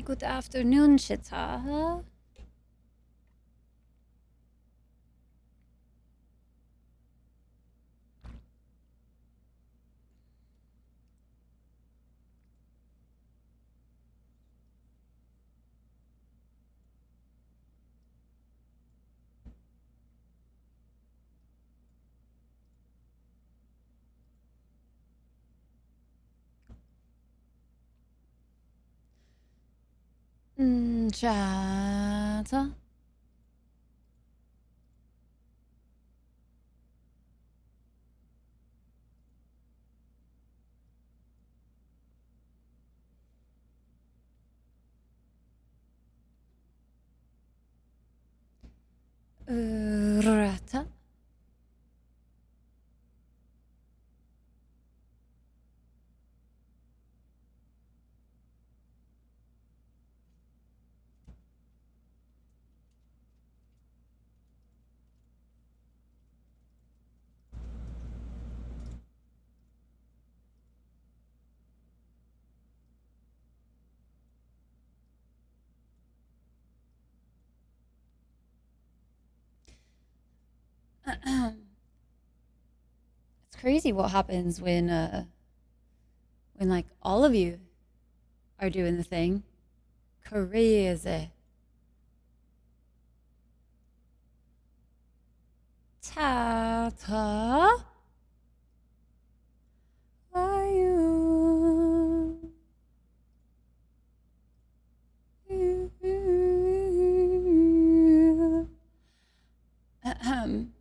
Good afternoon, Chita. Chata. Rata. It's crazy what happens when like all of you are doing the thing. Crazy. Tata. Are you? Ahem.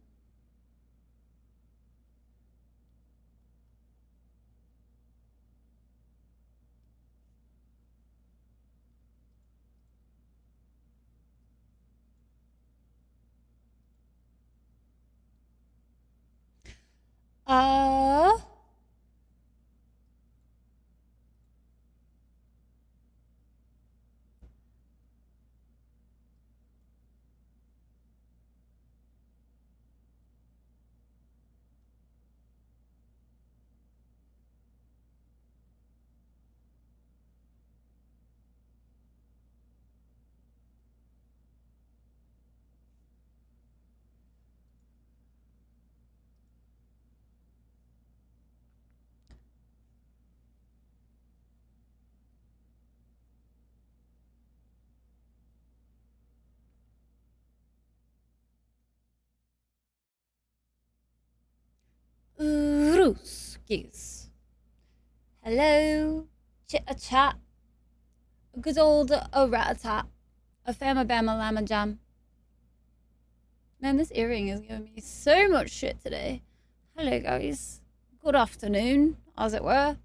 Uh, Ruskis. Hello. Chit a chat. Good old rat a fama bama lama jam. Man, this earring is giving me so much shit today. Hello, guys. Good afternoon, as it were.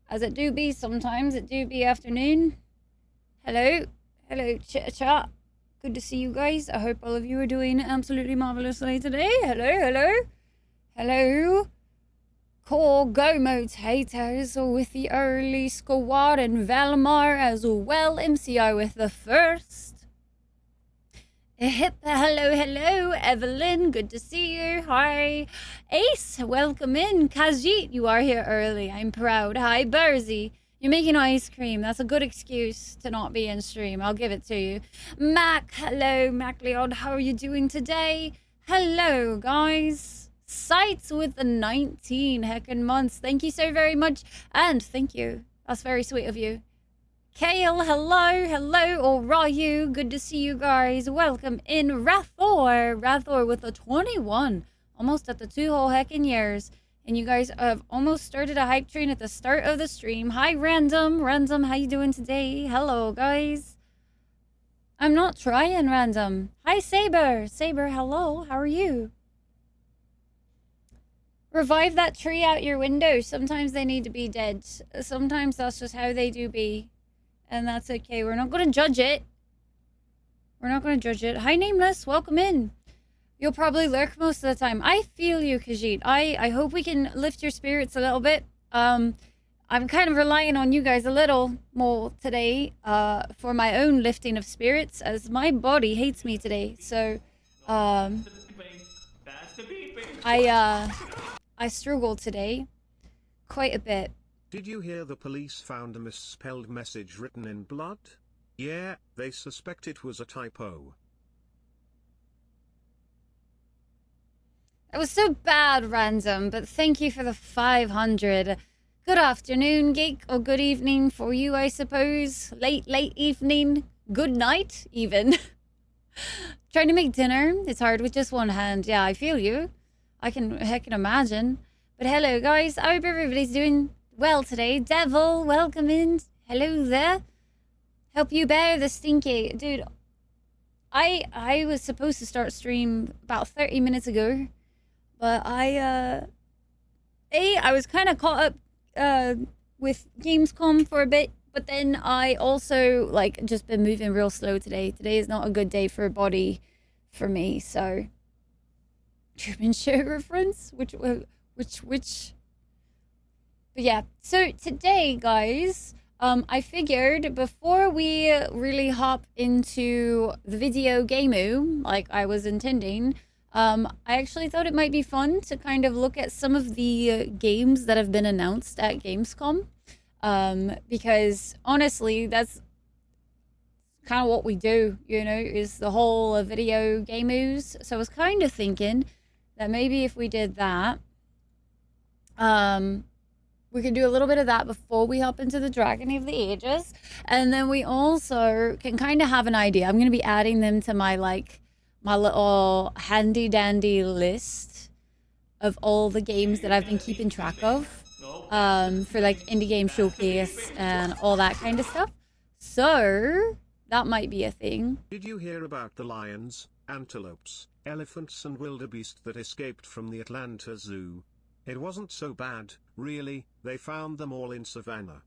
As it do be sometimes, it do be afternoon. Hello. Hello, chit chat. Good to see you guys. I hope all of you are doing absolutely marvelously today. Hello, hello. Hello. Core Go Motators with the early squad and Valmar as well. MCI with the first. Hello, hello, Evelyn. Good to see you. Hi. Ace, welcome in. Kajit, you are here early. I'm proud. Hi, Bursy. You're making ice cream. That's a good excuse to not be in stream. I'll give it to you. Mac, hello, Mac Leod. How are you doing today? Hello, guys. Sites with the 19 heckin' months. Thank you so very much. And thank you. That's very sweet of you. Kale, hello, hello, or Ryu, good to see you guys. Welcome in, Rathor with a 21, almost at the 2 whole heckin' years. And you guys have almost started a hype train at the start of the stream. Hi, Random, how you doing today? Hello, guys. I'm not trying, Random. Hi, Saber, hello, how are you? Revive that tree out your window. Sometimes they need to be dead. Sometimes that's just how they do be. And that's okay. We're not going to judge it. Hi, Nameless. Welcome in. You'll probably lurk most of the time. I feel you, Khajiit. I hope we can lift your spirits a little bit. I'm kind of relying on you guys a little more today for my own lifting of spirits, as my body hates me today. So, I struggled today quite a bit. Did you hear the police found a misspelled message written in blood? Yeah, they suspect it was a typo. That was so bad, Random, but thank you for the 500. Good afternoon, Geek, or good evening for you, I suppose. Late evening. Good night, even. Trying to make dinner. It's hard with just one hand. Yeah, I feel you. I can imagine. But hello, guys. I hope everybody's doing well today. Devil, welcome in. Hello there. Hope you bear the stinky. Dude, I was supposed to start stream about 30 minutes ago. But I was kind of caught up with Gamescom for a bit, but then I also like just been moving real slow today. Today is not a good day for a body for me, so Truman Show reference, which. But yeah, so today, guys, I figured before we really hop into the video game, like I was intending. I actually thought it might be fun to kind of look at some of the games that have been announced at Gamescom. Because honestly, that's kind of what we do, you know, is the whole video game news. So I was kind of thinking that maybe if we did that, we could do a little bit of that before we hop into the Dragon of the Ages. And then we also can kind of have an idea. I'm going to be adding them to my little handy dandy list of all the games that I've been keeping track of for like indie game showcase and all that kind of stuff. So that might be a thing. Did you hear about the lions, antelopes, elephants and wildebeest that escaped from the Atlanta Zoo? It wasn't so bad, really. They found them all in savannah.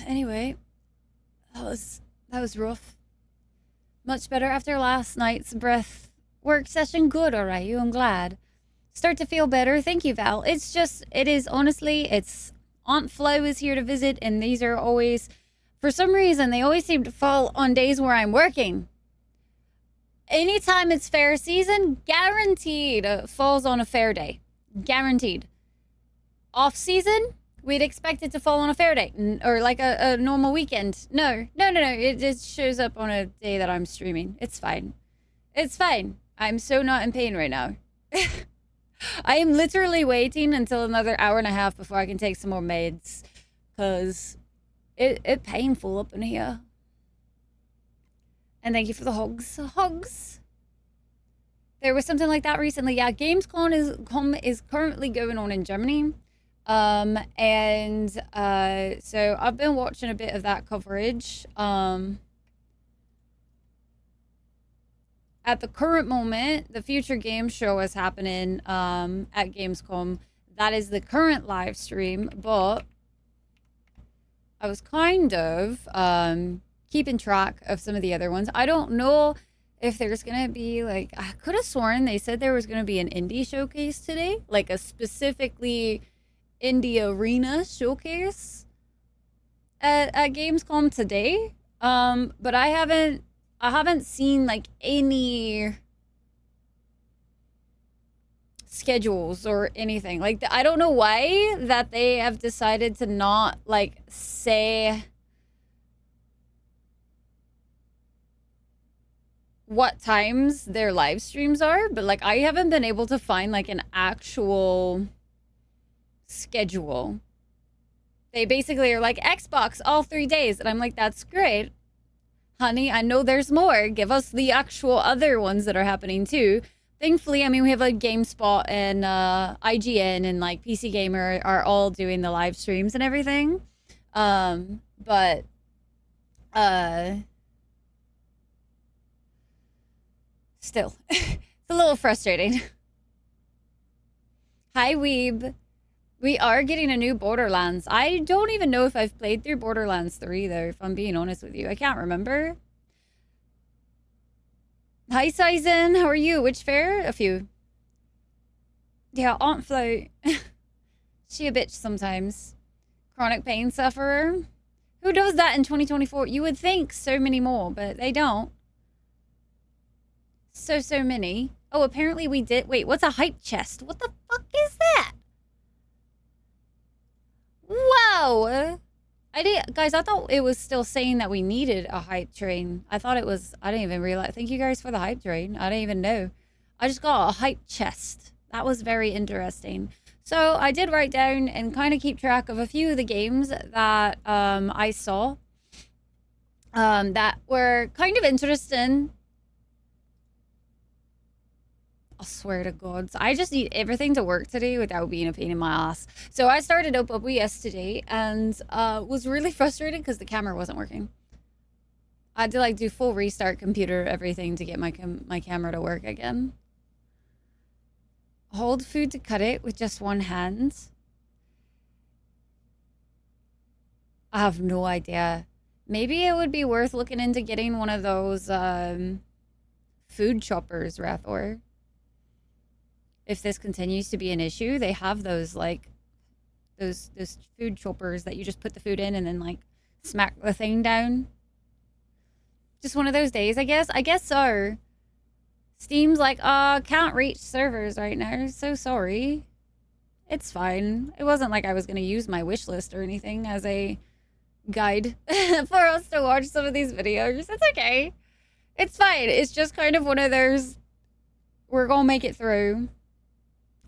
Anyway, that was rough. Much better after last night's breath work session. Good, all right, I'm glad. Start to feel better. Thank you, Val. It is honestly, it's Aunt Flo is here to visit, and these are always, for some reason, they always seem to fall on days where I'm working. Anytime it's fair season, guaranteed falls on a fair day. Guaranteed. Off season, we'd expect it to fall on a fair day or like a normal weekend. No. It just shows up on a day that I'm streaming. It's fine. It's fine. I'm so not in pain right now. I am literally waiting until another hour and a half before I can take some more meds. Because it's painful up in here. And thank you for the hugs. Hugs. There was something like that recently. Yeah, Gamescom is currently going on in Germany. So I've been watching a bit of that coverage. At the current moment, the Future Games Show is happening at Gamescom. That is the current live stream, but I was kind of keeping track of some of the other ones. I don't know if there's gonna be like, I could have sworn they said there was gonna be an indie showcase today, like a specifically indie arena showcase at Gamescom today. But I haven't seen like any schedules or anything. Like, I don't know why that they have decided to not like say what times their live streams are, but like I haven't been able to find like an actual schedule. They basically are like Xbox all 3 days, and I'm like, that's great, honey. I know there's more. Give us the actual other ones that are happening too. Thankfully, I mean, we have like GameSpot and IGN and like PC Gamer are all doing the live streams and everything. But still, it's a little frustrating. Hi, Weeb. We are getting a new Borderlands. I don't even know if I've played through Borderlands 3, though, if I'm being honest with you. I can't remember. Hi, Sizen. How are you? Which fair? A few. Yeah, Aunt Flo. She a bitch sometimes. Chronic pain sufferer. Who does that in 2024? You would think so many more, but they don't. So many. Oh, apparently we did. Wait, what's a hype chest? What the fuck is that? guys, I thought it was still saying that we needed a hype train. I thought it was, I didn't even realize. Thank you guys for the hype train. I didn't even know. I just got a hype chest. That was very interesting. So I did write down and kind of keep track of a few of the games that I saw that were kind of interesting. I swear to God. I just need everything to work today without being a pain in my ass. So I started up OBS today and was really frustrated because the camera wasn't working. I had to like do full restart computer everything to get my camera to work again. Hold food to cut it with just one hand. I have no idea. Maybe it would be worth looking into getting one of those food choppers, Rathor. If this continues to be an issue, they have those like those food choppers that you just put the food in and then like smack the thing down. Just one of those days, I guess. I guess so. Steam's like, can't reach servers right now. So sorry. It's fine. It wasn't like I was going to use my wish list or anything as a guide for us to watch some of these videos. It's okay. It's fine. It's just kind of one of those, we're going to make it through.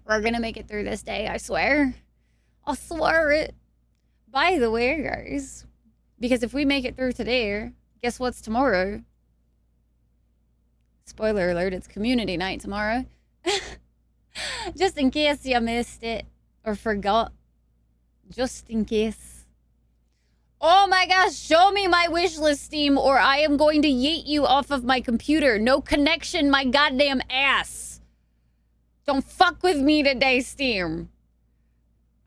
We're going to make it through this day, I swear. I'll swear it. By the way, guys, because if we make it through today, guess what's tomorrow? Spoiler alert, it's community night tomorrow. Just in case you missed it or forgot. Just in case. Oh my gosh, show me my wish list, Steam, or I am going to yeet you off of my computer. No connection, my goddamn ass. Don't fuck with me today, Steam.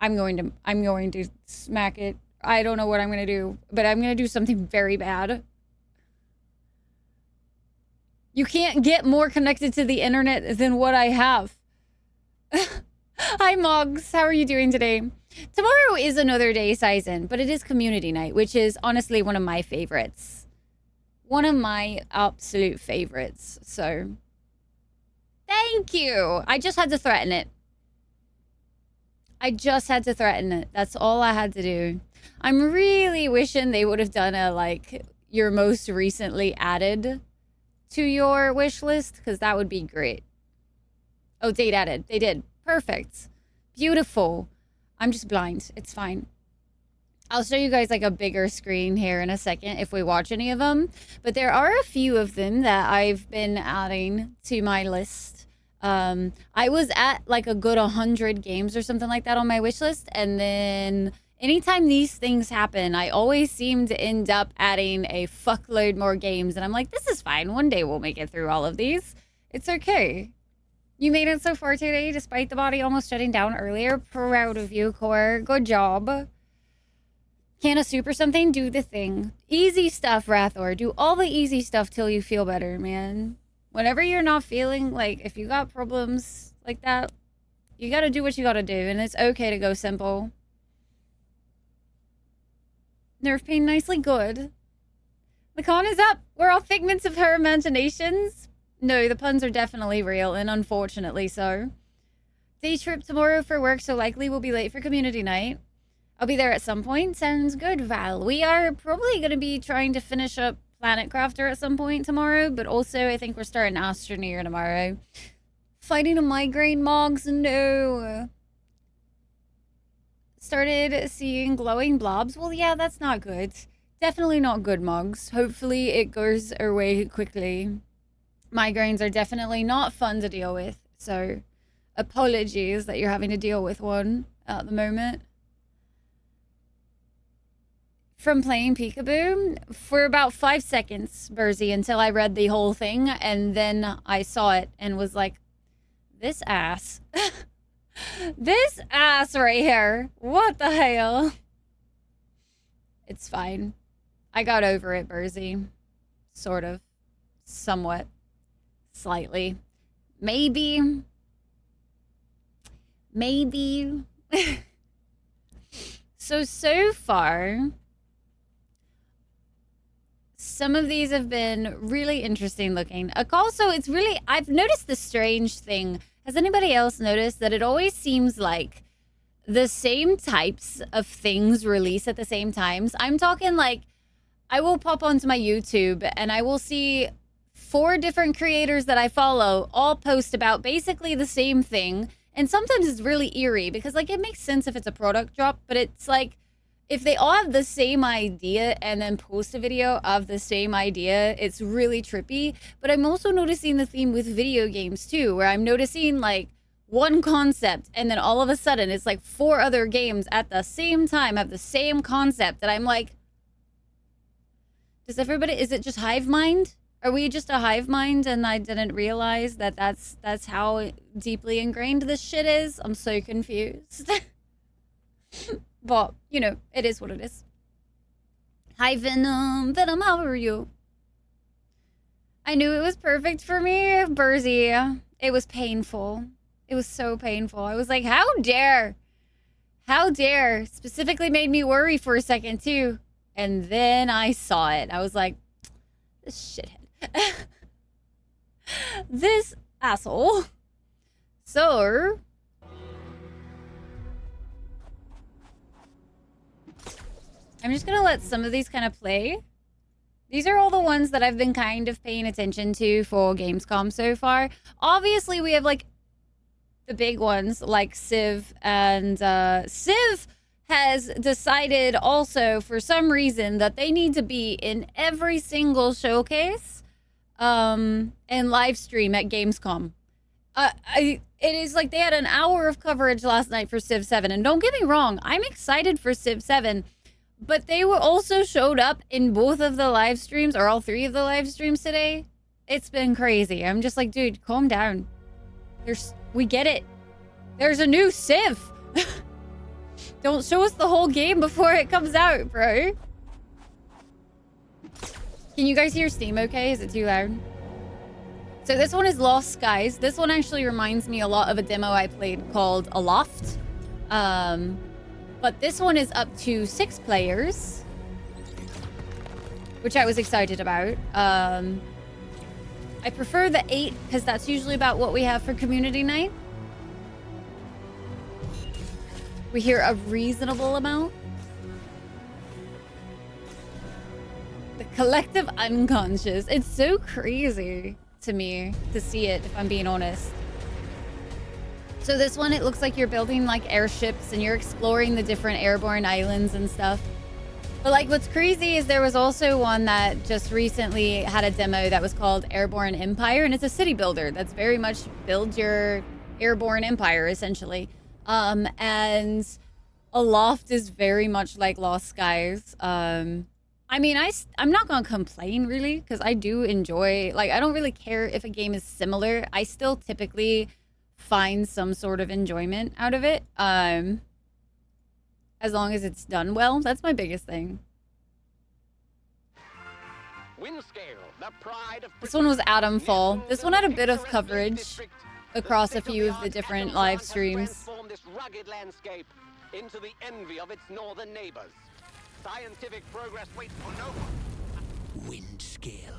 I'm going to smack it. I don't know what I'm going to do, but I'm going to do something very bad. You can't get more connected to the internet than what I have. Hi, Moggs. How are you doing today? Tomorrow is another day, Sizen, but it is community night, which is honestly one of my favorites. One of my absolute favorites. So, thank you. I just had to threaten it. I just had to threaten it. That's all I had to do. I'm really wishing they would have done a, like, your most recently added to your wish list, because that would be great. Oh, date added. They did. Perfect. Beautiful. I'm just blind. It's fine. I'll show you guys like a bigger screen here in a second if we watch any of them. But there are a few of them that I've been adding to my list. I was at like a good 100 games or something like that on my wish list. And then anytime these things happen, I always seem to end up adding a fuckload more games. And I'm like, this is fine. One day we'll make it through all of these. It's okay. You made it so far today, despite the body almost shutting down earlier. Proud of you, Core. Good job. Can a super something? Do the thing. Easy stuff, Rathor. Do all the easy stuff till you feel better, man. Whenever you're not feeling, like, if you got problems like that, you gotta do what you gotta do. And it's okay to go simple. Nerve pain nicely good. The con is up. We're all figments of her imaginations. No, the puns are definitely real, and unfortunately so. Day trip tomorrow for work, so likely we'll be late for community night. I'll be there at some point. Sounds good, Val. We are probably going to be trying to finish up Planet Crafter at some point tomorrow, but also I think we're starting Astroneer tomorrow. Fighting a migraine, Moggs? No. Started seeing glowing blobs? Well, yeah, that's not good. Definitely not good, Moggs. Hopefully it goes away quickly. Migraines are definitely not fun to deal with, so apologies that you're having to deal with one at the moment. From playing Peekaboo for about 5 seconds, Burzy, until I read the whole thing, and then I saw it and was like, this ass. This ass right here. What the hell? It's fine. I got over it, Burzy. Sort of. Somewhat. Slightly. Maybe. So far, some of these have been really interesting looking. Also, it's really, I've noticed the strange thing. Has anybody else noticed that it always seems like the same types of things release at the same times. I'm talking like I will pop onto my YouTube and I will see 4 different creators that I follow all post about basically the same thing. And sometimes it's really eerie because like it makes sense if it's a product drop, but it's like if they all have the same idea and then post a video of the same idea, it's really trippy. But I'm also noticing the theme with video games too, where I'm noticing like one concept and then all of a sudden it's like 4 other games at the same time have the same concept. And I'm like, is it just hive mind? Are we just a hive mind and I didn't realize that that's how deeply ingrained this shit is? I'm so confused. But, you know, it is what it is. Hi, Venom. Venom, how are you? I knew it was perfect for me, Burzy. It was painful. It was so painful. I was like, how dare? How dare? Specifically made me worry for a second, too. And then I saw it. I was like, this shithead. This asshole. So... I'm just gonna let some of these kind of play. These are all the ones that I've been kind of paying attention to for Gamescom so far. Obviously, we have, like, the big ones, like Civ, and Civ has decided also, for some reason, that they need to be in every single showcase and live stream at Gamescom. It is like they had an hour of coverage last night for Civ 7, and don't get me wrong, I'm excited for Civ 7, but they were also showed up in both of the live streams, or all 3 of the live streams today. It's been crazy. I'm just like, dude, calm down. We get it. There's a new Civ. Don't show us the whole game before it comes out, bro. Can you guys hear Steam okay? Is it too loud? So this one is Lost Skies. This one actually reminds me a lot of a demo I played called Aloft. But this one is up to 6 players, which I was excited about. I prefer the 8 because that's usually about what we have for community night. We hear a reasonable amount. The collective unconscious. It's so crazy to me to see it, if I'm being honest. So this one, it looks like you're building like airships and you're exploring the different airborne islands and stuff. But like what's crazy is there was also one that just recently had a demo that was called Airborne Empire, and it's a city builder that's very much build your airborne empire essentially. And Aloft is very much like Lost Skies. I mean, I'm not gonna complain really because I do enjoy, like I don't really care if a game is similar. I still typically find some sort of enjoyment out of it, as long as it's done well. That's my biggest thing. This one was Atomfall. This one had a bit of coverage across a few of the different live streams. Into the envy of its northern neighbors. Scientific progress waits for no wind scale.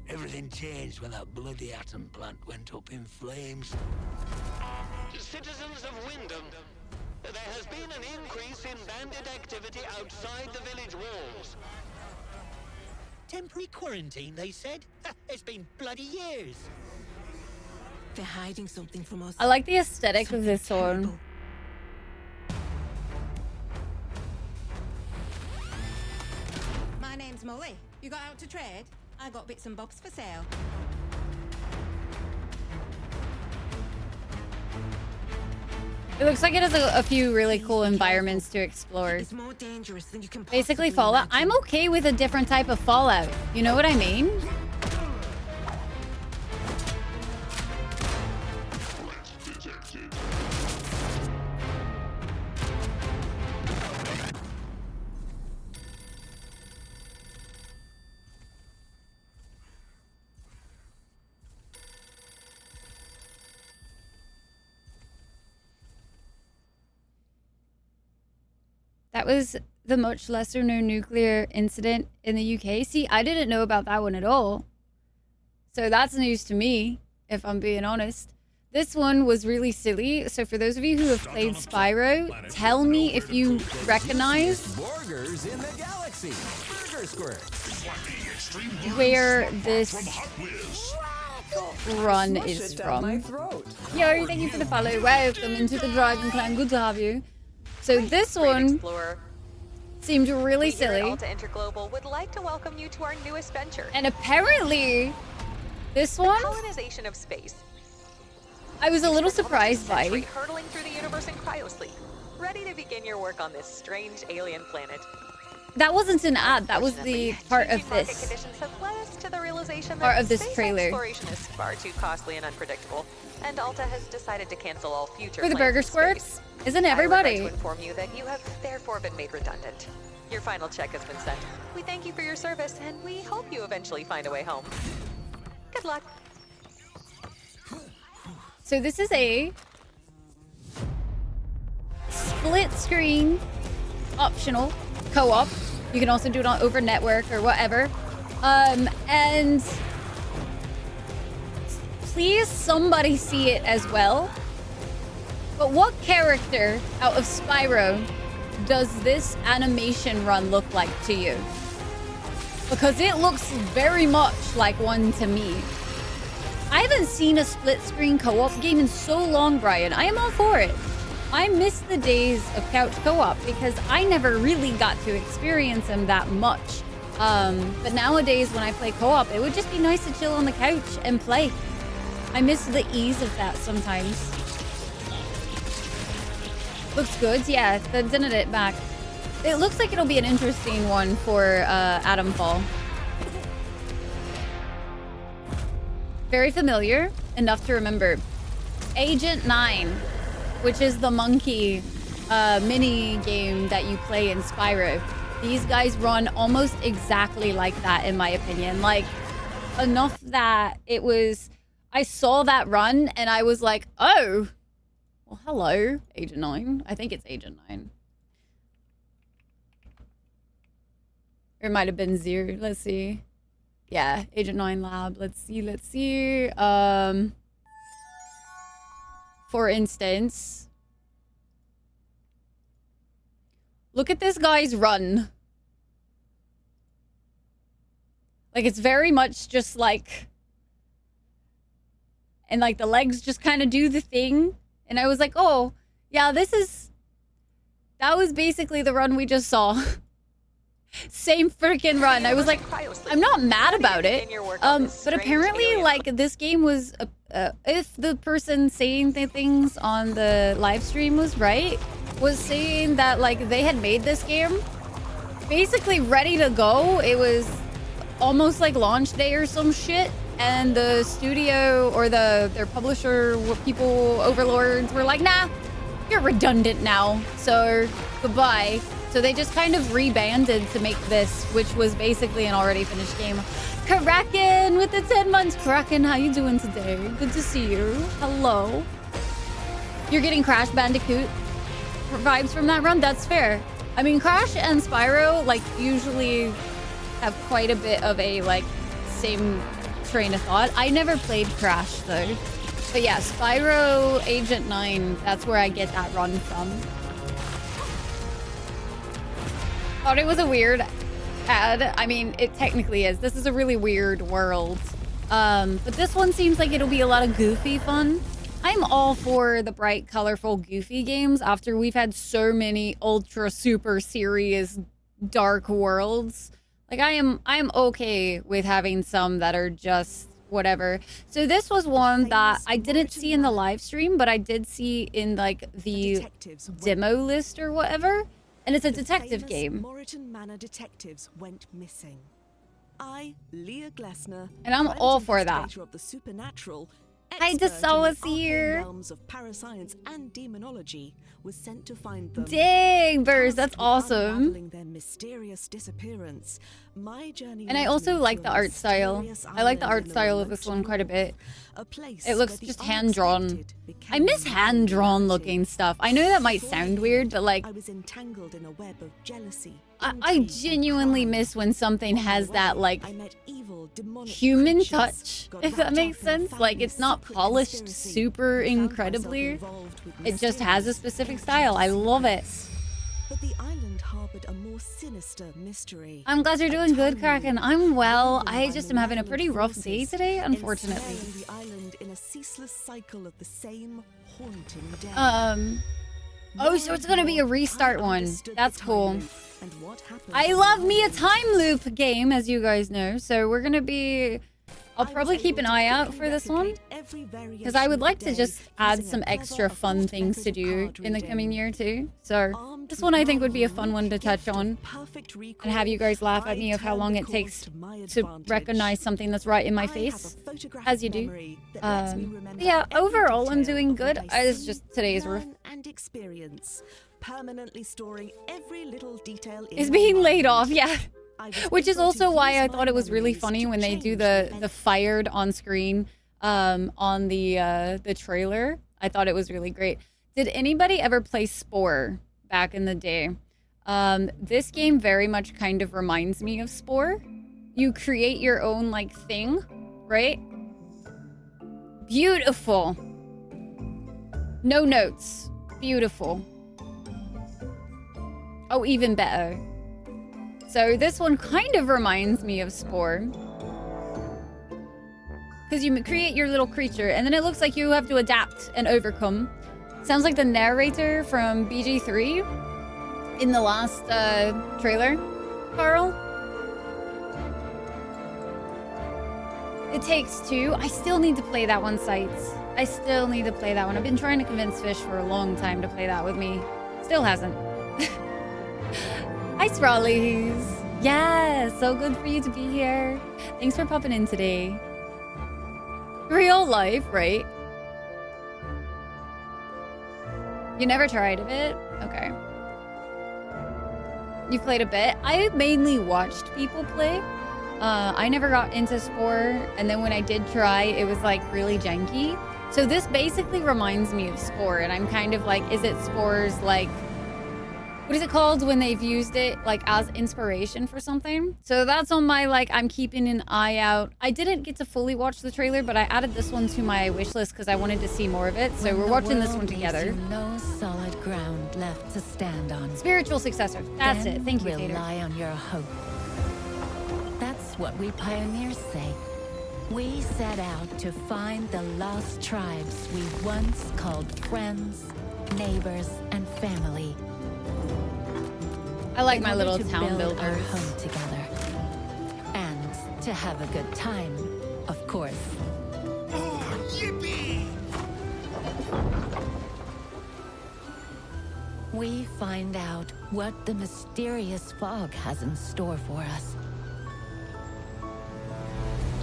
Everything changed when that bloody atom plant went up in flames. Citizens of Wyndham, there has been an increase in bandit activity outside the village walls. Temporary quarantine, they said? It's been bloody years. They're hiding something from us. I like the aesthetic of this one. My name's Molly. You got out to trade? I got bits and bobs for sale. It looks like it has a few really cool environments to explore. It's more dangerous than you can Basically possibly Fallout. imagine. I'm okay with a different type of Fallout. You know what I mean? That was the much lesser known nuclear incident in the UK. See, I didn't know about that one at all. So that's news to me, if I'm being honest. This one was really silly. So for those of you who have played Spyro, tell me if you recognize Burgers in the galaxy. Burger Square. where this run is from. Yo, thank you for the follow. Welcome into the Dragon Clan. Good to have you. So this one seemed really silly. Alta Interglobal would like to welcome you to our newest venture. And apparently, this one, Colonization of space. I was a little surprised by. Hurtling through the universe in cryosleep, ready to begin your work on this strange alien planet. That wasn't an ad. That was the part of Market this. conditions have led us to the realization Part that of this space trailer. exploration is far too costly and unpredictable, and Alta has decided to cancel all future For the plans burger in squirts? space. Isn't I everybody? regret to inform you that you have therefore been made redundant. Your final check has been sent. We thank you for your service, and we hope you eventually find a way home. Good luck. So this is a split screen optional co-op. You can also do it on over network or whatever. And please somebody see it as well. But what character out of Spyro does this animation run look like to you? Because it looks very much like one to me. I haven't seen a split screen co-op game in so long, Brian. I am all for it. I miss the days of couch co-op because I never really got to experience them that much. But nowadays when I play co-op, it would just be nice to chill on the couch and play. I miss the ease of that sometimes. Looks good, yeah, that's in it back. It looks like it'll be an interesting one for Atom Fall. Very familiar, enough to remember. Agent 9, which is the monkey mini game that you play in Spyro. These guys run almost exactly like that, in my opinion. Like, enough that it was... I saw that run, and I was like, oh! Well, hello, Agent 9. I think it's Agent 9. Or it might have been Zero. Let's see. Yeah, Agent 9 Lab. Let's see. For instance, look at this guy's run. Like, it's very much just like... And, like, the legs just kind of do the thing. And I was like, oh, yeah, that was basically the run we just saw. Same freaking run. I was like, I'm not mad about it. But apparently, like, this game was, if the person saying the things on the live stream was right, was saying that, like, they had made this game basically ready to go. It was almost like launch day or some shit. And the studio or their publisher people, overlords, were like, nah, you're redundant now. So goodbye. So they just kind of rebanded to make this, which was basically an already finished game. Kraken with the 10 months. Kraken, how you doing today? Good to see you. Hello. You're getting Crash Bandicoot vibes from that run? That's fair. I mean, Crash and Spyro, like, usually have quite a bit of a, like, same train of thought. I never played Crash, though. But yeah, Spyro Agent 9, that's where I get that run from. Thought it was a weird ad. I mean, it technically is. This is a really weird world. But this one seems like it'll be a lot of goofy fun. I'm all for the bright, colorful, goofy games after we've had so many ultra, super serious, dark worlds. Like, I am okay with having some that are just whatever. So this was one that I didn't see in the live stream, but I did see in, like, the demo list or whatever. And it's a detective game. Moreton Manor detectives went missing. I, Leah Glessner, and I'm all for that. Of the supernatural, I just saw us here. Realms of parascience and demonology, was sent to find them. Dang, Burrs, that's awesome. Their mysterious disappearance. My journey. And I also like the art style. I like the art style of this one quite a bit. It looks just hand-drawn. I miss hand-drawn looking stuff. I know that might sound weird, but like... I was entangled in a web of jealousy, I genuinely miss when something has that like human touch, if that makes sense. Like it's not polished super incredibly. It just has a specific style. I love it. But the island harbored a more sinister mystery. I'm glad you're doing good, Kraken. I'm well. I just am having a pretty rough day today, unfortunately. The island in a ceaseless cycle of the same haunting day. Oh, so it's gonna be a restart one. That's cool. I love me a time loop game, as you guys know. So we're gonna be... I'll probably keep an eye out for this one, because I would like to just add some extra fun things to do in the coming year too. So this one I think would be a fun one to touch on and have you guys laugh at me of how long it takes to recognize something that's right in my face, as you do. Yeah, overall I'm doing good. It's just today's rough. Permanently storing every little detail is being laid off, yeah. Which is also why I thought it was really funny when they do the fired on screen on the trailer. I thought it was really great. Did anybody ever play Spore back in the day? This game very much kind of reminds me of Spore. You create your own like thing, right? Beautiful. No notes. Beautiful. Oh, even better. So this one kind of reminds me of Spore. Because you create your little creature, and then it looks like you have to adapt and overcome. Sounds like the narrator from BG3 in the last trailer, Carl. It Takes Two. I still need to play that one, Sights. I still need to play that one. I've been trying to convince Fish for a long time to play that with me. Still hasn't. Hi, Sprawlies. Yeah, so good for you to be here. Thanks for popping in today. Real life, right? You never tried a bit? Okay. You played a bit? I mainly watched people play. I never got into Spore, and then when I did try, it was like really janky. So this basically reminds me of Spore, and I'm kind of like, is it Spore's like... What is it called when they've used it like as inspiration for something? So that's on my like, I'm keeping an eye out. I didn't get to fully watch the trailer, but I added this one to my wish list because I wanted to see more of it. So we're watching this one together. No solid ground left to stand on. Spiritual successor. That's it. Thank you, Tater. Rely on your hope. That's what we pioneers say. We set out to find the lost tribes we once called friends, neighbors, and family. I like my little town build builders. Our home together, and to have a good time, of course. Oh, yippee! We find out what the mysterious fog has in store for us.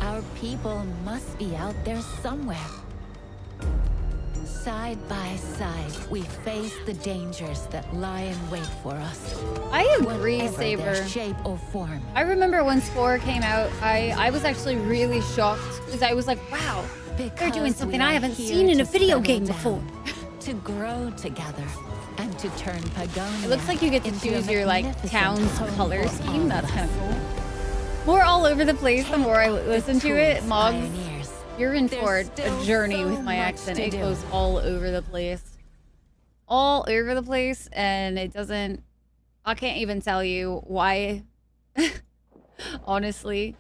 Our people must be out there somewhere. Side by side, we face the dangers that lie in wait for us. I agree, Whatever Saber. their shape or form. I remember when Spore came out, I was actually really shocked because I was like, wow, they're doing something I haven't seen in a video game before. To grow together and to turn Pagonia. It looks like you get to into choose a your like magnificent town's home color for scheme. all That's of kind of us. cool. More all over the place the more I listen to it. tools, Mogs, pioneers. you're in There's for a still journey so with my much accent. to It do. goes all over the place. All over the place, and it doesn't... I can't even tell you why. Honestly.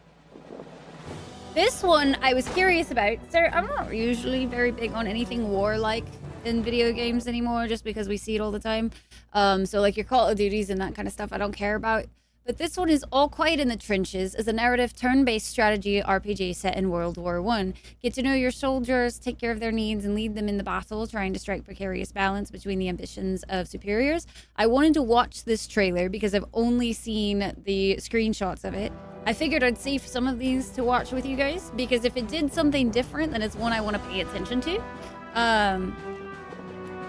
This one I was curious about. Sir, I'm not usually very big on anything warlike in video games anymore, just because we see it all the time. So like your Call of Duties and that kind of stuff I don't care about. But this one is All Quiet in the Trenches, is a narrative turn-based strategy RPG set in World War I. Get to know your soldiers, take care of their needs, and lead them in the battle, trying to strike precarious balance between the ambitions of superiors. I wanted to watch this trailer because I've only seen the screenshots of it. I figured I'd save some of these to watch with you guys, because if it did something different, then it's one I want to pay attention to.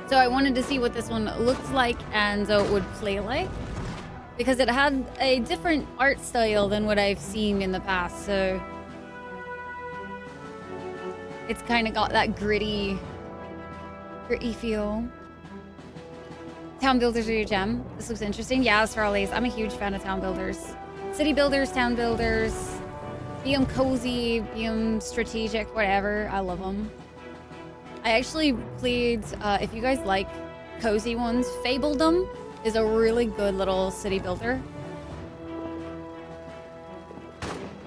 So I wanted to see what this one looks like and would play like, because it had a different art style than what I've seen in the past. So it's kind of got that gritty feel. Town builders are your gem. This looks interesting. Yeah, as for always, I'm a huge fan of town builders. City builders, town builders. Be 'em cozy, be 'em strategic, whatever. I love them. I actually played, if you guys like cozy ones, Fabledom is a really good little city builder.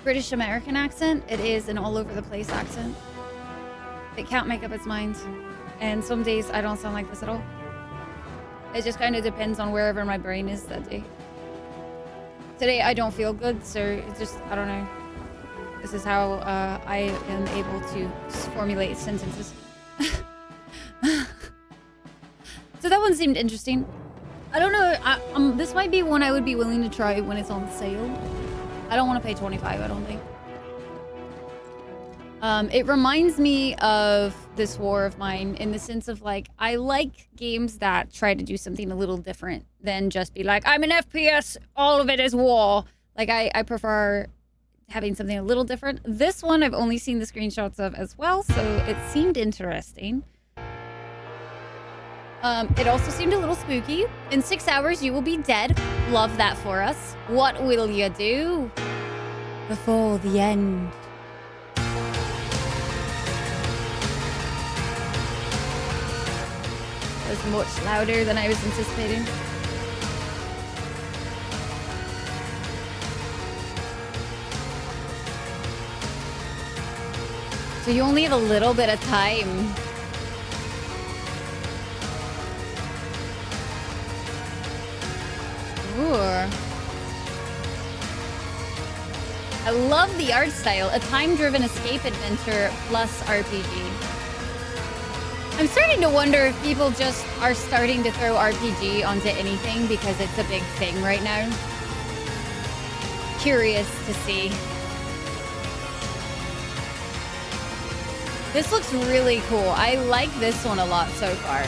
British American accent. It is an all over the place accent. It can't make up its mind. And some days I don't sound like this at all. It just kind of depends on wherever my brain is that day. Today I don't feel good, so it's just, I don't know. This is how I am able to formulate sentences. So that one seemed interesting. I don't know, this might be one I would be willing to try when it's on sale. I don't want to pay $25, I don't think. It reminds me of this war of mine in the sense of like, I like games that try to do something a little different than just be like, I'm an FPS, all of it is war. Like I prefer having something a little different. This one I've only seen the screenshots of as well, so it seemed interesting. It also seemed a little spooky. In 6 hours, you will be dead. Love that for us. What will you do before the end? That was much louder than I was anticipating. So you only have a little bit of time. Ooh. I love the art style. A time-driven escape adventure plus RPG. I'm starting to wonder if people just are starting to throw RPG onto anything because it's a big thing right now. Curious to see. This looks really cool. I like this one a lot so far.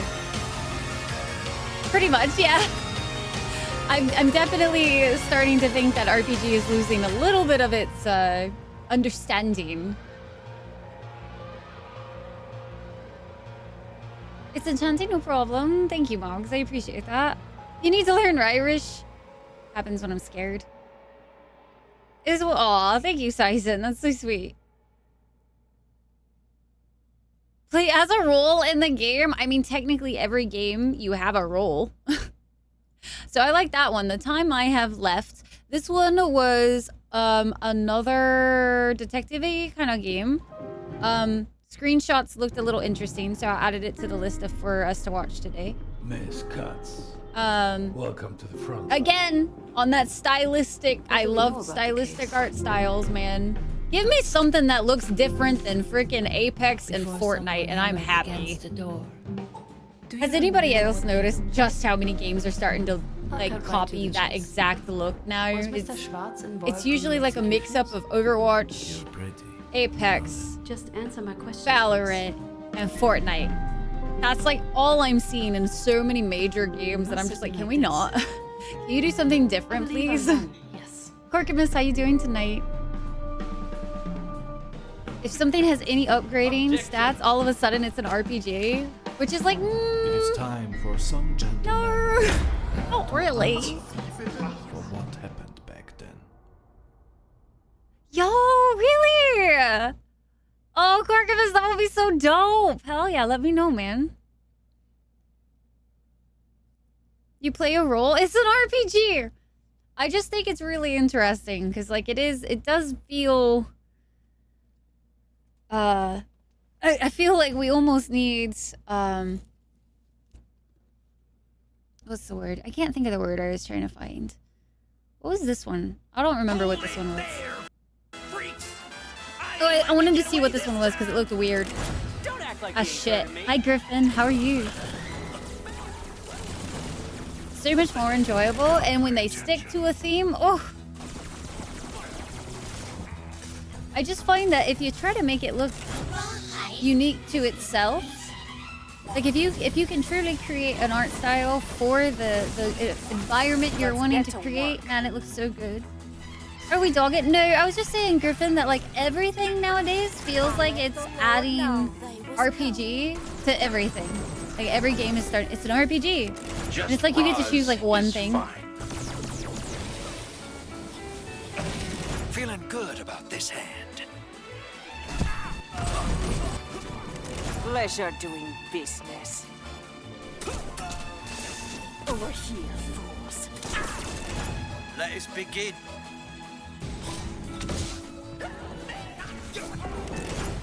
Pretty much, yeah. I'm definitely starting to think that RPG is losing a little bit of its understanding. It's enchanting, no problem. Thank you, Moggs. I appreciate that. You need to learn Irish. Happens when I'm scared. Aw, thank you, Sison. That's so sweet. Play as a role in the game. I mean, technically every game you have a role. So I like that one. The Time I Have Left. This one was another detective-y kind of game. Screenshots looked a little interesting, so I added it to the list for us to watch today. Miss Cuts. Welcome to the front. Again, on that stylistic, I love stylistic art styles, man. Give me something that looks different than freaking Apex and Fortnite, and I'm happy. Has anybody else noticed just how many games are starting to like copy that exact look now? It's usually like a mix-up of Overwatch, Apex, just answer my question, Valorant, and Fortnite. That's like all I'm seeing in so many major games that I'm just like, can we not? Can you do something different, please? Yes. Corkimus, how you doing tonight? If something has any upgrading stats, all of a sudden it's an RPG, which is like, It is time for some gentlemen. no, not really. For what happened back then. Yo, really? Oh, Corkimus, that would be so dope. Hell yeah, let me know, man. You play a role? It's an RPG. I just think it's really interesting because like it does feel... I feel like we almost need, what's the word? I can't think of the word I was trying to find. What was this one? I don't remember what this one was. Oh, I wanted to see what this one was because it looked weird. Ah, shit. Hi, Griffin. How are you? So much more enjoyable, and when they stick to a theme, oh. I just find that if you try to make it look unique to itself, like if you can truly create an art style for the environment you're wanting to create, man, it looks so good. Are we dogging? No, I was just saying, Griffin, that like everything nowadays feels like it's adding RPG to everything. Like every game is it's an RPG. And it's like you get to choose like one thing. Feeling good about this hand. Pleasure doing business. Over here, fools. Let us begin.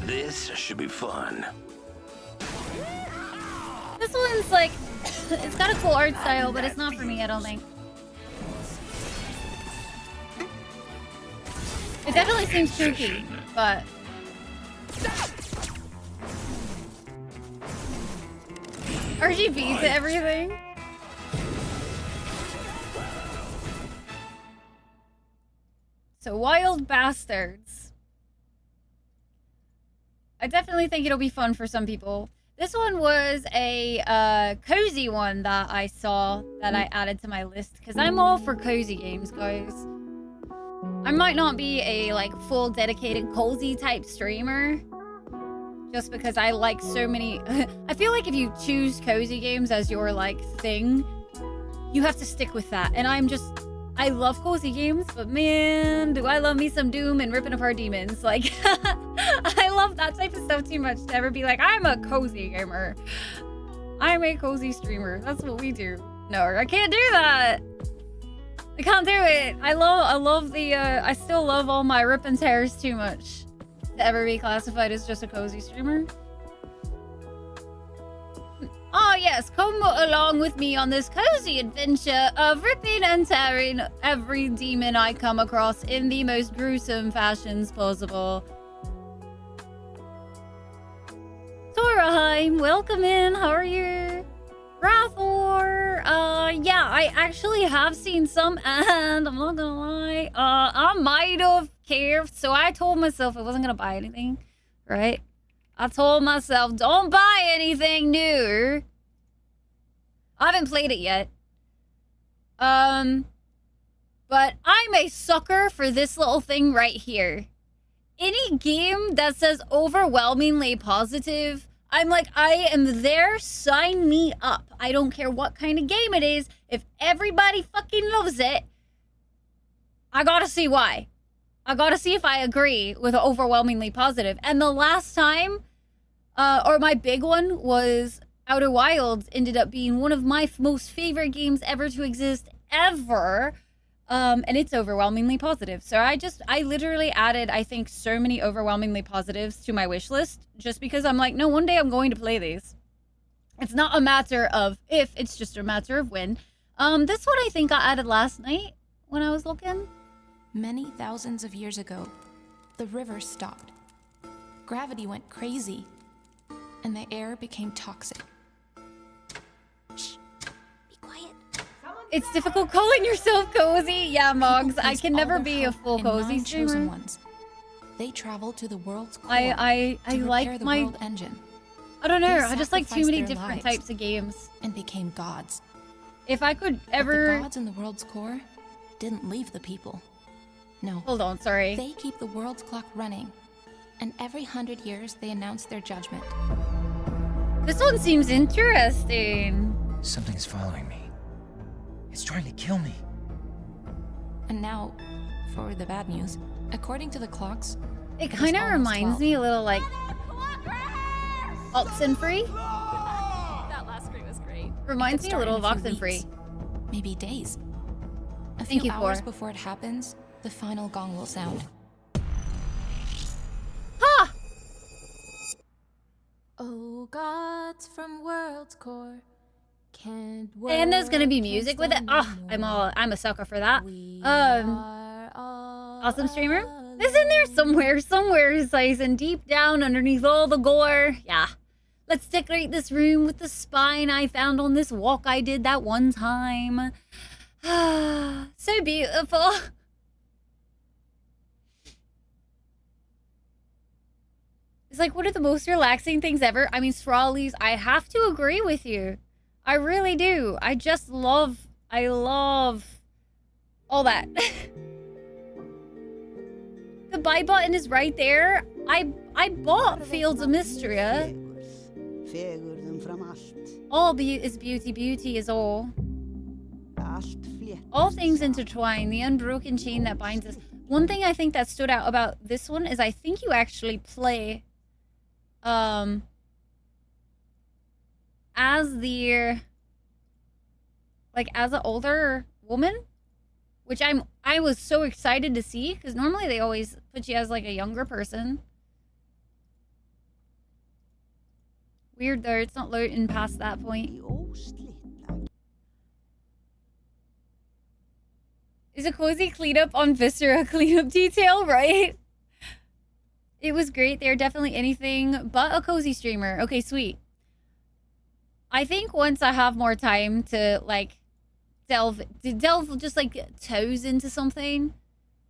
This should be fun. This one's like, it's got a cool art style, but it's not for me, I don't think. It definitely seems kooky, but... RGB to everything. So, Wild Bastards. I definitely think it'll be fun for some people. This one was a cozy one that I saw that I added to my list because I'm all for cozy games, guys. I might not be a like full dedicated cozy type streamer just because I like so many. I feel like if you choose cozy games as your like thing, you have to stick with that. And I love cozy games, but man, do I love me some Doom and ripping apart demons. Like, I love that type of stuff too much to ever be like, I'm a cozy gamer. I'm a cozy streamer. That's what we do. No, I can't do that. I can't do it. I love the, I still love all my rip and tears too much to ever be classified as just a cozy streamer. Oh yes, come along with me on this cozy adventure of ripping and tearing every demon I come across in the most gruesome fashions possible. Toraheim, welcome in. How are you? Rathor, yeah, I actually have seen some, and I'm not gonna lie, I might have cared, so I told myself I wasn't gonna buy anything, right? I told myself, don't buy anything new. I haven't played it yet. But I'm a sucker for this little thing right here. Any game that says overwhelmingly positive, I'm like, I am there, sign me up. I don't care what kind of game it is. If everybody fucking loves it, I gotta see why. I gotta see if I agree with overwhelmingly positive. And the last time, or my big one was Outer Wilds ended up being one of my most favorite games ever to exist ever. And it's overwhelmingly positive. So I literally added, I think, so many overwhelmingly positives to my wish list just because I'm like, no, one day I'm going to play these. It's not a matter of if, it's just a matter of when. This one I think I added last night when I was looking. Many thousands of years ago, the river stopped. Gravity went crazy, and the air became toxic. Shh, be quiet. It's difficult calling yourself cozy. Yeah, Moggs, I can never be a full cozy streamer. Ones. They traveled to the world's core I like the my world engine. I don't know. They I just like too many sacrificed their different lives types of games. And became gods. If I could But ever... the gods in the world's core didn't leave the people. No. Hold on, sorry. They keep the world's clock running. And every 100 years, they announce their judgment. This one seems interesting. Something's following me. It's trying to kill me. And now, for the bad news, according to the clocks... It kind of reminds me a little like... Oxenfree? That last scream was great. Reminds me a little of Oxenfree. Maybe days. A Thank few you, hours Cor. before it happens, the final gong will sound. Ha! Oh, gods from world's core, can't wait. And there's gonna be music with it. Oh, I'm a sucker for that. Awesome streamer. It's in there somewhere, Sizen, deep down underneath all the gore. Yeah. Let's decorate this room with the spine I found on this walk I did that one time. So beautiful. It's like one of the most relaxing things ever. I mean, Strawleys, I have to agree with you. I really do. I love all that. The buy button is right there. I bought Fields of Mystria. All is beauty, beauty is all. All things intertwine, the unbroken chain that binds us. One thing I think that stood out about this one is I think you actually play as the like as an older woman, which I was so excited to see, because normally they always put you as like a younger person. Weird though, it's not loading past that point. Is a cozy cleanup on Viscera cleanup detail, right? It was great. They're definitely anything but a cozy streamer. Okay, sweet. I think once I have more time to like delve just like toes into something.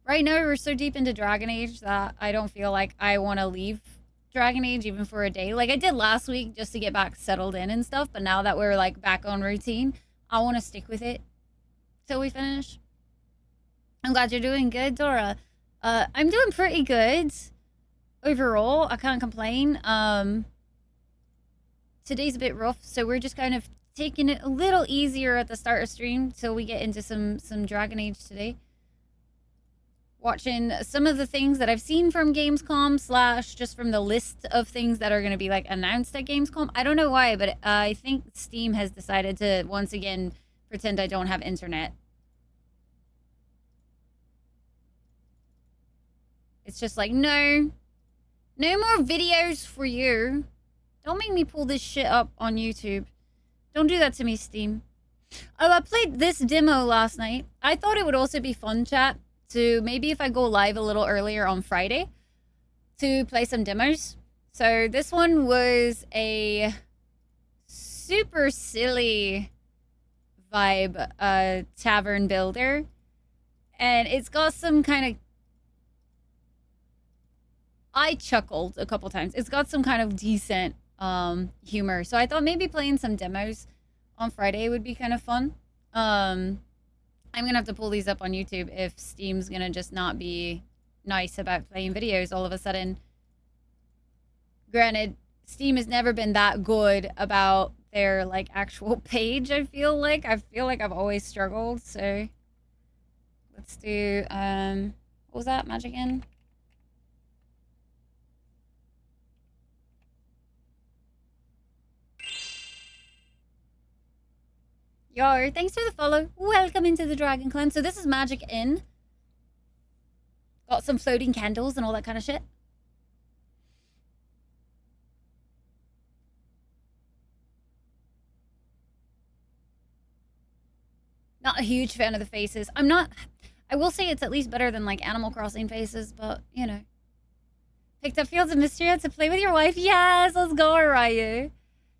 Right now we're so deep into Dragon Age that I don't feel like I want to leave Dragon Age even for a day. Like I did last week just to get back settled in and stuff, but now that we're like back on routine, I want to stick with it till we finish. I'm glad you're doing good, Dora. I'm doing pretty good overall. I can't complain. Today's a bit rough, so we're just kind of taking it a little easier at the start of stream till we get into some Dragon Age today. Watching some of the things that I've seen from Gamescom / just from the list of things that are going to be like announced at Gamescom. I don't know why, but I think Steam has decided to once again pretend I don't have internet. It's just like, no more videos for you. Don't make me pull this shit up on YouTube. Don't do that to me, Steam. Oh, I played this demo last night. I thought it would also be fun, chat, to maybe if I go live a little earlier on Friday to play some demos. So this one was a super silly vibe tavern builder. And it's got some kind of... I chuckled a couple times. It's got some kind of decent humor. So I thought maybe playing some demos on Friday would be kind of fun. I'm going to have to pull these up on YouTube if Steam's going to just not be nice about playing videos all of a sudden. Granted, Steam has never been that good about their like actual page, I feel like. I've always struggled, so let's do what was that? Magic in? Yo, thanks for the follow. Welcome into the Dragon Clan. So this is Magic Inn. Got some floating candles and all that kind of shit. Not a huge fan of the faces. I will say it's at least better than like Animal Crossing faces, but you know. Picked up Fields of Mystery to play with your wife. Yes, let's go, Ryu.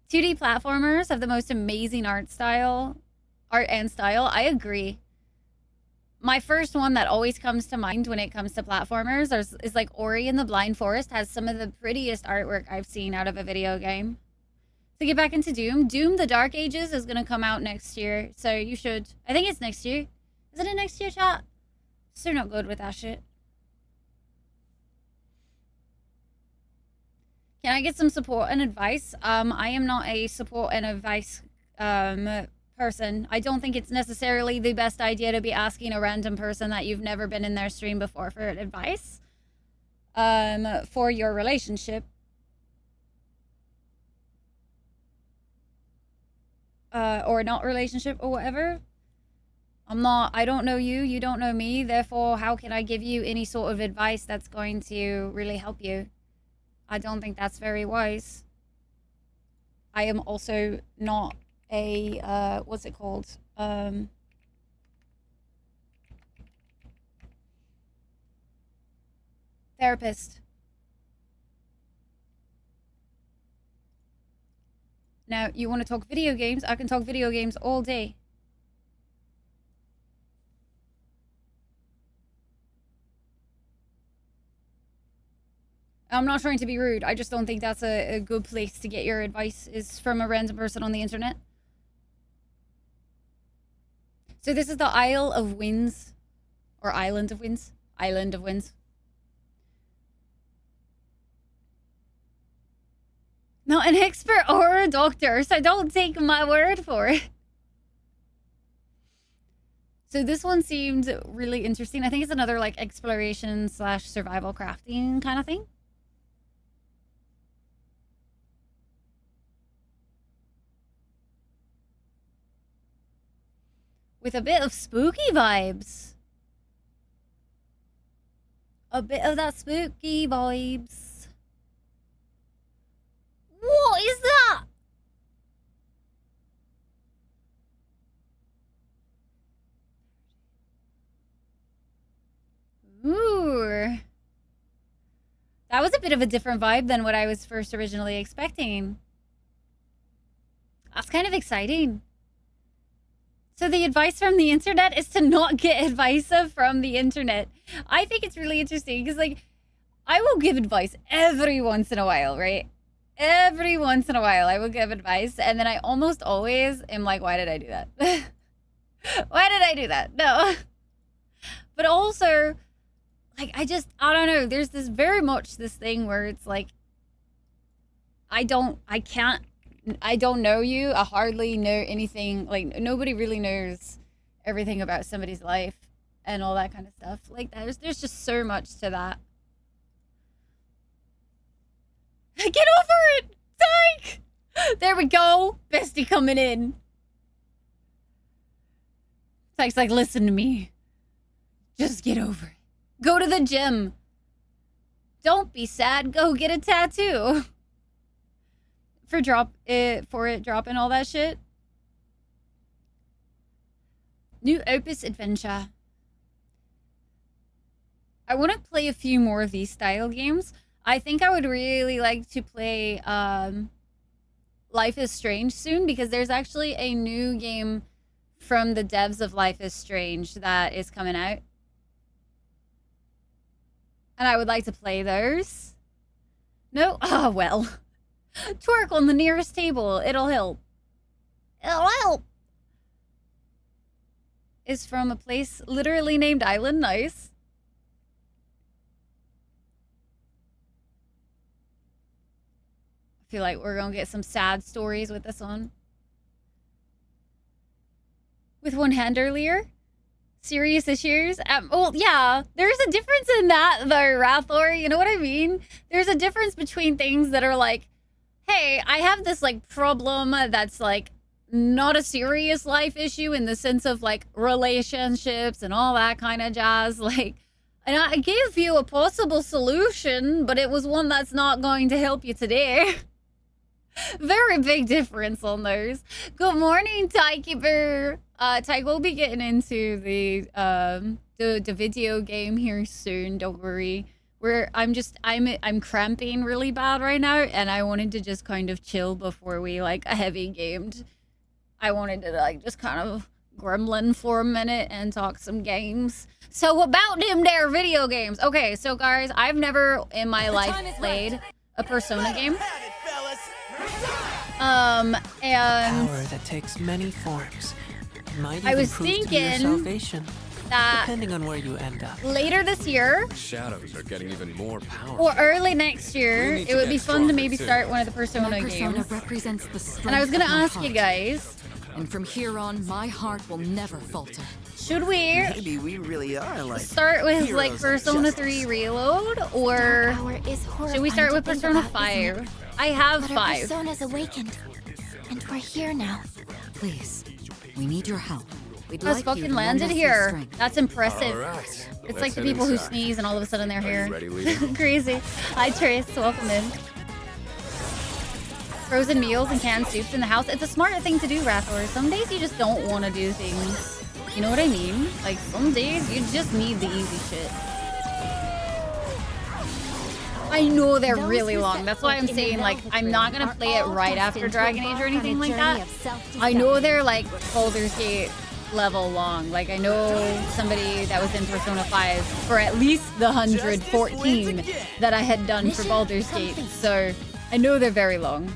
2D platformers have the most amazing art and style. I agree. My first one that always comes to mind when it comes to platformers is like Ori and the Blind Forest has some of the prettiest artwork I've seen out of a video game. To get back into Doom, The Dark Ages is going to come out next year, so you should. I think it's next year. Is it next year, chat? Still not good with that shit. Can I get some support and advice? I am not a support and advice person. I don't think it's necessarily the best idea to be asking a random person that you've never been in their stream before for advice for your relationship. Or not relationship or whatever. I don't know you, you don't know me, therefore how can I give you any sort of advice that's going to really help you? I don't think that's very wise. I am also not a, what's it called? Therapist. Now, you want to talk video games? I can talk video games all day. I'm not trying to be rude. I just don't think that's a good place to get your advice is from a random person on the internet. So this is the Isle of Winds. Or Island of Winds. Island of Winds. Not an expert or a doctor, so don't take my word for it. So this one seemed really interesting. I think it's another like exploration / survival crafting kind of thing. With a bit of spooky vibes. A bit of that spooky vibes. What is that? Ooh. That was a bit of a different vibe than what I was first originally expecting. That's kind of exciting. So the advice from the internet is to not get advice from the internet. I think it's really interesting because, like, I will give advice every once in a while, right? Every once in a while I will give advice, and then I almost always am like, why did I do that? Why did I do that? No. But also, like, I don't know. There's this very much this thing where it's like, I don't know you. I hardly know anything. Like, nobody really knows everything about somebody's life and all that kind of stuff. Like, there's just so much to that. Get over it, Tyke! There we go. Bestie coming in. Tyke's like, listen to me. Just get over it. Go to the gym. Don't be sad. Go get a tattoo. For it dropping all that shit. New Opus Adventure. I want to play a few more of these style games. I think I would really like to play Life is Strange soon, because there's actually a new game from the devs of Life is Strange that is coming out. And I would like to play those. No? Oh, well. Twerk on the nearest table. It'll help. It'll help. Is from a place literally named Island. Nice. I feel like we're going to get some sad stories with this one. With one hand earlier. Serious issues. Well, yeah, there's a difference in that, though, Rathor. You know what I mean? There's a difference between things that are like, hey, I have this, like, problem that's, like, not a serious life issue in the sense of, like, relationships and all that kind of jazz. Like, and I gave you a possible solution, but it was one that's not going to help you today. Very big difference on those. Good morning, Tykeeper. Tyke will be getting into the video game here soon. Don't worry. I'm cramping really bad right now, and I wanted to just kind of chill before we like heavy gamed. I wanted to like just kind of gremlin for a minute and talk some games. So about them there video games. Okay, so guys, I've never in my life played a Persona game. And power that takes many forms. Might I even was prove to be your thinking salvation, that depending on where you end up. later this year Shadows are getting even more powerful. or early next year, it would be fun to maybe start one of the Persona games. Represents the strength And I was gonna of my ask you heart. guys, And from here on, my heart will never falter. should we Maybe we really are like start with like heroes of Persona justice. 3 Reload, or should we start with Persona 5? I have But our 5. Persona's awakened, and we're here now. Please, we need your help. We'd Us like you fucking to lend landed us your here. strength. That's impressive. All right, It's let's like the head people who inside. sneeze and all of a sudden they're Are here. you ready, leader? Crazy. Hi Trace, welcome in. Frozen meals and canned soups in the house. It's a smart thing to do, Rathor. Some days you just don't want to do things. You know what I mean? Like some days you just need the easy shit. I know they're really long. That's why I'm saying, like, I'm not gonna play it right after Dragon Age or anything like that. I know they're like Baldur's Gate level long. Like, I know somebody that was in Persona 5 for at least the 114 that I had done for Baldur's Gate. So I know they're very long.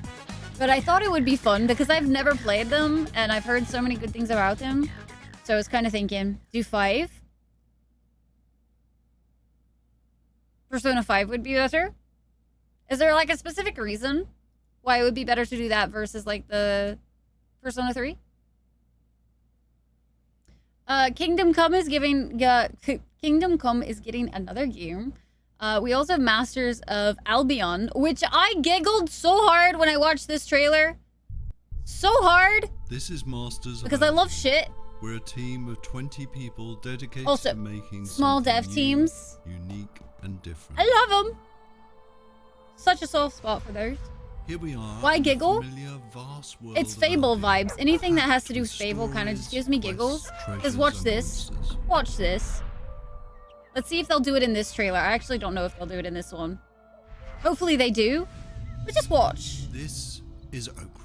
But I thought it would be fun because I've never played them and I've heard so many good things about them. So I was kind of thinking, do 5? Persona 5 would be better? Is there like a specific reason? why it would be better to do that versus like the Persona 3. Kingdom Come is getting another game. We also have Masters of Albion, which I giggled so hard when I watched this trailer. So hard. This is Masters because I love shit. We're a team of 20 people dedicated also, to making small dev new, teams. unique and different. I love them. Such a soft spot for those. Here we are. Why giggle? Familiar, vast world It's of Fable Albion. vibes. Anything that has to do with Fable kind of just gives me giggles. Because watch this. Watch this. Let's see if they'll do it in this trailer. I actually don't know if they'll do it in this one. Hopefully they do. But just watch. This is Oakridge.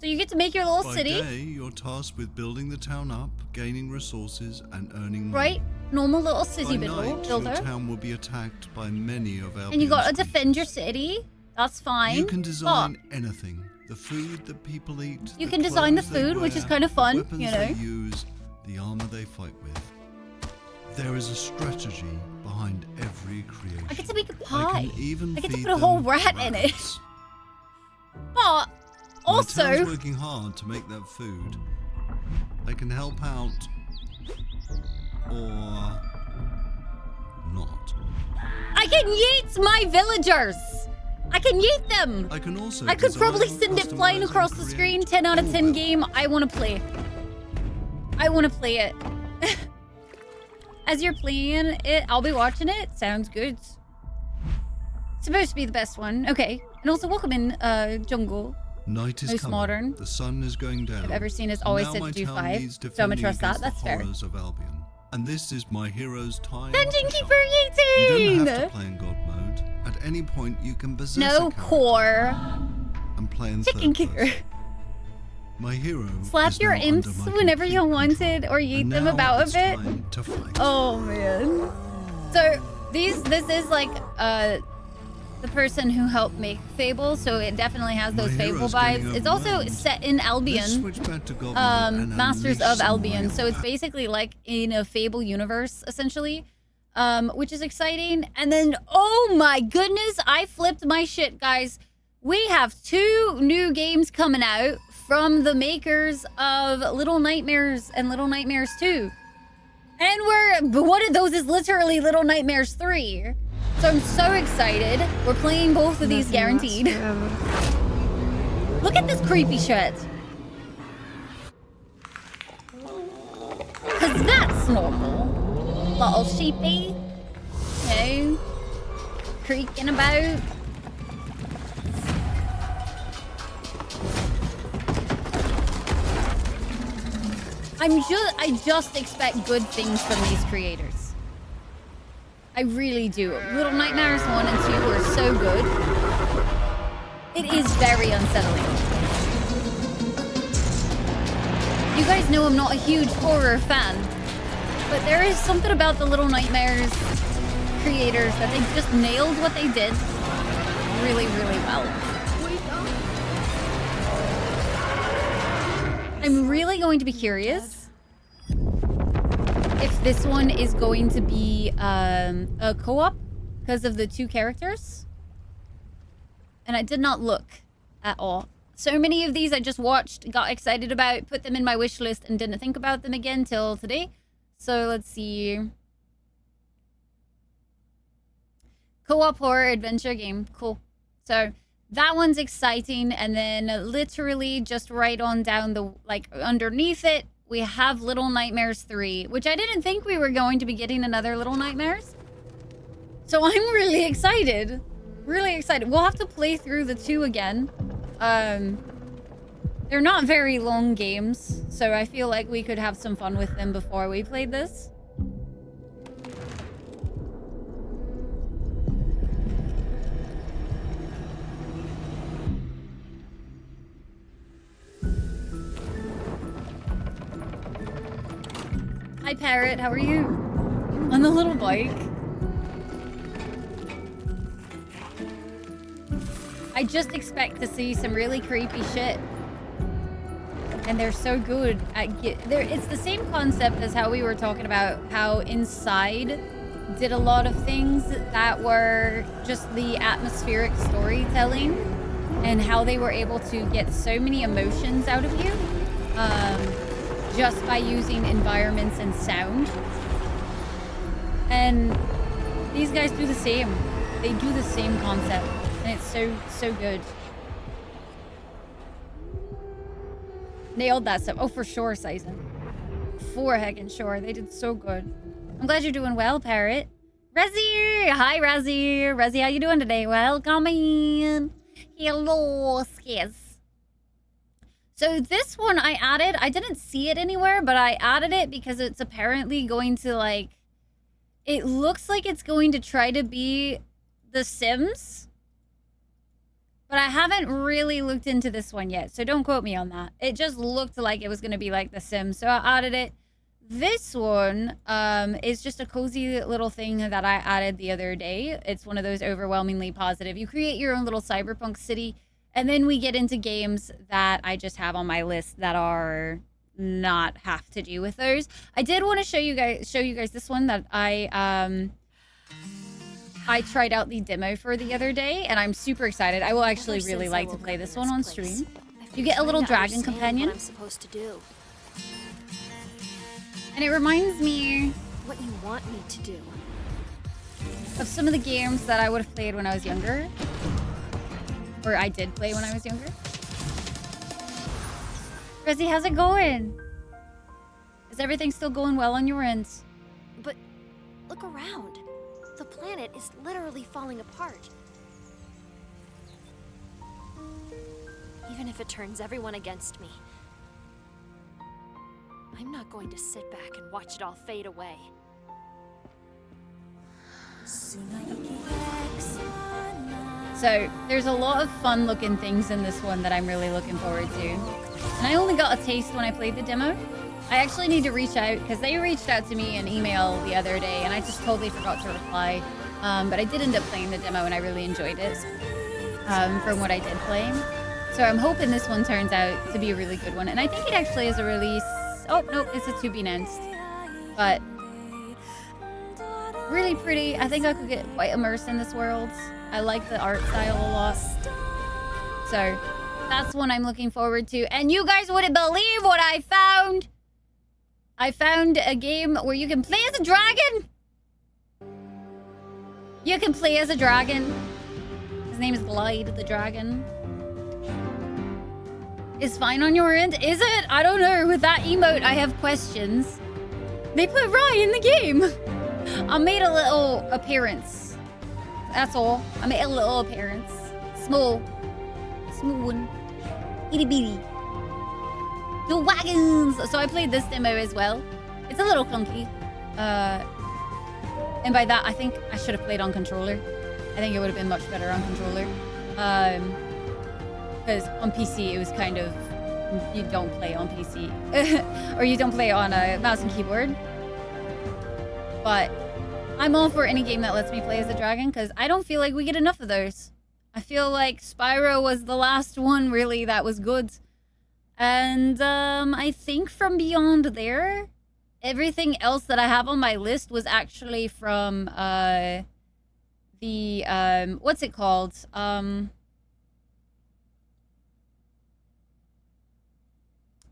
So you get to make your little By city. day, you're tasked with building the town up, gaining resources, and earning money. Right? Normal little city By night, builder. your town will be attacked by many of our And you gotta defend your city. That's fine. You can design anything. The food that people eat. You can design the food, which is kind of fun, weapons you know. they use, the armor they fight with. There is a strategy behind every creation. I get to make a I pie. can even I get to feed put a whole them rat in it. rats. But My town's also, working hard to make that food. They can help out, or not. I can yeet my villagers. I can yeet them. I can also. I could design, probably send it flying customize, across and the create screen. 10 out of 10 all game. I want to play. I want to play it. As you're playing it, I'll be watching it. Sounds good. Supposed to be the best one. Okay. And also, welcome in, Jungle. Night is Most coming. modern The sun is going down. I've ever seen is always Now said my to do town 5. needs So I'm gonna defending trust that. against That's the fair. horrors of Albion. And this is my hero's time. Thank you for You don't have eating. to play in God mode. At any point, you can possess No a character core. and play in Chicken third kicker. person. My hero Slap is your now imps under my whenever you complete wanted, or yeet And them now about a it's bit. time to fight. Oh man. So this is like the person who helped make Fable, so it definitely has those My Fable hero's getting vibes. It's also overwhelmed. set in Let's Albion. switch back to God mode and Masters unleash of some Albion. real So it's basically like in a Fable universe, essentially. Which is exciting. And then, oh my goodness, I flipped my shit, guys. We have 2 new games coming out from the makers of Little Nightmares and Little Nightmares 2. And one of those is literally Little Nightmares 3. So I'm so excited. We're playing both of these guaranteed. Look at this creepy shit. Cause that's normal. Little sheepy. You know, creaking about. I just expect good things from these creators. I really do. Little Nightmares 1 and 2 were so good. It is very unsettling. You guys know I'm not a huge horror fan, but there is something about the Little Nightmares creators that they just nailed what they did really, really well. I'm really going to be curious if this one is going to be a co-op because of the 2 characters. And I did not look at all. So many of these I just watched, got excited about, put them in my wish list, and didn't think about them again till today. So let's see. Co-op horror adventure game. Cool. So that one's exciting. And then literally just right on down the, like underneath it, we have Little Nightmares 3, which I didn't think we were going to be getting another Little Nightmares. So I'm really excited. Really excited. We'll have to play through the 2 again. They're not very long games, so I feel like we could have some fun with them before we played this. Hi, Parrot. How are you? On the little bike. I just expect to see some really creepy shit. And they're so good at it's the same concept as how we were talking about how Inside did a lot of things that were just the atmospheric storytelling. and how they were able to get so many emotions out of you just by using environments and sound. And these guys do the same. They do the same concept, and it's so good. Nailed that stuff. Oh, for sure, Sizen. For heckin' sure. They did so good. I'm glad you're doing well, Parrot. Rezzy! Hi, Rezzy. Rezzy, how you doing today? Welcome in. Hello, skiz. So this one I added. I didn't see it anywhere, but I added it because it's apparently going to, like... It looks like it's going to try to be The Sims. But I haven't really looked into this one yet, so don't quote me on that. It just looked like it was going to be like The Sims, so I added it. This one is just a cozy little thing that I added the other day. It's one of those overwhelmingly positive. You create your own little cyberpunk city, and then we get into games that I just have on my list that are not have to do with those. I did want to show you guys this one that I tried out the demo for the other day, and I'm super excited. I will actually really like to play this one on stream. You get a little dragon companion. What I'm supposed to do. And it reminds me What you want me to do. of some of the games that I would have played when I was younger. Or I did play when I was younger. Rezzy, how's it going? Is everything still going well on your end? But look around. The planet is literally falling apart. Even if it turns everyone against me, I'm not going to sit back and watch it all fade away. So, there's a lot of fun looking things in this one that I'm really looking forward to. And I only got a taste when I played the demo. I actually need to reach out, because they reached out to me in email the other day, and I just totally forgot to reply. But I did end up playing the demo, and I really enjoyed it from what I did play. So I'm hoping this one turns out to be a really good one. And I think it actually is a release... Oh, no, it's a to be announced. But really pretty. I think I could get quite immersed in this world. I like the art style a lot. So that's one I'm looking forward to. And you guys wouldn't believe what I found. I found a game where you can play as a dragon. You can play as a dragon. His name is Glide the Dragon. Is fine on your end? Is it? I don't know. With that emote, I have questions. They put Rye in the game. I made a little appearance. That's all. I made a little appearance. Small. Small one. Itty bitty. The wagons! So I played this demo as well. It's a little clunky. And by that, I think I should have played on controller. I think it would have been much better on controller. Because on PC, it was kind of... You don't play on PC. Or you don't play on a mouse and keyboard. But I'm all for any game that lets me play as a dragon, because I don't feel like we get enough of those. I feel like Spyro was the last one, really, that was good. And I think from beyond there, everything else that I have on my list was actually from the what's it called?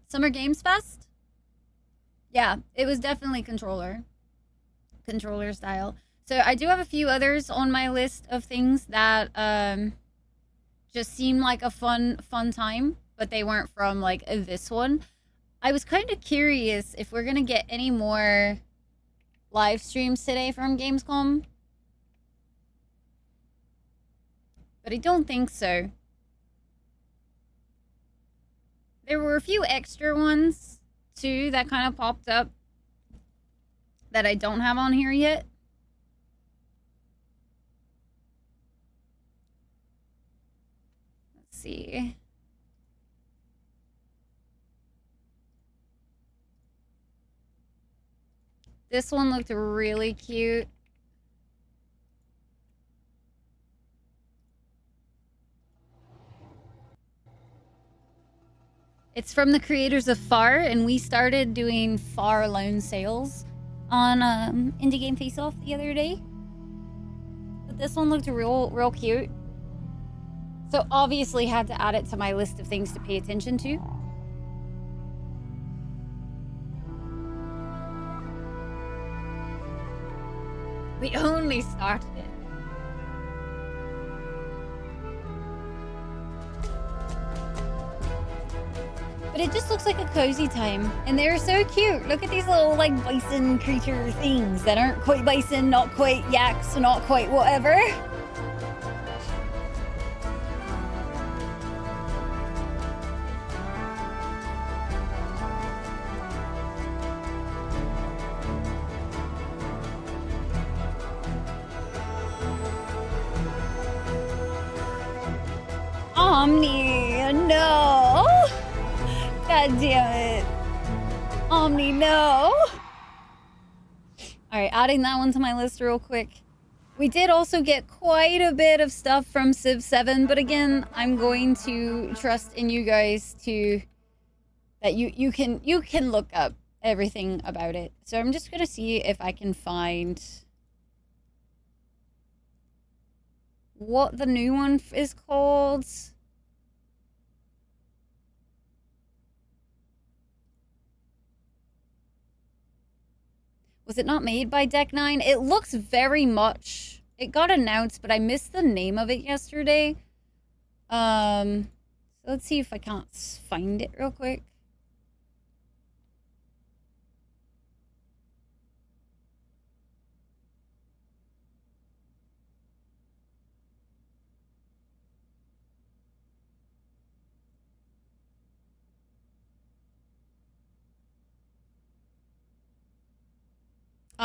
Summer Games Fest? Yeah, it was definitely controller style. So I do have a few others on my list of things that just seem like a fun time, but they weren't from like this one. I was kind of curious if we're gonna get any more live streams today from Gamescom, but I don't think so. There were a few extra ones too that kind of popped up that I don't have on here yet. Let's see. This one looked really cute. It's from the creators of Far, and we started doing Far loan sales on Indie Game Face Off the other day. But this one looked real cute. So obviously had to add it to my list of things to pay attention to. We only started it. But it just looks like a cozy time. And they're so cute. Look at these little like bison creature things that aren't quite bison, not quite yaks, not quite whatever. Omni, no. God damn it. Omni, no. All right, adding that one to my list real quick. We did also get quite a bit of stuff from Civ 7, but again, I'm going to trust in you guys that you can look up everything about it. So I'm just gonna see if I can find what the new one is called. Was it not made by Deck 9? It looks very much... It got announced, but I missed the name of it yesterday. So let's see if I can't find it real quick.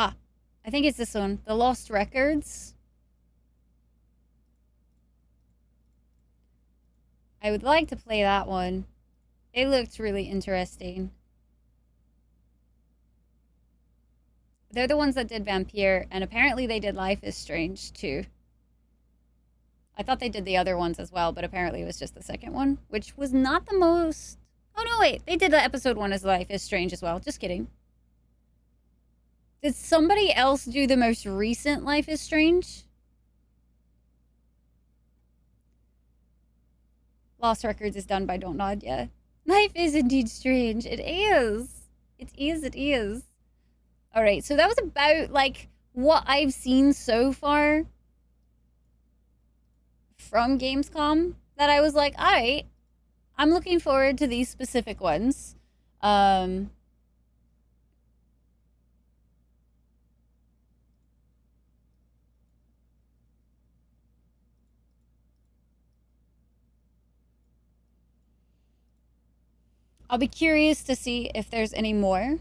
Ah, I think it's this one. The Lost Records. I would like to play that one. It looked really interesting. They're the ones that did Vampire, and apparently they did Life is Strange, too. I thought they did the other ones as well, but apparently it was just the second one, which was not the most... Oh, no, wait. They did the episode 1 as Life is Strange as well. Just kidding. Did somebody else do the most recent Life is Strange? Lost Records is done by Don't Nod, yeah. Life is indeed strange. It is. It is, it is. Alright, so that was about, like, what I've seen so far from Gamescom. That I was like, alright, I'm looking forward to these specific ones. I'll be curious to see if there's any more.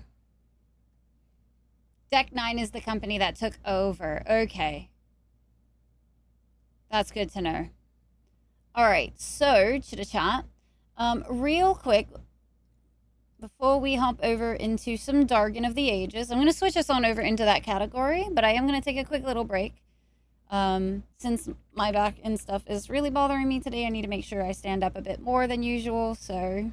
Deck 9 is the company that took over. Okay. That's good to know. Alright, so, chitta-chat. Real quick, before we hop over into some Dargon of the Ages, I'm going to switch us on over into that category, but I am going to take a quick little break. Since my back and stuff is really bothering me today, I need to make sure I stand up a bit more than usual, so...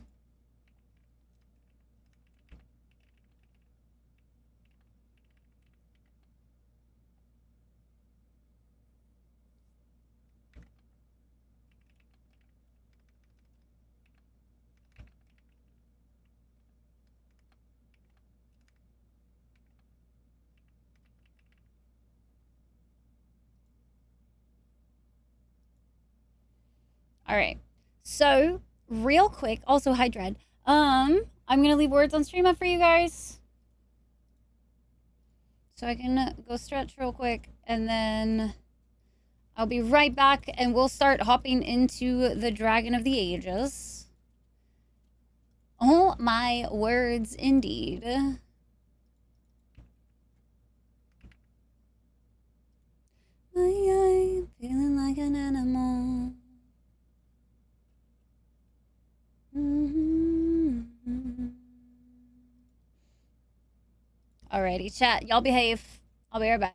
Alright, so, real quick, also, hi, Dread. I'm gonna leave words on stream up for you guys. So I can go stretch real quick, and then I'll be right back, and we'll start hopping into the Dragon of the Ages. Oh, my words, indeed. I'm feeling like an animal. Alrighty, chat. Y'all behave. I'll be right back.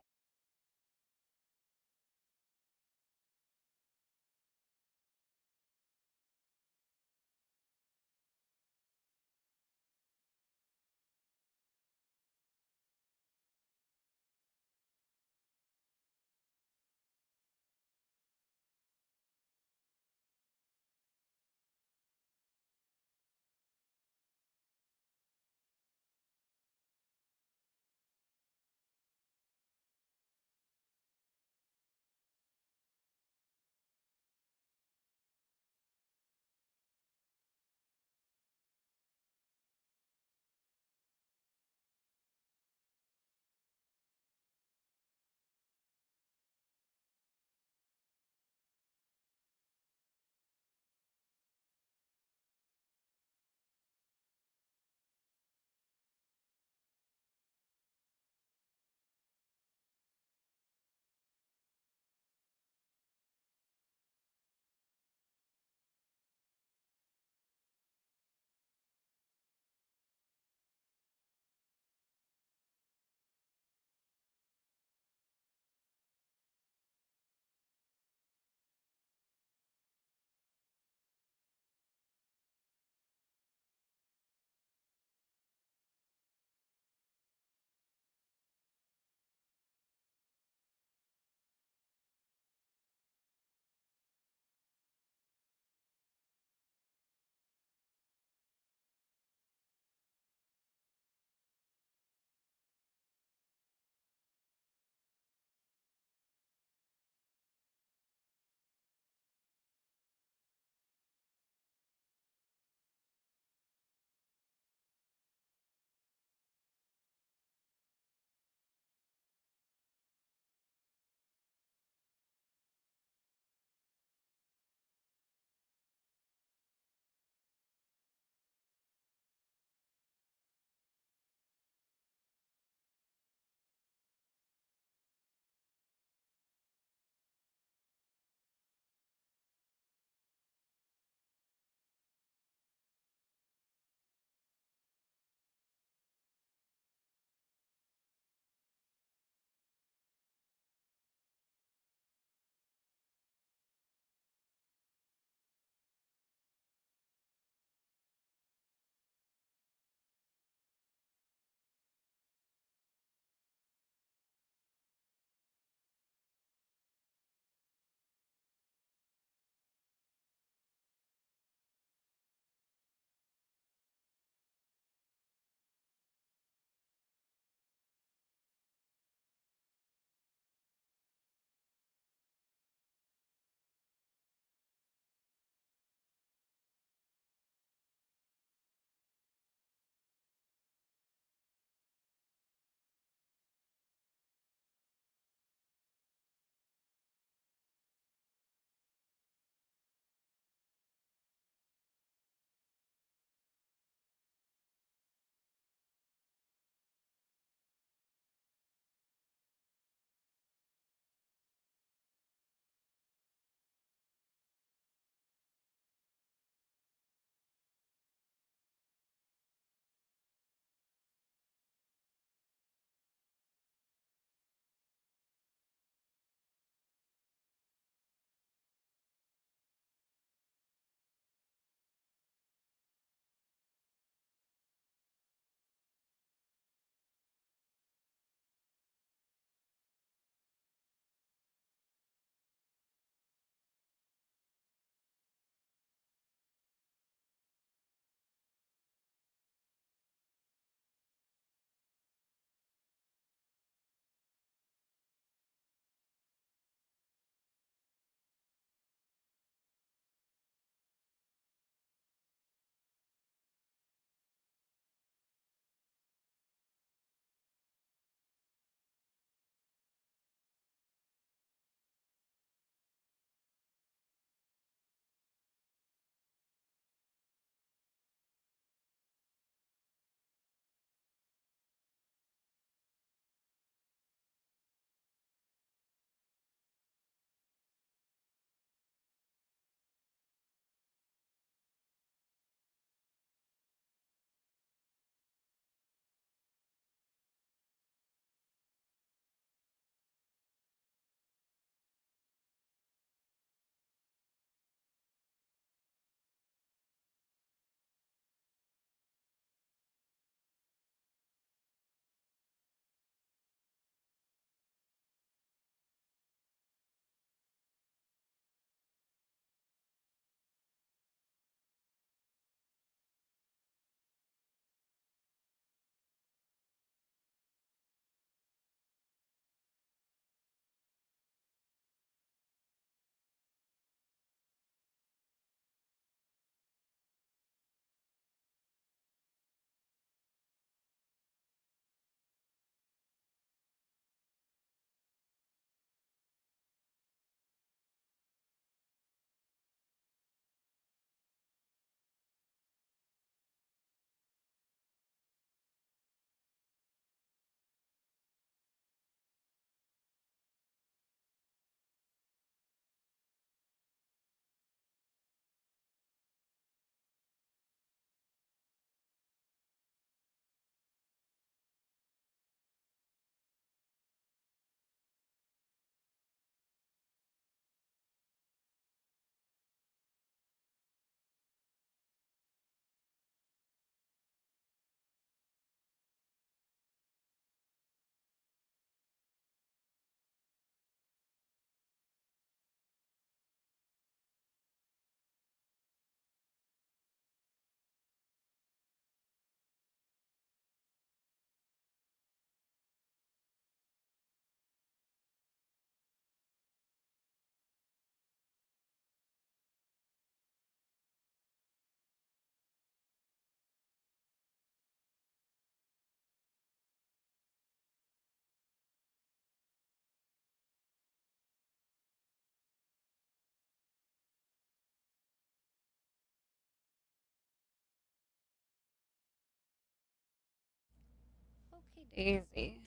Daisy.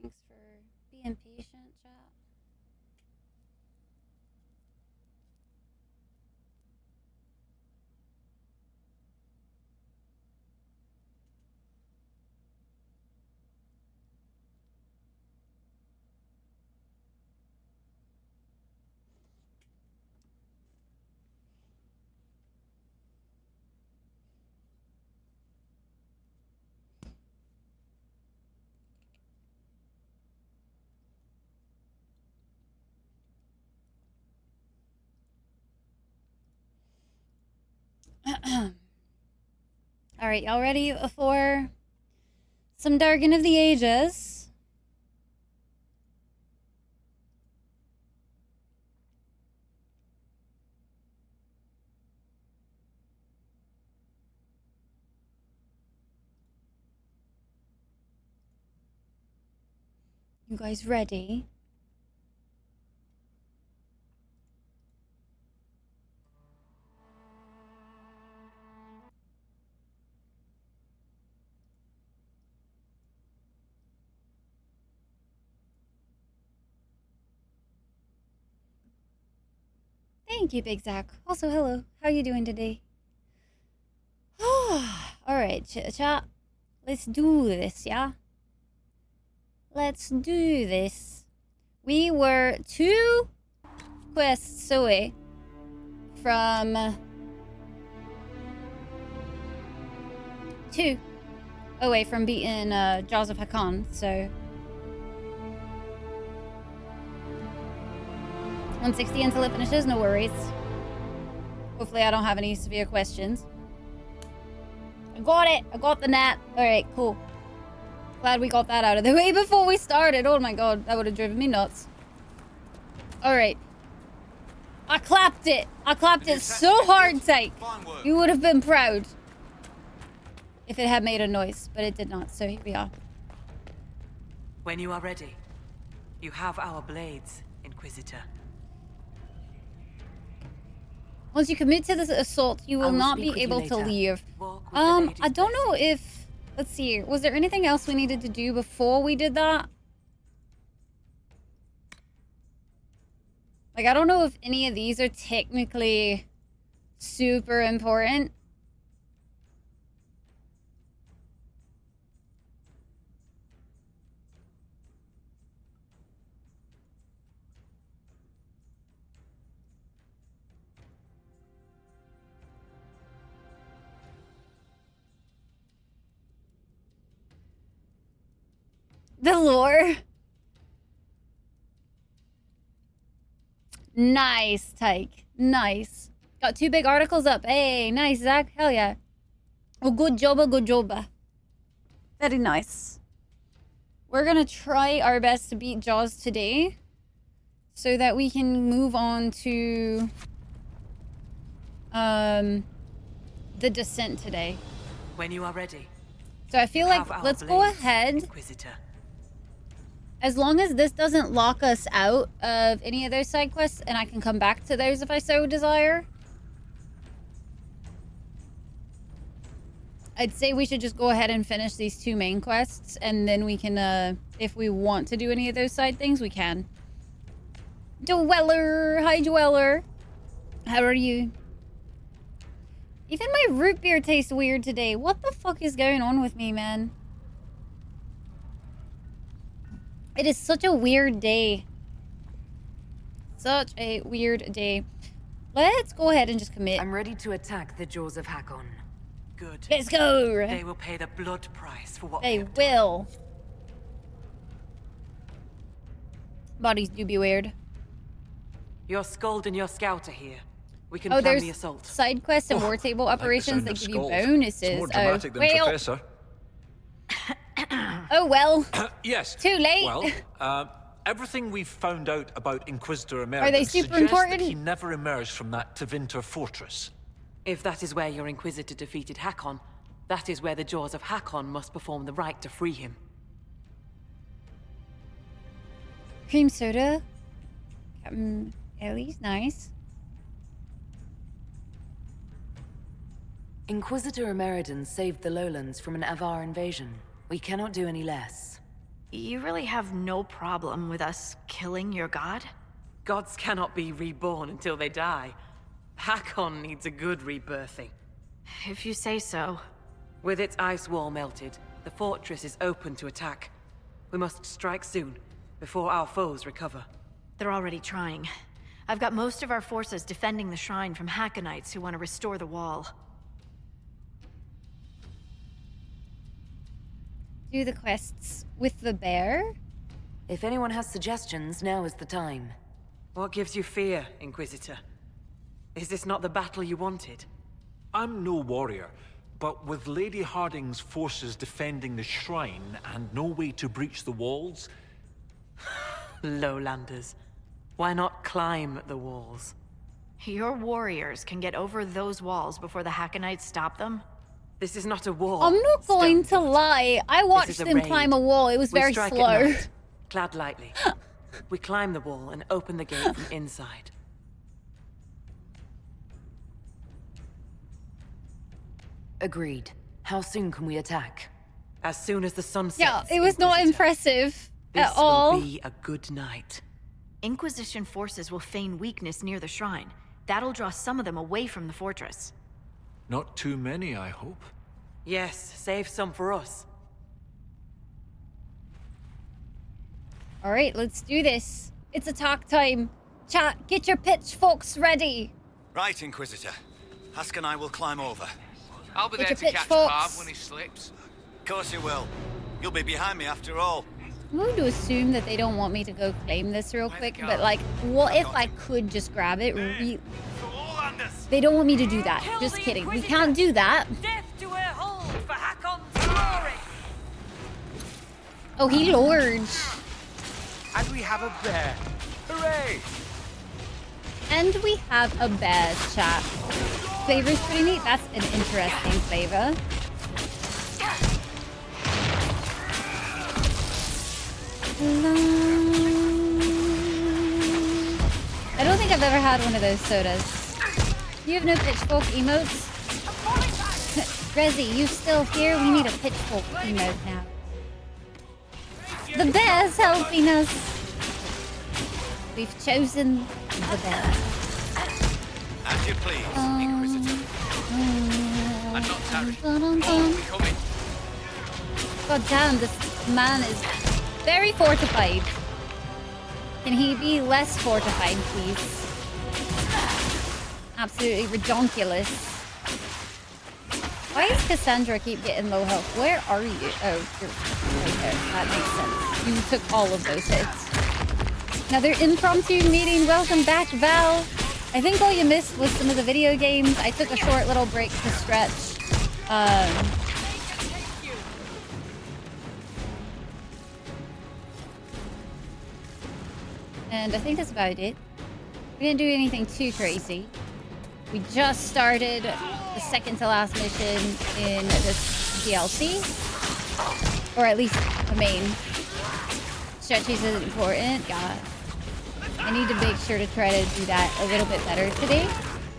Thanks for being patient, chat. All right, y'all ready for some Darken of the Ages? You guys ready? Thank you, Big Zach. Also, hello. How are you doing today? Alright, chat. Let's do this, yeah? Let's do this. We were 2 quests away from... 2 away from beating Jaws of Hakan, so... 160 until it finishes, no worries. Hopefully I don't have any severe questions. I got it! I got the gnat. Alright, cool. Glad we got that out of the way before we started. Oh my god, that would have driven me nuts. Alright. I clapped it! I clapped it so hard, Tyke! You would have been proud. If it had made a noise, but it did not, so here we are. When you are ready, you have our blades, Inquisitor. Once you commit to this assault, you will not be able to leave. I don't know if... Let's see. Was there anything else we needed to do before we did that? Like, I don't know if any of these are technically super important. The lore. Nice, Tyke. Nice. Got 2 big articles up. Hey, nice, Zach. Hell yeah. Oh, good job, good job. Very nice. We're gonna try our best to beat Jaws today, so that we can move on to the Descent today. When you are ready. So I feel like let's go ahead. Inquisitor. As long as this doesn't lock us out of any of those side quests, and I can come back to those if I so desire. I'd say we should just go ahead and finish these 2 main quests, and then we can, if we want to do any of those side things, we can. Dweller! Hi, Dweller! How are you? Even my root beer tastes weird today. What the fuck is going on with me, man? It is such a weird day. Such a weird day. Let's go ahead and just commit. I'm ready to attack the Jaws of Hakkon. Good. Let's go! They will pay the blood price for what they will. Bodies do be weird. Your Skald and your Scout are here. We can plan the there's assault. side quests and war table operations that give you bonuses. It's more dramatic than Professor. Oh well. Yes. Too late. Well, everything we've found out about Inquisitor Emeritus are they super suggests important? that he never emerged from that Tevinter fortress. If that is where your Inquisitor defeated Hakkon, that is where the Jaws of Hakkon must perform the rite to free him. Cream soda. Captain Ellie's nice. Inquisitor Emeridon saved the lowlands from an Avar invasion. We cannot do any less. You really have no problem with us killing your god? Gods cannot be reborn until they die. Hakon needs a good rebirthing. If you say so. With its ice wall melted, the fortress is open to attack. We must strike soon, before our foes recover. They're already trying. I've got most of our forces defending the shrine from Hakkonites who want to restore the wall. Do the quests with the bear? If anyone has suggestions, now is the time. What gives you fear, Inquisitor? Is this not the battle you wanted? I'm no warrior, but with Lady Harding's forces defending the shrine and no way to breach the walls... Lowlanders. Why not climb the walls? Your warriors can get over those walls before the Hakkonites stop them? This is not a war. I'm not going to lie. I watched them raid. climb a wall. It was We very strike slow. at night, clad lightly. We climb the wall and open the gate from inside. Agreed. How soon can we attack? As soon as the sun sets. Yeah, it was not impressive This at all. will be a good night. Inquisition forces will feign weakness near the shrine. That'll draw some of them away from the fortress. Not too many, I hope. Yes, save some for us. All right, let's do this. It's attack time. Chat, get your pitchforks ready. Right, Inquisitor. Husk and I will climb over. I'll be Get there your to catch pitchforks. Parv when he slips. Of course you will. You'll be behind me after all. I'm going to assume that they don't want me to go claim this real quick, but like, what if I could just grab it? They don't want me to do that. Just kidding. We can't do that. Death to her hold for Hakon's glory. Oh, he lured. And we have a bear. Hooray! And we have a bear, chat. Flavor's pretty neat. That's an interesting flavor. I don't think I've ever had one of those sodas. You have no pitchfork emotes? Rezi, you still here? We need a pitchfork emote now. The bear's helping us. We've chosen the bear. As you please, Inquisitor. I'm not Tarry. Coming. God damn, this man is very fortified. Can he be less fortified, please? Absolutely redonkulous. Why does Cassandra keep getting low health? Where are you? Oh, you're right there. That makes sense. You took all of those hits. Another impromptu meeting. Welcome back, Val. I think all you missed was some of the video games. I took a short little break to stretch. And I think that's about it. We didn't do anything too crazy. We just started the second to last mission in this DLC. Or at least the main. Stretchies is important. God. I need to make sure to try to do that a little bit better today.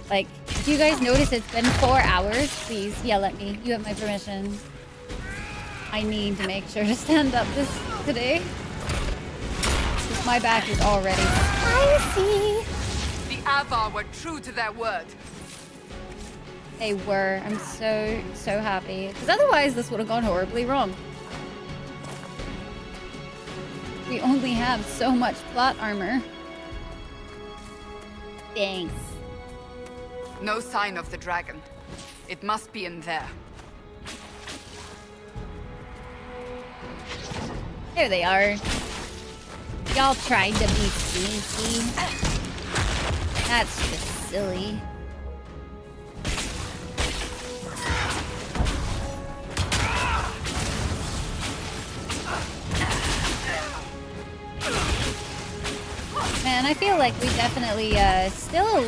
Like, if you guys notice it's been 4 hours, please yell at me. You have my permission. I need to make sure to stand up this today. Because my back is already spicy. The Avar were true to their word. They were. I'm so happy. Because otherwise this would have gone horribly wrong. We only have so much plot armor. Thanks. No sign of the dragon. It must be in there. There they are. Y'all tried to be sneaky. That's just silly. Man, I feel like we definitely still a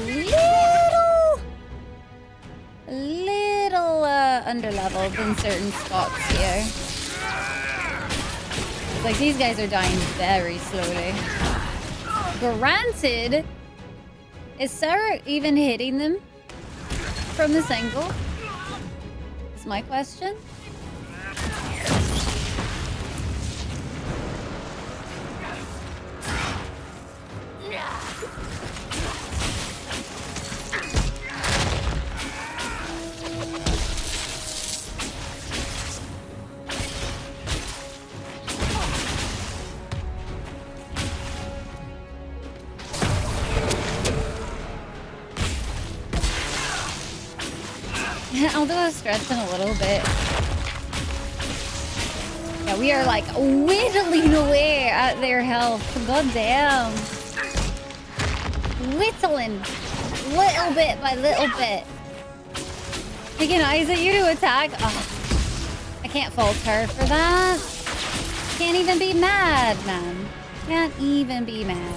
little underleveled in certain spots here. Like, these guys are dying very slowly. Granted, is Sarah even hitting them from this angle? my question. I'll do a stretch in a little bit. Yeah, we are like whittling away at their health. God damn. Whittling. Little bit by little bit. Taking eyes at you to attack. Oh, I can't fault her for that. Can't even be mad, man. Can't even be mad.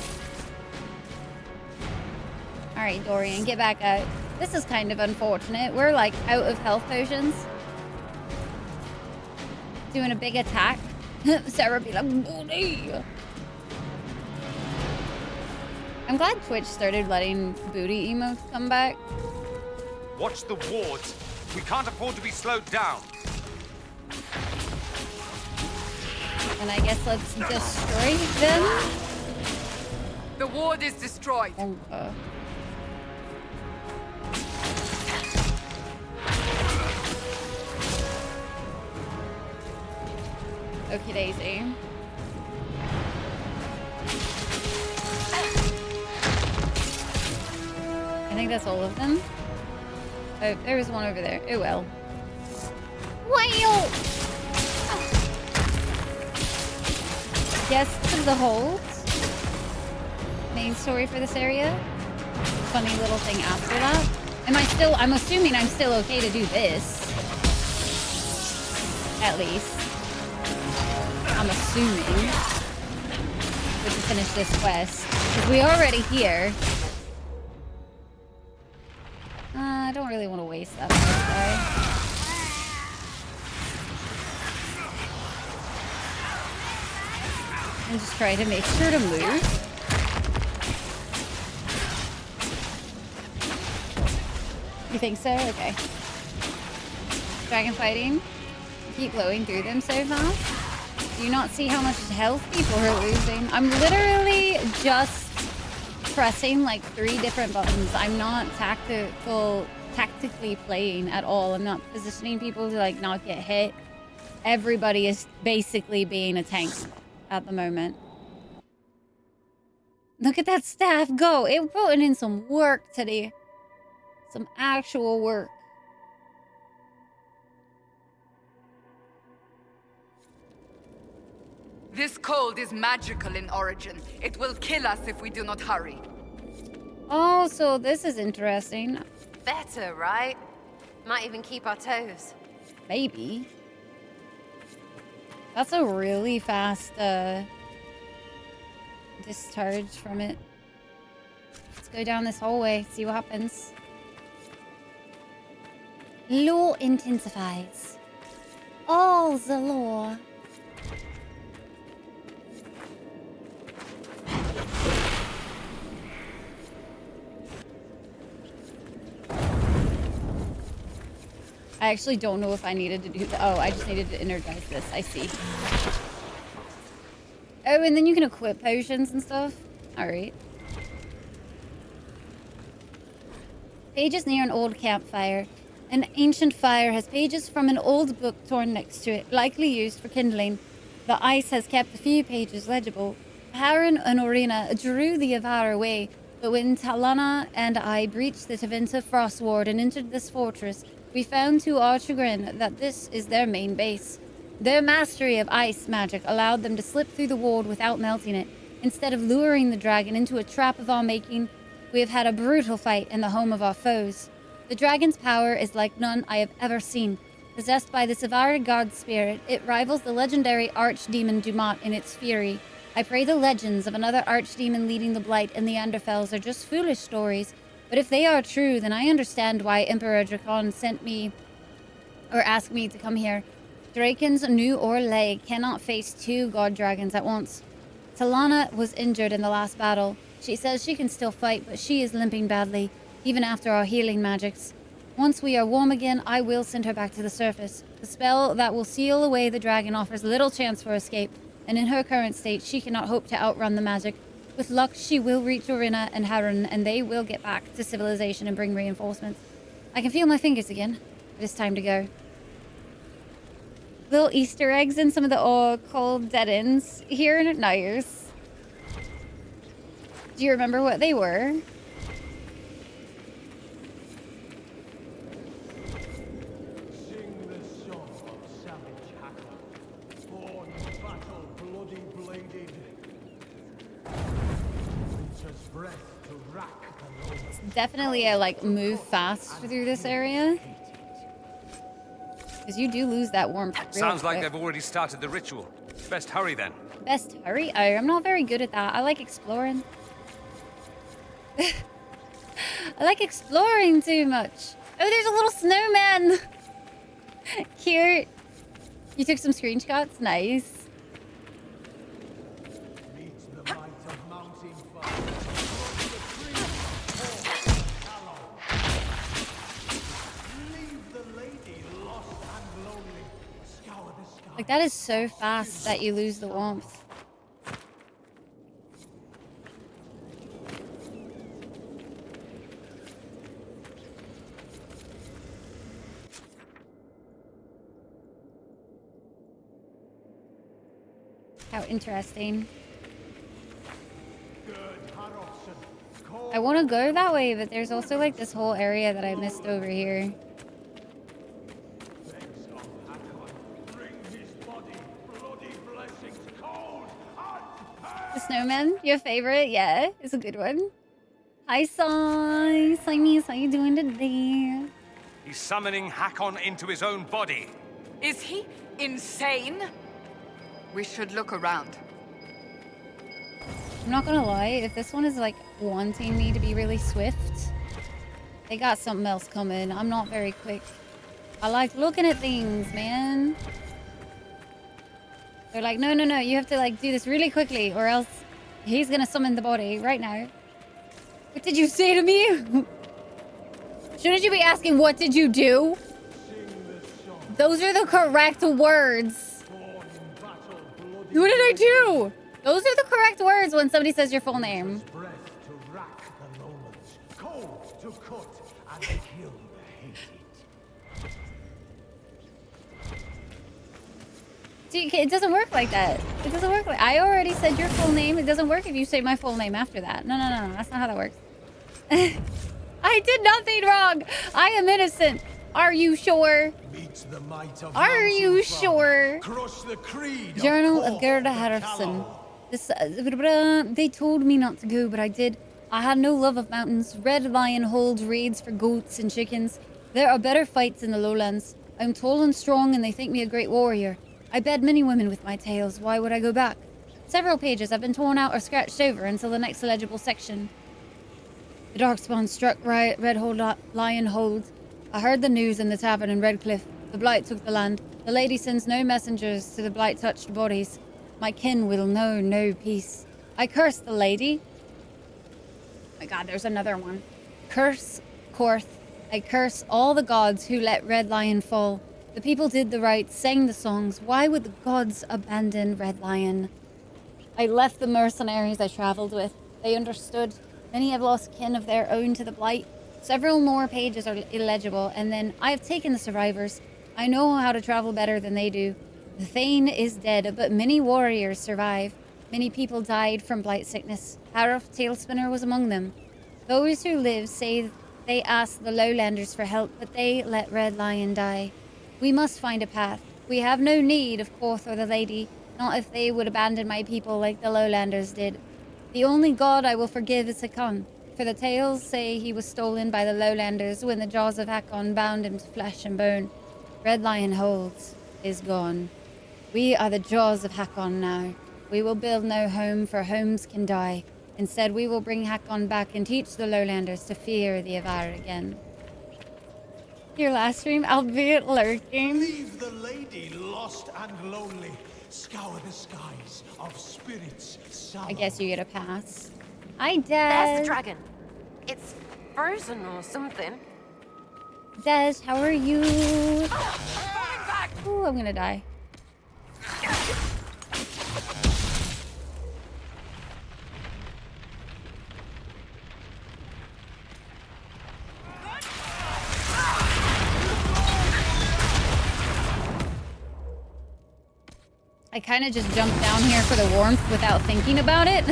Alright, Dorian, get back out. This is kind of unfortunate. We're like out of health potions. Doing a big attack. Sarah be like, booty. I'm glad Twitch started letting booty emotes come back. Watch the wards. We can't afford to be slowed down. And I guess let's destroy them. The ward is destroyed. Okie daisy. I think that's all of them. Oh, there was one over there. Oh well. Whale! Guess to the hold. Main story for this area. Funny little thing after that. I'm assuming I'm still okay to do this. At least. I'm assuming. To finish this quest. Because we are already here. I don't really want to waste that on this guy. And just try to make sure to move. You think so? Okay. Dragon fighting. Keep blowing through them so fast. Do you not see how much health people are losing? I'm literally just pressing like 3 different buttons. I'm not tactically playing at all. I'm not positioning people to like not get hit. Everybody is basically being a tank at the moment. Look at that staff go. It putting in some work today. Some actual work. This cold is magical in origin. It will kill us if we do not hurry. Oh, so this is interesting. Better, right? Might even keep our toes. Maybe. That's a really fast discharge from it. Let's go down this hallway, see what happens. Law intensifies. All the law. I actually don't know if I needed to do that. Oh, I just needed to energize this. I see. Oh, and then you can equip potions and stuff. All right. Pages near an old campfire. An ancient fire has pages from an old book torn next to it, likely used for kindling. The ice has kept a few pages legible. Harren and Orina drew the Avar away, but when Talana and I breached the Tevinter Frost Ward and entered this fortress, we found to our chagrin that this is their main base. Their mastery of ice magic allowed them to slip through the ward without melting it. Instead of luring the dragon into a trap of our making, we have had a brutal fight in the home of our foes. The dragon's power is like none I have ever seen. Possessed by the Savara god spirit, it rivals the legendary archdemon Dumat in its fury. I pray the legends of another archdemon leading the Blight and the Underfells are just foolish stories. But if they are true, then I understand why Emperor Drakon sent me, or asked me to come here. Draken's new Orlais cannot face 2 god dragons at once. Talana was injured in the last battle. She says she can still fight, but she is limping badly, even after our healing magics. Once we are warm again, I will send her back to the surface. The spell that will seal away the dragon offers little chance for escape, and in her current state, she cannot hope to outrun the magic. With luck, she will reach Orina and Harun, and they will get back to civilization and bring reinforcements. I can feel my fingers again. It is time to go. Little Easter eggs in some of the cold dead ends here and at Niers. Do you remember what they were? It's definitely a like move fast through this area. Because you do lose that warmth. Sounds like they've already started the ritual. Best hurry then. Best hurry? I'm not very good at that. I like exploring. I like exploring too much. Oh, there's a little snowman. Cute. You took some screenshots? Nice. Like, that is so fast that you lose the warmth. How interesting. I want to go that way, but there's also like this whole area that I missed over here. The snowman, your favorite? Yeah, it's a good one. Hi, Sai. Siamese, how you doing today? He's summoning Hakon into his own body. Is he insane? We should look around. I'm not gonna lie, if this one is like wanting me to be really swift, they got something else coming. I'm not very quick. I like looking at things, man. They're like, no, no, no, you have to like do this really quickly or else he's gonna summon the body right now. What did you say to me? Shouldn't you be asking, what did you do? Those are the correct words. What did I do? Those are the correct words when somebody says your full name. See, it doesn't work like that. It doesn't work like... I already said your full name. It doesn't work if you say my full name after that. No, no, no, no. That's not how that works. I did nothing wrong. I am innocent. Are you sure? Are you sure? Journal of Gerda Harrison. This, they told me not to go, but I did. I had no love of mountains. Red Lion holds raids for goats and chickens. There are better fights in the lowlands. I'm tall and strong, and they think me a great warrior. I bed many women with my tales. Why would I go back? Several pages have been torn out or scratched over until the next illegible section. The Darkspawn struck Red Lion hold. I heard the news in the tavern in Redcliffe. The Blight took the land. The lady sends no messengers to the Blight-touched bodies. My kin will know no peace. I curse the lady. Oh my god, there's another one. Curse Korth. I curse all the gods who let Red Lion fall. The people did the right, sang the songs. Why would the gods abandon Red Lion? I left the mercenaries I traveled with. They understood. Many have lost kin of their own to the Blight. Several more pages are illegible, and then I have taken the survivors. I know how to travel better than they do. The Thane is dead, but many warriors survive. Many people died from Blight sickness. Harrof Tailspinner was among them. Those who live say they asked the Lowlanders for help, but they let Red Lion die. We must find a path. We have no need of Korth or the Lady, not if they would abandon my people like the Lowlanders did. The only god I will forgive is Hakon, for the tales say he was stolen by the Lowlanders when the jaws of Hakon bound him to flesh and bone. Red Lion holds is gone. We are the jaws of Hakon now. We will build no home, for homes can die. Instead, we will bring Hakon back and teach the Lowlanders to fear the Avar again. Your last stream, albeit lurking. Leave the lady lost and lonely. Scour the skies of spirits. I guess you get a pass. I There's did. the dragon. It's frozen or something. Des, how are you? Ooh, I'm gonna die. I kind of just jumped down here for the warmth without thinking about it.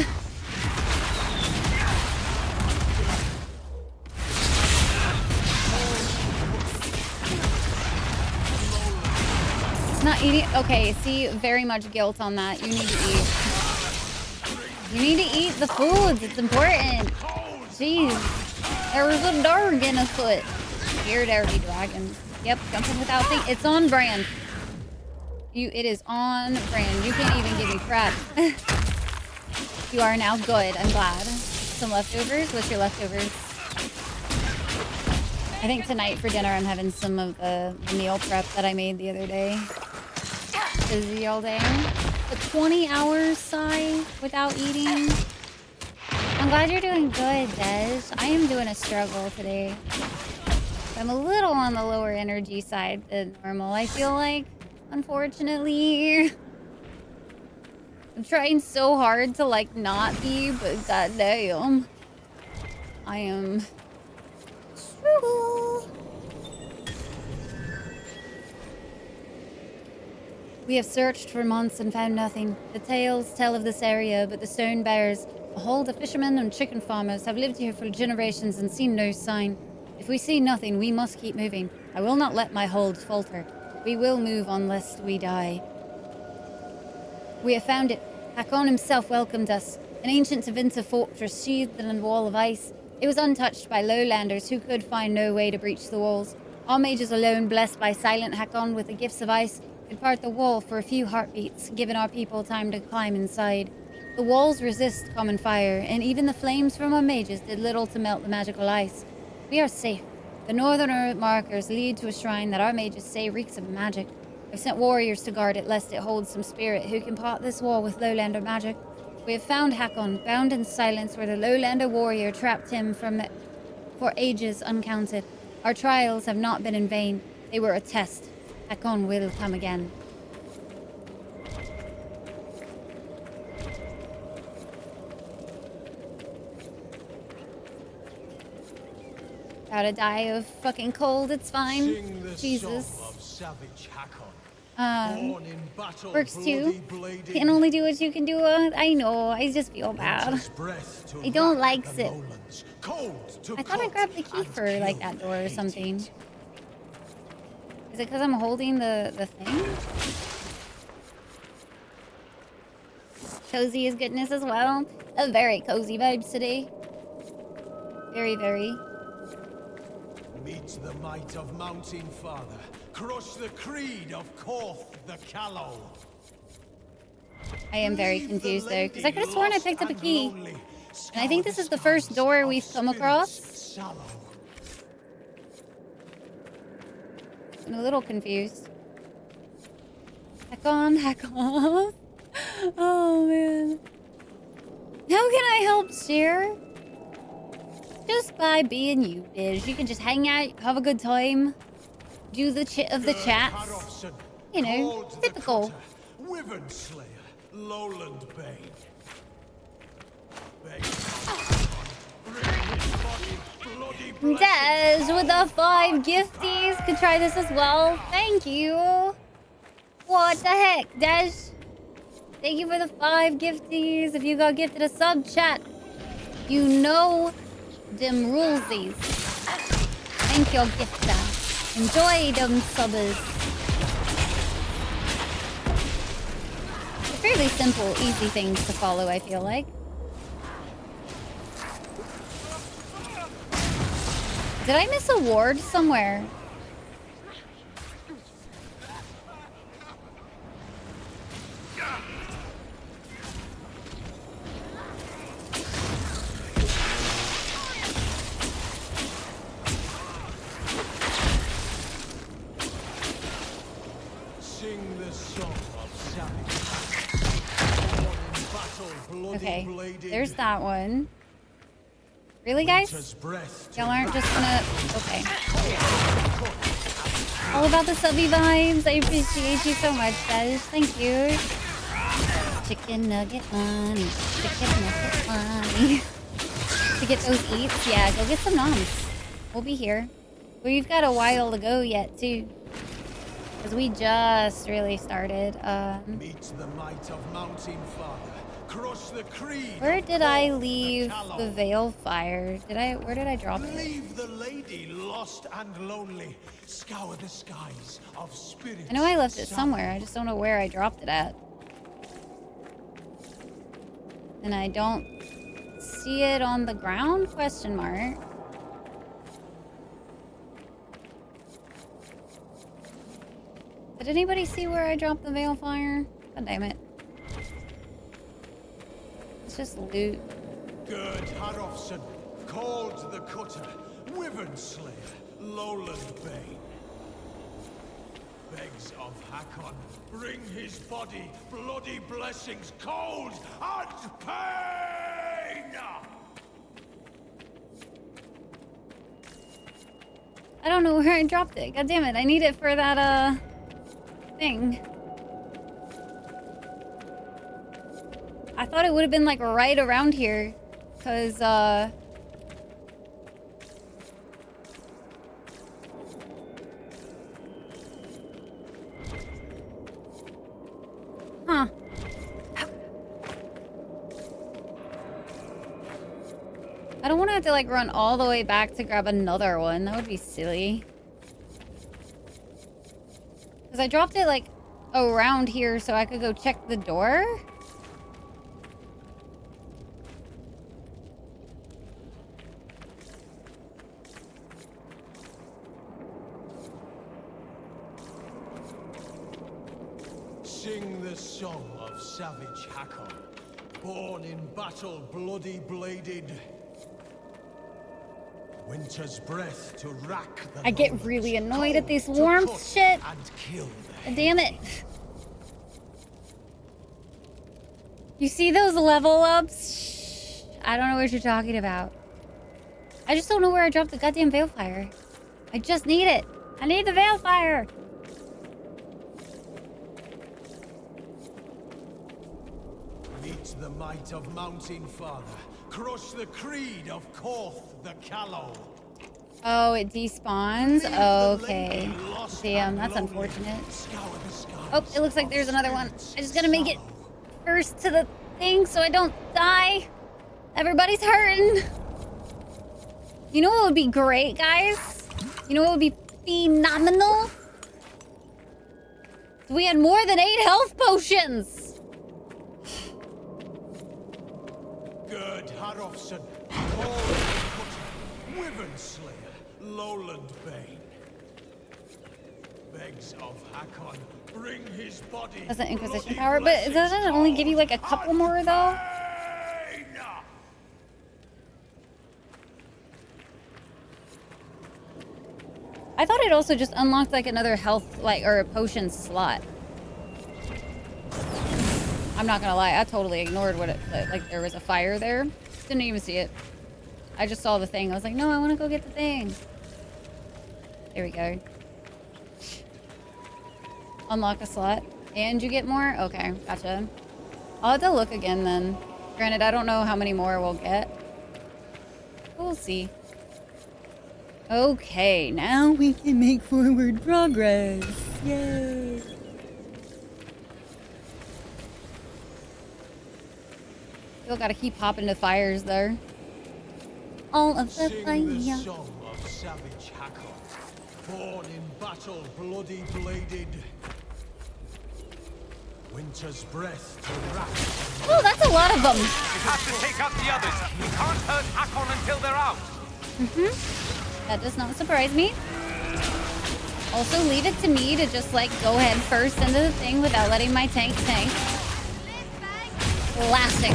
It's not eating. Okay, see, very much guilt on that. You need to eat. You need to eat the foods. It's important. Jeez. There was a dog in a foot. Here, dirty dragon. Yep, jumping without thinking. It's on brand. It is on brand. You can't even give me crap. You are now good. I'm glad. Some leftovers? What's your leftovers? I think tonight for dinner I'm having some of the meal prep that I made the other day. Busy all day. But 20 hours, Sai, without eating. I'm glad you're doing good, Des. I am doing a struggle today. I'm a little on the lower energy side than normal, I feel like. Unfortunately. I'm trying so hard to like not be, but goddamn. I am struggle. We have searched for months and found nothing. The tales tell of this area, but the stone bears, a hold of fishermen and chicken farmers, have lived here for generations and seen no sign. If we see nothing, we must keep moving. I will not let my hold falter. We will move on lest we die. We have found it. Hakon himself welcomed us. An ancient Tevinter fortress sheathed in a wall of ice. It was untouched by lowlanders who could find no way to breach the walls. Our mages alone, blessed by silent Hakon with the gifts of ice, could part the wall for a few heartbeats, giving our people time to climb inside. The walls resist common fire, and even the flames from our mages did little to melt the magical ice. We are safe. The northern markers lead to a shrine that our mages say reeks of magic. I've sent warriors to guard it lest it holds some spirit who can part this wall with lowlander magic. We have found Hakon, bound in silence where the lowlander warrior trapped him for ages uncounted. Our trials have not been in vain. They were a test. Hakon will come again. About to die of fucking cold, it's fine. Jesus. Works too. Can only do what you can do. I know, I just feel bad. I don't like it. I thought I grabbed the key for like that door or something. Is it because I'm holding the thing? Cozy is goodness as well. A very cozy vibes today. Very, very. Meet the might of Mountain Father. Crush the creed of Korth the Callow. I am very confused though, because I could have sworn I picked up a key. And I think this is the first door we've come across. I'm a little confused. Heck on, heck off. Oh man. How can I help share? Just by being you, Biz. You can just hang out, have a good time, do the chit of the chats. You know, typical. Wyvern Slayer, Lowland Bane. Des with the 5 gifties could try this as well. Thank you. What the heck, Des? Thank you for the 5 gifties. If you got gifted a sub, chat, you know them rulesies. Thank you, gifter. Enjoy them subbers. They're fairly simple, easy things to follow, I feel like. Did I miss a ward somewhere? Sing the song of savage. Okay, there's that one. Really, guys? Y'all aren't just gonna... Okay. All about the subby vibes. I appreciate you so much, guys. Thank you. Chicken nugget money. Chicken nugget money. To get those eats, yeah, go get some noms. We'll be here. We've got a while to go yet, too. Because we just really started. Meet the might of Mountain Father. Crush the creed. Where did I leave the veil fire? Where did I drop it? Leave the lady lost and lonely. Scour the skies of spirits. I know I left it somewhere. I just don't know where I dropped it at. And I don't see it on the ground? Question mark. Did anybody see where I dropped the veil fire? God damn it. It's just loot. Gerd Harofson, called the Cutter, Wyvern Slayer, Lowland Bane. Begs of Hakon, bring his body, bloody blessings, cold and pain! I don't know where I dropped it. God damn it, I need it for that, thing. I thought it would have been like right around here. Cause, huh. I don't want to have to like run all the way back to grab another one. That would be silly. Because I dropped it like around here so I could go check the door. Sing the song of savage Hakon, born in battle, bloody bladed. Winter's breath to rack the I get really annoyed at this warmth shit. Damn it. You see those level ups? I don't know what you're talking about. I just don't know where I dropped the goddamn Veilfire. I just need it. I need the Veilfire. Meet the might of Mountain Father. Crush the creed of Korth the Callow. Oh, it despawns? Okay. Damn, that's unfortunate. Oh, it looks like there's another one. I just gotta make it first to the thing so I don't die. Everybody's hurting. You know what would be great, guys? You know what would be phenomenal? If we had more than 8 health potions. Gerd Harofson, Wyvern Slayer, Lowland Bane. Begs of Hakon, bring his body. That's an Inquisition power, but doesn't it only give you like a couple more though? I thought it also just unlocked like another health, like, or a potion slot. I'm not gonna lie, I totally ignored what it, like there was a fire there. Didn't even see it. I just saw the thing. I was like, no, I wanna go get the thing. There we go. Unlock a slot. And you get more? Okay, gotcha. I'll have to look again then. Granted, I don't know how many more we'll get. We'll see. Okay, now we can make forward progress. Yay! Still gotta keep hopping to fires there. All of the fire. The song of savage Hakon, born in battle, bloody bladed. Winter's breath to rack. Oh, that's a lot of them. We have to take out the others. We can't hurt Hakon until they're out. That does not surprise me. Also, leave it to me to just like go head first into the thing without letting my tank tank. Classic.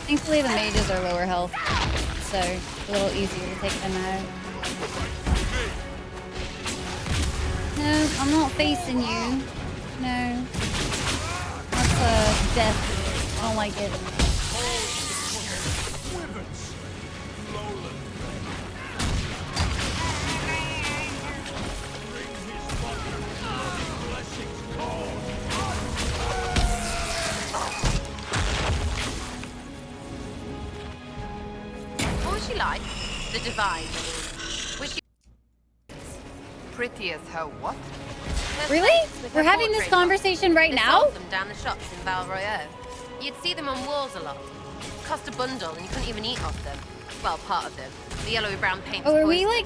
Thankfully, the mages are lower health, so it's a little easier to take them out. No, I'm not facing you. No. That's death. I don't like it. What was she like? The Divine. Was she pretty as her what? Really? We're having this conversation right now? Sold them down the shops in Val Royeaux. You'd see them on walls a lot. Cost a bundle, and you couldn't even eat off them. Well, part of them. The yellowy-brown paint. Oh, are we like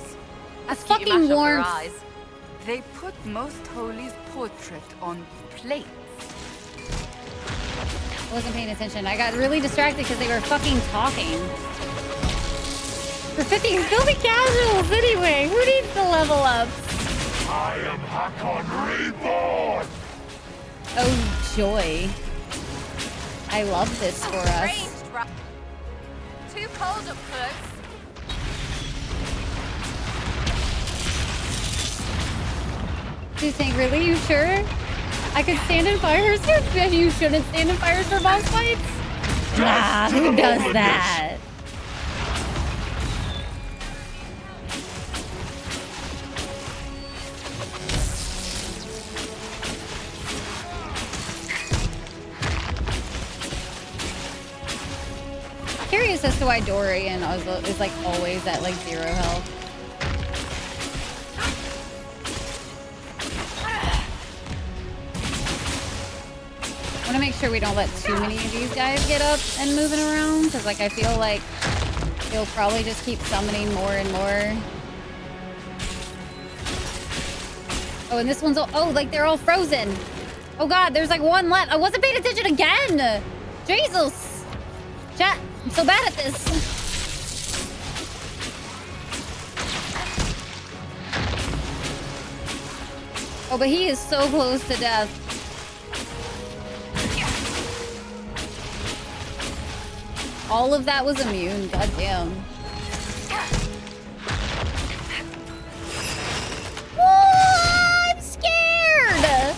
a fucking warmth? They put Most Holy's portrait on plates. I wasn't paying attention. I got really distracted because they were fucking talking. For 50 filthy casuals anyway. Who needs to level up? I am Hakon Reborn! Oh, joy. I love this for us. Too cold up close. Do you think, really? You sure? I could stand in fires? You shouldn't stand in fires for boss fights? Nah, who does that? Curious as to why Dorian is like always at like 0 health. I want to make sure we don't let too many of these guys get up and moving around, because like I feel like he'll probably just keep summoning more and more. Oh, and this one's all, oh, like they're all frozen. Oh god, there's like one left. I wasn't paying attention again. Jesus. Chat, I'm so bad at this. Oh, but he is so close to death. All of that was immune. God damn. Oh, I'm scared.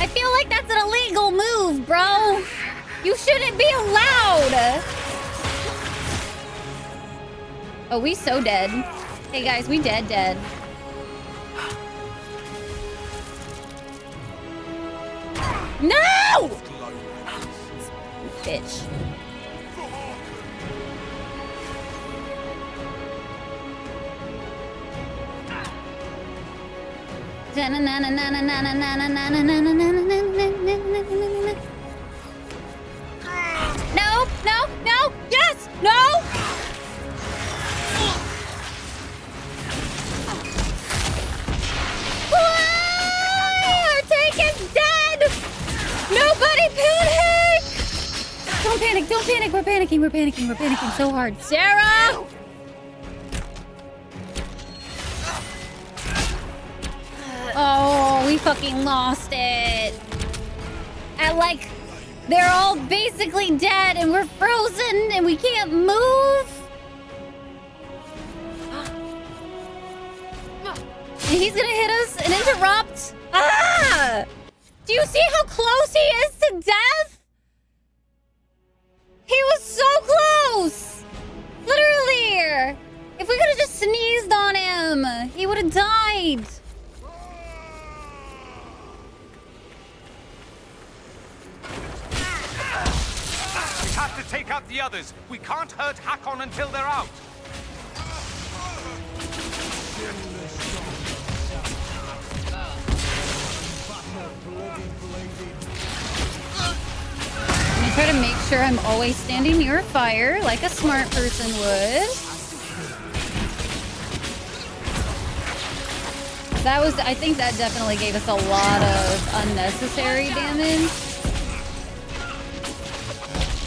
I feel like that's an illegal move, bro. You shouldn't be allowed. Oh, we so dead. Hey guys, we dead. No! Bitch. No, yes, no. Our tank is dead. Nobody panic. Don't panic. We're panicking so hard. Sarah. Oh, we fucking lost it. And like, they're all basically dead and we're frozen and we can't move. And he's gonna hit us and interrupt. Ah! Do you see how close he is to death? He was so close. Literally. If we could have just sneezed on him, he would have died. We have to take out the others. We can't hurt Hakon until they're out. I'm gonna try to make sure I'm always standing near a fire like a smart person would. That was, I think that definitely gave us a lot of unnecessary damage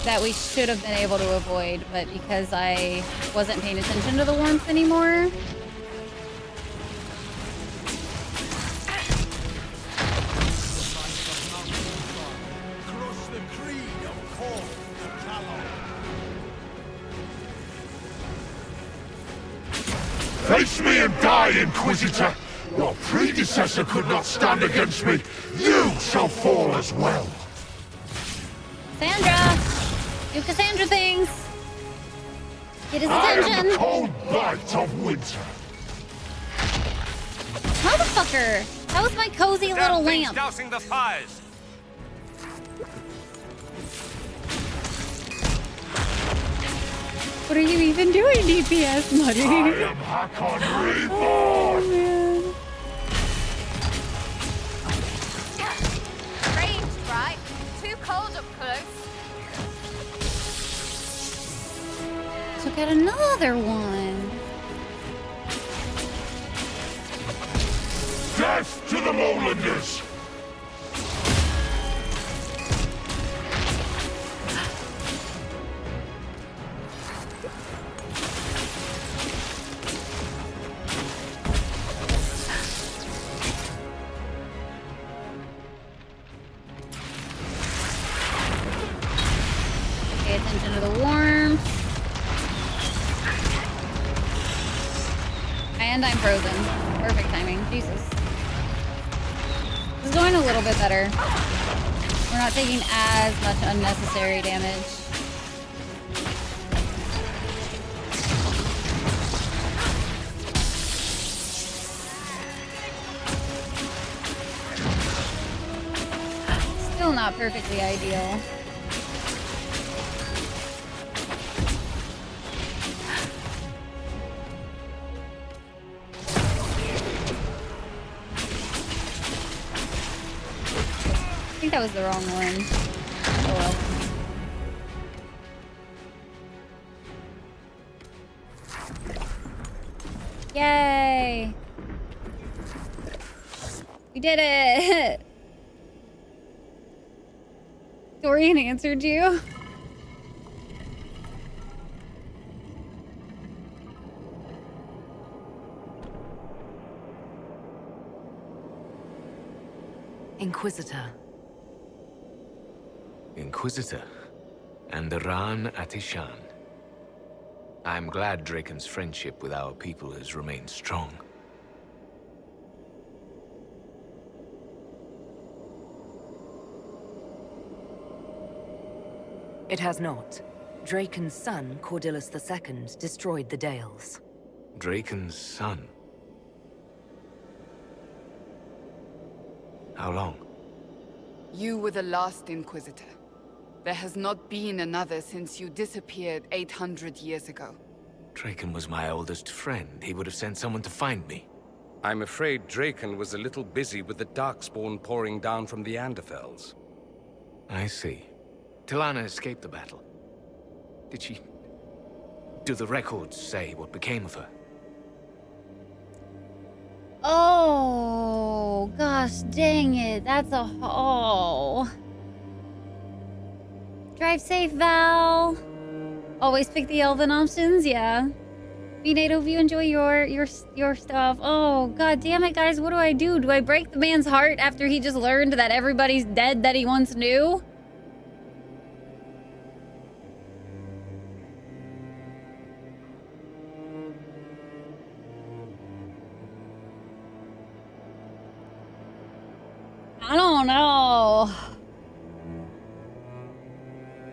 that we should have been able to avoid, but because I wasn't paying attention to the warmth anymore. Face me and die, Inquisitor! Your predecessor could not stand against me. You shall fall as well. Cassandra! Do Cassandra things! Get his attention! I am the cold bite of winter. Motherfucker! That was my cozy little lamp. Dousing the fires. What are you even doing, DPS, Muddy? I am Hakon Reborn! Oh, man. Range, right? Too cold up close. Took out another one. Death to the Lowlanders! Pay attention to the warmth. And I'm frozen. Perfect timing. Jesus. This is going a little bit better. We're not taking as much unnecessary damage. Still not perfectly ideal. I think that was the wrong one. Oh well. Yay! We did it! Dorian answered you. Inquisitor. Inquisitor, and Aran Atishan. I'm glad Draken's friendship with our people has remained strong. It has not. Draken's son, Cordillus II, destroyed the Dales. Draken's son? How long? You were the last Inquisitor. There has not been another since you disappeared 800 years ago. Draken was my oldest friend. He would have sent someone to find me. I'm afraid Draken was a little busy with the Darkspawn pouring down from the Anderfels. I see. Tilana escaped the battle. Did she... Do the records say what became of her? Oh, gosh dang it. That's a... Oh. Drive safe, Val. Always pick the Elven options, yeah. Nato, if you enjoy your stuff. Oh, god damn it, guys. What do I do? Do I break the man's heart after he just learned that everybody's dead that he once knew? I don't know.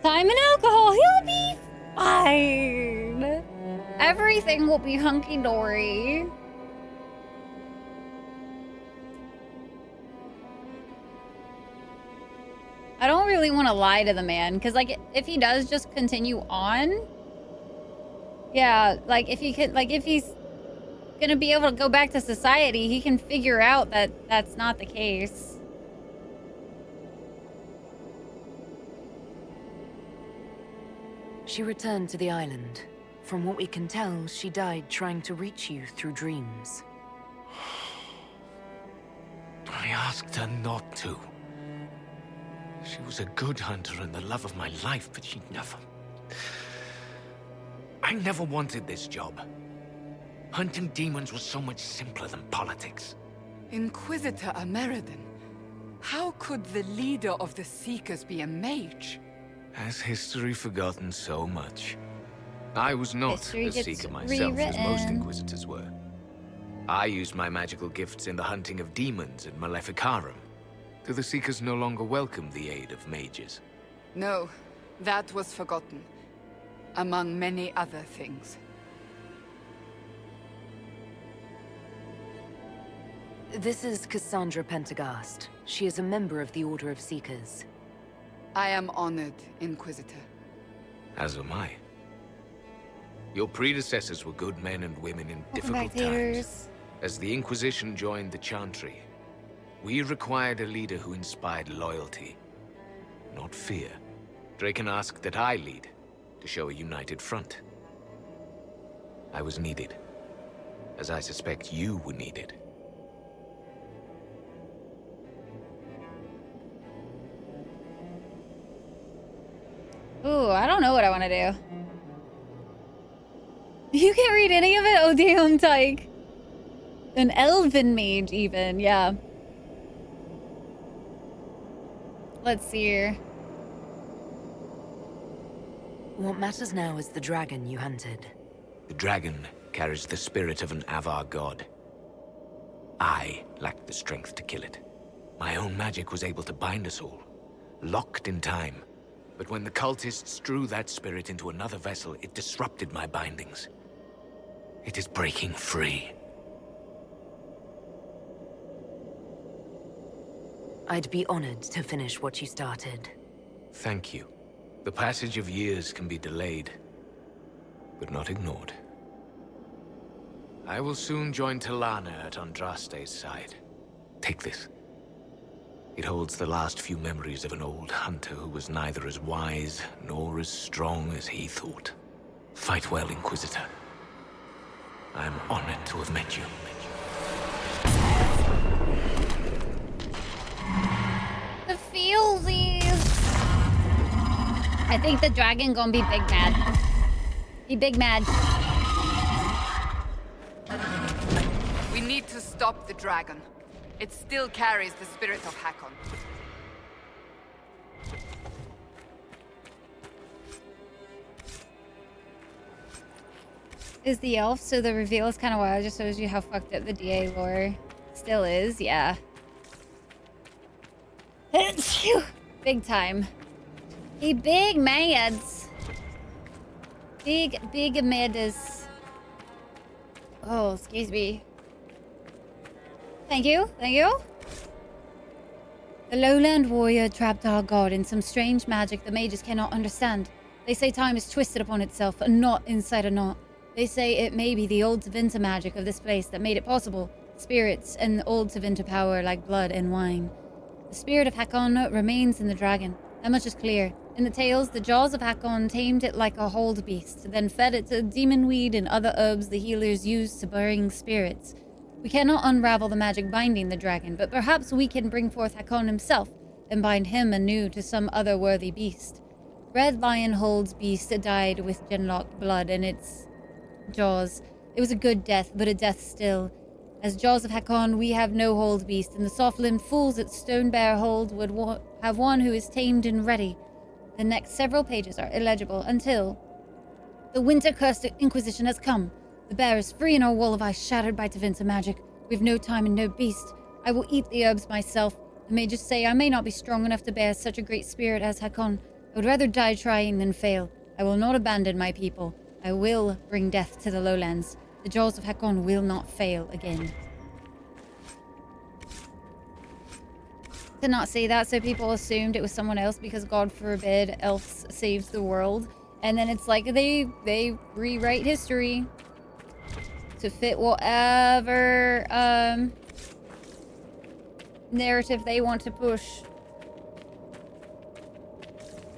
Time and alcohol, he'll be fine. Everything will be hunky-dory. I don't really want to lie to the man, because, like, if he does just continue on, yeah, like, if he could, like, if he's gonna be able to go back to society, he can figure out that that's not the case. She returned to the island. From what we can tell, she died trying to reach you through dreams. I asked her not to. She was a good hunter and the love of my life, but she never... I never wanted this job. Hunting demons was so much simpler than politics. Inquisitor Ameridan, how could the leader of the Seekers be a mage? Has history forgotten so much? I was not History a gets seeker myself, as most rewritten. Inquisitors were. I used my magical gifts in the hunting of demons at Maleficarum. Do the Seekers no longer welcome the aid of mages? No, that was forgotten. Among many other things. This is Cassandra Pentagast. She is a member of the Order of Seekers. I am honored, Inquisitor. As am I. Your predecessors were good men and women in difficult back, times. haters. As the Inquisition joined the Chantry, we required a leader who inspired loyalty, not fear. Draken asked that I lead, to show a united front. I was needed, as I suspect you were needed. Ooh, I don't know what I want to do. You can't read any of it? Oh, damn, Tyke. An elven mage, even, yeah. Let's see here. What matters now is the dragon you hunted. The dragon carries the spirit of an Avar god. I lacked the strength to kill it. My own magic was able to bind us all, locked in time. But when the cultists drew that spirit into another vessel, it disrupted my bindings. It is breaking free. I'd be honored to finish what you started. Thank you. The passage of years can be delayed, but not ignored. I will soon join Talana at Andraste's side. Take this. It holds the last few memories of an old hunter who was neither as wise nor as strong as he thought. Fight well, Inquisitor. I am honored to have met you. The feelsies. I think the dragon gonna be big mad. He big mad. We need to stop the dragon. It still carries the spirit of Hakon. Is the elf, so the reveal is kind of wild. Just shows you how fucked up the DA lore still is. Yeah. Big time. He big mads. Big madas. Oh, excuse me. Thank you. Thank you. The lowland warrior trapped our god in some strange magic the mages cannot understand. They say time is twisted upon itself, a knot inside a knot. They say it may be the old Tevinter magic of this place that made it possible. Spirits and the old Tevinter power like blood and wine. The spirit of Hakon remains in the dragon. That much is clear. In the tales, the jaws of Hakon tamed it like a hold beast, then fed it to demon weed and other herbs the healers used to bring spirits. We cannot unravel the magic binding the dragon, but perhaps we can bring forth Hakon himself and bind him anew to some other worthy beast. Red Lion Hold's beast died with genlocked blood in its jaws. It was a good death, but a death still. As Jaws of Hakon, we have no hold beast, and the soft-limbed fools at Stone Bear Hold would have one who is tamed and ready. The next several pages are illegible until... The winter-cursed Inquisition has come. The bear is free and our wall of ice shattered by Tevinter magic. We've no time and no beast. I will eat the herbs myself. The mages say I may not be strong enough to bear such a great spirit as Hakon. I would rather die trying than fail. I will not abandon my people. I will bring death to the lowlands. The jaws of Hakon will not fail again. To not say that, so people assumed it was someone else because God forbid elves saves the world. And then it's like they rewrite history to fit whatever narrative they want to push.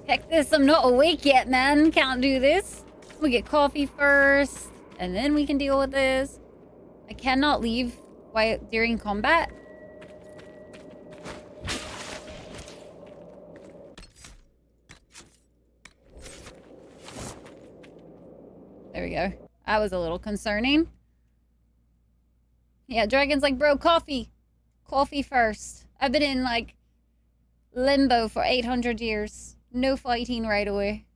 Heck this, I'm not awake yet, man. Can't do this. We get coffee first, and then we can deal with this. I cannot leave during combat. There we go. That was a little concerning. Yeah, Dragon's like, bro, coffee. Coffee first. I've been in, like, limbo for 800 years. No fighting right away.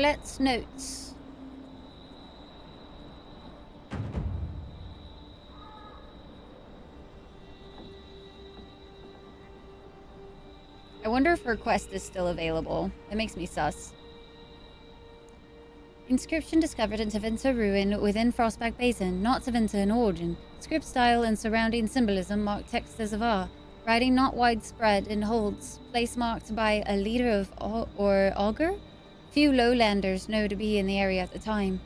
Colette's notes. I wonder if her quest is still available. It makes me sus. Inscription discovered in Tevinter ruin within Frostback Basin, not Tevinter in origin. Script style and surrounding symbolism mark text as Avar. Writing not widespread in holds. Place marked by a leader of or augur? Few lowlanders know to be in the area at the time.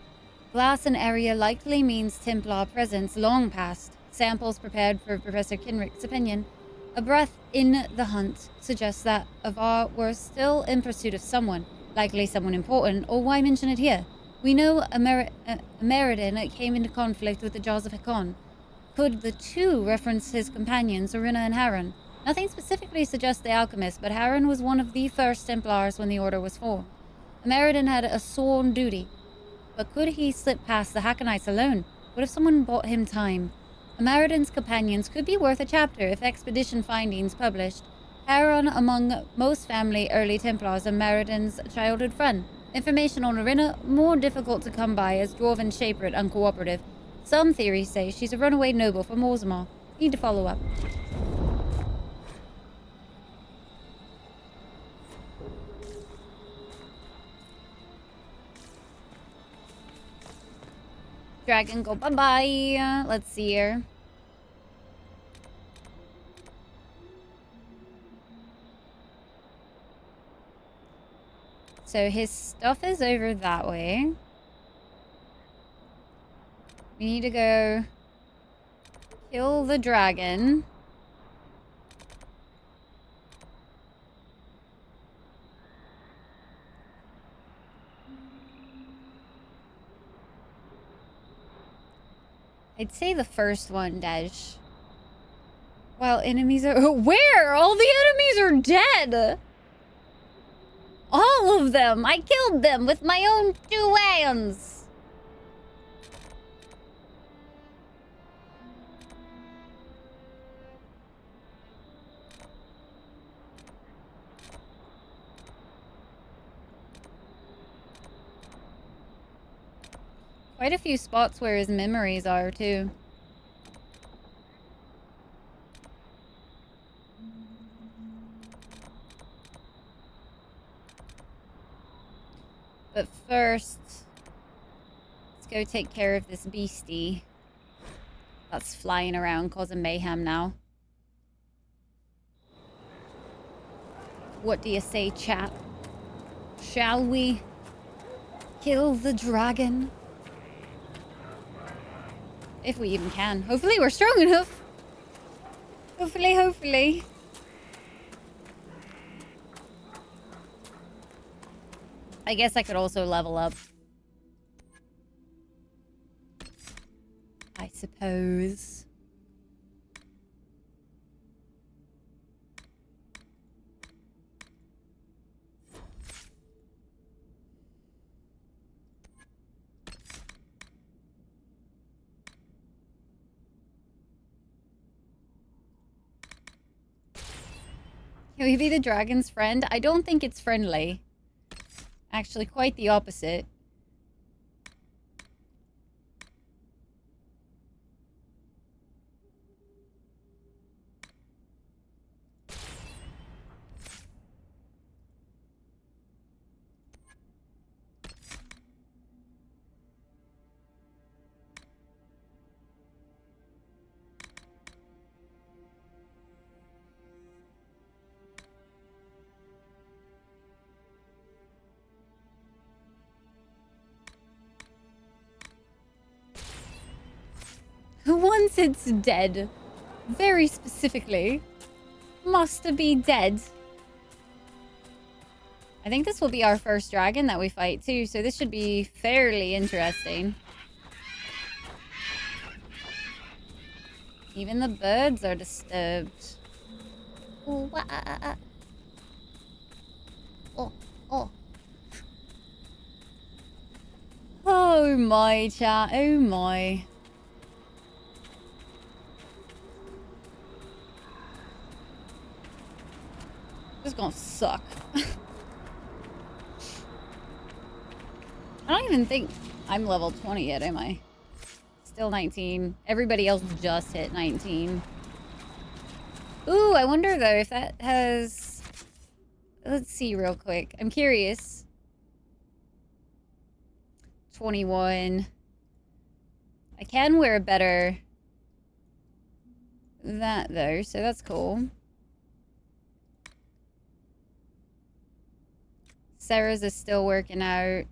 Glass and area likely means Templar presence long past. Samples prepared for Professor Kinrick's opinion. A breath in the hunt suggests that Avar were still in pursuit of someone, likely someone important, or why mention it here? We know Ameridan came into conflict with the Jaws of Hakon. Could the two reference his companions, Orina and Harren? Nothing specifically suggests the alchemist, but Harren was one of the first Templars when the order was formed. Ameridan had a sworn duty, but could he slip past the Hackonites alone? What if someone bought him time? Ameridan's companions could be worth a chapter if expedition findings published. Harren among most family early Templars and Ameridan's childhood friend. Information on Orina more difficult to come by as Dwarven Shaper and uncooperative. Some theories say she's a runaway noble from Orzammar. Need to follow up. Dragon go bye-bye. Let's see here. So his stuff is over that way. We need to go kill the dragon. I'd say the first one, Dej. While enemies are... Where? All the enemies are dead! All of them! I killed them with my own 2 hands! Quite a few spots where his memories are, too. But first, let's go take care of this beastie that's flying around causing mayhem now. What do you say, chap? Shall we kill the dragon? If we even can. Hopefully we're strong enough. Hopefully. I guess I could also level up. I suppose. Can we be the dragon's friend? I don't think it's friendly. Actually, quite the opposite. Once it's dead, very specifically, must be dead. I think this will be our first dragon that we fight too, so this should be fairly interesting. Even the birds are disturbed. Ooh, oh. Oh my, chat. Oh my. This is gonna suck. I don't even think I'm level 20 yet, am I? Still 19. Everybody else just hit 19. Ooh, I wonder though if that has... Let's see real quick. I'm curious. 21. I can wear better that though, so that's cool. Sarah's is still working out.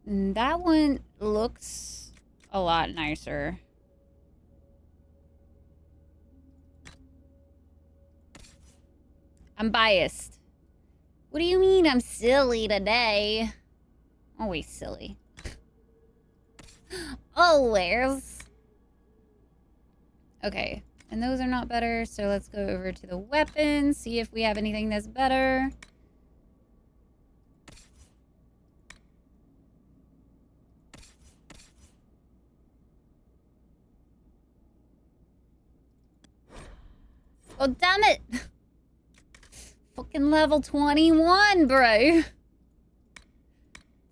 And that one looks a lot nicer. I'm biased. What do you mean I'm silly today? Always silly. Always. Okay, and those are not better, so let's go over to the weapons, see if we have anything that's better. Oh, damn it! Fucking level 21, bro. It's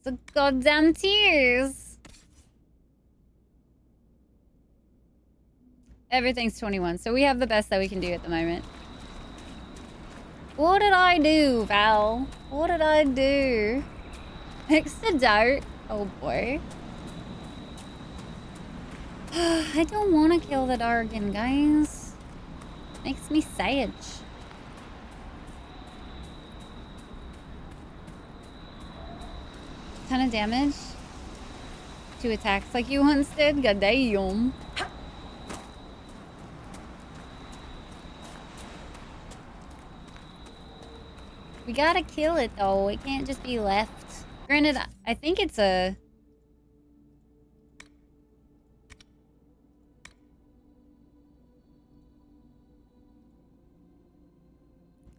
a goddamn tears. Everything's 21, so we have the best that we can do at the moment. What did I do, Val? What did I do? Next to dart. Oh boy. I don't want to kill the Dargan, guys. Makes me sad. Ton of damage. 2 attacks like you once did. God damn. We gotta kill it though. It can't just be left. Granted, I think it's a...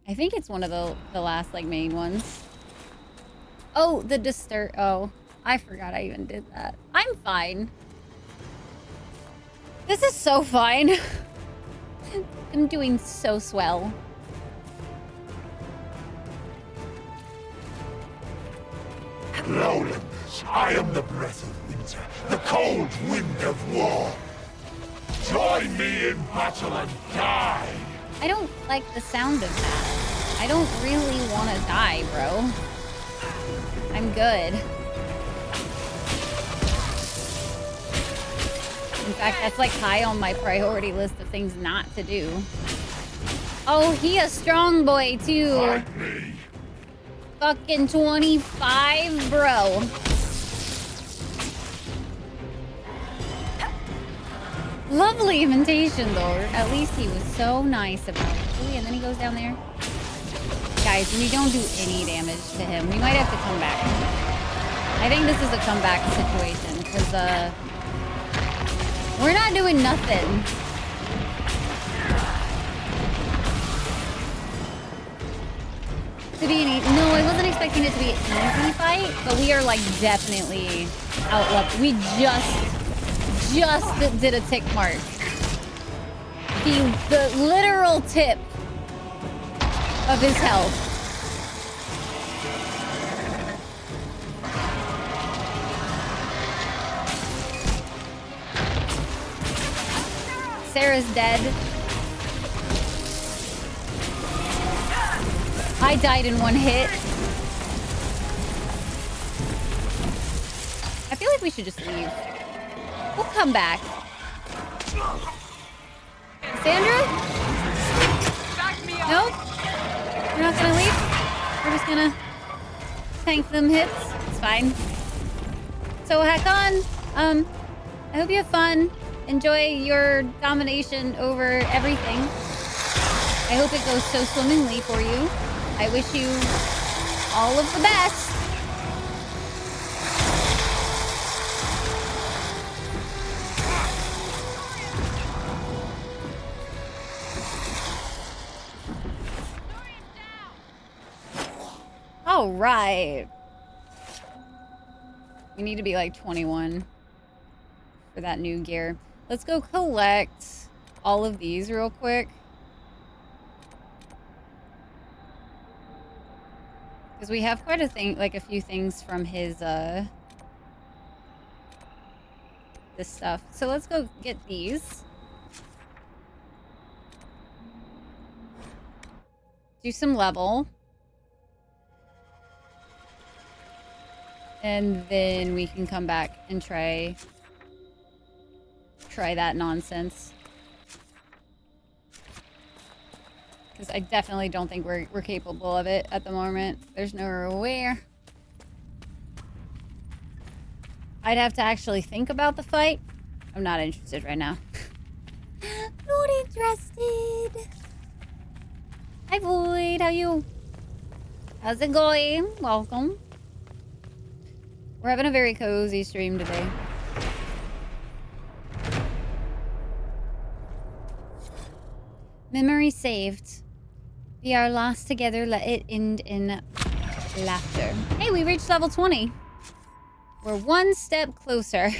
I think it's one of the last like main ones. Oh, the disturb. Oh, I forgot I even did that. I'm fine. This is so fine. I'm doing so swell. Lowlanders, I am the breath of winter, the cold wind of war. Join me in battle and die. I don't like the sound of that. I don't really want to die, bro. I'm good. In fact, that's like high on my priority list of things not to do. Oh, he a strong boy too. Fight me. Fucking 25, bro. Lovely invitation, though. At least he was so nice about it. Ooh, and then he goes down there. Guys, we don't do any damage to him. We might have to come back. I think this is a comeback situation, because, we're not doing nothing. To be no, I wasn't expecting it to be an easy fight, but we are like definitely outleveled. We just did a tick mark. The literal tip of his health. Sarah's dead. I died in one hit. I feel like we should just leave. We'll come back. Sandra? Nope. We're not gonna leave. We're just gonna tank them hits. It's fine. So Hakon, I hope you have fun. Enjoy your domination over everything. I hope it goes so swimmingly for you. I wish you all of the best. All right. We need to be like 21 for that new gear. Let's go collect all of these real quick. Because we have quite a few things from his, this stuff. So let's go get these. Do some level. And then we can come back and try that nonsense. Because I definitely don't think we're capable of it at the moment. There's no way. I'd have to actually think about the fight. I'm not interested right now. Not interested. Hi Void, how you? How's it going? Welcome. We're having a very cozy stream today. Memory saved. Be our last together, let it end in laughter. Hey, we reached level 20. We're one step closer.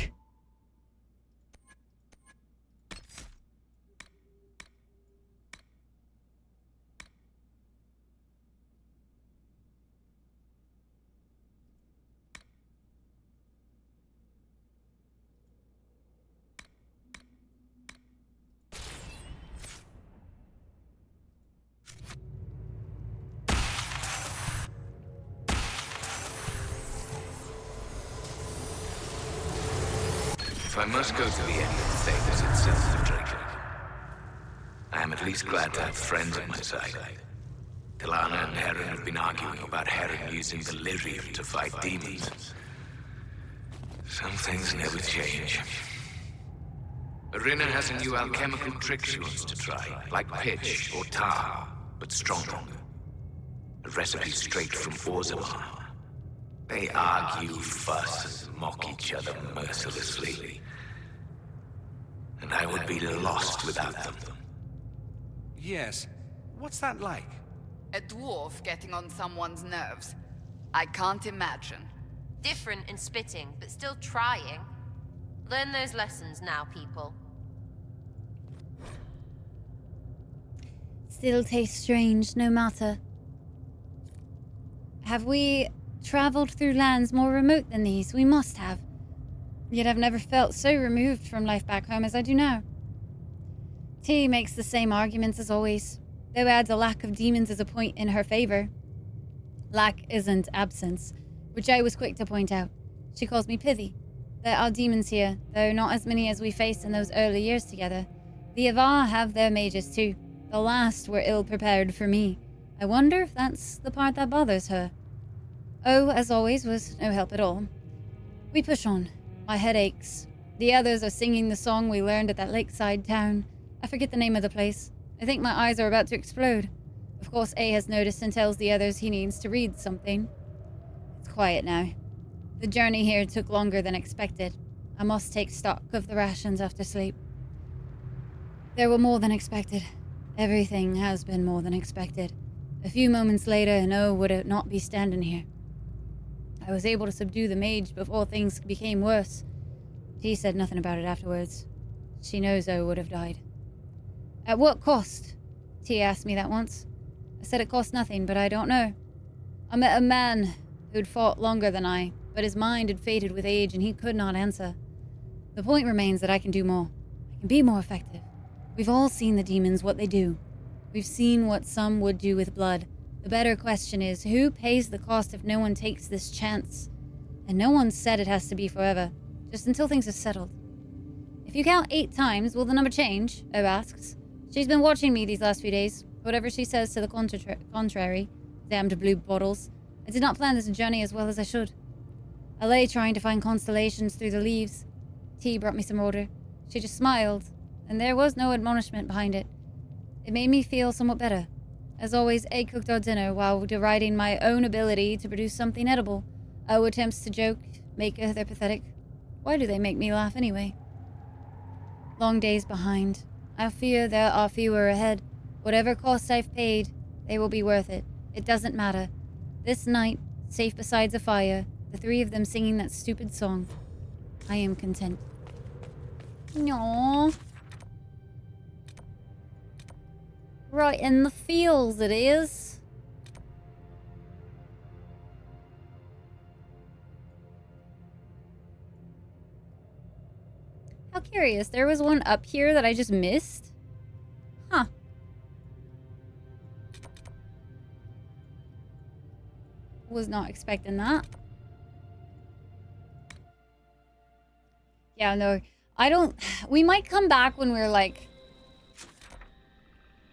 If I must go to the end of the Thames itself for Draken, I am at least glad to have friends at my side. Tilana and Heron have been arguing about Heron using delirium to fight demons. Some things never change. Arena has a new alchemical trick she wants to try, like pitch or tar, but stronger. A recipe straight from Orzammar. They argue, fuss, and mock each other mercilessly. And I would be lost without them. Yes. What's that like? A dwarf getting on someone's nerves. I can't imagine. Different in spitting, but still trying. Learn those lessons now, people. Still tastes strange, no matter. Have we traveled through lands more remote than these? We must have. Yet I've never felt so removed from life back home as I do now. T makes the same arguments as always, though adds a lack of demons as a point in her favor. Lack isn't absence, which I was quick to point out. She calls me pithy. There are demons here, though not as many as we faced in those early years together. The Avar have their mages too. The last were ill-prepared for me. I wonder if that's the part that bothers her. Oh, as always, was no help at all. We push on. My head aches. The others are singing the song we learned at that lakeside town. I forget the name of the place. I think my eyes are about to explode. Of course, A has noticed and tells the others he needs to read something. It's quiet now. The journey here took longer than expected. I must take stock of the rations after sleep. There were more than expected. Everything has been more than expected. A few moments later, and O would not be standing here. I was able to subdue the mage before things became worse. T said nothing about it afterwards. She knows O would have died. At what cost? T asked me that once. I said it cost nothing, but I don't know. I met a man who'd fought longer than I, but his mind had faded with age and he could not answer. The point remains that I can do more. I can be more effective. We've all seen the demons, what they do. We've seen what some would do with blood. The better question is, who pays the cost if no one takes this chance? And no one said it has to be forever, just until things are settled. If you count 8 times, will the number change? O asks. She's been watching me these last few days. Whatever she says to the contrary. Damned blue bottles. I did not plan this journey as well as I should. I lay trying to find constellations through the leaves. T brought me some order. She just smiled, and there was no admonishment behind it. It made me feel somewhat better. As always, A cooked our dinner while deriding my own ability to produce something edible. O attempts to joke, make her pathetic. Why do they make me laugh anyway? Long days behind. I fear there are fewer ahead. Whatever costs I've paid, they will be worth it. It doesn't matter. This night, safe beside a fire, the 3 of them singing that stupid song. I am content. Aww. Right in the feels it is. How curious. There was one up here that I just missed. Huh. Was not expecting that. Yeah, no. I don't... We might come back when we're like...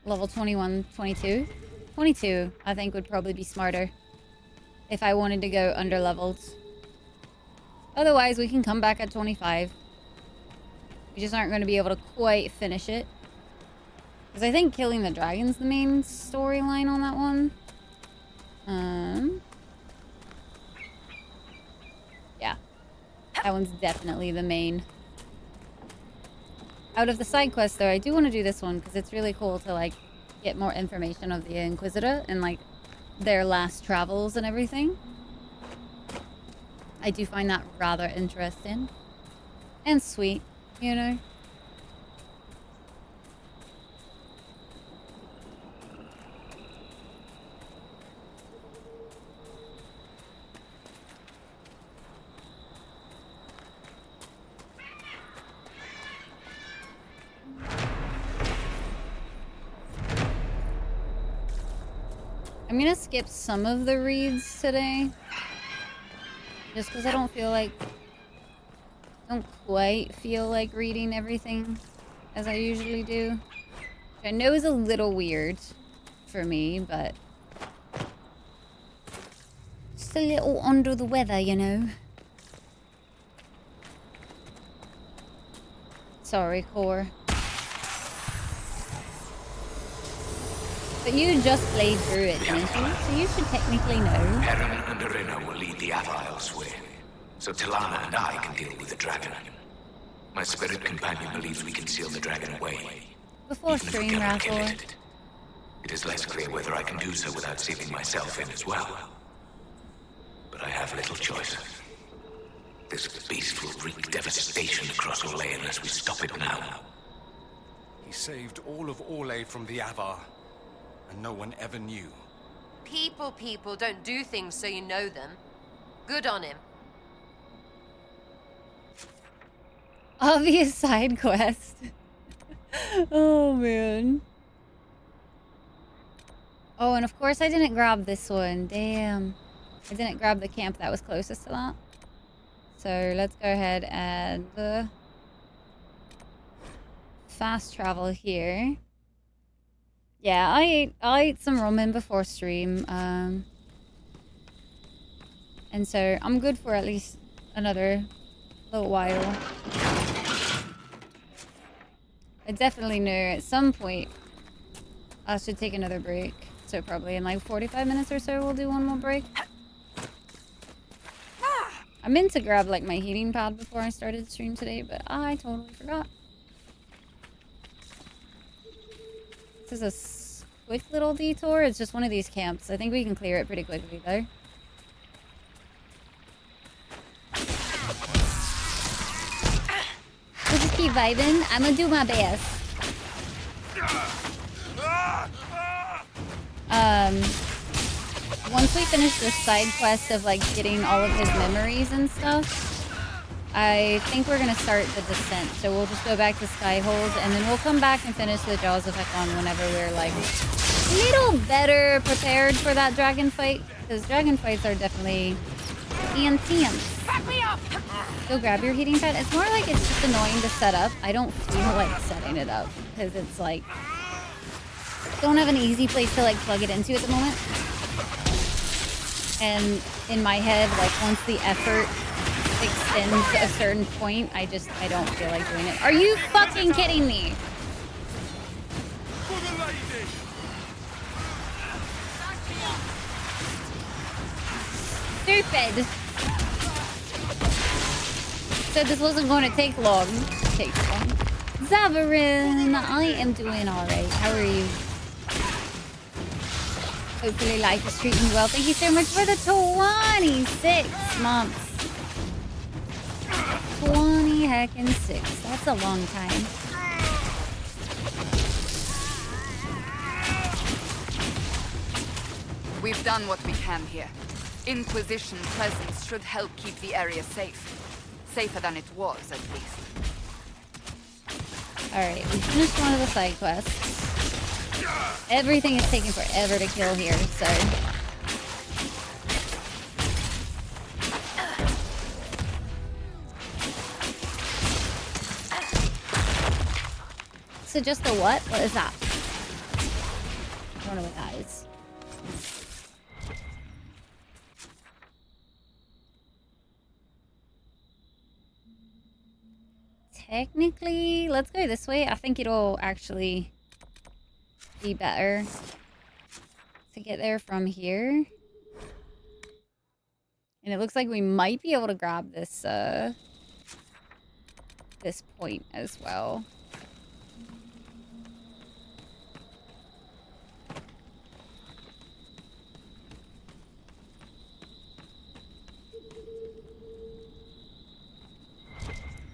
level 21, 22. 22, I think, would probably be smarter. If I wanted to go under leveled. Otherwise, we can come back at 25. We just aren't going to be able to quite finish it. Because I think killing the dragon's the main storyline on that one. Yeah. That one's definitely the main. Out of the side quests, though, I do want to do this one because it's really cool to, like, get more information of the Inquisitor and, like, their last travels and everything. I do find that rather interesting. And sweet, you know? I'm gonna skip some of the reads today. Just because I don't quite feel like reading everything as I usually do. Which I know is a little weird for me, but just a little under the weather, you know. Sorry, Core. But you just played through it, didn't you? So you should technically know. Heron and Arena will lead the Avar elsewhere, so Talana and I can deal with the dragon. My spirit companion believes we can seal the dragon away. Before stream, Rathor. It is less clear whether I can do so without sealing myself in as well. But I have little choice. This beast will wreak devastation across Orlais unless we stop it now. He saved all of Orlais from the Avar. And no one ever knew. People don't do things so you know them. Good on him. Obvious side quest. Oh, man. Oh, and of course I didn't grab this one. Damn. I didn't grab the camp that was closest to that. So let's go ahead and fast travel here. Yeah, I ate some ramen before stream, and so I'm good for at least another little while. I definitely knew at some point I should take another break, so probably in like 45 minutes or so we'll do one more break. I meant to grab like my heating pad before I started the stream today, but I totally forgot. This is a quick little detour. It's just one of these camps. I think we can clear it pretty quickly, though. We'll just keep vibing. I'm gonna do my best. Once we finish this side quest of, like, getting all of his memories and stuff, I think we're gonna start the descent, so we'll just go back to Skyhold, and then we'll come back and finish the Jaws of Hekon whenever we're, like, a little better prepared for that dragon fight, because dragon fights are definitely intense. Go grab your heating pad. It's more like it's just annoying to set up. I don't feel like setting it up, because it's, like, don't have an easy place to, like, plug it into at the moment. And in my head, like, once the effort extends a certain point, I don't feel like doing it. Are you fucking kidding me? Stupid. Said this wasn't going to take long. Takes long. Zavarin, I am doing alright. How are you? Hopefully life is treating you well. Thank you so much for the 26 months. 20 heckin' 6. That's a long time. We've done what we can here. Inquisition presence should help keep the area safe. Safer than it was, at least. Alright, we finished one of the side quests. Everything is taking forever to kill here, so... So just the what? What is that? I don't know what that is. Technically, let's go this way. I think it'll actually be better to get there from here. And it looks like we might be able to grab this this point as well.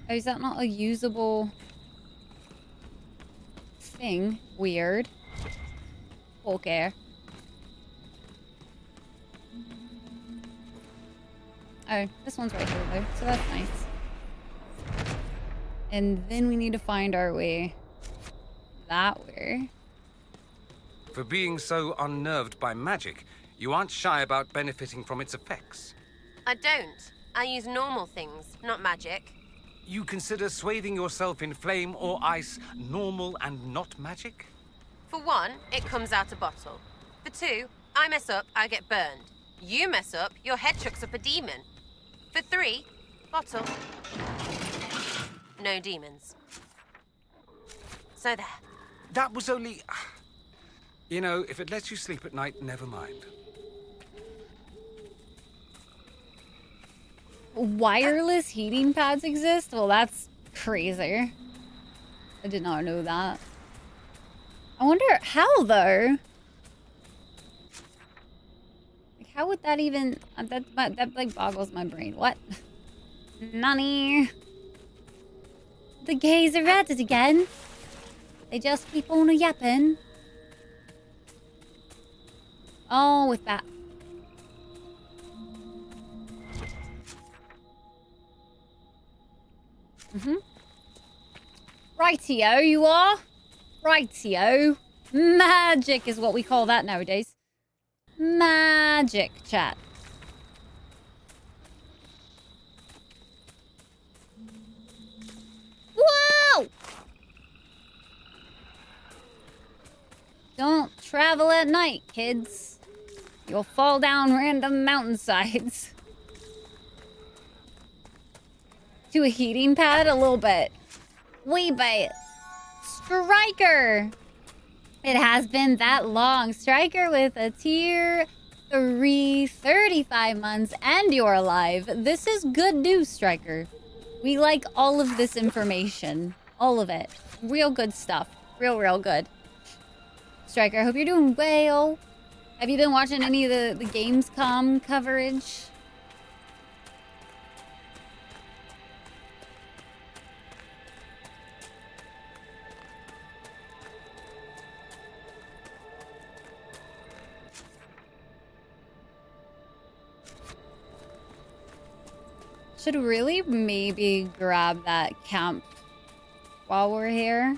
Oh, is that not a usable thing? Weird. Okay. Oh, this one's right here though, so that's nice. And then we need to find our way that way. For being so unnerved by magic, you aren't shy about benefiting from its effects. I don't. I use normal things, not magic. You consider swathing yourself in flame or ice normal and not magic? For one, it comes out a bottle. For two, I mess up, I get burned. You mess up, your head chucks up a demon. For three, bottle. No demons. So there. That was only... You know, if it lets you sleep at night, never mind. Wireless heating pads exist? Well, that's crazy. I did not know that. I wonder how, though. Like, how would that even... That like, boggles my brain. What? Nani? The gays are at it again. They just keep on yapping. Oh, with that. Rightio, you are. Rightio. Magic is what we call that nowadays. Magic, chat. Whoa! Don't travel at night, kids. You'll fall down random mountainsides. To a heating pad? A little bit. Wee bit. Striker! It has been that long. Striker with a tier 3, 35 months, and you're alive. This is good news, Striker. We like all of this information. All of it. Real good stuff. Real good. Striker, I hope you're doing well. Have you been watching any of the Gamescom coverage? Should really maybe grab that camp while we're here.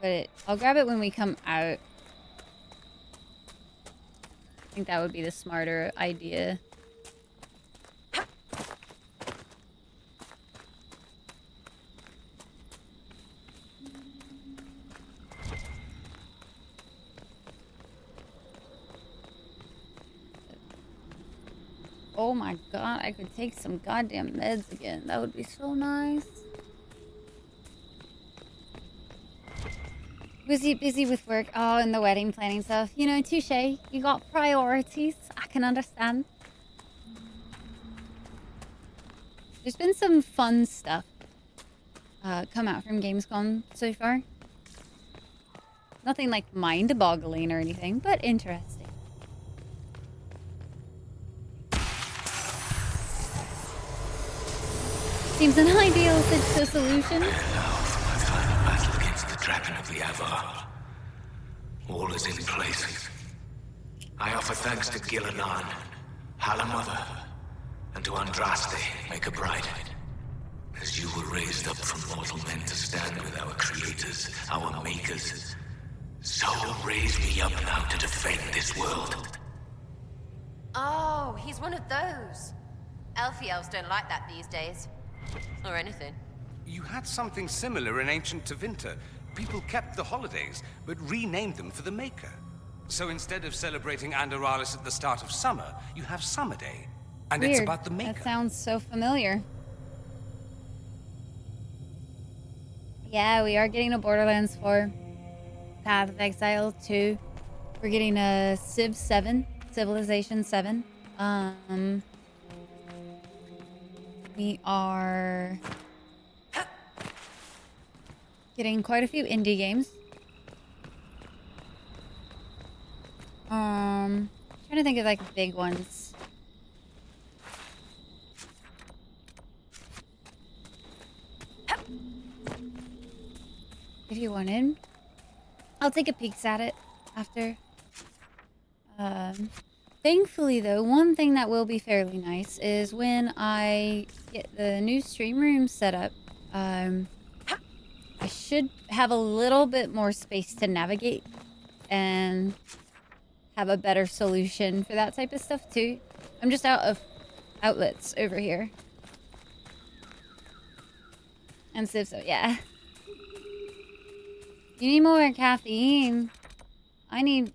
But I'll grab it when we come out. I think that would be the smarter idea. Oh my god, I could take some goddamn meds again. That would be so nice. Busy with work. Oh, and the wedding planning stuff. You know, touche. You got priorities. I can understand. There's been some fun stuff come out from Gamescom so far. Nothing like mind-boggling or anything, but interesting. Seems an ideal solution. Now for my final battle against the Dragon of the Avar. All is in place. I offer thanks to Gilanan, Halamother, and to Andraste, Make a Bride, as you were raised raised up from mortal men to stand with our creators, our makers. So raise me up now to defend this world. Oh, he's one of those. Elfie elves don't like that these days. Or anything. You had something similar in ancient Tevinter. People kept the holidays, but renamed them for the Maker. So instead of celebrating Andaralis at the start of summer, you have Summer Day. And Weird. it's about the Maker. That sounds so familiar. Yeah, we are getting a Borderlands 4. Path of Exile 2. We're getting a Civ 7. Civilization 7. We are getting quite a few indie games. Trying to think of like big ones. If you wanted, I'll take a peek at it after. Thankfully though, one thing that will be fairly nice is when I get the new stream room set up, I should have a little bit more space to navigate and have a better solution for that type of stuff too. I'm just out of outlets over here. And so yeah. You need more caffeine. I need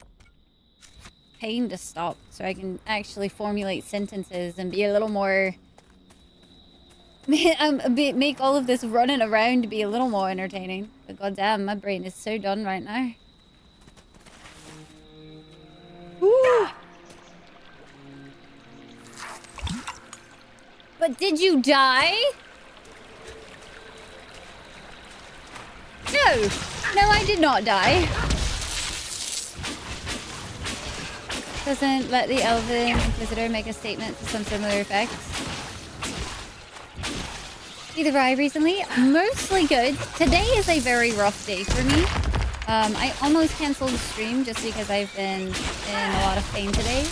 pain to stop so I can actually formulate sentences and be a little more... make all of this running around to be a little more entertaining. But goddamn, my brain is so done right now. Ooh. But did you die? No! No, I did not die. Doesn't let the Elven Inquisitor make a statement to some similar effect. Either I recently, mostly good. Today is a very rough day for me. I almost canceled the stream just because I've been in a lot of pain today.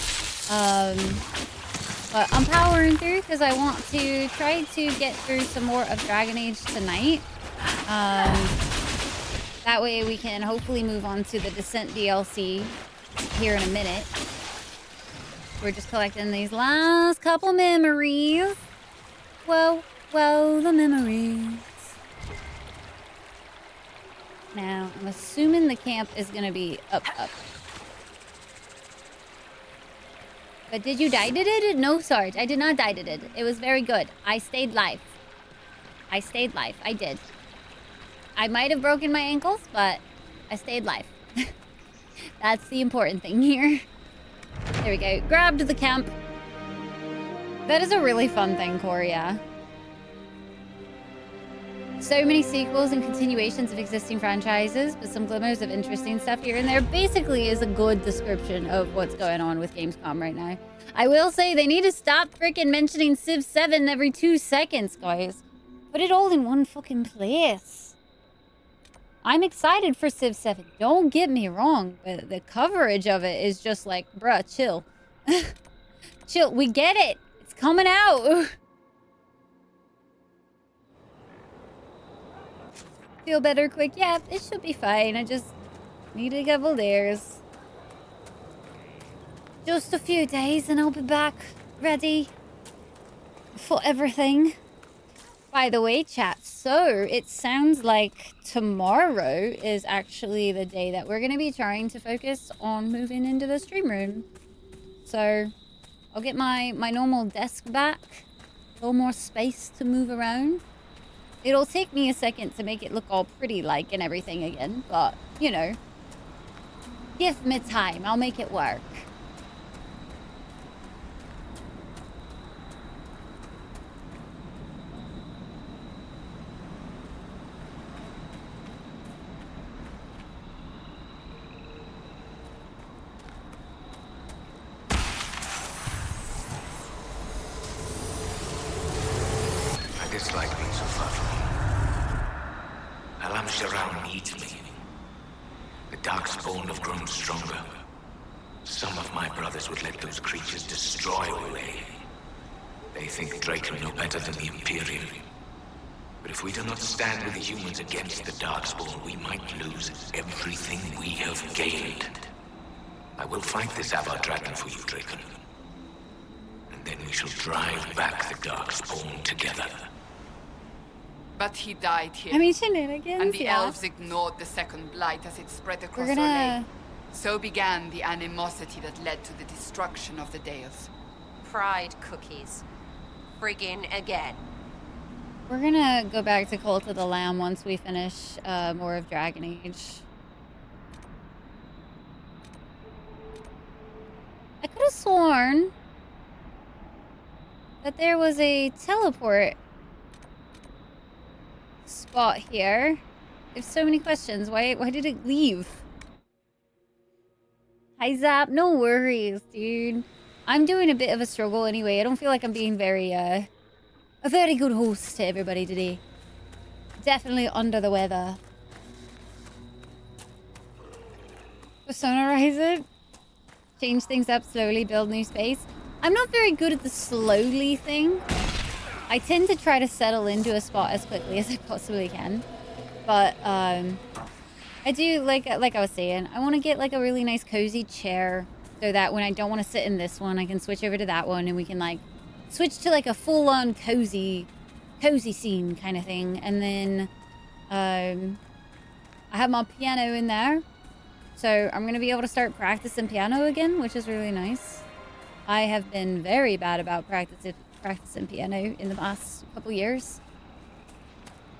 But I'm powering through because I want to try to get through some more of Dragon Age tonight. That way we can hopefully move on to the Descent DLC here in a minute. We're just collecting these last couple memories. Whoa, whoa, the memories. Now, I'm assuming the camp is gonna be up. But did you die? Did it? No, Sarge, I did not die. Did it? It was very good. I stayed live. I stayed live. I did. I might have broken my ankles, but I stayed live. That's the important thing here. There we go. Grabbed the camp. That is a really fun thing, Corey, yeah. So many sequels and continuations of existing franchises, but some glimmers of interesting stuff here and there. Basically is a good description of what's going on with Gamescom right now. I will say they need to stop freaking mentioning Civ 7 every 2 seconds, guys. Put it all in one fucking place. I'm excited for Civ 7. Don't get me wrong, but the coverage of it is just like, bruh, chill. Chill. We get it. It's coming out. Feel better quick? Yeah, it should be fine. I just need a couple days. Just a few days and I'll be back ready for everything. By the way, chat, so it sounds like tomorrow is actually the day that we're going to be trying to focus on moving into the stream room. So I'll get my normal desk back, a little more space to move around. It'll take me a second to make it look all pretty like and everything again, but, you know, give me time. I'll make it work. Dislike being so far from me. Alam Sharam needs me. The Darkspawn have grown stronger. Some of my brothers would let those creatures destroy Olay. They think Draken know better than the Imperium. But if we do not stand with the humans against the Darkspawn, we might lose everything we have gained. I will fight this Avar Dragon for you, Draken. And then we shall drive back the Darkspawn together. But he died here. I mean, shenanigans, and the yeah. elves ignored the second blight as it spread across We're our gonna... lake. So began the animosity that led to the destruction of the Dales. Pride cookies. Friggin' again. We're gonna go back to Cult of the Lamb once we finish more of Dragon Age. I could have sworn that there was a teleport spot here. There's so many questions. Why did it leave? Hi Zap, no worries, dude. I'm doing a bit of a struggle anyway. I don't feel like I'm being very a very good host to everybody today. Definitely under the weather. Personalize it. Change things up slowly, build new space. I'm not very good at the slowly thing. I tend to try to settle into a spot as quickly as I possibly can. But, I do, like I was saying, I want to get, like, a really nice cozy chair so that when I don't want to sit in this one, I can switch over to that one and we can, like, switch to, like, a full-on cozy scene kind of thing. And then, I have my piano in there. So I'm going to be able to start practicing piano again, which is really nice. I have been very bad about practicing piano in the past couple years.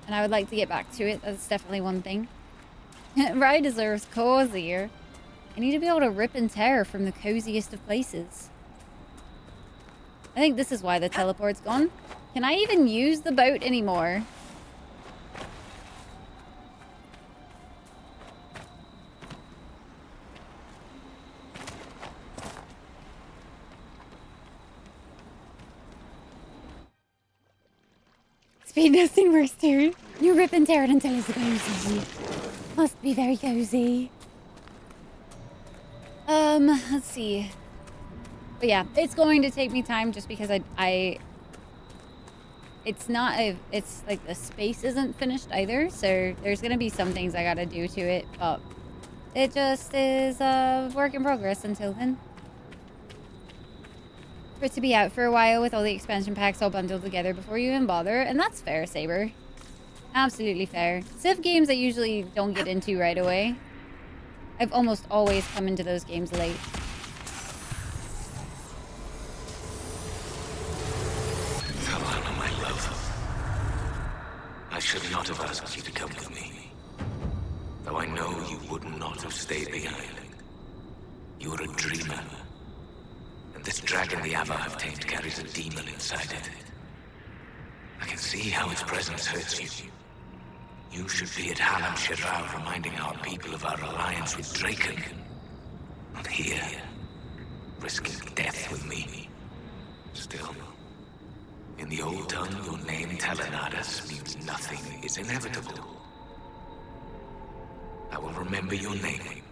And I would like to get back to it. That's definitely one thing. Rye deserves cozier. I need to be able to rip and tear from the coziest of places. I think this is why the teleport's gone. Can I even use the boat anymore? Speed nesting works too. You rip and tear it until it's cozy. Must be very cozy. Let's see. But yeah, it's going to take me time just because it's like the space isn't finished either. So there's going to be some things I got to do to it, but it just is a work in progress until then. For it to be out for a while with all the expansion packs all bundled together before you even bother. And that's fair, Saber. Absolutely fair. Civ games I usually don't get into right away. I've almost always come into those games late. Talana, my love. I should not have asked you to come with me. Though I know you would not have stayed behind. You are a dreamer. And this dragon the Avar have tamed carries a demon inside it. I can see how its presence hurts you. You should be at Halam Shirar reminding our people of our alliance with Draken. Not here, risking death with me. Still, in the old tongue, your name Talanadas means nothing is inevitable. I will remember your name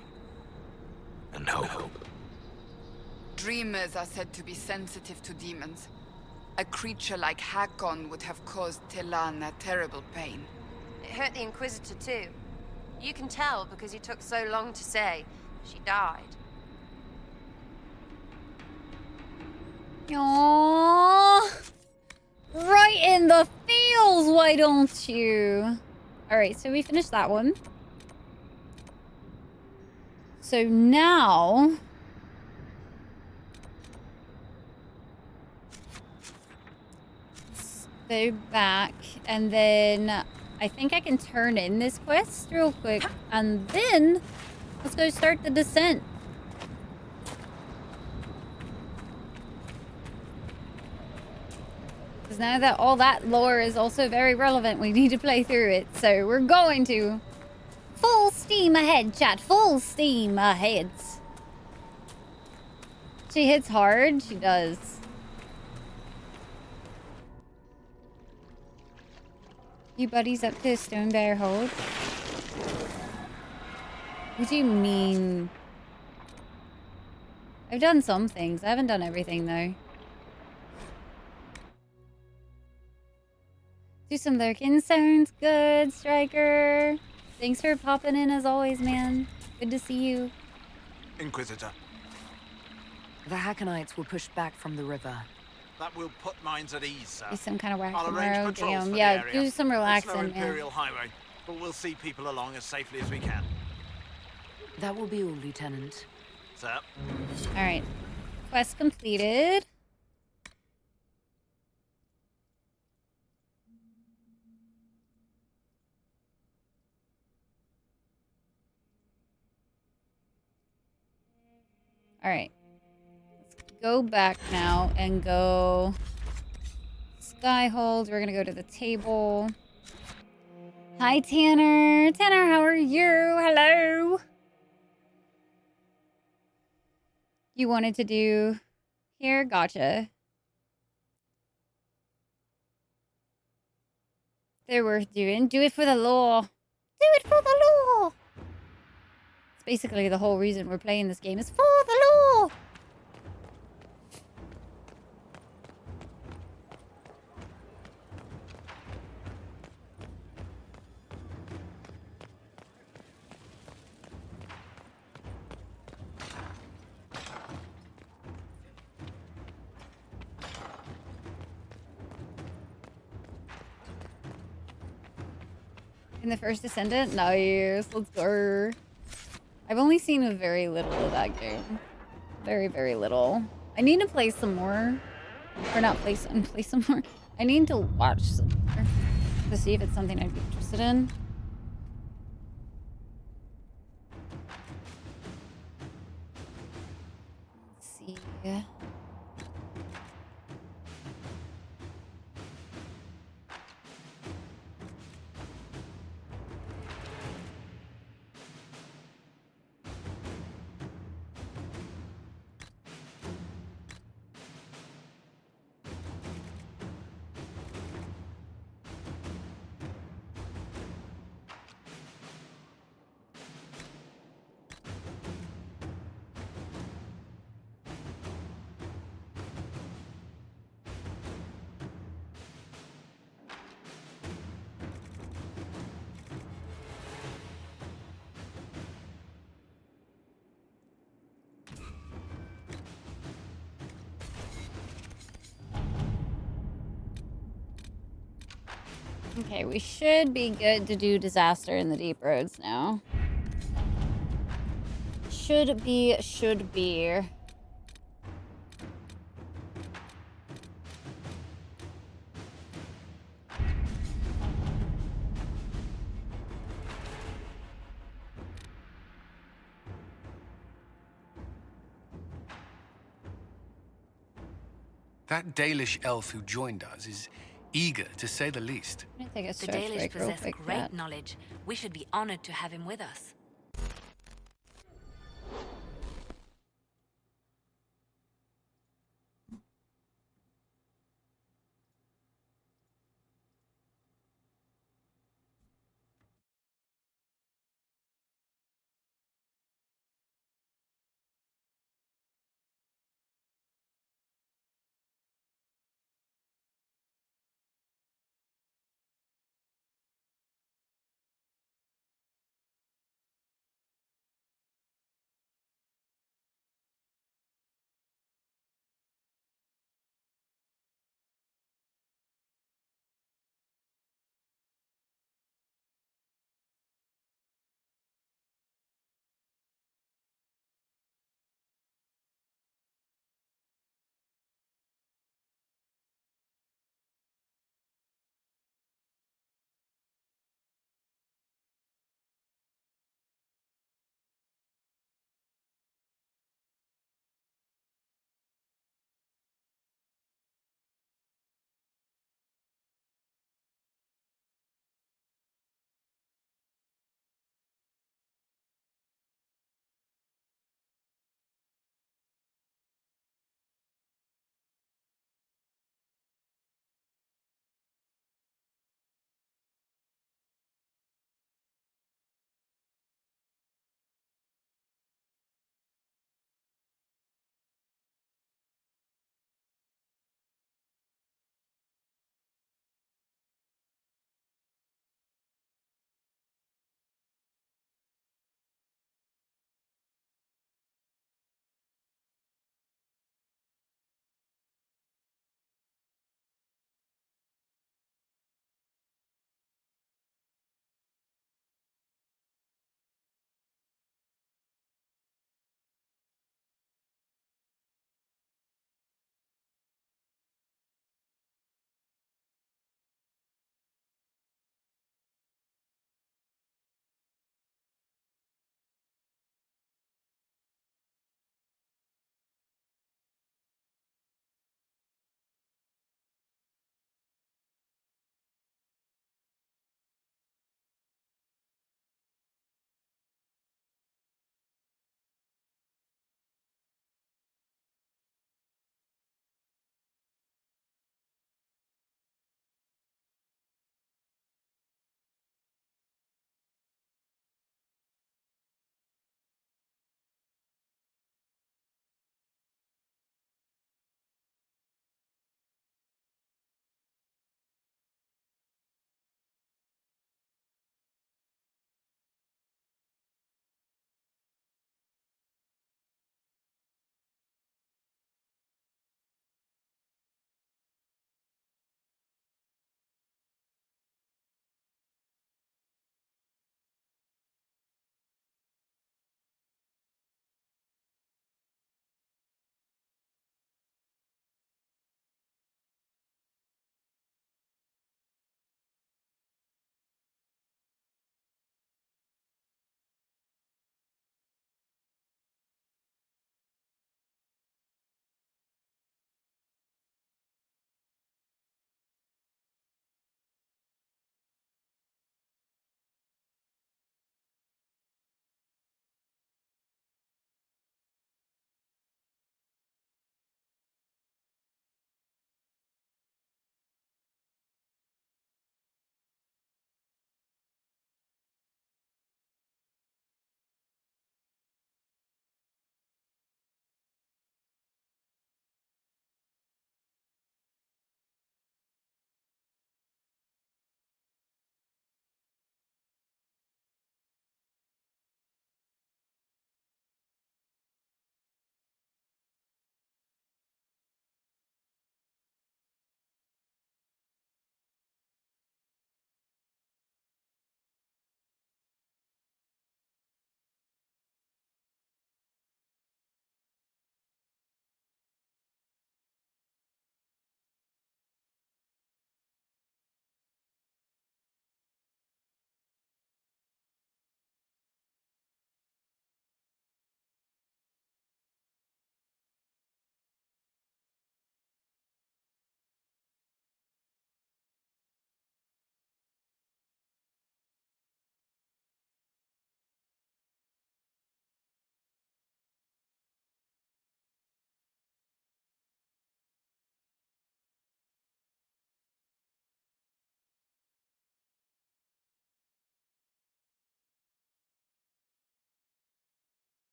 and hope. Dreamers are said to be sensitive to demons. A creature like Hakon would have caused Talana terrible pain. It hurt the Inquisitor too. You can tell because you took so long to say she died. Aww. Right in the feels, why don't you? Alright, so we finished that one. So now... let's go back, and then I think I can turn in this quest real quick, and then let's go start the descent. Because now that all that lore is also very relevant, we need to play through it. So we're going to full steam ahead, chat. Full steam ahead. She hits hard. She does. You buddies up to Stone Bear Hold? What do you mean? I've done some things. I haven't done everything, though. Do some lurking sounds. Good, Striker. Thanks for popping in as always, man. Good to see you. Inquisitor. The Hackonites were pushed back from the river. That will put minds at ease, sir. Do some kind of whack I'll arrange tomorrow. patrols Damn. for the Yeah, area. do some relaxing, It's no man. Imperial highway, but we'll see people along as safely as we can. That will be all, Lieutenant. Sir. Alright. Quest completed. Alright. Let's go back now and go Skyhold. We're gonna go to the table. Hi, Tanner. Tanner, how are you? Hello. You wanted to do here? Gotcha. They're worth doing. Do it for the law. Do it for the law. It's basically the whole reason we're playing this game is for the law. In the first Descendant? Nice. Let's go. I've only seen a very little of that game. Very, very little. I need to play some more. Or not play some more. I need to watch some more. To see if it's something I'd be interested in. Let's see. Okay, we should be good to do Disaster in the Deep Roads now. Should be. That Dalish elf who joined us is eager, to say the least. I'm gonna take a The search Dalish break real possess quick, great Matt. knowledge. We should be honored to have him with us.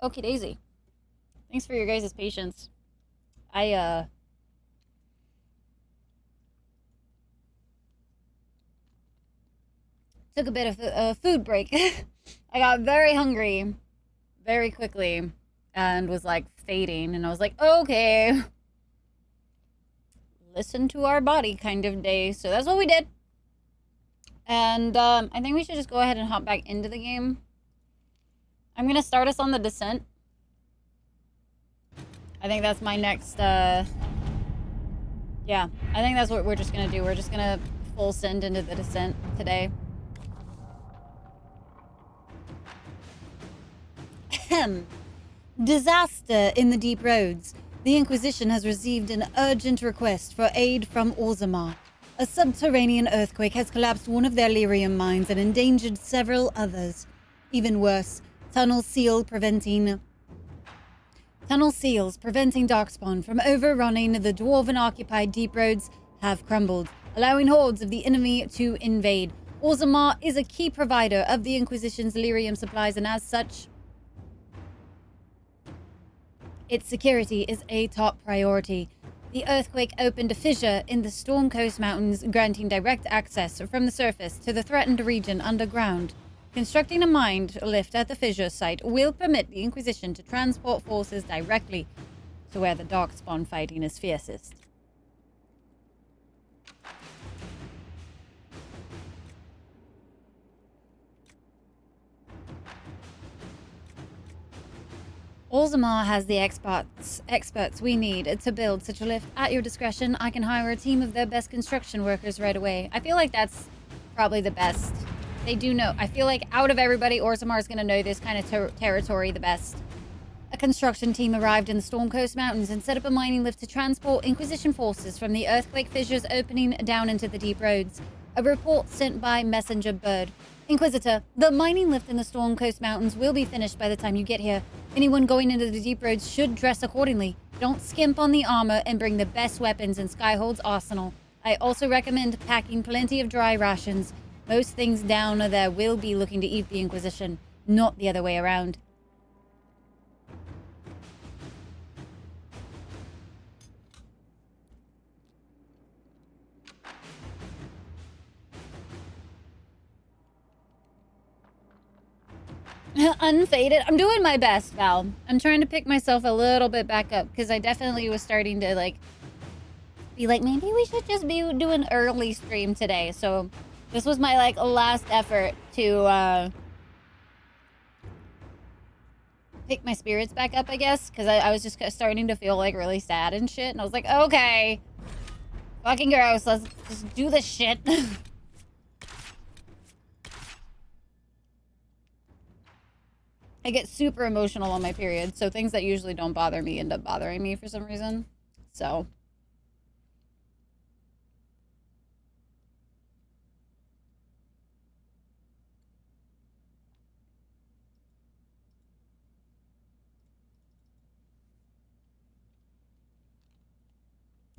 Okie daisy. Thanks for your guys' patience. I took a bit of a food break. I got very hungry very quickly and was like fading, and I was like, okay, listen to our body kind of day. So that's what we did. And I think we should just go ahead and hop back into the game. I'm gonna start us on the descent. I think that's my next, yeah, I think that's what we're just gonna do. We're just gonna full send into the descent today. Disaster in the deep roads. The Inquisition has received an urgent request for aid from Orzammar. A subterranean earthquake has collapsed one of their lyrium mines and endangered several others. Even worse, tunnel seals preventing Darkspawn from overrunning the Dwarven-occupied deep roads have crumbled, allowing hordes of the enemy to invade. Orzammar is a key provider of the Inquisition's lyrium supplies, and as such, its security is a top priority. The earthquake opened a fissure in the Storm Coast Mountains, granting direct access from the surface to the threatened region underground. Constructing a mine lift at the fissure site will permit the Inquisition to transport forces directly to where the Darkspawn fighting is fiercest. Orzammar has the experts we need to build such a lift. At your discretion, I can hire a team of their best construction workers right away. I feel like that's probably the best. They do know. I feel like out of everybody, Orzammar is going to know this kind of territory the best. A construction team arrived in the Storm Coast Mountains and set up a mining lift to transport Inquisition forces from the earthquake fissures opening down into the deep roads. A report sent by Messenger Bird. Inquisitor, the mining lift in the Storm Coast Mountains will be finished by the time you get here. Anyone going into the deep roads should dress accordingly. Don't skimp on the armor and bring the best weapons in Skyhold's arsenal. I also recommend packing plenty of dry rations. Most things down there will be looking to eat the Inquisition, not the other way around. Unfaded. I'm doing my best, Val. I'm trying to pick myself a little bit back up because I definitely was starting to be like, maybe we should just do an early stream today. So this was my last effort to pick my spirits back up, I guess, because I was just starting to feel really sad and shit, and I was like, okay, fucking gross, let's just do this shit. I get super emotional on my period, so things that usually don't bother me end up bothering me for some reason. So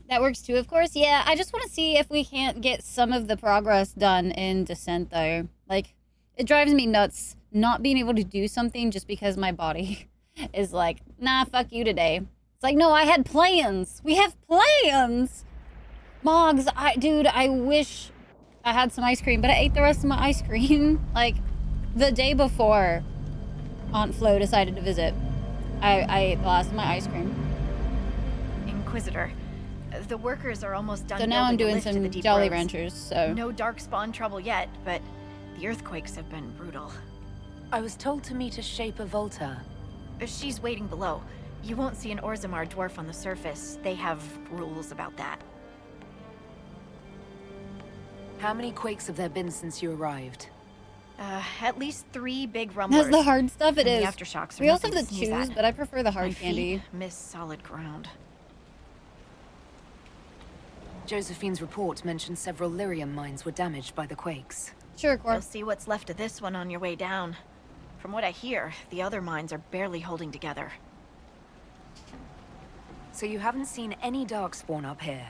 that works too, of course. Yeah, I just want to see if we can't get some of the progress done in Descent, though. It drives me nuts not being able to do something just because my body is like, nah, fuck you today. It's like, no, I had plans. We have plans. Moggs, dude, I wish I had some ice cream, but I ate the rest of my ice cream, the day before Aunt Flo decided to visit. I ate the last of my ice cream. Inquisitor, the workers are almost done. So now I'm doing building some the deep Jolly roads. Ranchers, so. No Darkspawn trouble yet, but the earthquakes have been brutal. I was told to meet a Shaper Volta. She's waiting below. You won't see an Orzammar dwarf on the surface. They have rules about that. How many quakes have there been since you arrived? At least 3 big rumblers. That's the hard stuff, it and is. The aftershocks are We also nothing have to the sneeze chews, at. but I prefer the hard My candy. feet miss solid ground. Josephine's report mentioned several lyrium mines were damaged by the quakes. Sure, Cor. You'll see what's left of this one on your way down. From what I hear, the other mines are barely holding together. So you haven't seen any Darkspawn up here?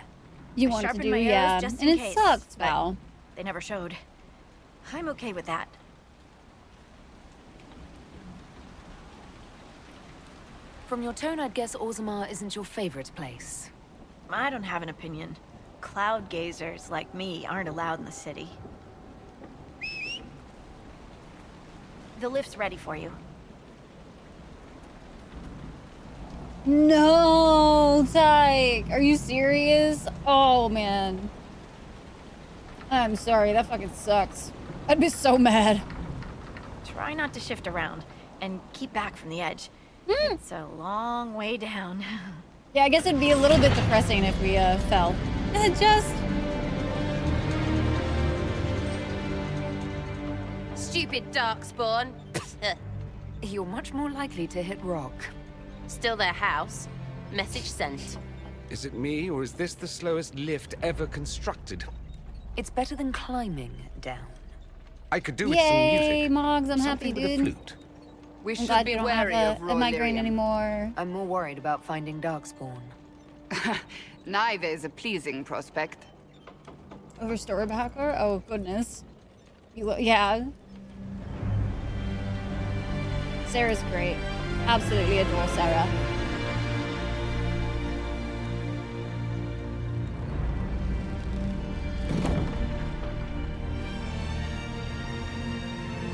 You I want to sharpened do, my arrows yeah. just And in it case, sucks, but Val. They never showed. I'm okay with that. From your tone, I'd guess Orzammar isn't your favorite place. I don't have an opinion. Cloud gazers like me aren't allowed in the city. The lift's ready for you. No, Tyke. Are you serious? Oh, man. I'm sorry. That fucking sucks. I'd be so mad. Try not to shift around and keep back from the edge. It's a long way down. Yeah, I guess it'd be a little bit depressing if we fell. Just... Stupid darkspawn. You're much more likely to hit rock. Still their house. Message sent. Is it me, or is this the slowest lift ever constructed? It's better than climbing down. I could do with some music. Yay, Moggs, I'm happy, Something with a dude. flute. We I'm should glad be you don't wary have of a migraine Rollirium. anymore. I'm more worried about finding Darkspawn. Neither is a pleasing prospect. Over Storybacker? Oh, goodness. Yeah. Sarah's great. Absolutely adore Sarah.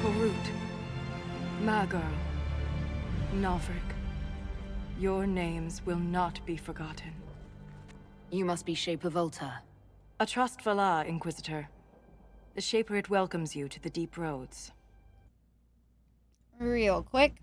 Horut, my girl, Nalfric, your names will not be forgotten. You must be Shaper Volta. A trust Valar, Inquisitor. The Shaper it welcomes you to the deep roads. Real quick.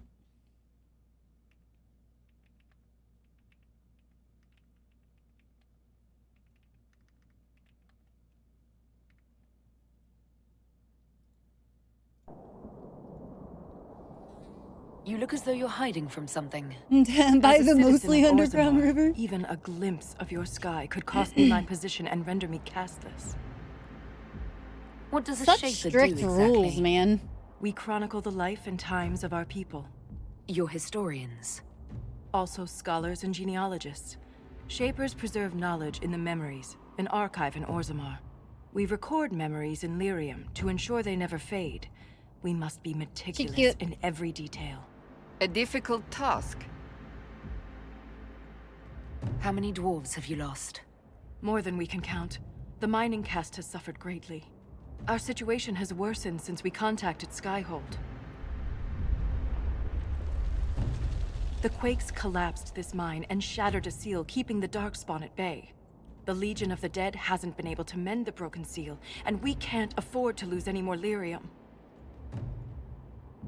You look as though you're hiding from something. By As a the citizen mostly of underground Orzammar, river. even a glimpse of your sky could cost me my position and render me castless. What does a Such Shaper strict do exactly? rules, man. We chronicle the life and times of our people. You're historians. Also scholars and genealogists. Shapers preserve knowledge in the memories, an archive in Orzammar. We record memories in Lyrium to ensure they never fade. We must be meticulous in every detail. A difficult task. How many dwarves have you lost? More than we can count. The mining caste has suffered greatly. Our situation has worsened since we contacted Skyhold. The quakes collapsed this mine and shattered a seal, keeping the Darkspawn at bay. The Legion of the Dead hasn't been able to mend the broken seal, and we can't afford to lose any more lyrium.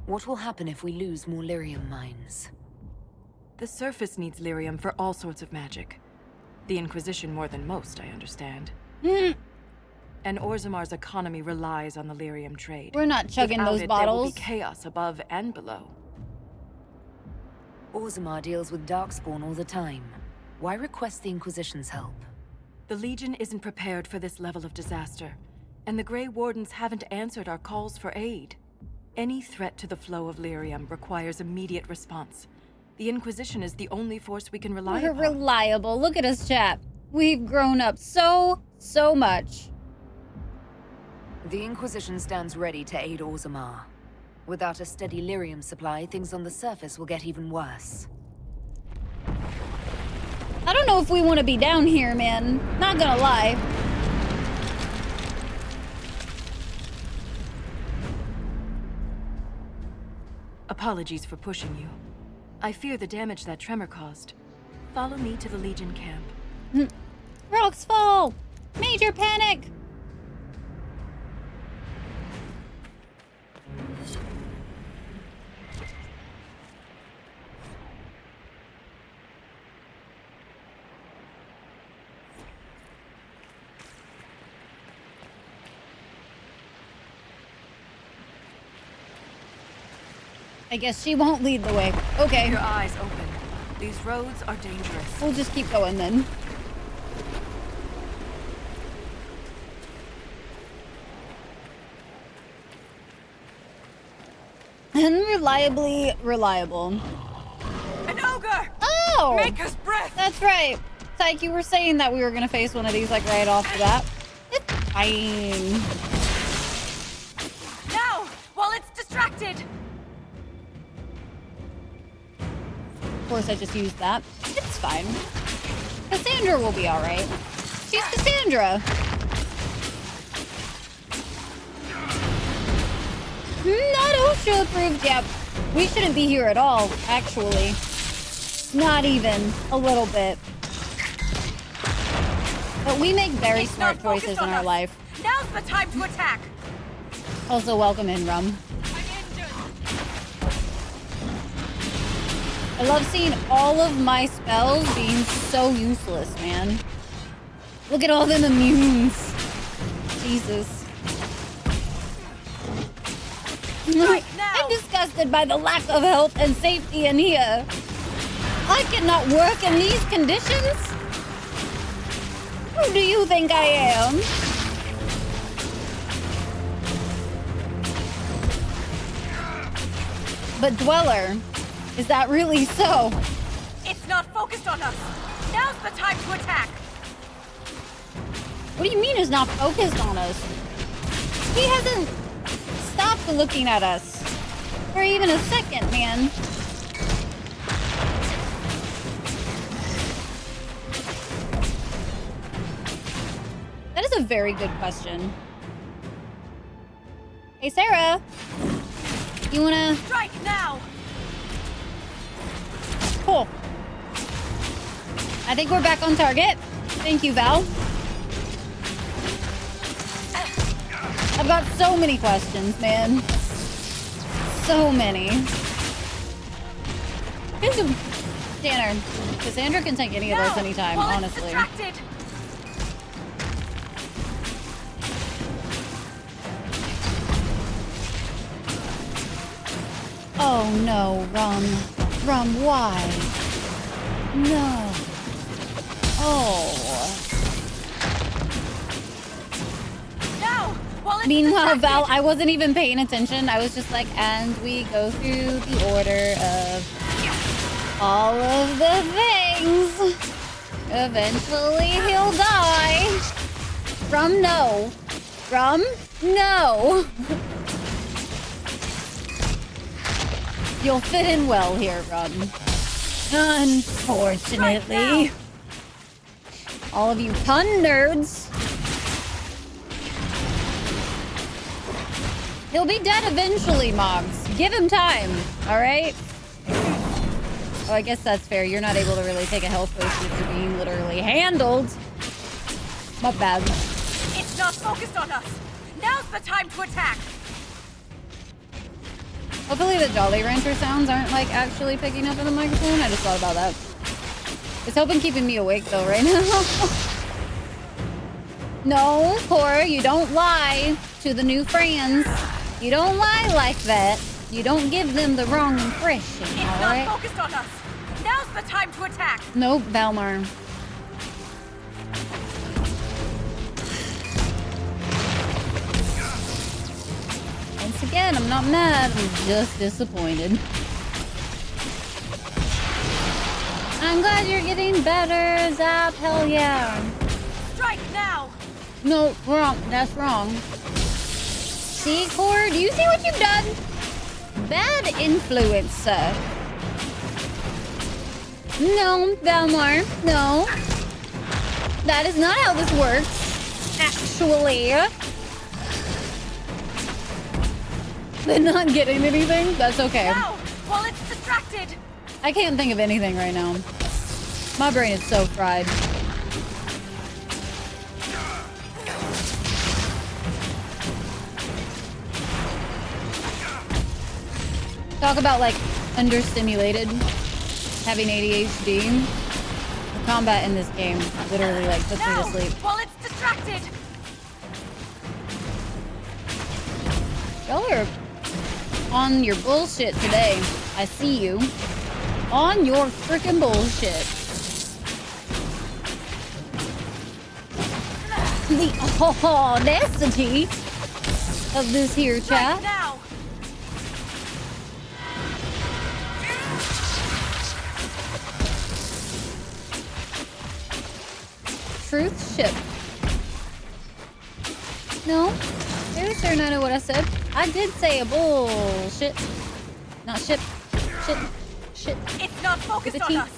What will happen if we lose more lyrium mines? The surface needs lyrium for all sorts of magic. The Inquisition more than most, I understand. And Orzammar's economy relies on the lyrium trade. We're not chugging Without those it, bottles. There will be chaos above and below. Orzammar deals with Darkspawn all the time. Why request the Inquisition's help? The Legion isn't prepared for this level of disaster, and the Grey Wardens haven't answered our calls for aid. Any threat to the flow of lyrium requires immediate response. The Inquisition is the only force we can rely We're upon. reliable. Look at us, chat. We've grown up so much. The Inquisition stands ready to aid Orzammar. Without a steady lyrium supply, things on the surface will get even worse. I don't know if we want to be down here, man. Not gonna lie. Apologies for pushing you. I fear the damage that tremor caused. Follow me to the Legion camp. Rocks fall! Major panic! I guess she won't lead the way. Okay. Keep your eyes open. These roads are dangerous. We'll just keep going then. Unreliably reliable. An ogre! Oh! Maker's breath! That's right. Tyke, you were saying that we were gonna face one of these like right off the bat. It's fine. Now, while it's distracted! course I just used that. It's fine. Cassandra will be alright. She's Cassandra. Not OSHA approved yet. We shouldn't be here at all, actually. Not even a little bit. But we make very smart choices in our life. Now's the time to attack. Also, welcome in, Rum. I love seeing all of my spells being so useless, man. Look at all them immunes. Jesus. I'm disgusted by the lack of health and safety in here. I cannot work in these conditions. Who do you think I am? But Dweller, is that really so? It's not focused on us. Now's the time to attack. What do you mean it's not focused on us? He hasn't stopped looking at us for even a second, man. That is a very good question. Hey, Sarah. You wanna... Strike now! Cool. I think we're back on target. Thank you, Val. I've got so many questions, man. So many. Tanner, Cassandra can take any of those anytime, honestly. Oh no, Rum. Rum, why? No. Oh. Meanwhile, Val, I wasn't even paying attention. I was just like, and we go through the order of all of the things. Eventually, he'll die. Rum, no. Rum, no. You'll fit in well here, Rum. Unfortunately. All of you pun nerds. He'll be dead eventually, Mogs. Give him time, all right? Oh, I guess that's fair. You're not able to really take a health potion if you're being literally handled. My bad. It's not focused on us. Now's the time to attack. Hopefully the Jolly Rancher sounds aren't, like, actually picking up on the microphone. I just thought about that. It's helping keeping me awake, though, right now. No, Cora, you don't lie to the new friends. You don't lie like that. You don't give them the wrong impression, all right? It's not focused on us. Now's the time to attack. Nope, Valmar. Once again, I'm not mad. I'm just disappointed. I'm glad you're getting better, Zap. Hell yeah. Strike now. No, wrong. That's wrong. See, Core? Do you see what you've done? Bad influence, sir. No, Valmar. No. That is not how this works. Actually. They're not getting anything? That's okay. Now, while it's distracted. I can't think of anything right now. My brain is so fried. Talk about, like, understimulated, having ADHD. The combat in this game literally, like, puts me to sleep. While it's distracted. Y'all are on your bullshit today. I see you. On your freaking bullshit. The audacity of this here chat. Now. Truth ship. No, very certain I know what I said. I did say a bullshit. Not ship. Shit. Shit. It's not focused on us.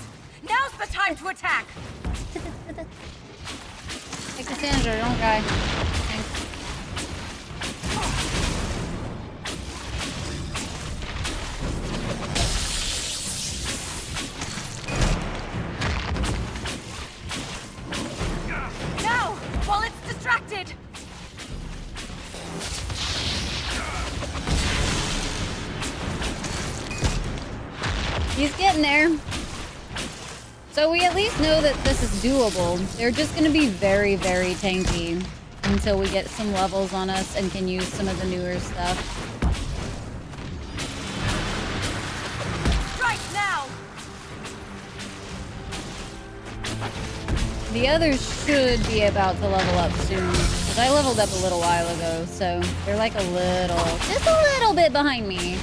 Now's the time to attack. Hey, Cassandra, don't die. Thanks. Now, while it's distracted. He's getting there. So we at least know that this is doable. They're just going to be very, very tanky until we get some levels on us and can use some of the newer stuff. Strike now. The others should be about to level up soon. Because I leveled up a little while ago, so they're like just a little bit behind me.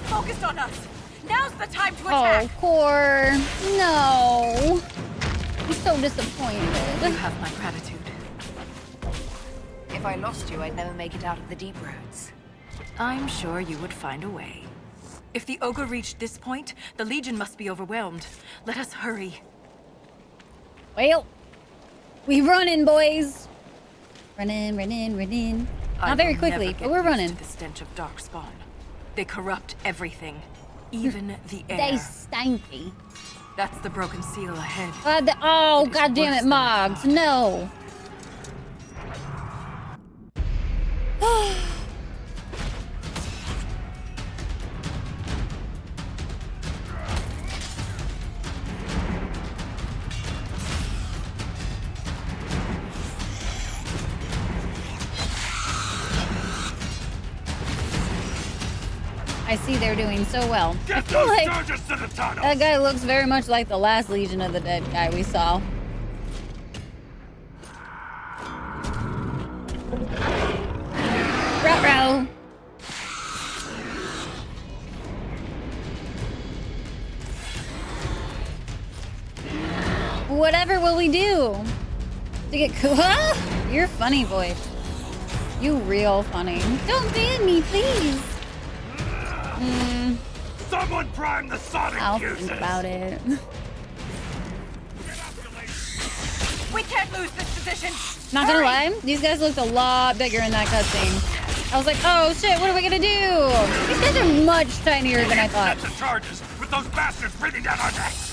Focused on us. Now's the time to attack. Oh, Core. No. I'm so disappointed. You have my gratitude. If I lost you, I'd never make it out of the deep roads. I'm sure you would find a way. If the ogre reached this point, the Legion must be overwhelmed. Let us hurry. Well, we running, boys. Running. Not very quickly, but we're running. To the stench of darkspawn. They corrupt everything, even the air. They stanky. That's the broken seal ahead. Oh, God damn it, Moggs. No. I see they're doing so well. I feel like that guy looks very much like the last Legion of the Dead guy we saw. Ruh-roh. Whatever will we do? To get cool? You're funny, boy. You real funny. Don't ban me, please. Someone prime the sonic I'll fuses. think about it. We can't lose this position. Not gonna lie, these guys looked a lot bigger in that cutscene. I was like, oh shit, what are we gonna do? These guys are much tinier than I thought. The charges with those bastards breathing down our necks.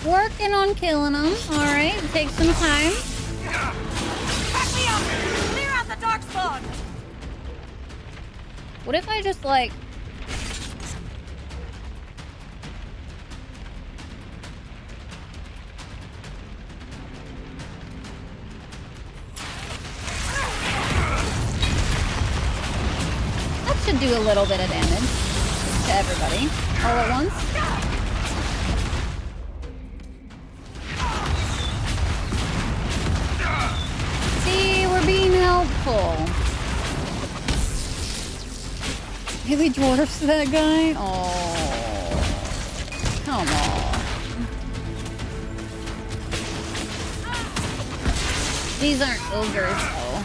Working on killing them. All right, take some time. Back me up. Clear out the dark spawn. What if I just like... That should do a little bit of damage to everybody all at once. See, we're being helpful. Really dwarfs that guy? Oh, come on. These aren't ogres, though.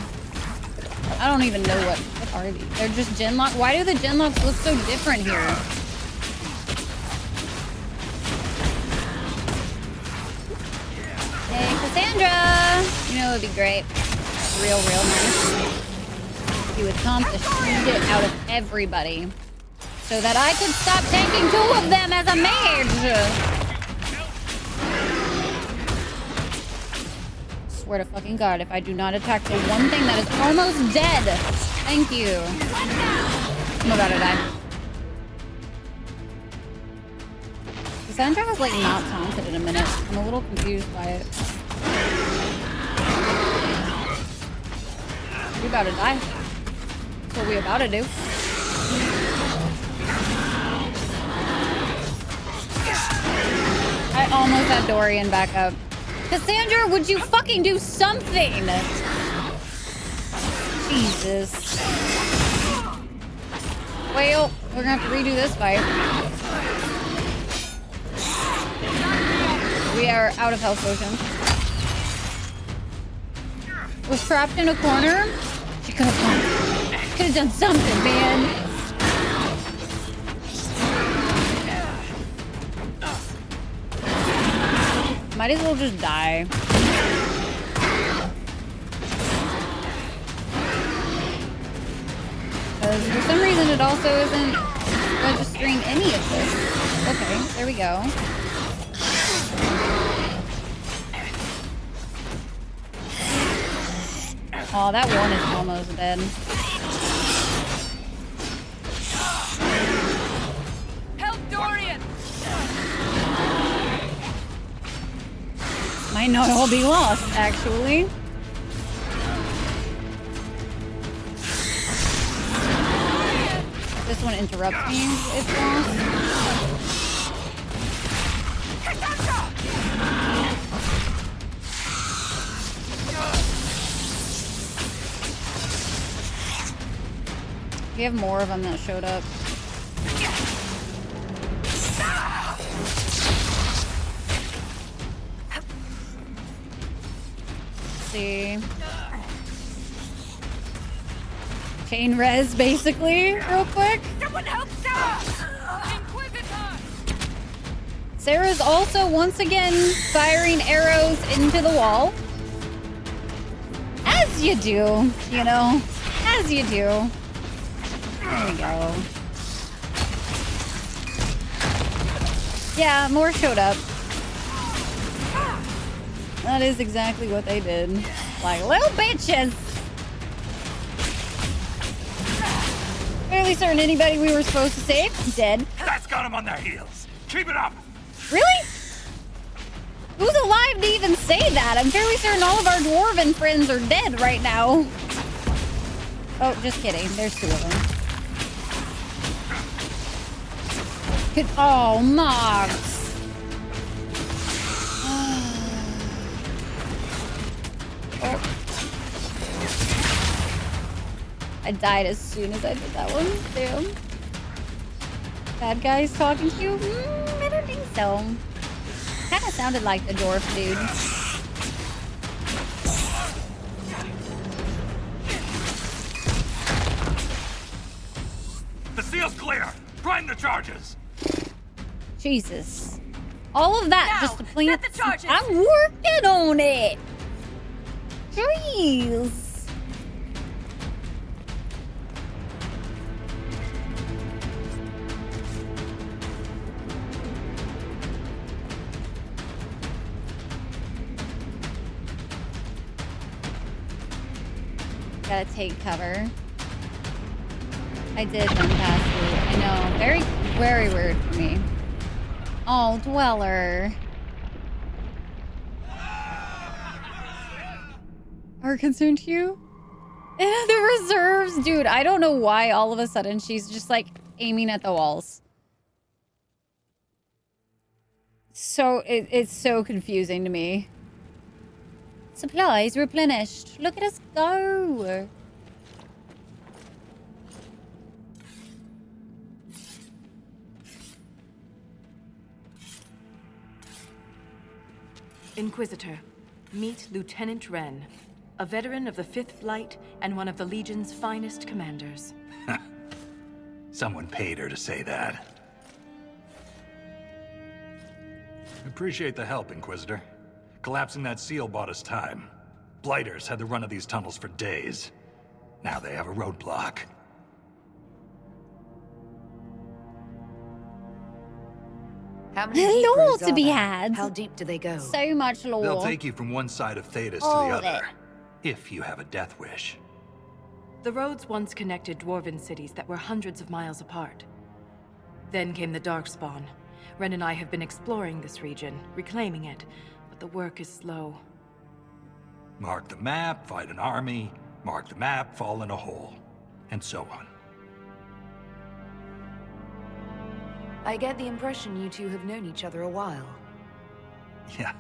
I don't even know what are these. They're just genlock. Why do the genlocks look so different here? Hey, Cassandra! You know it would be great. Real nice. You would comp the shit out of everybody so that I could stop tanking 2 of them as a mage. Swear to fucking God, if I do not attack the one thing that is almost dead. Thank you. I'm about to die. Cassandra has like not taunted in a minute. I'm a little confused by it. We about to die. That's what we about to do. I almost had Dorian back up. Cassandra, would you fucking do something? Jesus. Well, we're gonna have to redo this fight. We are out of health potions. was trapped in a corner. She could have done something, man. Might as well just die. Because for some reason it also isn't registering any of this. Okay, there we go. Oh, that one is almost dead. Help Dorian! Might not all be lost, actually. This one interrupts me. It's lost. We have more of them that showed up. Let's see. Chain res, basically, real quick. Someone help Sarah! Inquisitor! Sarah's also once again firing arrows into the wall. As you do, you know. As you do. There we go. Yeah, more showed up. That is exactly what they did. Like little bitches. Fairly certain anybody we were supposed to save, dead. That's got them on their heels. Keep it up. Really? Who's alive to even say that? I'm fairly certain all of our dwarven friends are dead right now. Oh, just kidding. There's two of them. Oh, Mox. Oh. I died as soon as I did that one. Damn. Bad guys talking to you? I don't think so. Kind of sounded like the dwarf dude. The seal's clear. Prime the charges. Jesus. All of that Now, just to plant set the charges. I'm working on it. Jeez. Gotta take cover. I did run past you. I know. Very, very weird for me. Oh, Dweller. Are concerned to you? The reserves. Dude, I don't know why all of a sudden she's just like aiming at the walls. So, it's so confusing to me. Supplies replenished. Look at us go. Inquisitor, meet Lieutenant Wren, a veteran of the 5th Flight and one of the Legion's finest commanders. Someone paid her to say that. Appreciate the help, Inquisitor. Collapsing that seal bought us time. Blighters had the run of these tunnels for days. Now they have a roadblock. How many deep Lore roads to are be there? had. How deep do they go? So much lore. They'll take you from one side of Thetis to All the of other. it. If you have a death wish. The roads once connected dwarven cities that were hundreds of miles apart. Then came the Darkspawn. Ren and I have been exploring this region, reclaiming it, but the work is slow. Mark the map, fight an army. Mark the map, fall in a hole. And so on. I get the impression you two have known each other a while. Yeah.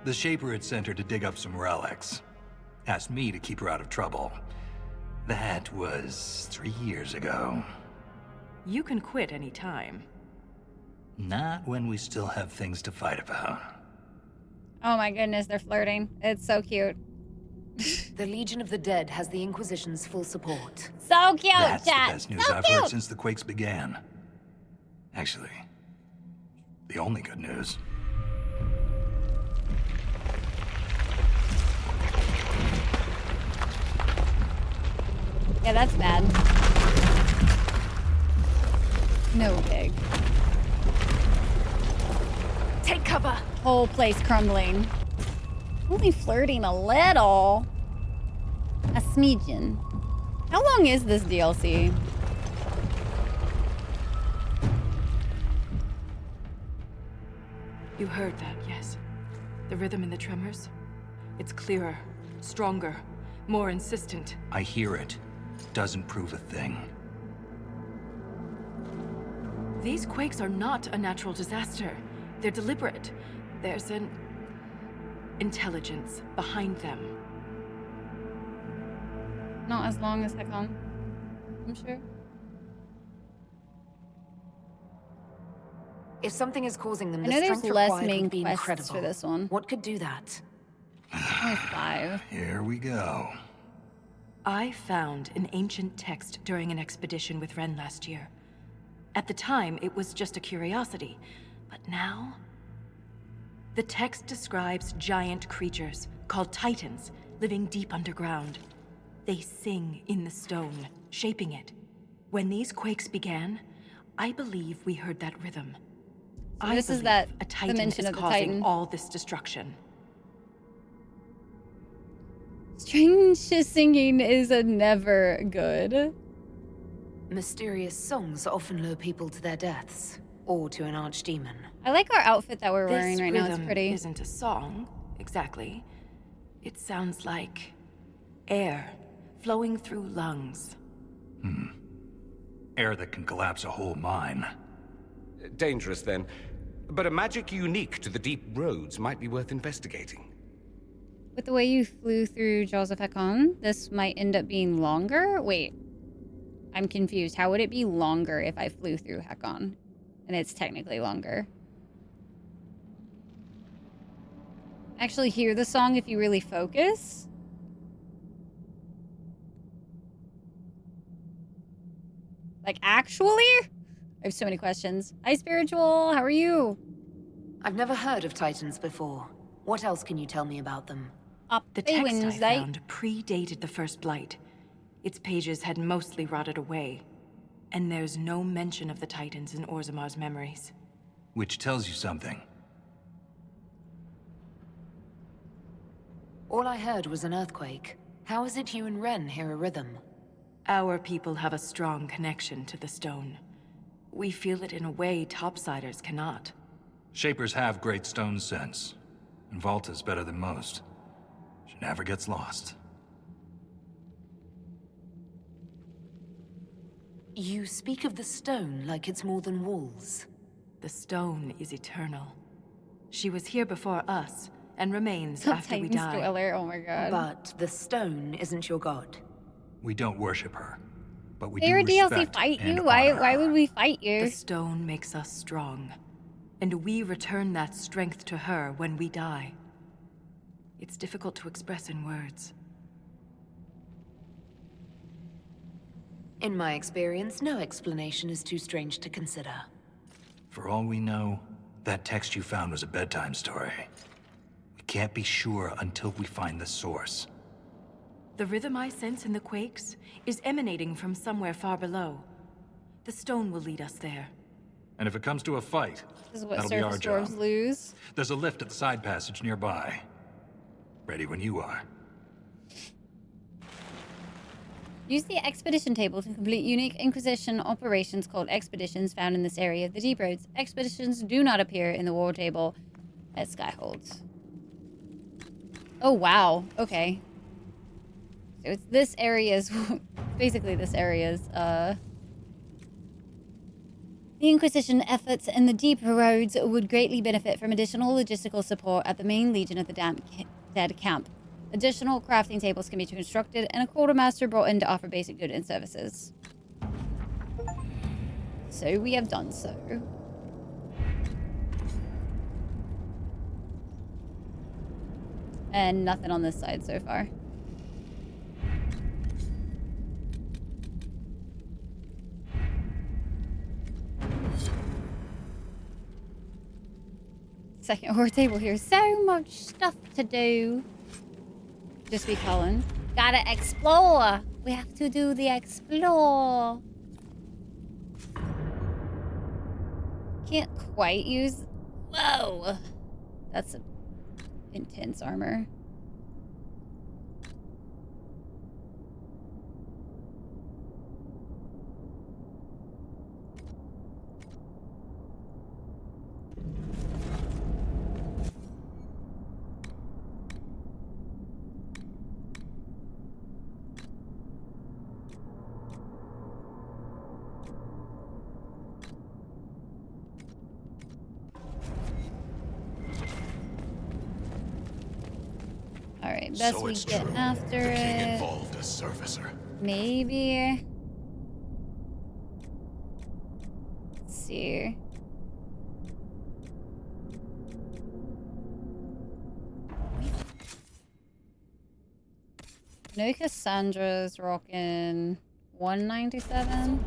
The Shaper had sent her to dig up some relics. Asked me to keep her out of trouble. That was 3 years ago. You can quit any time. Not when we still have things to fight about. Oh my goodness, they're flirting. It's so cute. The Legion of the Dead has the Inquisition's full support. So cute, That's the chat. best news So I've cute. heard since the quakes began. Actually, the only good news. Yeah, that's bad. No big. Take cover. Whole place crumbling. Only flirting a little. A smidgen. How long is this DLC? You heard that, yes? The rhythm in the tremors? It's clearer, stronger, more insistent. I hear it. Doesn't prove a thing. These quakes are not a natural disaster. They're deliberate. There's an intelligence behind them. Not as long as Hakon, I'm sure. If something is causing them, I the know there's strength less required main would be quests incredible. for this one. What could do that? Only 5. Here we go. I found an ancient text during an expedition with Ren last year. At the time, it was just a curiosity. But now... The text describes giant creatures, called Titans, living deep underground. They sing in the stone, shaping it. When these quakes began, I believe we heard that rhythm. So this is that a Titan dimension is of the causing Titan. all this destruction. Strange singing is a never good. Mysterious songs often lure people to their deaths, or to an archdemon. I like our outfit that we're This wearing right now. It's rhythm pretty. isn't a song, exactly. It sounds like air flowing through lungs. Air that can collapse a whole mine. Dangerous, then. But a magic unique to the deep roads might be worth investigating. With the way you flew through Jaws of Hakon, this might end up being longer? Wait. I'm confused. How would it be longer if I flew through Hakon? And it's technically longer. Actually hear the song if you really focus. Like, actually? I have so many questions. Hi, Spiritual. How are you? I've never heard of Titans before. What else can you tell me about them? The text I found predated the First Blight. Its pages had mostly rotted away. And there's no mention of the Titans in Orzamar's memories. Which tells you something. All I heard was an earthquake. How is it you and Ren hear a rhythm? Our people have a strong connection to the stone. We feel it in a way topsiders cannot. Shapers have great stone sense. And Volta's better than most. She never gets lost. You speak of the stone like it's more than walls. The stone is eternal. She was here before us, and remains Top after we Titan die. spoiler. Oh my god. But the stone isn't your god. We don't worship her, but we Fair do DLC respect fight and you? Why honor why her. would we fight you? The stone makes us strong, and we return that strength to her when we die. It's difficult to express in words. In my experience, no explanation is too strange to consider. For all we know, that text you found was a bedtime story. We can't be sure until we find the source. The rhythm I sense in the quakes is emanating from somewhere far below. The stone will lead us there. And if it comes to a fight, This is what that'll be our surface job. dwarves lose. There's a lift at the side passage nearby. Ready when you are. Use the expedition table to complete unique Inquisition operations called expeditions found in this area of the Deep Roads. Expeditions do not appear in the war table at Skyholds. Oh, wow. Okay. So it's this area's... basically this area's, The Inquisition efforts in the Deep Roads would greatly benefit from additional logistical support at the main Legion of the Dead camp. Additional crafting tables can be constructed and a quartermaster brought in to offer basic goods and services. So we have done so. And nothing on this side so far. Second horror table here. So much stuff to do. Just be Colin. Gotta explore. We have to do the explore. Can't quite use... Whoa. That's a intense armor. Alright, best we get after the king it. involved a servicer. Maybe. Let's see. I know Cassandra's rocking 197.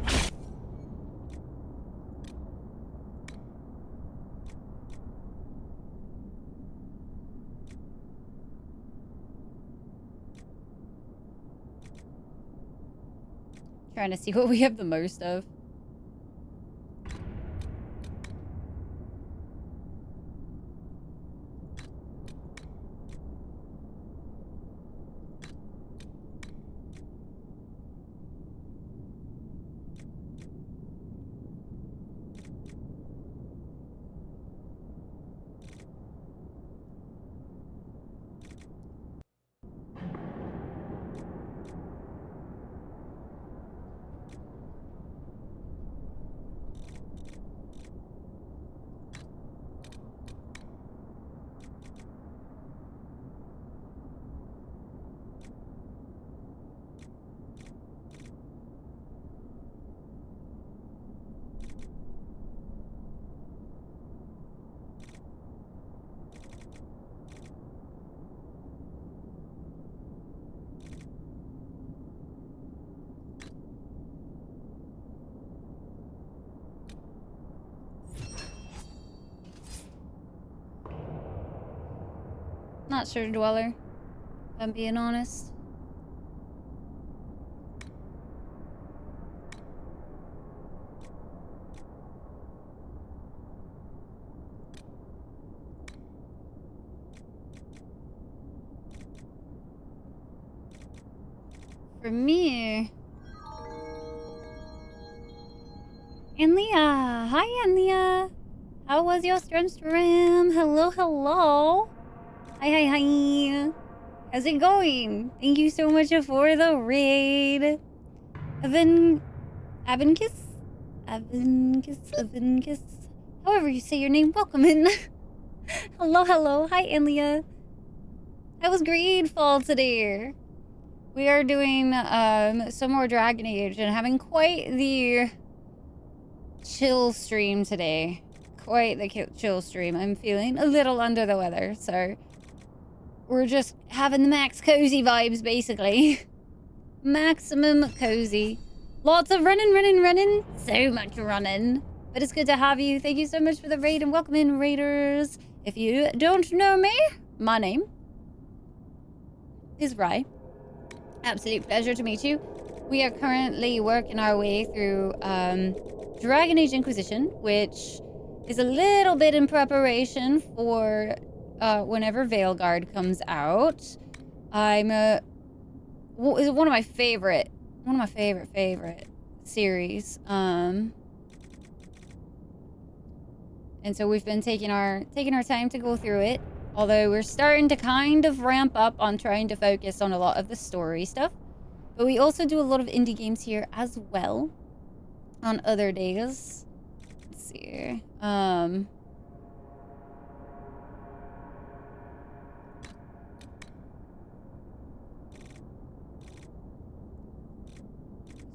Trying to see what we have the most of. Not sure, Dweller. If I'm being honest. For me... Anlia! Hi, Anlia! How was your stream? Hello, hello! Hi, hi, hi! How's it going? Thank you so much for the raid! Abenkiss? However you say your name, welcome in! Hello, hello! Hi, Anlia! I was grateful today! We are doing some more Dragon Age and having quite the chill stream today. Quite the chill stream. I'm feeling a little under the weather, so we're just having the max cozy vibes, basically. Maximum cozy. Lots of running. So much running. But it's good to have you. Thank you so much for the raid and welcome in, raiders. If you don't know me, my name is Rye. Absolute pleasure to meet you. We are currently working our way through Dragon Age Inquisition, which is a little bit in preparation for whenever Veilguard comes out. I'm one of my favorite series. And so we've been taking our time to go through it. Although we're starting to kind of ramp up on trying to focus on a lot of the story stuff. But we also do a lot of indie games here as well. On other days. Let's see.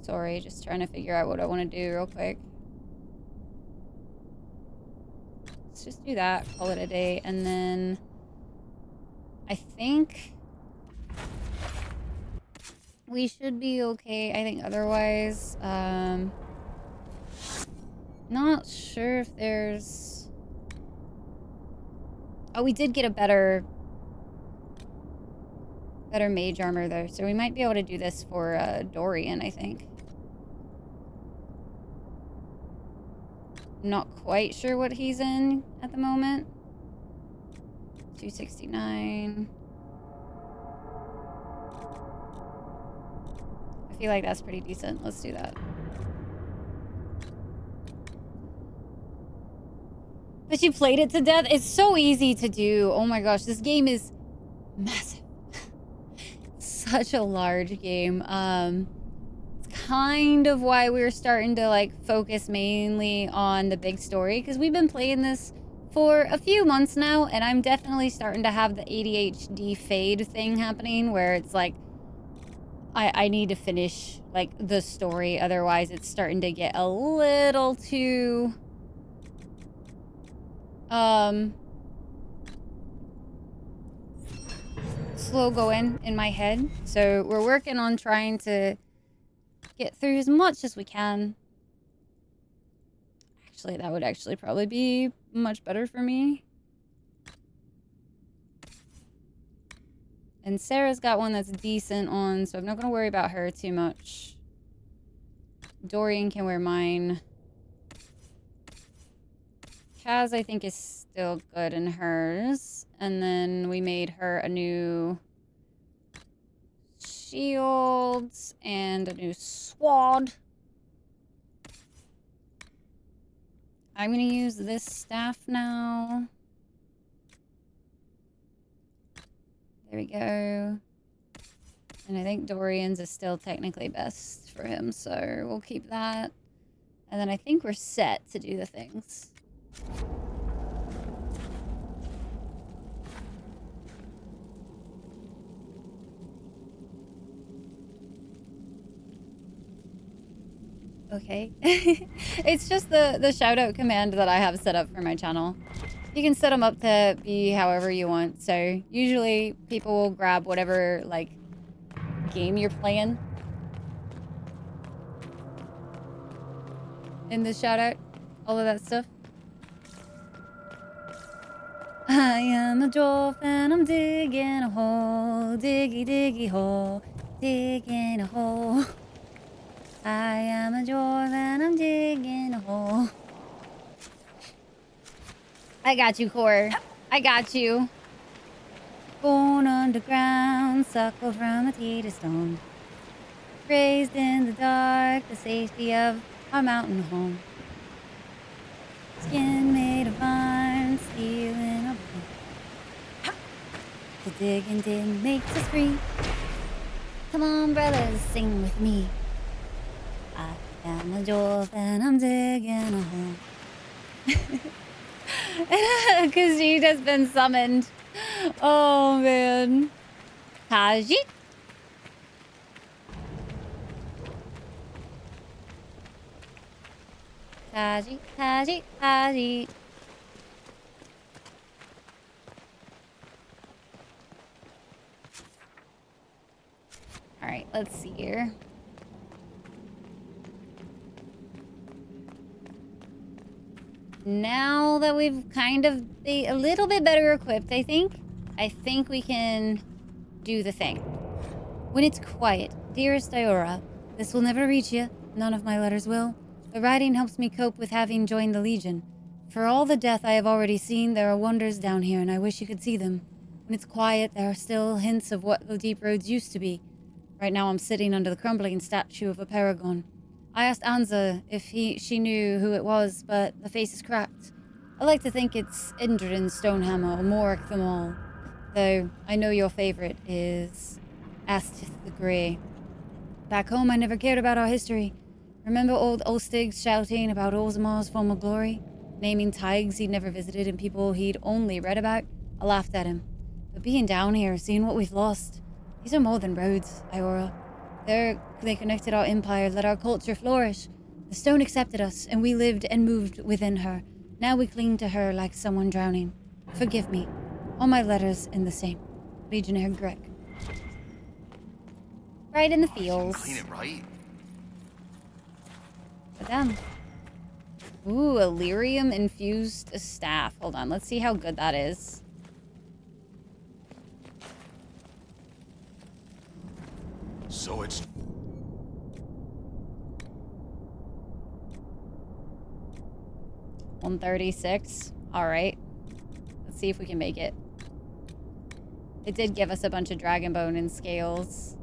Sorry, just trying to figure out what I want to do real quick. Let's just do that, call it a day, and then I think we should be okay. I think otherwise, not sure if there's Oh, we did get a better mage armor though, so we might be able to do this for Dorian, I think. I'm not quite sure what he's in at the moment. 269. I feel like that's pretty decent. Let's do that. But you played it to death? It's so easy to do. Oh my gosh, this game is massive. Such a large game. It's kind of why we're starting to like focus mainly on the big story, because we've been playing this for a few months now, and I'm definitely starting to have the ADHD fade thing happening where it's like I need to finish like the story, otherwise it's starting to get a little too slow going in my head. So we're working on trying to get through as much as we can. Actually, that would actually probably be much better for me. And Sarah's got one that's decent on, so I'm not going to worry about her too much. Dorian can wear mine. Kaz, I think, is still good in hers. And then we made her a new shield and a new sword. I'm going to use this staff now. There we go. And I think Dorian's is still technically best for him, so we'll keep that. And then I think we're set to do the things. Okay. It's just the shout out command that I have set up for my channel. You can set them up to be however you want. So usually people will grab whatever like game you're playing in the shout out, all of that stuff. I am a dwarf and I'm digging a hole, diggy diggy hole, digging a hole. I am a dwarf and I'm digging a hole. I got you, Core. I got you. Born underground, suckled from a teeter stone. Raised in the dark, the safety of our mountain home. Skin made of iron, steel in a bone. To dig and dig makes us free. Come on, brothers, sing with me. I am a dwarf and I'm digging a hole. Khajiit has been summoned. Oh man. Khajiit. Khajiit, Khajiit, Khajiit. Alright, let's see here. Now that we've kind of been a little bit better equipped, I think we can do the thing. When it's quiet, dearest Iora, this will never reach you. None of my letters will. The writing helps me cope with having joined the Legion. For all the death I have already seen, there are wonders down here, and I wish you could see them. When it's quiet, there are still hints of what the deep roads used to be. Right now I'm sitting under the crumbling statue of a paragon. I asked Anza if she knew who it was, but the face is cracked. I like to think it's Indrid Stonehammer or Morik the Maul, though I know your favorite is Astith the Grey. Back home, I never cared about our history. Remember old Ulstig shouting about Orzamar's former glory? Naming Tigers he'd never visited and people he'd only read about? I laughed at him. But being down here, seeing what we've lost, these are more than roads, Iora. They connected our empire, let our culture flourish. The stone accepted us, and we lived and moved within her. Now we cling to her like someone drowning. Forgive me. All my letters in the same. Legionnaire Greg. Right in the fields. Clean it right. But damn. Ooh, Illyrium infused staff. Hold on, let's see how good that is. So it's... 136. All right. Let's see if we can make it. It did give us a bunch of dragon bone and scales.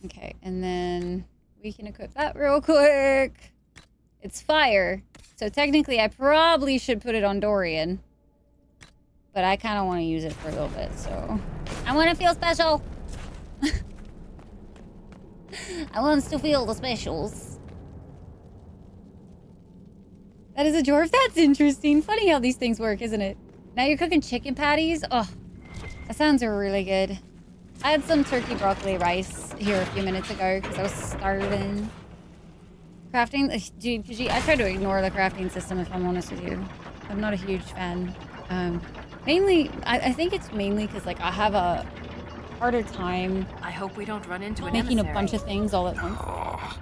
Okay, and then we can equip that real quick. It's fire. So technically I probably should put it on Dorian. But I kind of want to use it for a little bit, so... I want to feel special! I want to feel the specials. That is a dwarf? That's interesting. Funny how these things work, isn't it? Now you're cooking chicken patties? Oh, that sounds really good. I had some turkey broccoli rice here a few minutes ago because I was starving. Crafting? Dude, I try to ignore the crafting system if I'm honest with you. I'm not a huge fan. Mainly, I think it's mainly because like I have a harder time. I hope we don't run into an making emissary. a bunch of things all at once. Oh,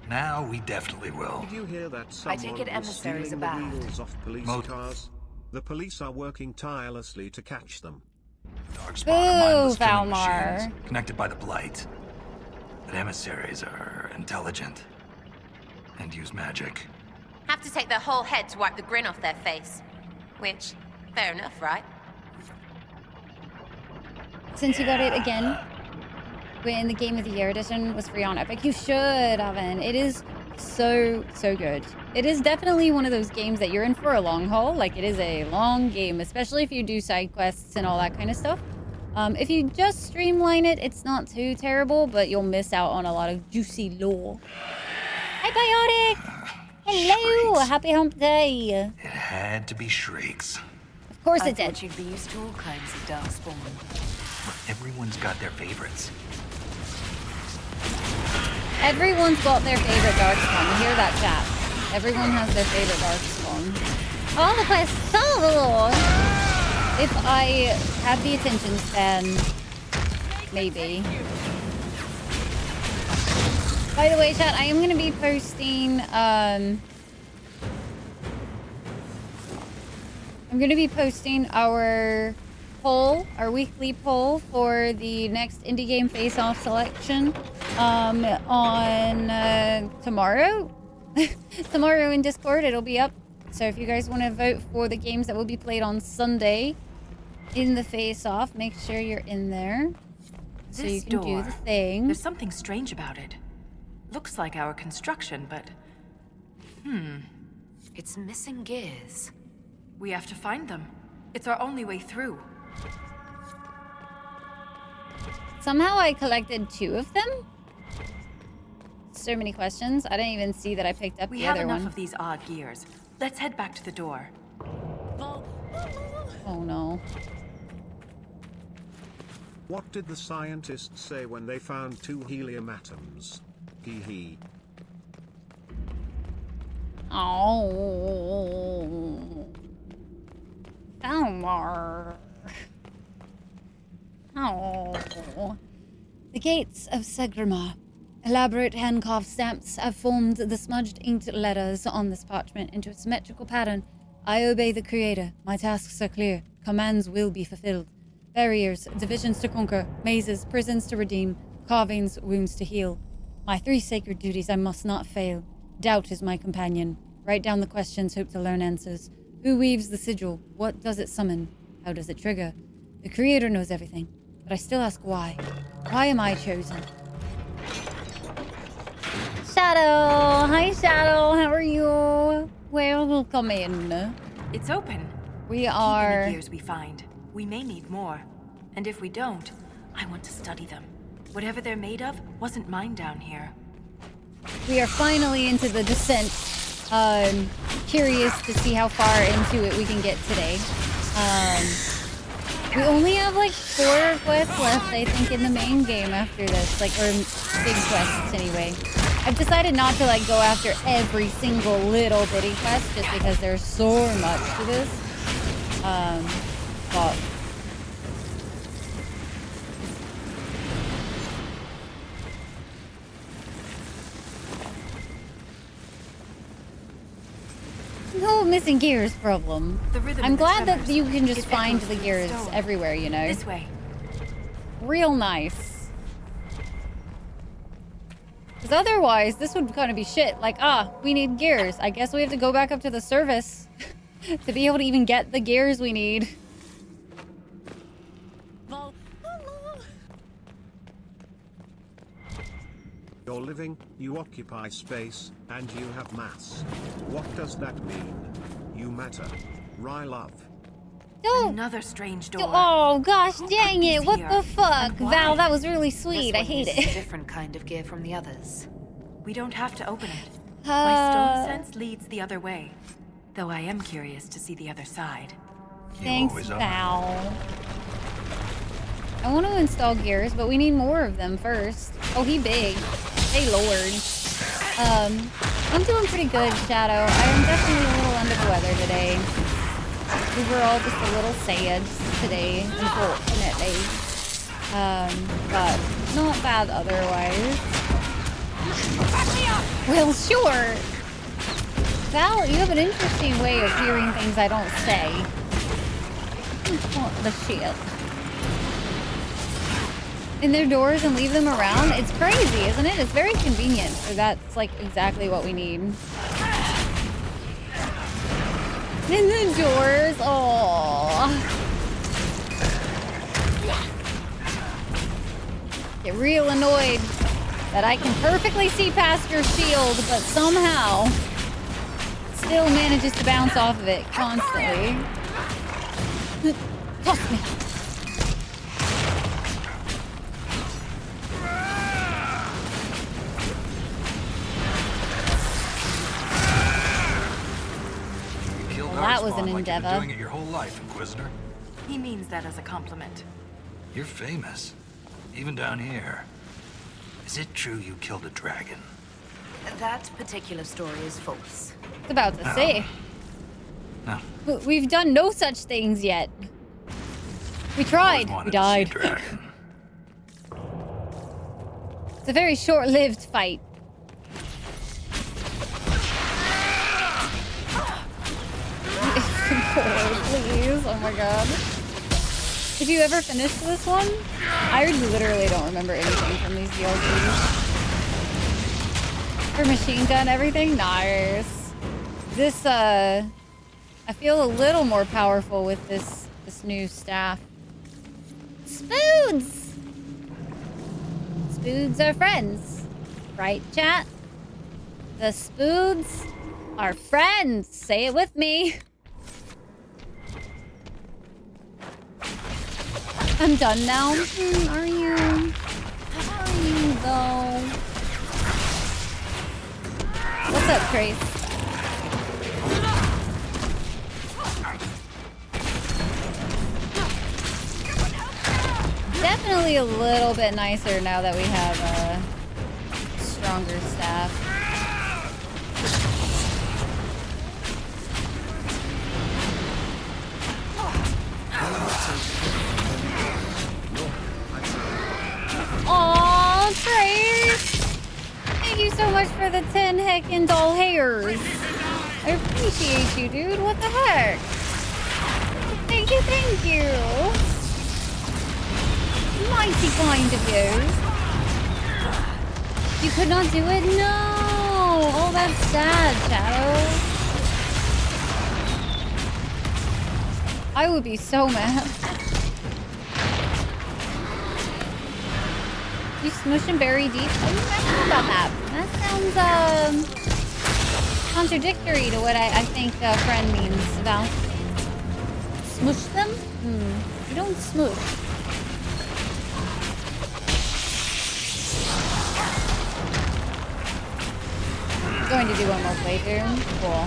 now we definitely will. Did you hear that I someone take it was emissaries stealing are bad. the wheels off police cars? The police are working tirelessly to catch them. Boo, Valmar. Connected by the Blight. But emissaries are intelligent. And use magic. Have to take their whole head to wipe the grin off their face. Which, fair enough, right? Since you got it again, when the Game of the Year edition was free on Epic, you should, Evan. It is so good. It is definitely one of those games that you're in for a long haul. Like, it is a long game, especially if you do side quests and all that kind of stuff. If you just streamline it, it's not too terrible, but you'll miss out on a lot of juicy lore. Hi, Biotic! Hello! Shrieks. Happy hump day! It had to be Shrieks. Of course I it did. thought you'd be used to all kinds of darkspawn. Everyone's got their favorites. Everyone's got their favorite Darkspawn. Hear that, chat? Everyone has their favorite Darkspawn. All the quests solved! If I had the attention span, maybe. By the way, chat, I am going to be posting, I'm going to be posting our poll, our weekly poll for the next Indie Game Face-Off selection on tomorrow. Tomorrow in Discord, it'll be up. So if you guys want to vote for the games that will be played on Sunday in the Face-Off, make sure you're in there. So you can do the thing. There's something strange about it. Looks like our construction, but... It's missing gears. We have to find them. It's our only way through. Somehow I collected 2 of them? So many questions. I didn't even see that I picked up the other one. We have enough of these odd gears. Let's head back to the door. Oh no. What did the scientists say when they found 2 helium atoms? Hee hee. Oh. Valmar. Oh. The gates of Segramar. Elaborate hand-carved stamps have formed the smudged inked letters on this parchment into a symmetrical pattern. I obey the Creator. My tasks are clear. Commands will be fulfilled. Barriers, divisions to conquer, mazes, prisons to redeem, carvings, wounds to heal. My 3 sacred duties I must not fail. Doubt is my companion. Write down the questions, hope to learn answers. Who weaves the sigil? What does it summon? How does it trigger? The Creator knows everything, but I still ask why. Why am I chosen? Shadow! Hi, Shadow! How are you? Welcome in. It's open. We are... Keep any gears we find. We may need more. And if we don't, I want to study them. Whatever they're made of wasn't mine down here. We are finally into the descent. Curious to see how far into it we can get today. We only have like 4 quests left, I think, in the main game after this. Like, or big quests anyway. I've decided not to like go after every single little bitty quest just because there's so much to this. But missing gears problem. I'm glad that you can just find the gears everywhere, you know? This way. Real nice. Because otherwise, this would kind of be shit. Like, we need gears. I guess we have to go back up to the service to be able to even get the gears we need. You're living, you occupy space, and you have mass. What does that mean? You matter. Rylove. Another strange door. Oh gosh, dang it! What here? the fuck, And why? Val? That was really sweet. This I one hate uses it. a different kind of gear from the others. We don't have to open it. My Uh, stone sense leads the other way. Though I am curious to see the other side. Thanks, Val. I want to install gears, but we need more of them first. Oh, he big. Hey, Lord. I'm doing pretty good, Shadow. I am definitely a little under the weather today. We were all just a little sad today, unfortunately. But not bad otherwise. Well, sure. Val, you have an interesting way of hearing things I don't say. What the shit? In their doors and leave them around? It's crazy, isn't it? It's very convenient. So that's like exactly what we need. In the doors. Oh. Get real annoyed that I can perfectly see past your shield, but somehow still manages to bounce off of it constantly. Toss me. Well, that was an endeavor. Like you've been doing it your whole life, Inquisitor. He means that as a compliment. You're famous, even down here. Is it true you killed a dragon? That particular story is false. I was about to say. No. We've done no such things yet. We tried. We died. It's a very short-lived fight. Please. Oh my god. Did you ever finish this one? I literally don't remember anything from these DLCs. For machine gun, everything? Nice. This, I feel a little more powerful with this new staff. Spoods! Spoods are friends. Right, chat? The Spoods are friends. Say it with me. I'm done now. Are you? Are you, though? What's up, Trace? Definitely a little bit nicer now that we have a stronger staff. Aww, Trace! Thank you so much for the 10 heckin' doll hairs. I appreciate you, dude. What the heck? Thank you, thank you. Mighty kind of you. You could not do it? No! Oh, that's sad, Shadow. I would be so mad. You smush and bury deep? Oh, you never know about that. That sounds, contradictory to what I think friend means, Val. Smush them? You don't smush. Going to do one more playthrough. Cool.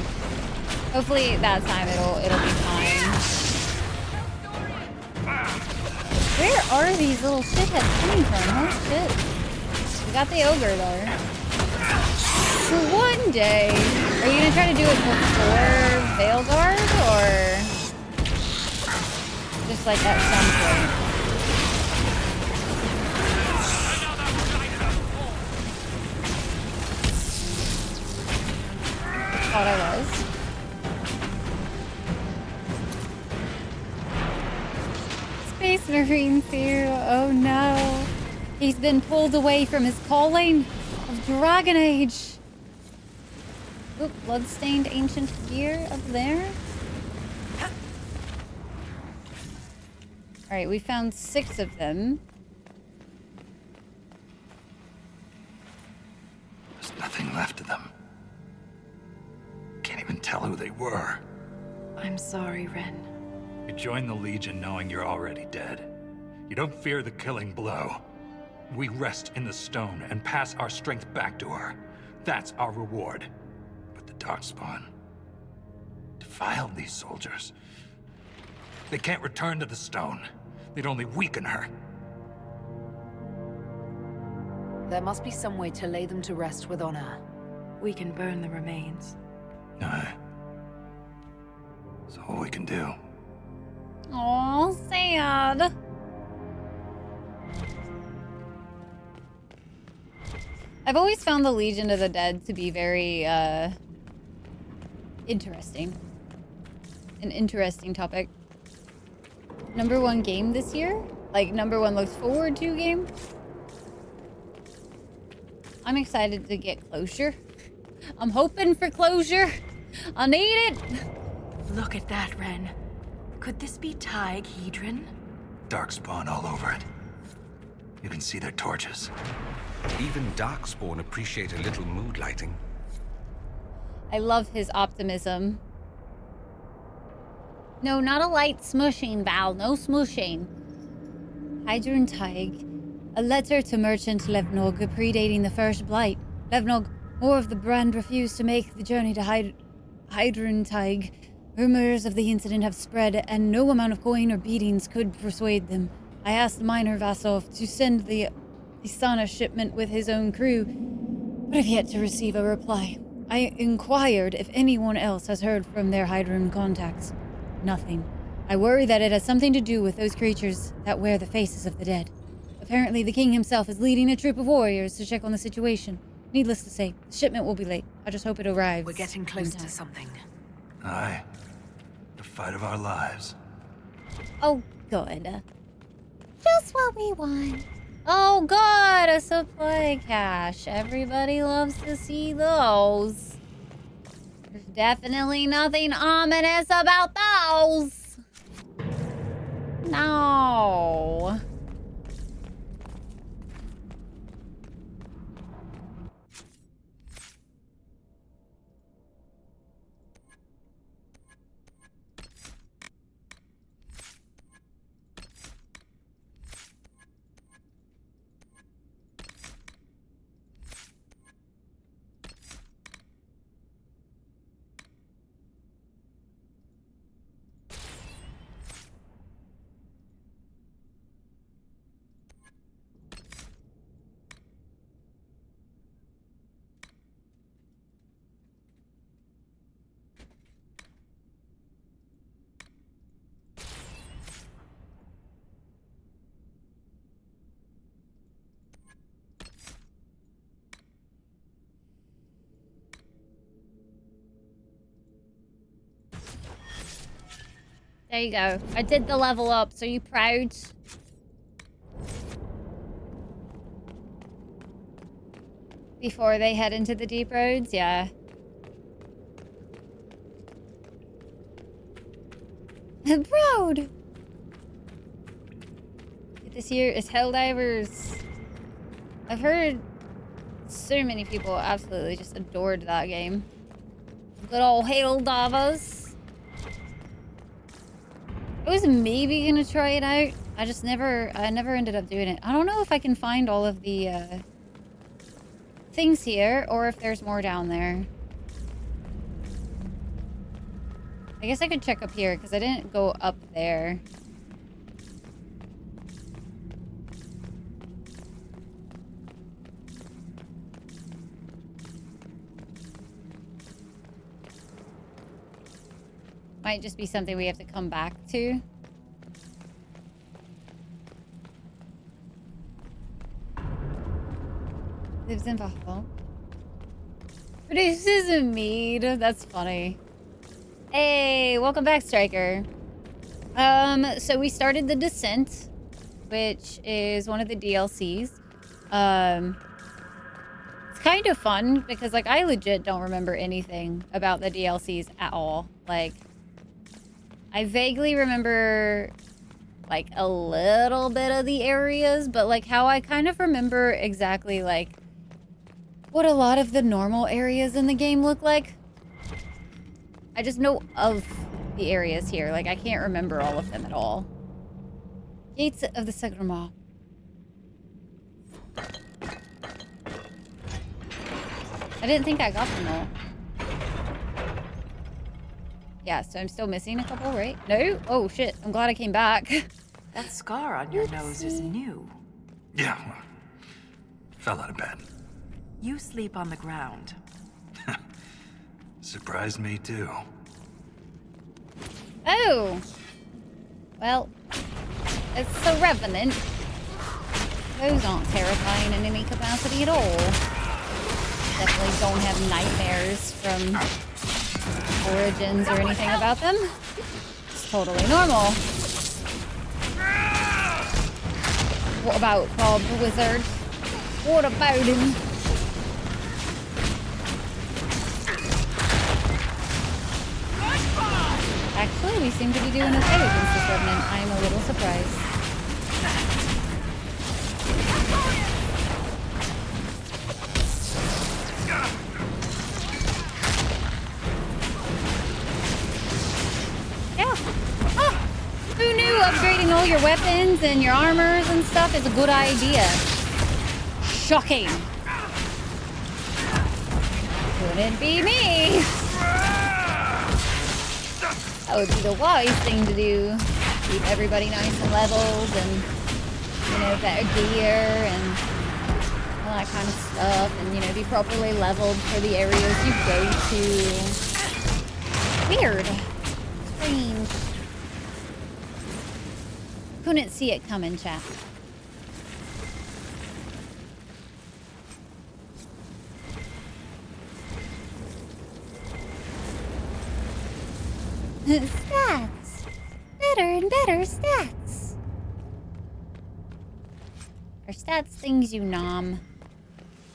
Hopefully that time it'll be fine. Where are these little shitheads coming from? Oh shit. We got the ogre though. For one day. Are you gonna try to do it before Veilguard or just like at some point? Thought I was. Marine fear. Oh no. He's been pulled away from his calling of Dragon Age. Oop, bloodstained ancient gear up there. Alright, we found 6 of them. There's nothing left of them. Can't even tell who they were. I'm sorry, Ren. You joined the Legion knowing you're already dead. You don't fear the killing blow. We rest in the stone and pass our strength back to her. That's our reward. But the Darkspawn defiled these soldiers. They can't return to the stone. They'd only weaken her. There must be some way to lay them to rest with honor. We can burn the remains. Aye. That's all we can do. Aw, sad. I've always found the Legion of the Dead to be very, interesting. An interesting topic. #1 game this year? Like, #1 looks forward to game? I'm excited to get closure. I'm hoping for closure. I need it. Look at that, Ren. Could this be Tig Hedron? Darkspawn all over it. You can see their torches. Even Darkspawn appreciate a little mood lighting. I love his optimism. No, not a light smushing, Val. No smushing. Hydron Tig. A letter to merchant Levnog predating the first blight. Levnog, more of the brand refused to make the journey to Hydron Tig. Rumors of the incident have spread, and no amount of coin or beatings could persuade them. I asked Minor Vasov to send the Isana shipment with his own crew, but have yet to receive a reply. I inquired if anyone else has heard from their Hydron contacts. Nothing. I worry that it has something to do with those creatures that wear the faces of the dead. Apparently, the king himself is leading a troop of warriors to check on the situation. Needless to say, the shipment will be late. I just hope it arrives. We're getting close to something. Aye. The fight of our lives. Oh, good. Just what we want. Oh, good! A supply cache. Everybody loves to see those. There's definitely nothing ominous about those. No. There you go. I did the level up, so you proud? Before they head into the deep roads, yeah. I'm proud! This year is Helldivers. I've heard so many people absolutely just adored that game. Good old Helldivers. I was maybe gonna try it out. I never ended up doing it. I don't know if I can find all of the things here or if there's more down there. I guess I could check up here because I didn't go up there. Might just be something we have to come back to. Lives in Valhalla. Produces a mead. That's funny. Hey, welcome back, Striker. So we started the descent. which is one of the DLCs. It's kind of fun because, like, I legit don't remember anything about the DLCs at all. Like, I vaguely remember, like, a little bit of the areas, but, like, how I kind of remember exactly, like, what a lot of the normal areas in the game look like. I just know of the areas here. Like, I can't remember all of them at all. Gates of the Sagrama. I didn't think I got them all. Yeah, so I'm still missing a couple, right? No? Oh, shit. I'm glad I came back. That scar on your nose is new. Yeah, well, fell out of bed. You sleep on the ground. Surprised me too. Oh! Well, it's a revenant. Those aren't terrifying in any capacity at all. Definitely don't have nightmares from origins or anything about them. It's totally normal. What about Bob the Wizard? What about him? Actually, we seem to be doing okay against this revenant. I am a little surprised. Yeah. Oh, who knew upgrading all your weapons and your armors and stuff is a good idea? Shocking. Couldn't be me. That would be the wise thing to do. Keep everybody nice and leveled and, you know, better gear and all that kind of stuff. And, you know, be properly leveled for the areas you go to. Weird. Strange. Couldn't see it coming, chat. Stats! Better and better stats! Are stats things you nom?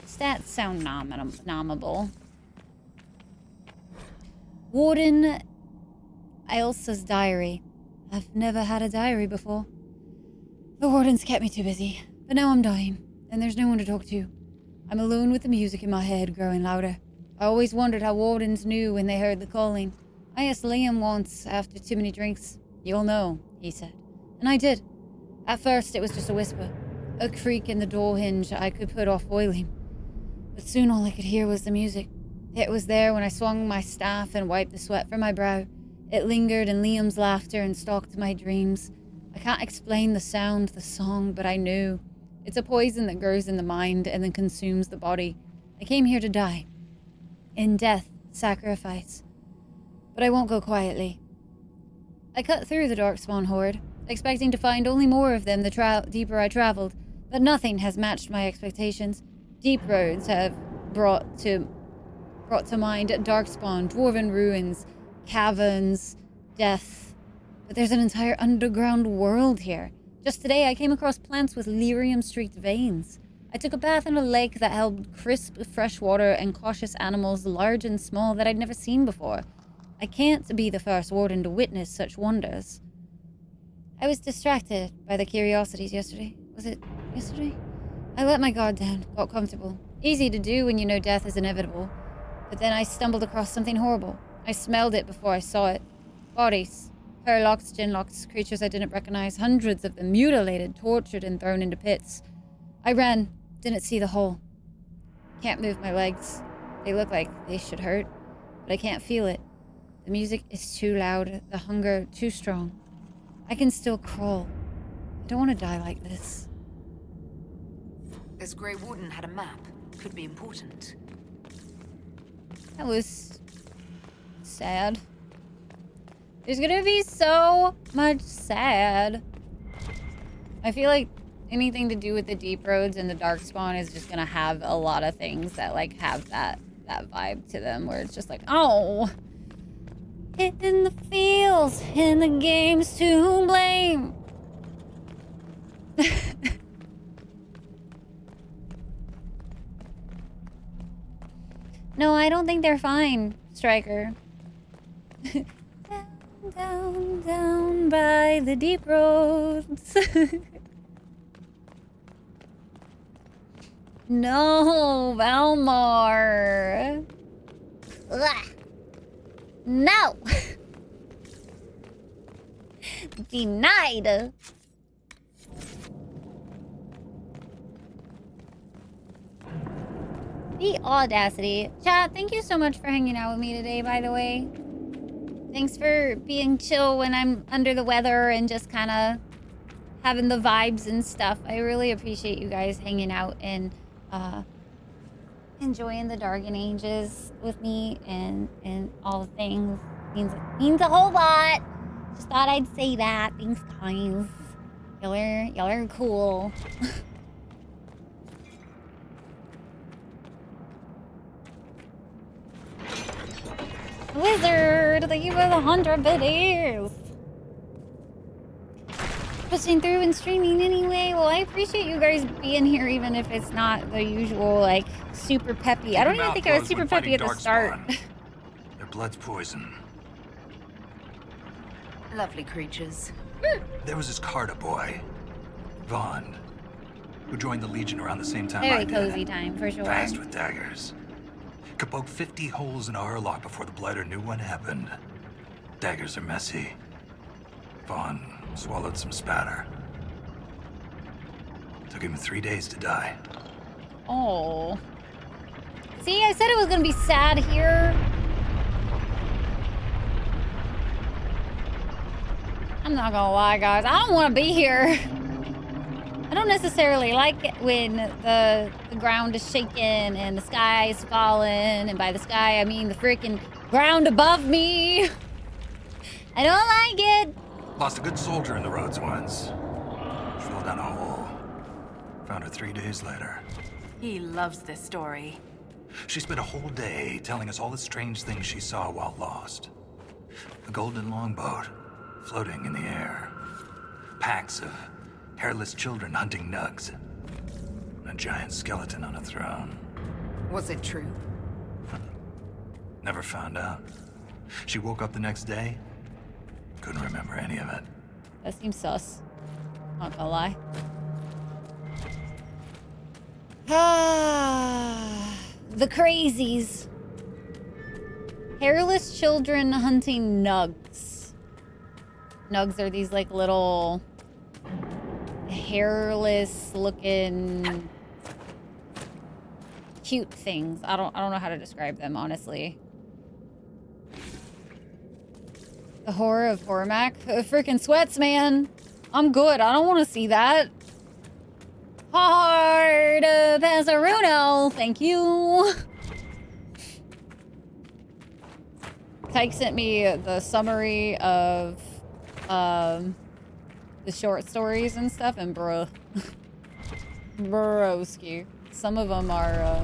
Stats sound nommable. Warden Elsa's diary. I've never had a diary before. The warden's kept me too busy, but now I'm dying, and there's no one to talk to. I'm alone with the music in my head growing louder. I always wondered how wardens knew when they heard the calling. I asked Liam once, after too many drinks. You'll know, he said. And I did. At first, it was just a whisper. A creak in the door hinge I could put off boiling. But soon all I could hear was the music. It was there when I swung my staff and wiped the sweat from my brow. It lingered in Liam's laughter and stalked my dreams. I can't explain the sound, the song, but I knew. It's a poison that grows in the mind and then consumes the body. I came here to die. In death, sacrifice. But I won't go quietly. I cut through the Darkspawn horde, expecting to find only more of them the deeper I traveled, but nothing has matched my expectations. Deep roads have brought to mind Darkspawn, dwarven ruins, caverns, death. But there's an entire underground world here. Just today I came across plants with lyrium-streaked veins. I took a bath in a lake that held crisp, fresh water and cautious animals large and small that I'd never seen before. I can't be the first warden to witness such wonders. I was distracted by the curiosities yesterday. Was it yesterday? I let my guard down, got comfortable. Easy to do when you know death is inevitable. But then I stumbled across something horrible. I smelled it before I saw it. Bodies. Herlocks, Ginlocks, creatures I didn't recognize. Hundreds of them mutilated, tortured, and thrown into pits. I ran. Didn't see the hole. Can't move my legs. They look like they should hurt. But I can't feel it. The music is too loud, the hunger too strong. I can still crawl. I don't want to die like this. This Grey Warden had a map. Could be important. That was sad. There's gonna be so much sad. I feel like anything to do with the deep roads and the Darkspawn is just gonna have a lot of things that like have that vibe to them where it's just like, oh, in the fields, in the games to blame. No, I don't think they're fine, Striker. Down, down, down by the deep roads. No, Valmar. Ugh. No. Denied. The audacity. Chat, thank you so much for hanging out with me today, by the way. Thanks for being chill when I'm under the weather and just kind of having the vibes and stuff. I really appreciate you guys hanging out and enjoying the Dargan Ages with me and all the things. Means a whole lot. Just thought I'd say that. Thanks, guys. Y'all are cool. Wizard, thank you for the 100 biddies. Pushing through and streaming anyway. Well, I appreciate you guys being here, even if it's not the usual, like, super peppy. I don't even think I was super peppy at the start. Their blood's poison. Lovely creatures. There was this Carter boy, Vaughn, who joined the Legion around the same time I Very did. cozy time, for sure. Fast with daggers. Could poke 50 holes in a Hurlock before the Blighter knew what happened. Daggers are messy. Vaughn swallowed some spatter. Took him 3 days to die. Oh. See, I said it was gonna be sad here. I'm not gonna lie, guys. I don't want to be here. I don't necessarily like it when the ground is shaking and the sky is falling. And by the sky, I mean the freaking ground above me. I don't like it. Lost a good soldier in the roads once. Fell down a hole. Found her 3 days later. He loves this story. She spent a whole day telling us all the strange things she saw while lost. A golden longboat floating in the air. Packs of hairless children hunting nugs. A giant skeleton on a throne. Was it true? Never found out. She woke up the next day. Couldn't remember any of it. That seems sus. Not gonna lie. Ah, the crazies. Hairless children hunting nugs. Nugs are these like little hairless looking cute things. I don't know how to describe them, honestly. The horror of Hormac. Freaking sweats, man. I'm good. I don't want to see that. Hard Passaruno. Thank you. Tyke sent me the summary of the short stories and stuff, and bruh. Broski. Some of them are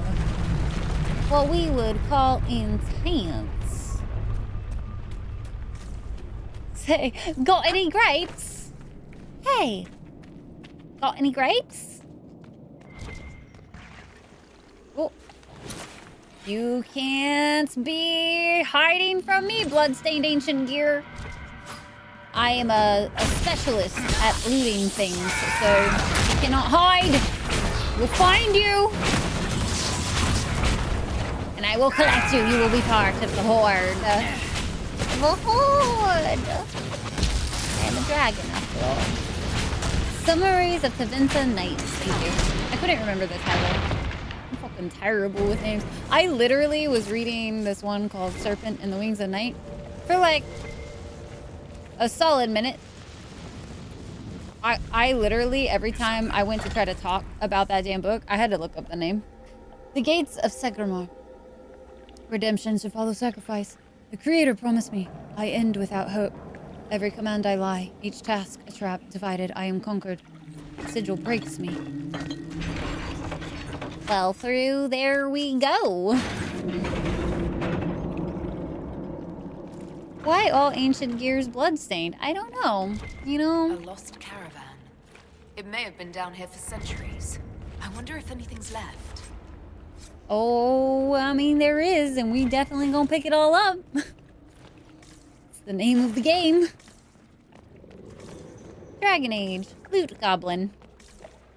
what we would call intense. Say, got any grapes? Hey, got any grapes? Oh, you can't be hiding from me, bloodstained ancient gear. I am a specialist at looting things, so you cannot hide. We'll find you, and I will collect you. You will be part of the horde. The horde. I am a dragon, after all. Summaries of Tevinter Nights. Thank you. I couldn't remember the title. I'm fucking terrible with names. I literally was reading this one called Serpent in the Wings of Night for like a solid minute. I literally, every time I went to try to talk about that damn book, I had to look up the name. The Gates of Segramar. Redemption should follow sacrifice. The Creator promised me, I end without hope. Every command I lie, each task a trap. Divided, I am conquered. Sigil breaks me. Well, through there we go. Why all ancient gears bloodstained? I don't know. You know? A lost caravan. It may have been down here for centuries. I wonder if anything's left. Oh, I mean, there is, and we definitely gonna pick it all up. It's the name of the game. Dragon Age. Loot Goblin.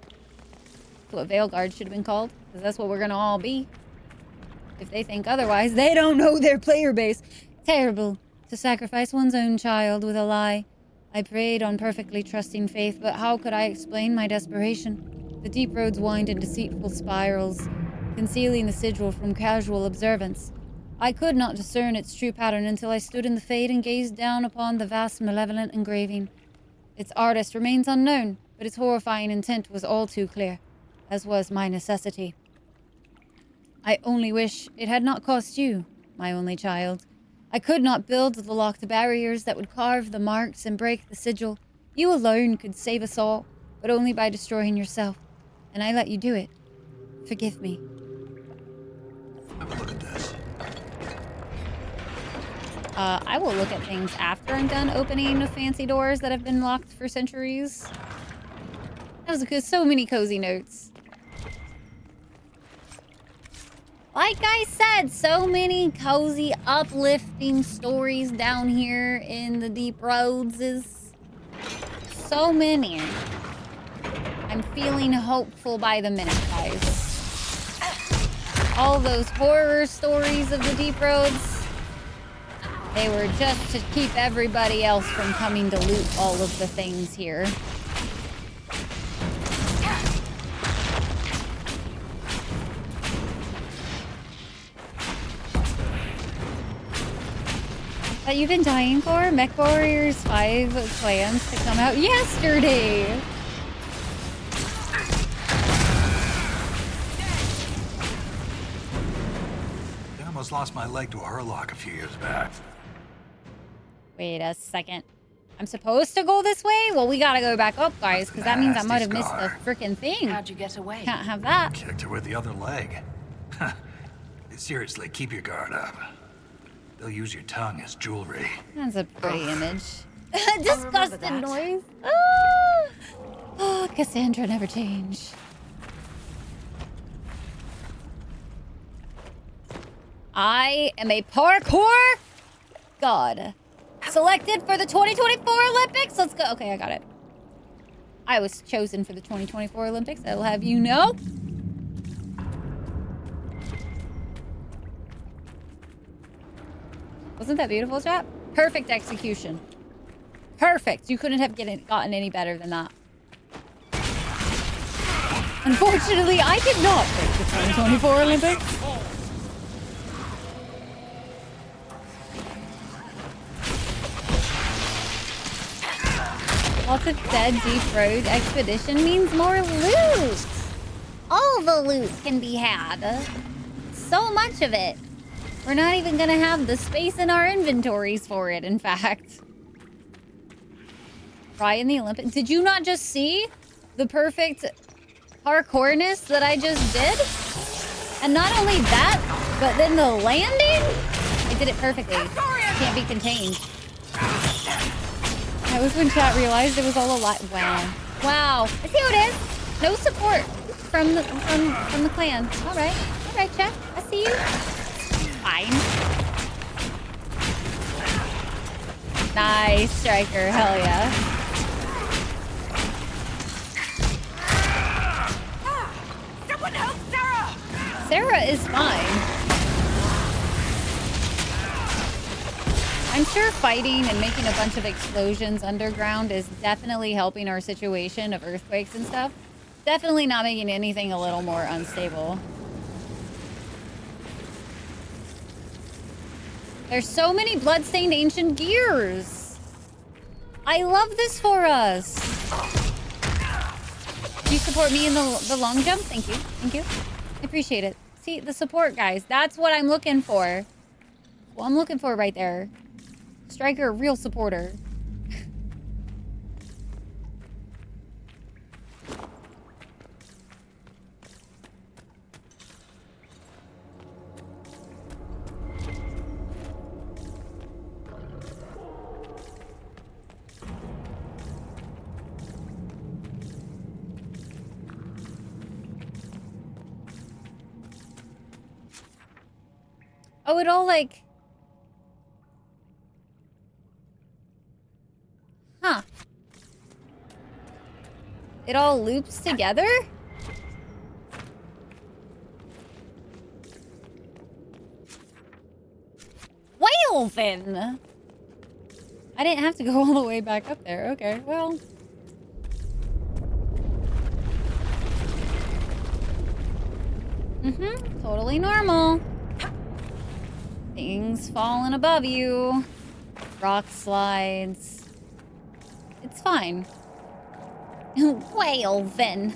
That's what Veilguard should have been called, because that's what we're gonna all be. If they think otherwise, they don't know their player base. Terrible. To sacrifice one's own child with a lie. I prayed on perfectly trusting faith, but how could I explain my desperation? The deep roads wind in deceitful spirals, concealing the sigil from casual observance. I could not discern its true pattern until I stood in the fade and gazed down upon the vast malevolent engraving. Its artist remains unknown, but its horrifying intent was all too clear, as was my necessity. I only wish it had not cost you, my only child. I could not build the locked barriers that would carve the marks and break the sigil. You alone could save us all, but only by destroying yourself. And I let you do it. Forgive me. Have a look at this. I will look at things after I'm done opening the fancy doors that have been locked for centuries. That was so many cozy notes. Like I said, so many cozy, uplifting stories down here in the deep roads. So many. I'm feeling hopeful by the minute, guys. All those horror stories of the deep roads, they were just to keep everybody else from coming to loot all of the things here. That you've been dying for? Mech Warriors 5 plans to come out yesterday! I almost lost my leg to a Hurlock a few years back. Wait a second. I'm supposed to go this way? Well, we gotta go back up, guys, because that means I might have missed the frickin' thing. How'd you get away? Can't have that. Kicked her with the other leg. Seriously, keep your guard up. They'll use your tongue as jewelry. That's a pretty image. Disgusting noise. Oh, Cassandra never changed. I am a parkour god. Selected for the 2024 Olympics. Let's go. Okay, I got it. I was chosen for the 2024 Olympics. I will have you know. Wasn't that beautiful, chat? Perfect execution. Perfect. You couldn't have gotten any better than that. Unfortunately, I did not pick the 2024 Olympics. Lots of dead deep road expedition means more loot. All the loot can be had. So much of it. We're not even gonna have the space in our inventories for it, in fact. Try in the Olympics. Did you not just see the perfect parkourness that I just did? And not only that, but then the landing? I did it perfectly. Can't be contained. That was when chat realized it was all a lot. Wow. Wow. I see how it is. No support from the clan. All right, chat. I see you. Fine. Nice, Striker. Hell yeah. Someone help Sarah! Sarah is fine. I'm sure fighting and making a bunch of explosions underground is definitely helping our situation of earthquakes and stuff. Definitely not making anything a little more unstable. There's so many bloodstained ancient gears. I love this for us. Do you support me in the long jump? Thank you. Thank you. I appreciate it. See, the support, guys. That's what I'm looking for. Well, I'm looking for right there. Striker, real supporter. Oh, it all like... Huh. It all loops together? Well then! I didn't have to go all the way back up there. Okay, well... Mm-hmm. Totally normal. Things falling above you. Rock slides. It's fine. Well, then.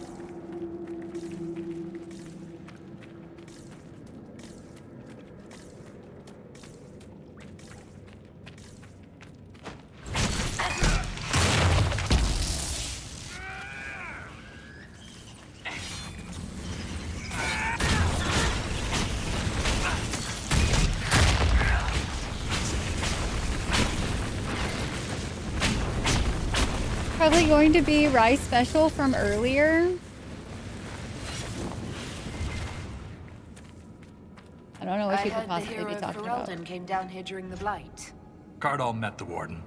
Probably going to be rice special from earlier. I don't know what she could possibly be talking about. Came down here during the Blight. Cardall met the Warden,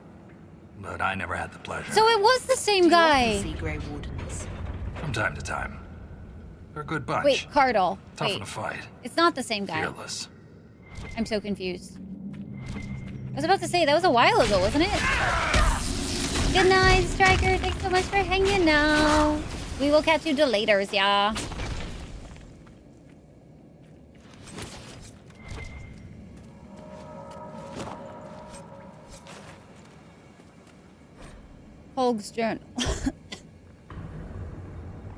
but I never had the pleasure. So it was the same guy. See Grey Wardens. From time to time. They're a good bunch. Wait, Cardall. Tough Wait. in a fight. It's not the same guy. Fearless. I'm so confused. I was about to say, that was a while ago, wasn't it? Good night, Striker. Thanks so much for hanging out. We will catch you laters, yeah. Holg's journal.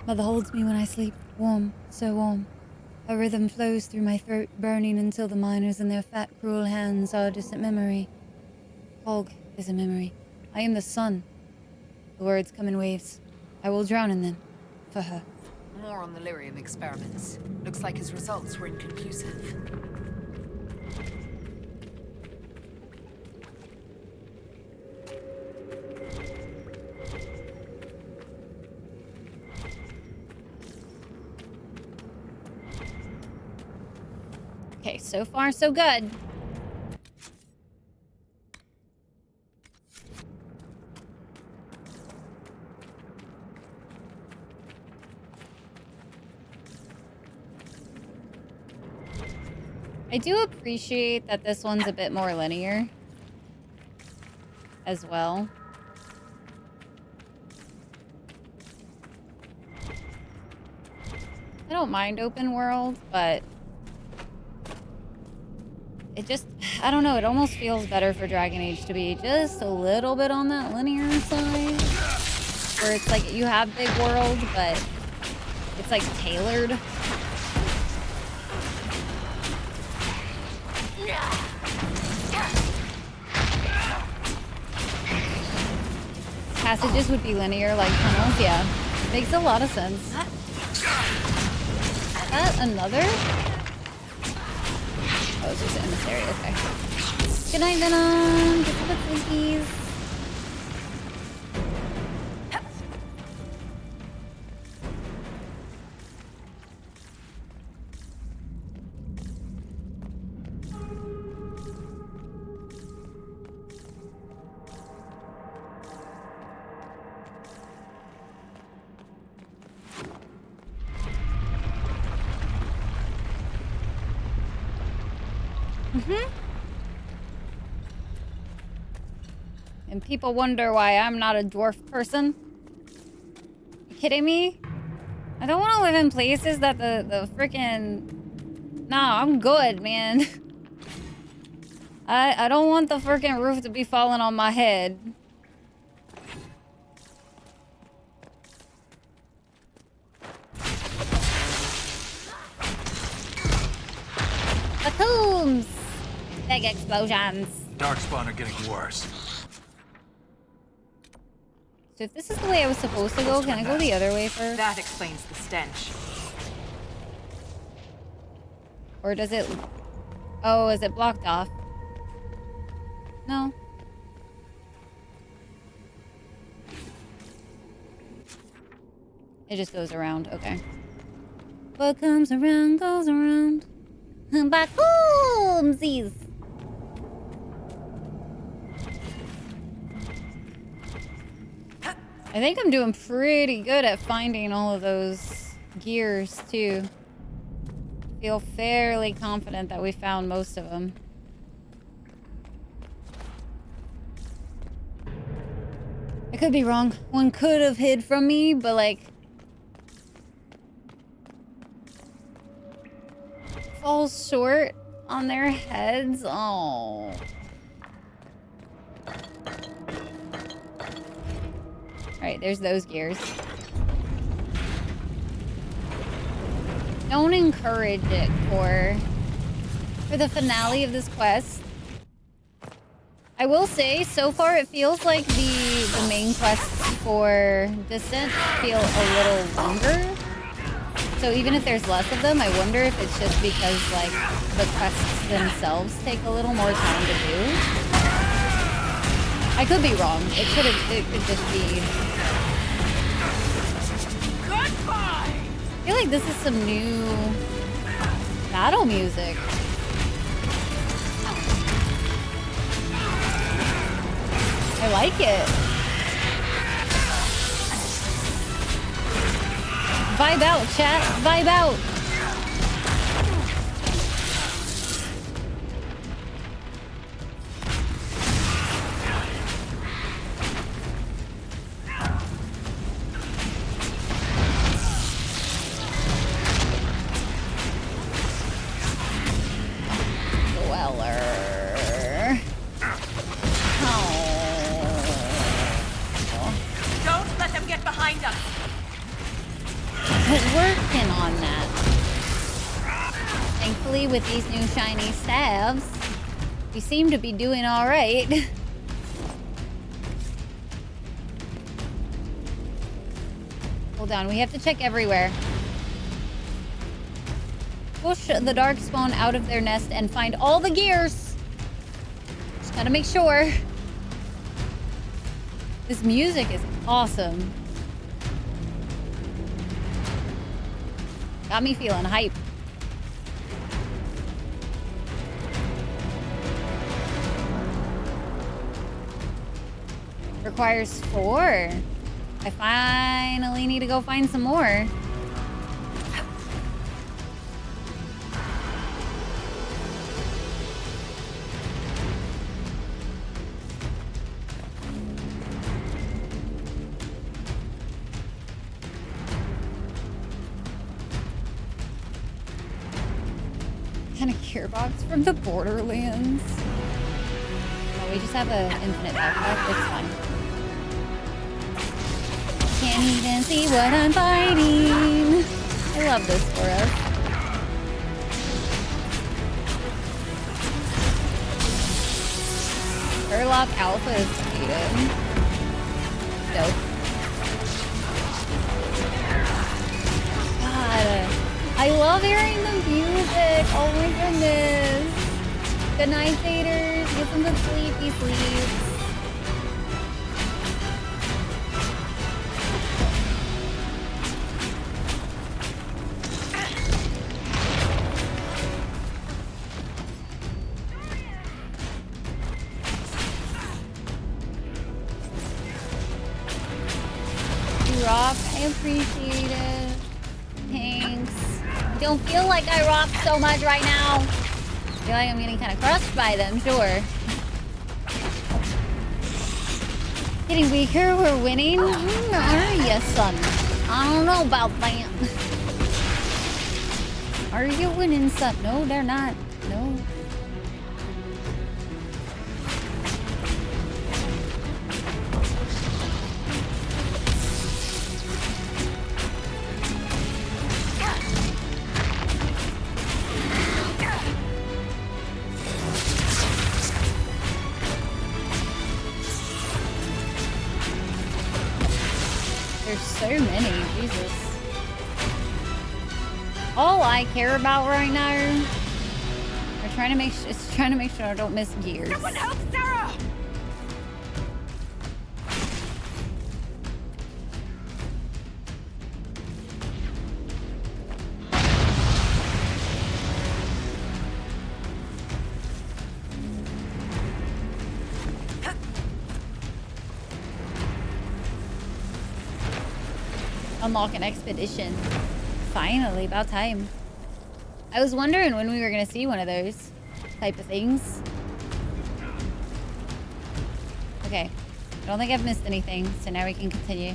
Mother holds me when I sleep, warm, so warm. A rhythm flows through my throat, burning until the miners and their fat, cruel hands are a distant memory. Holg is a memory. I am the sun. The words come in waves. I will drown in them. For her. More on the lyrium experiments. Looks like his results were inconclusive. Okay, so far so good. I do appreciate that this one's a bit more linear as well. I don't mind open world, but it just, I don't know, it almost feels better for Dragon Age to be just a little bit on that linear side. Where it's like you have big world, but it's like tailored. Passages would be linear like tunnels, yeah. Makes a lot of sense. Is that another? Oh, it's just an emissary, okay. Good night, Venom. Get to the Twinkies. And people wonder why I'm not a dwarf person. You kidding me? I don't want to live in places that the freaking... Nah, I'm good, man. I don't want the freaking roof to be falling on my head. Batoons! Big explosions. Darkspawn are getting worse. So if this is the way I was supposed to go, can I go the other way first? That explains the stench. Or does it... Oh, is it blocked off? No. It just goes around, okay. What comes around goes around. Backboomsies. I think I'm doing pretty good at finding all of those gears, too. I feel fairly confident that we found most of them. I could be wrong. One could have hid from me, but like... falls short on their heads. Oh. Alright, there's those gears. Don't encourage it for the finale of this quest. I will say, so far it feels like the main quests for Descent feel a little longer. So even if there's less of them, I wonder if it's just because like the quests themselves take a little more time to do. I could be wrong. It could just be. Goodbye. I feel like this is some new battle music. I like it. Vibe out, chat. Vibe out. Dweller. Don't let them get behind us. Working on that. Thankfully, with these new shiny staves, we seem to be doing all right. Hold on, we have to check everywhere. Push the darkspawn out of their nest and find all the gears. Just gotta make sure. This music is awesome. Got me feeling hype. Requires 4. I finally need to go find some more. Kind of gearbox from the Borderlands. Oh, we just have an infinite backpack. It's fine. Can't even see what I'm fighting. I love this for us. Sherlock Alpha is defeated. Dope. God. I love hearing the music. Oh my goodness. Good night, faders. Get some good sleepy sleeps. Rock, I appreciate it. Thanks. Don't feel like I rock so much right now. I feel like I'm getting kind of crushed by them, sure. Getting weaker, we're winning. Are you, son? I don't know about that. Are you winning, son? No, they're not. No. There's so many, Jesus. All I care about right now are trying to make sure I don't miss gears. Someone help Sarah! Unlock an expedition. Finally, about time. I was wondering when we were gonna see one of those type of things. Okay. I don't think I've missed anything, so now we can continue.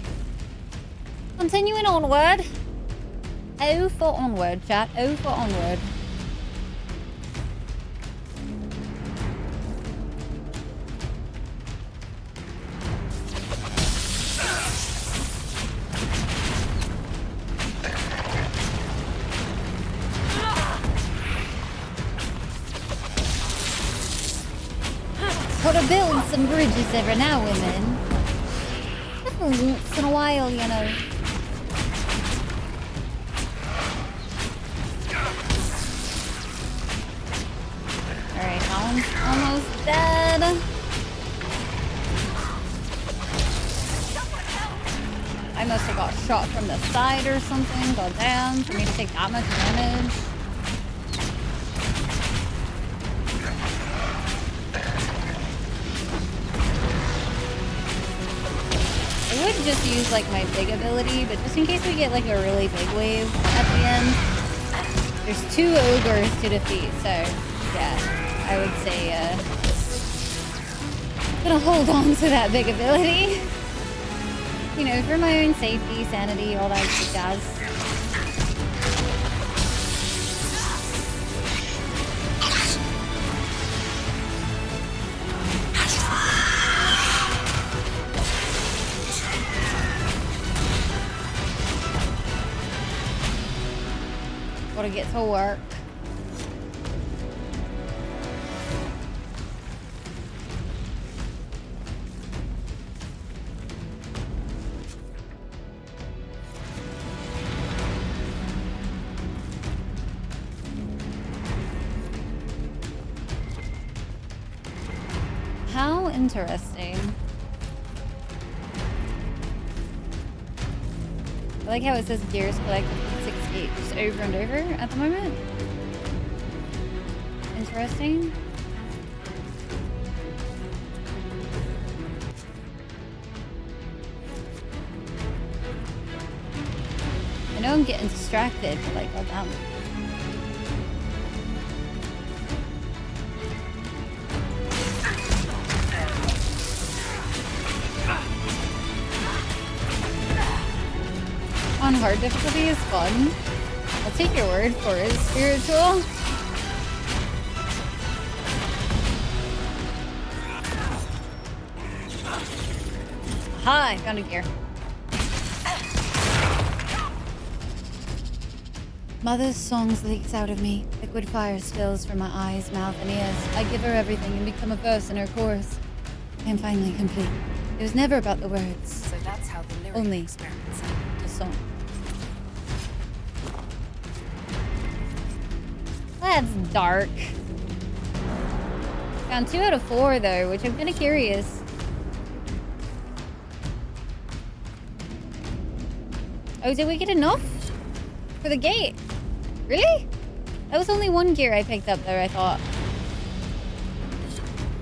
Continuing onward. O for onward, chat. O for onward. Gotta build some bridges every now and then. Every once in a while, you know. Alright, that one's almost dead. I must have got shot from the side or something. God damn, for me to take that much damage. I would just use like my big ability, but just in case we get like a really big wave at the end. There's 2 ogres to defeat, so yeah, I would say gonna hold on to that big ability. You know, for my own safety, sanity, all that good jazz. Gotta get to work. How interesting. I like how it says gears collected from 68 just over and over at the moment. Interesting. I know I'm getting distracted, but like, goddamn. On hard difficulty is fun. I'll take your word for it, spiritual. Aha, I found a gear. Mother's songs leaks out of me. Liquid fire spills from my eyes, mouth, and ears. I give her everything and become a verse in her chorus. I am finally complete. It was never about the words. So that's how the lyric Only experiments the song. That's dark. Found 2 out of 4 though, which I'm kind of curious. Oh, did we get enough for the gate? Really? That was only 1 gear I picked up there, I thought.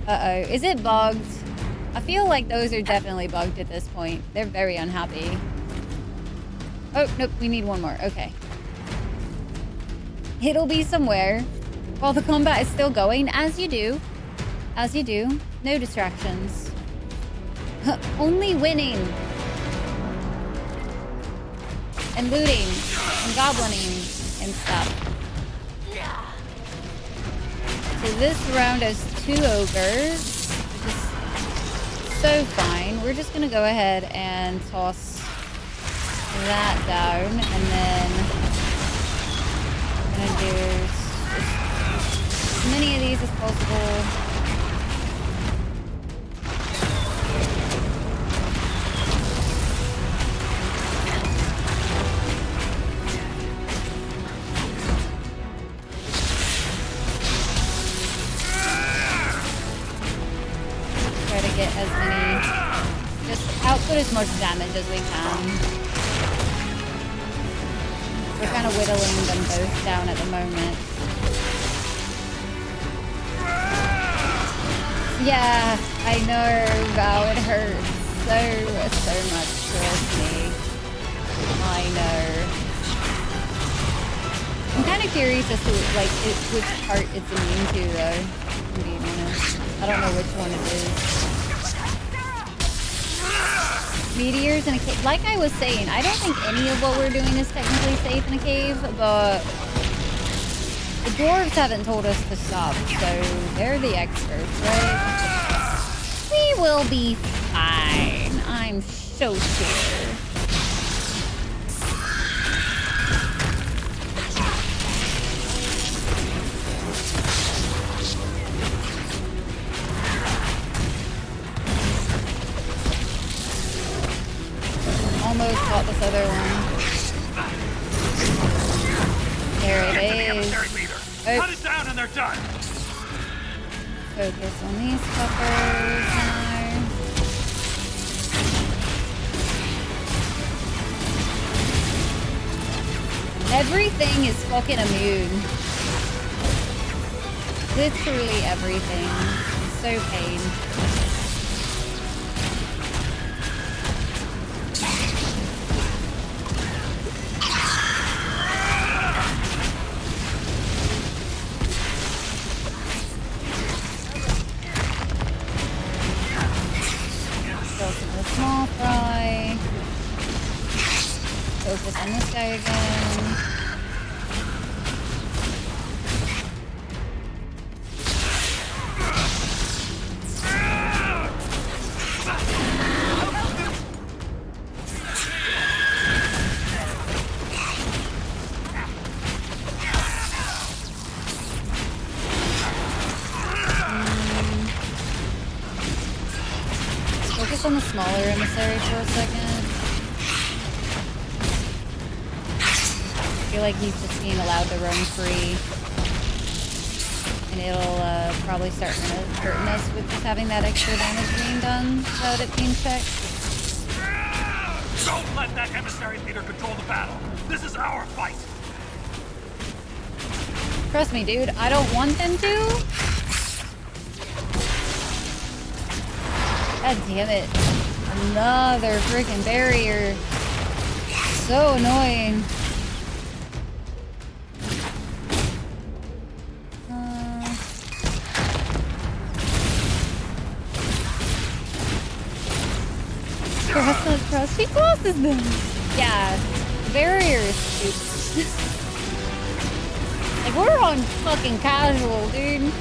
Uh-oh. Is it bugged? I feel like those are definitely bugged at this point. They're very unhappy. Oh, nope. We need 1 more. Okay. It'll be somewhere while the combat is still going, as you do. As you do. No distractions. Only winning. And looting. And goblining. And stuff. So this round has 2 ogres. Which is so fine. We're just gonna go ahead and toss that down. And then I'm gonna do as many of these as possible. Try to get as many, just output as much damage as we can. We're kind of whittling them both down at the moment. Yeah, I know, wow, it hurts so much, trust me. My I know. I'm kind of curious as to like which part it's immune to, though. To be honest, I don't know which one it is. Meteors in a cave. Like I was saying, I don't think any of what we're doing is technically safe in a cave, but the dwarves haven't told us to stop, so they're the experts, right? We will be fine. I'm so sure. Almost caught this other one. There it is. Cut it down and they're done. Focus on these fuckers now. Everything is fucking immune. Literally everything. It's so pain. Small fry. Focus on this guy again. Focus on the smaller emissary for a second. I feel like he's just being allowed to run free. And it'll probably start hurting us with just having that extra damage being done without it being checked. Don't let that emissary leader control the battle. This is our fight. Trust me, dude. I don't want them to. God damn it. Another freaking barrier. So annoying. Cross. She crosses them. Yeah. The barrier is stupid. Like, we're on fucking casual, dude.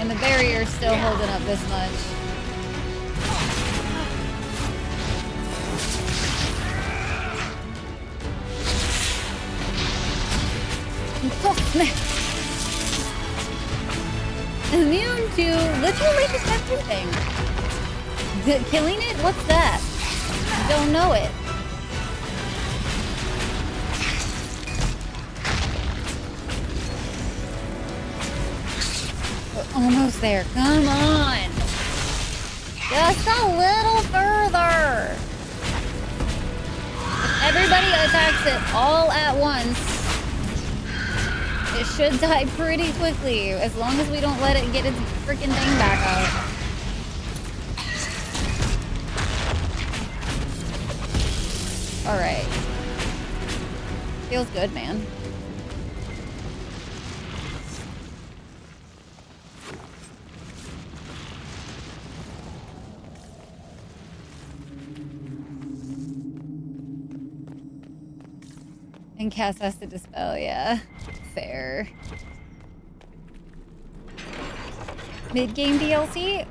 And the barrier's still holding up this much. Immune to literally just everything. Killing it? What's that? Don't know it. Almost there. Come on. Just a little further. If everybody attacks it all at once, it should die pretty quickly, as long as we don't let it get its freaking thing back out. Alright. Feels good, man. And Cass has to dispel, yeah. Fair. Mid-game DLC?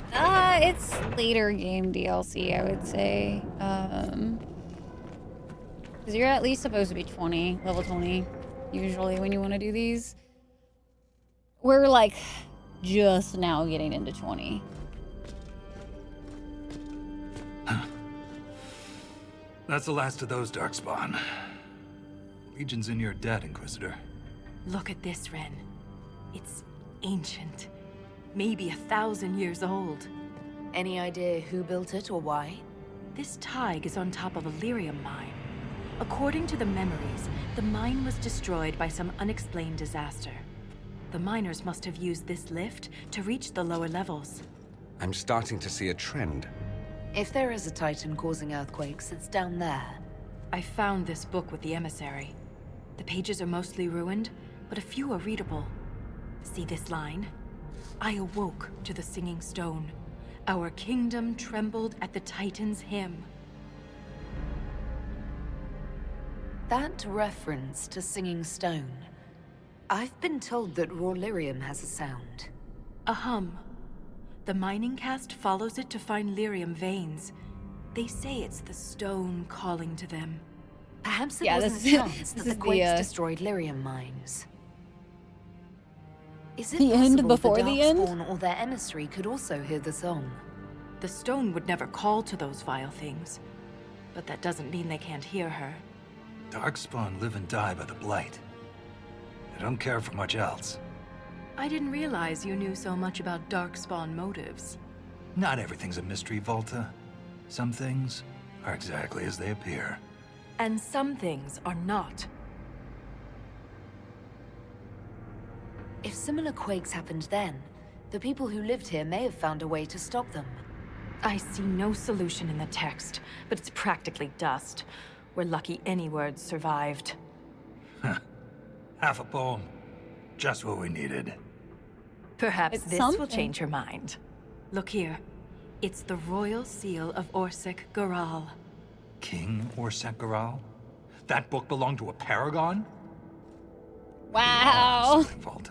It's later game DLC, I would say. Because you're at least supposed to be 20, level 20, usually when you want to do these. We're like just now getting into 20. That's the last of those, Darkspawn. Legion's in your debt, Inquisitor. Look at this, Ren. It's ancient. Maybe 1,000 years old. Any idea who built it or why? This Tig is on top of a lyrium mine. According to the memories, the mine was destroyed by some unexplained disaster. The miners must have used this lift to reach the lower levels. I'm starting to see a trend. If there is a Titan causing earthquakes, it's down there. I found this book with the emissary. The pages are mostly ruined, but a few are readable. See this line? I awoke to the singing stone. Our kingdom trembled at the Titan's hymn. That reference to singing stone. I've been told that raw lyrium has a sound. A hum. The mining cast follows it to find lyrium veins. They say it's the stone calling to them. Perhaps it Yeah, wasn't this a is- chance that this the is the, quakes destroyed lyrium mines. Is it The end possible before the the end? Darkspawn or their emissary could also hear the song? The stone would never call to those vile things. But that doesn't mean they can't hear her. Darkspawn live and die by the Blight. They don't care for much else. I didn't realize you knew so much about Darkspawn motives. Not everything's a mystery, Volta. Some things are exactly as they appear. And some things are not. If similar quakes happened then, the people who lived here may have found a way to stop them. I see no solution in the text, but it's practically dust. We're lucky any words survived. Half a poem. Just what we needed. Perhaps It's this something. will change her mind. Look here. It's the royal seal of Orsek Garal. King Orsekgaral? That book belonged to a paragon? Wow.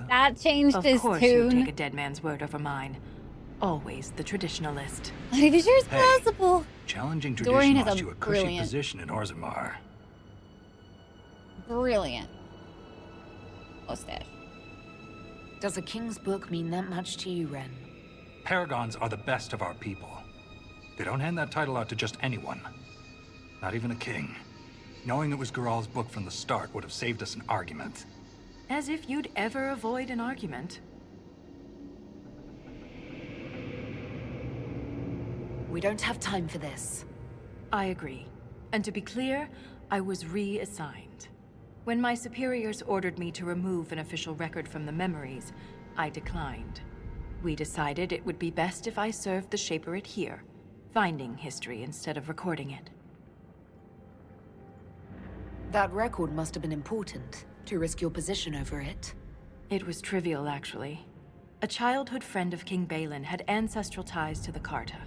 That changed his Of course you tune. take a dead man's word over mine. Always the traditionalist. Not even sure it's Hey, possible. Challenging Dorian tradition has lost a you a cushy brilliant- position in Orzammar. Brilliant. Mustache. Does a king's book mean that much to you, Ren? Paragons are the best of our people. They don't hand that title out to just anyone. Not even a king. Knowing it was Garal's book from the start would have saved us an argument. As if you'd ever avoid an argument. We don't have time for this. I agree. And to be clear, I was reassigned. When my superiors ordered me to remove an official record from the memories, I declined. We decided it would be best if I served the Shaperate here, finding history instead of recording it. That record must have been important, to risk your position over it. It was trivial, actually. A childhood friend of King Balin had ancestral ties to the Carta.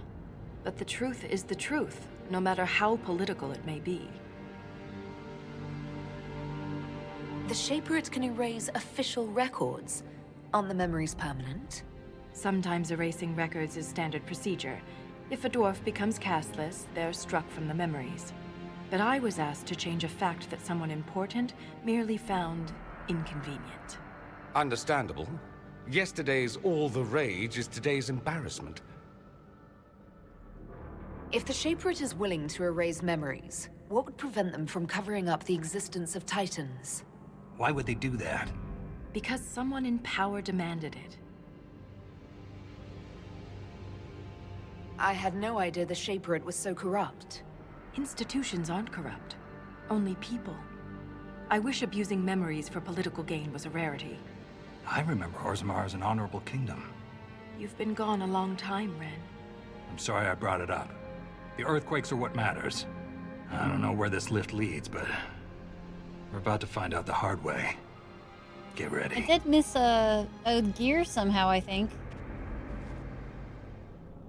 But the truth is the truth, no matter how political it may be. The Shaperate can erase official records. Aren't the memories permanent? Sometimes erasing records is standard procedure. If a dwarf becomes castless, they're struck from the memories. But I was asked to change a fact that someone important merely found inconvenient. Understandable. Yesterday's all the rage is today's embarrassment. If the Shaperate is willing to erase memories, what would prevent them from covering up the existence of Titans? Why would they do that? Because someone in power demanded it. I had no idea the Shaperate was so corrupt. Institutions aren't corrupt. Only people. I wish abusing memories for political gain was a rarity. I remember Orzammar as an honorable kingdom. You've been gone a long time, Ren. I'm sorry I brought it up. The earthquakes are what matters. I don't know where this lift leads, but we're about to find out the hard way. Get I ready. did miss a gear somehow, I think.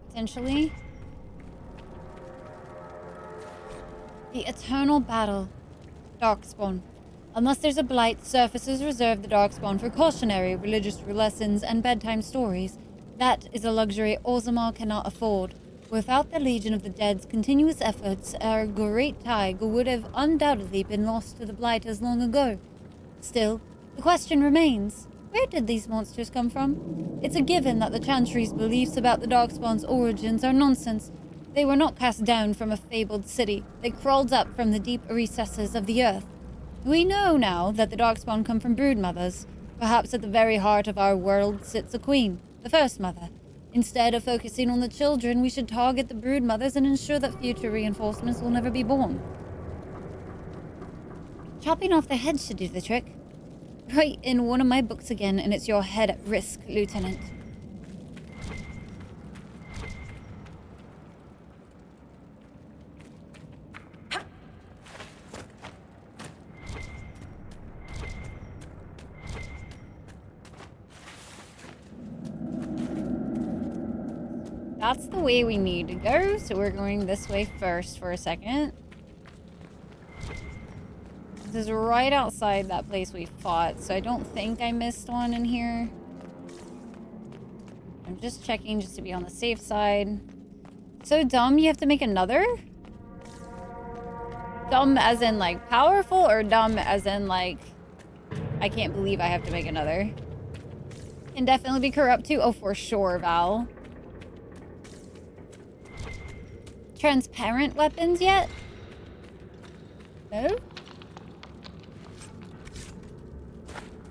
Potentially. The Eternal Battle. Darkspawn. Unless there's a blight, surfaces reserve the Darkspawn for cautionary religious lessons and bedtime stories. That is a luxury Orzammar cannot afford. Without the Legion of the Dead's continuous efforts, our great tide would have undoubtedly been lost to the blight as long ago. Still, the question remains, where did these monsters come from? It's a given that the Chantry's beliefs about the Darkspawn's origins are nonsense. They were not cast down from a fabled city. They crawled up from the deep recesses of the earth. We know now that the Darkspawn come from broodmothers. Perhaps at the very heart of our world sits a queen, the First Mother. Instead of focusing on the children, we should target the broodmothers and ensure that future reinforcements will never be born. Chopping off their heads should do the trick. Right in one of my books again, and it's your head at risk, Lieutenant. that's the way we need to go. So we're going this way first for a second. This is right outside that place we fought, so I don't think I missed one in here. I'm just checking just to be on the safe side. So dumb, you have to make another? Dumb as in like powerful, or dumb as in like I can't believe I have to make another? Can definitely be corrupt too. Oh, for sure, Val. Transparent weapons yet? No?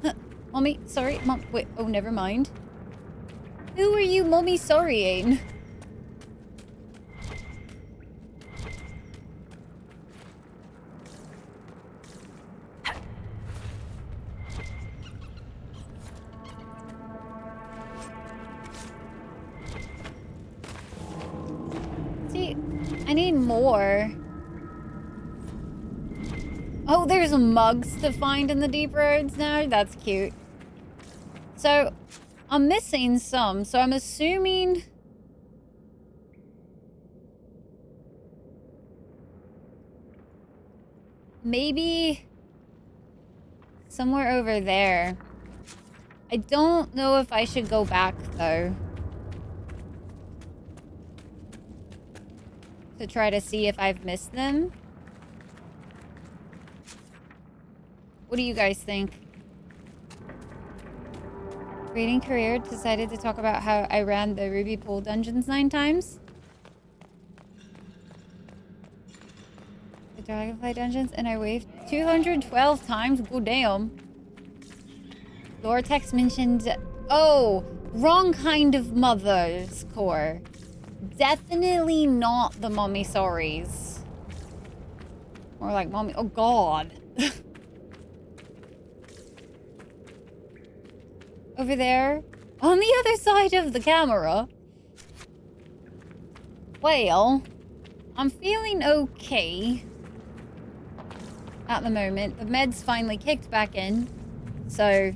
Huh. Mommy, sorry. Mom, wait. Oh, never mind. Who are you, Mommy, sorrying? See, I need more. Oh, there's mugs to find in the deep roads now. That's cute. So, I'm missing some, so I'm assuming... maybe... somewhere over there. I don't know if I should go back, though. To try to see if I've missed them. What do you guys think? Reading career decided to talk about how I ran the Ruby Pool dungeons 9 times. The Dragonfly dungeons, and I waved 212 times. Go damn. Lore text mentioned... oh, wrong kind of mother's core. Definitely not the mommy sorries. More like mommy... oh, God. Over there, on the other side of the camera. Well, I'm feeling okay at the moment. The meds finally kicked back in, so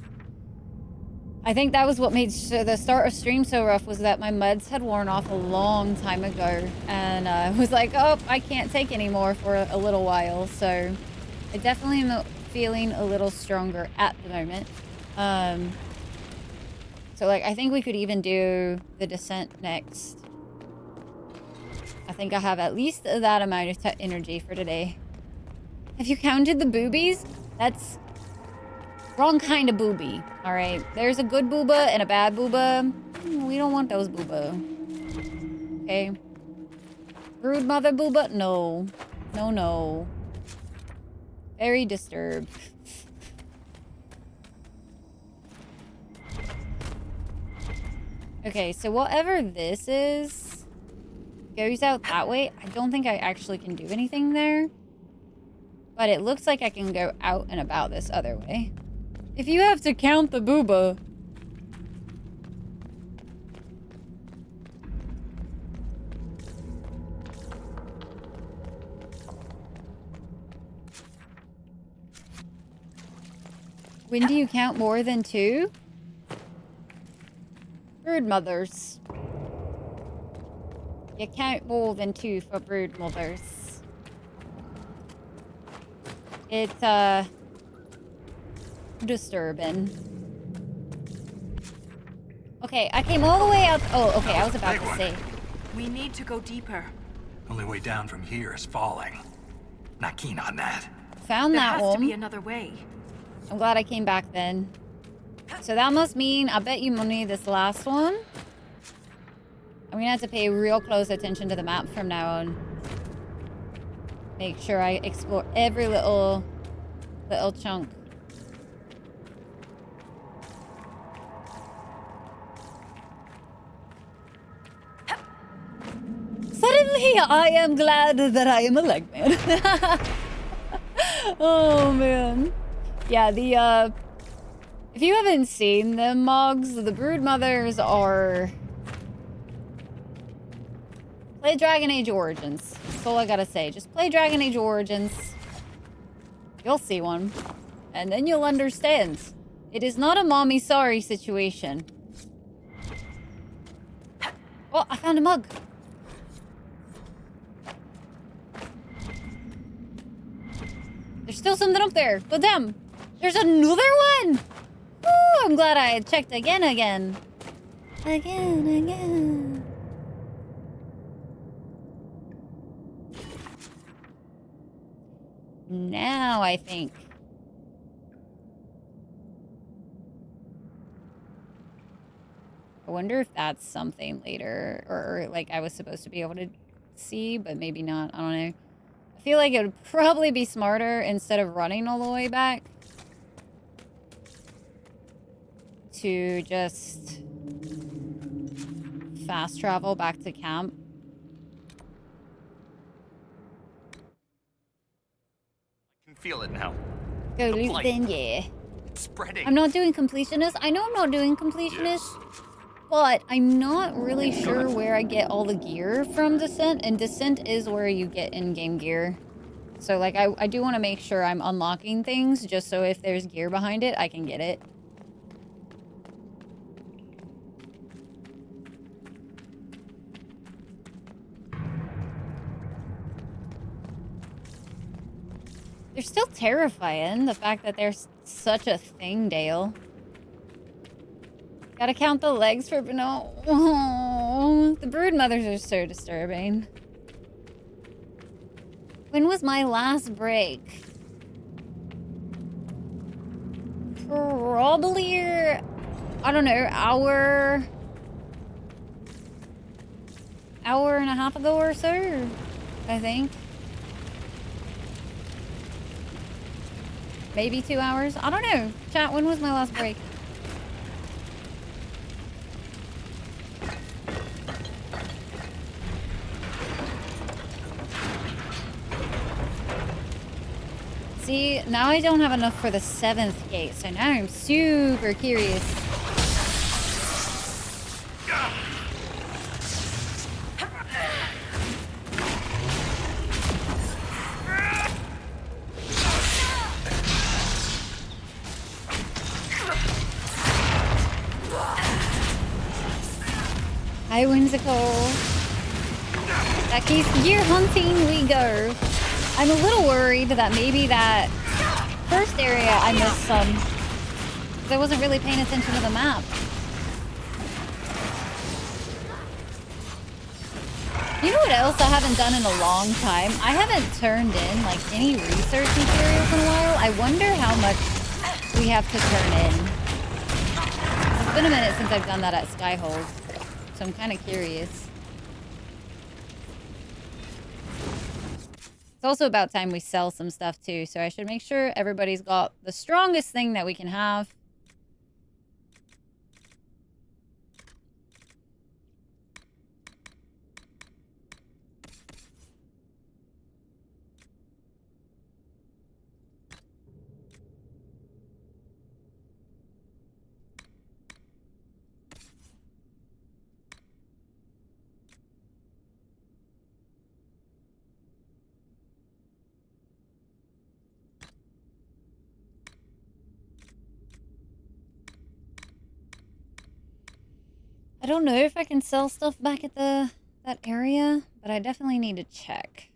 I think that was what made the start of stream so rough, was that my meds had worn off a long time ago, and I was like, oh, I can't take any more for a little while, so I definitely am feeling a little stronger at the moment. So, like, I think we could even do the descent next. I think I have at least that amount of energy for today. Have you counted the boobies? That's wrong kind of booby, all right? There's a good booba and a bad booba. We don't want those booba. Okay? Brood mother booba? No. No, no. Very disturbed. Okay, so whatever this is goes out that way. I don't think I actually can do anything there. But it looks like I can go out and about this other way. If you have to count the booba. When do you count more than 2? Brood mothers. You count more than 2 for brood mothers. It's, disturbing. Okay, I came all the way out. Oh, okay, I was about to say. We need to go deeper. Only way down from here is falling. Not keen on that. Found that one. There has to be another way. I'm glad I came back then. So that must mean, I bet you money, this last one. I'm gonna have to pay real close attention to the map from now on. Make sure I explore every little chunk. Suddenly, I am glad that I am a leg man. Oh, man. Yeah, the, if you haven't seen the mugs, the brood mothers are... Play Dragon Age Origins. That's all I gotta say. Just play Dragon Age Origins. You'll see one. And then you'll understand. It is not a mommy sorry situation. Oh, I found a mug. There's still something up there. But damn, there's another one. Woo, I'm glad I checked again. Now I think. I wonder if that's something later, or like I was supposed to be able to see, but maybe not. I don't know. I feel like it would probably be smarter instead of running all the way back to just fast travel back to camp. I can feel it now. Go, The blight. Luton, yeah. It's spreading. I'm not doing completionist. I know I'm not doing completionist, but I'm not really sure where I get all the gear from Descent, and Descent is where you get in-game gear. So, like, I do want to make sure I'm unlocking things, just so if there's gear behind it, I can get it. They're still terrifying, the fact that there's such a thing, Dale. Gotta count the legs for... No. Oh, the brood mothers are so disturbing. When was my last break? Probably... I don't know, hour and a half ago or so, I think. Maybe 2 hours? I don't know. Chat, when was my last break? See, now I don't have enough for the 7th gate, so now I'm super curious. Hi, Whimsical. That keeps gear hunting we go. I'm a little worried that maybe that first area I missed some. Because I wasn't really paying attention to the map. You know what else I haven't done in a long time? I haven't turned in like any research materials in a while. I wonder how much we have to turn in. It's been a minute since I've done that at Skyhold. So I'm kind of curious. It's also about time we sell some stuff too, so I should make sure everybody's got the strongest thing that we can have. I don't know if I can sell stuff back at that area, but I definitely need to check.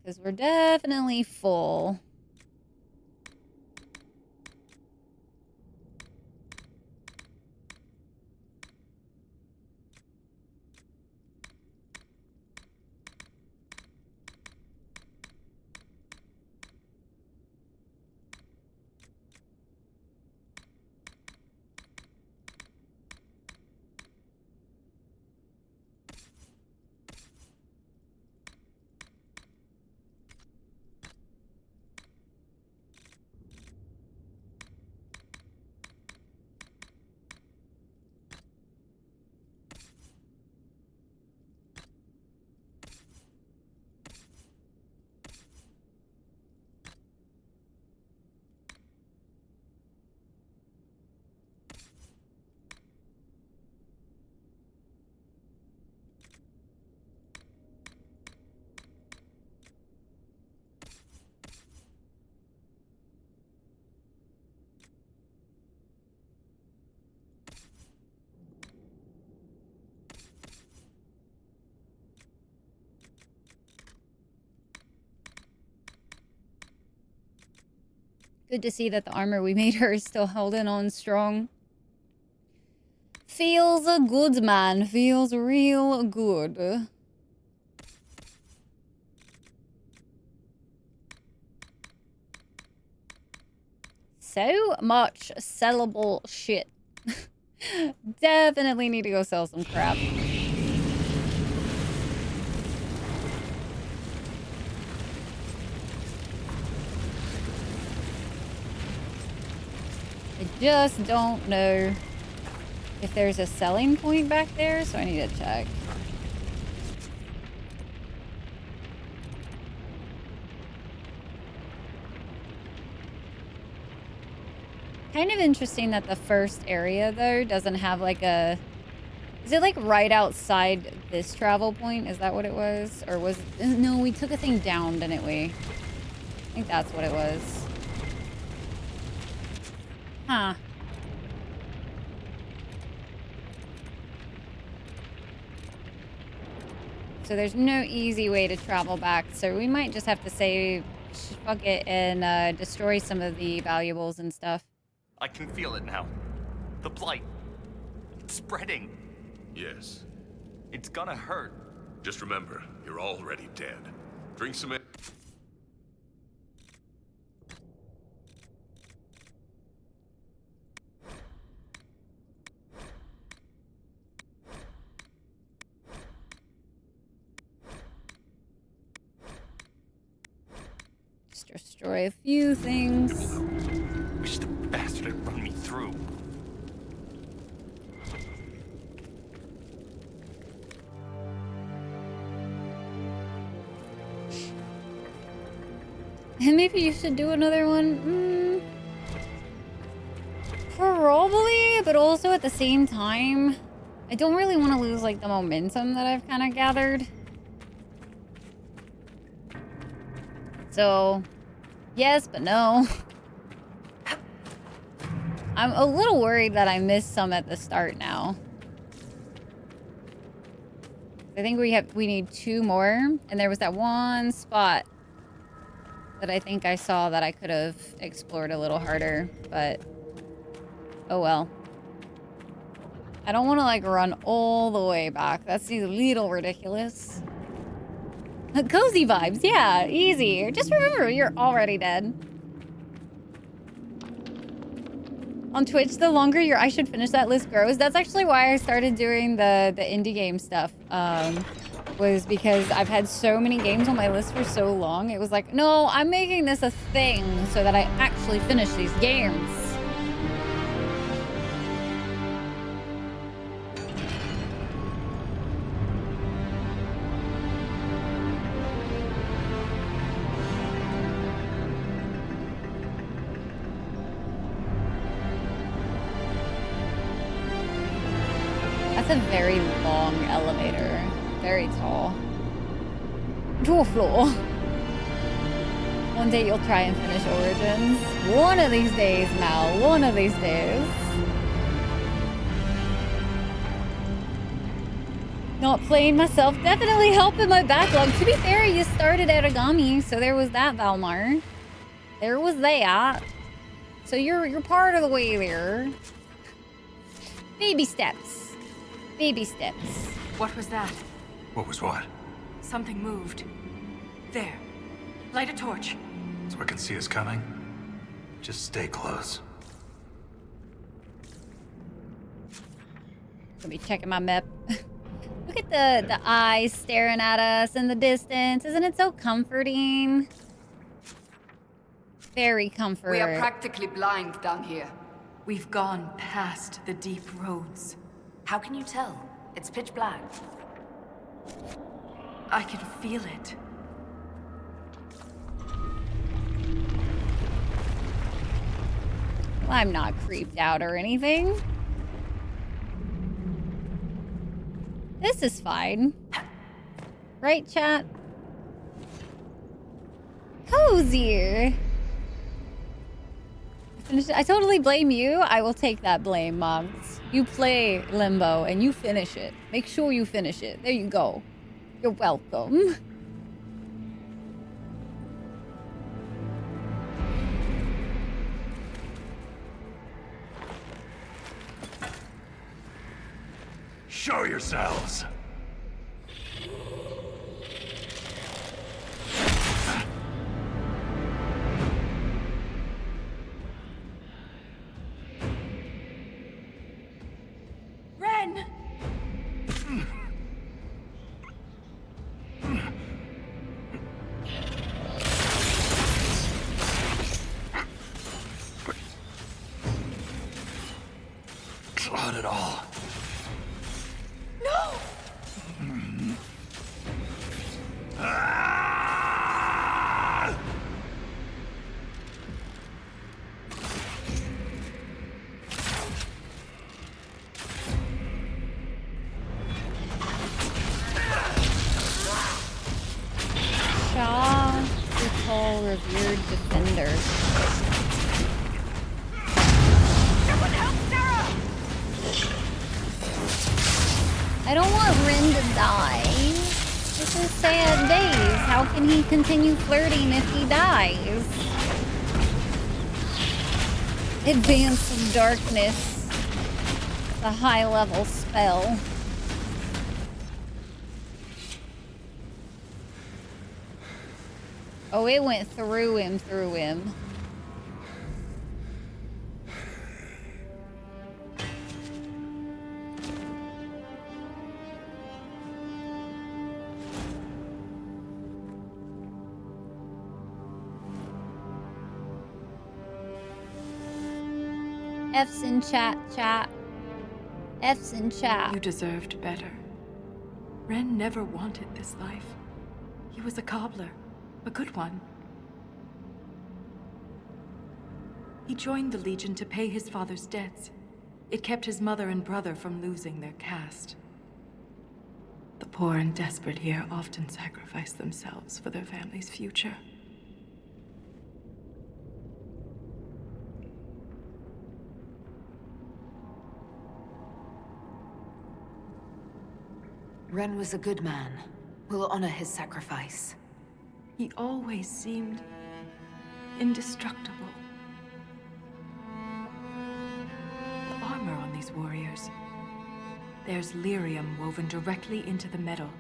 Because we're definitely full. Good to see that the armor we made her is still holding on strong. Feels good, man. Feels real good. So much sellable shit. Definitely need to go sell some crap. I just don't know if there's a selling point back there, so I need to check. Kind of interesting that the first area, though, doesn't have like a... Is it like right outside this travel point? Is that what it was? Or was... No, we took a thing down, didn't we? I think that's what it was. Huh. So there's no easy way to travel back, so we might just have to say fuck it and destroy some of the valuables and stuff. I can feel it now. The blight. It's spreading. Yes. It's gonna hurt. Just remember, you're already dead. Drink some... Just destroy a few things. Wish the bastard had run me through. And maybe you should do another one. Probably, but also at the same time, I don't really want to lose like the momentum that I've kind of gathered. So, yes, but no. I'm a little worried that I missed some at the start now. I think we need 2 more, and there was that one spot that I think I saw that I could have explored a little harder, but oh well. I don't want to like run all the way back. That seems a little ridiculous. Cozy vibes, yeah, easy. Just remember, you're already dead. On Twitch, the longer your I should finish that list grows. That's actually why I started doing the indie game stuff. Was because I've had so many games on my list for so long. It was like, no, I'm making this a thing so that I actually finish these games. That's a very long elevator. Very tall. Draw floor. One day you'll try and finish Origins. One of these days, Mal. One of these days. Not playing myself. Definitely helping my backlog. To be fair, you started at Origami, so there was that, Valmar. There was that. So you're part of the way there. Baby steps. Baby steps. What was that? What was what? Something moved. There. Light a torch. So I can see us coming? Just stay close. Gonna be checking my map. Look at the eyes staring at us in the distance. Isn't it so comforting? Very comforting. We are practically blind down here. We've gone past the deep roads. How can you tell? It's pitch black. I can feel it. Well, I'm not creeped out or anything. This is fine. Right, chat? Cozier. I totally blame you. I will take that blame, Moms. You play Limbo and you finish it. Make sure you finish it. There you go. You're welcome. Show yourselves! Ren! Not at all. No! Ah! Shaw, the tall, revered defender. Someone help Sarah! I don't want Rin to die. This is sad days. How can he continue flirting if he dies? Advance of Darkness. It's a high-level spell. Oh, it went through him. F's in chat. F's in chat. You deserved better. Ren never wanted this life. He was a cobbler, a good one. He joined the Legion to pay his father's debts. It kept his mother and brother from losing their caste. The poor and desperate here often sacrifice themselves for their family's future. Ren was a good man. We'll honor his sacrifice. He always seemed indestructible. The armor on these warriors. There's lyrium woven directly into the metal,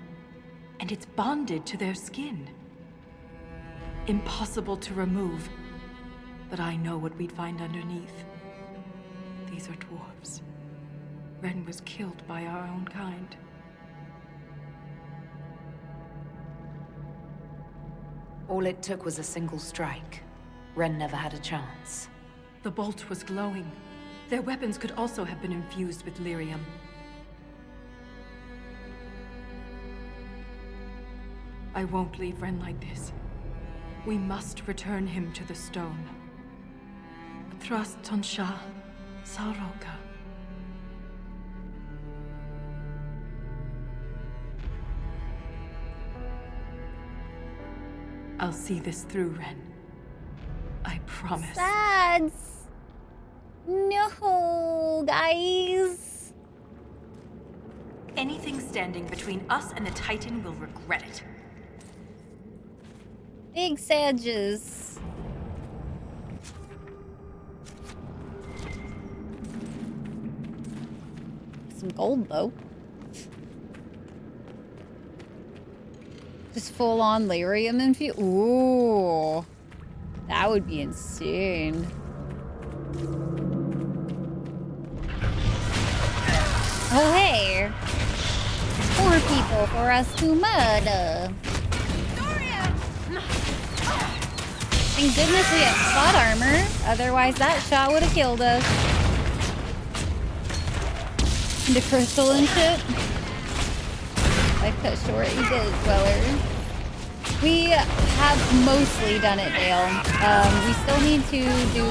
and it's bonded to their skin. Impossible to remove, but I know what we'd find underneath. These are dwarves. Ren was killed by our own kind. All it took was a single strike. Ren never had a chance. The bolt was glowing. Their weapons could also have been infused with lyrium. I won't leave Ren like this. We must return him to the stone. Tras Tonsha Saroka. I'll see this through, Ren. I promise. Sads. No, guys. Anything standing between us and the Titan will regret it. Big sages. Some gold, though. Just full on lyrium infused. Ooh. That would be insane. Oh, hey. Four people for us to murder. Thank goodness we have plot armor. Otherwise, that shot would have killed us. Into crystal and shit. I cut short. You did, Weller. We have mostly done it, Dale. We still need to do.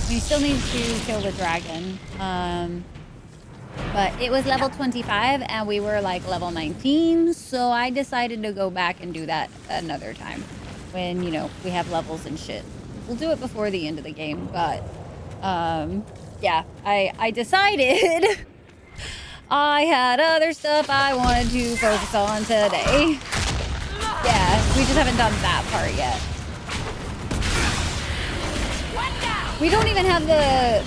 We still need to kill the dragon. But it was level 25 and we were like level 19, so I decided to go back and do that another time when, you know, we have levels and shit. We'll do it before the end of the game, but yeah, I decided I had other stuff I wanted to focus on today. Yeah, we just haven't done that part yet. We don't even have the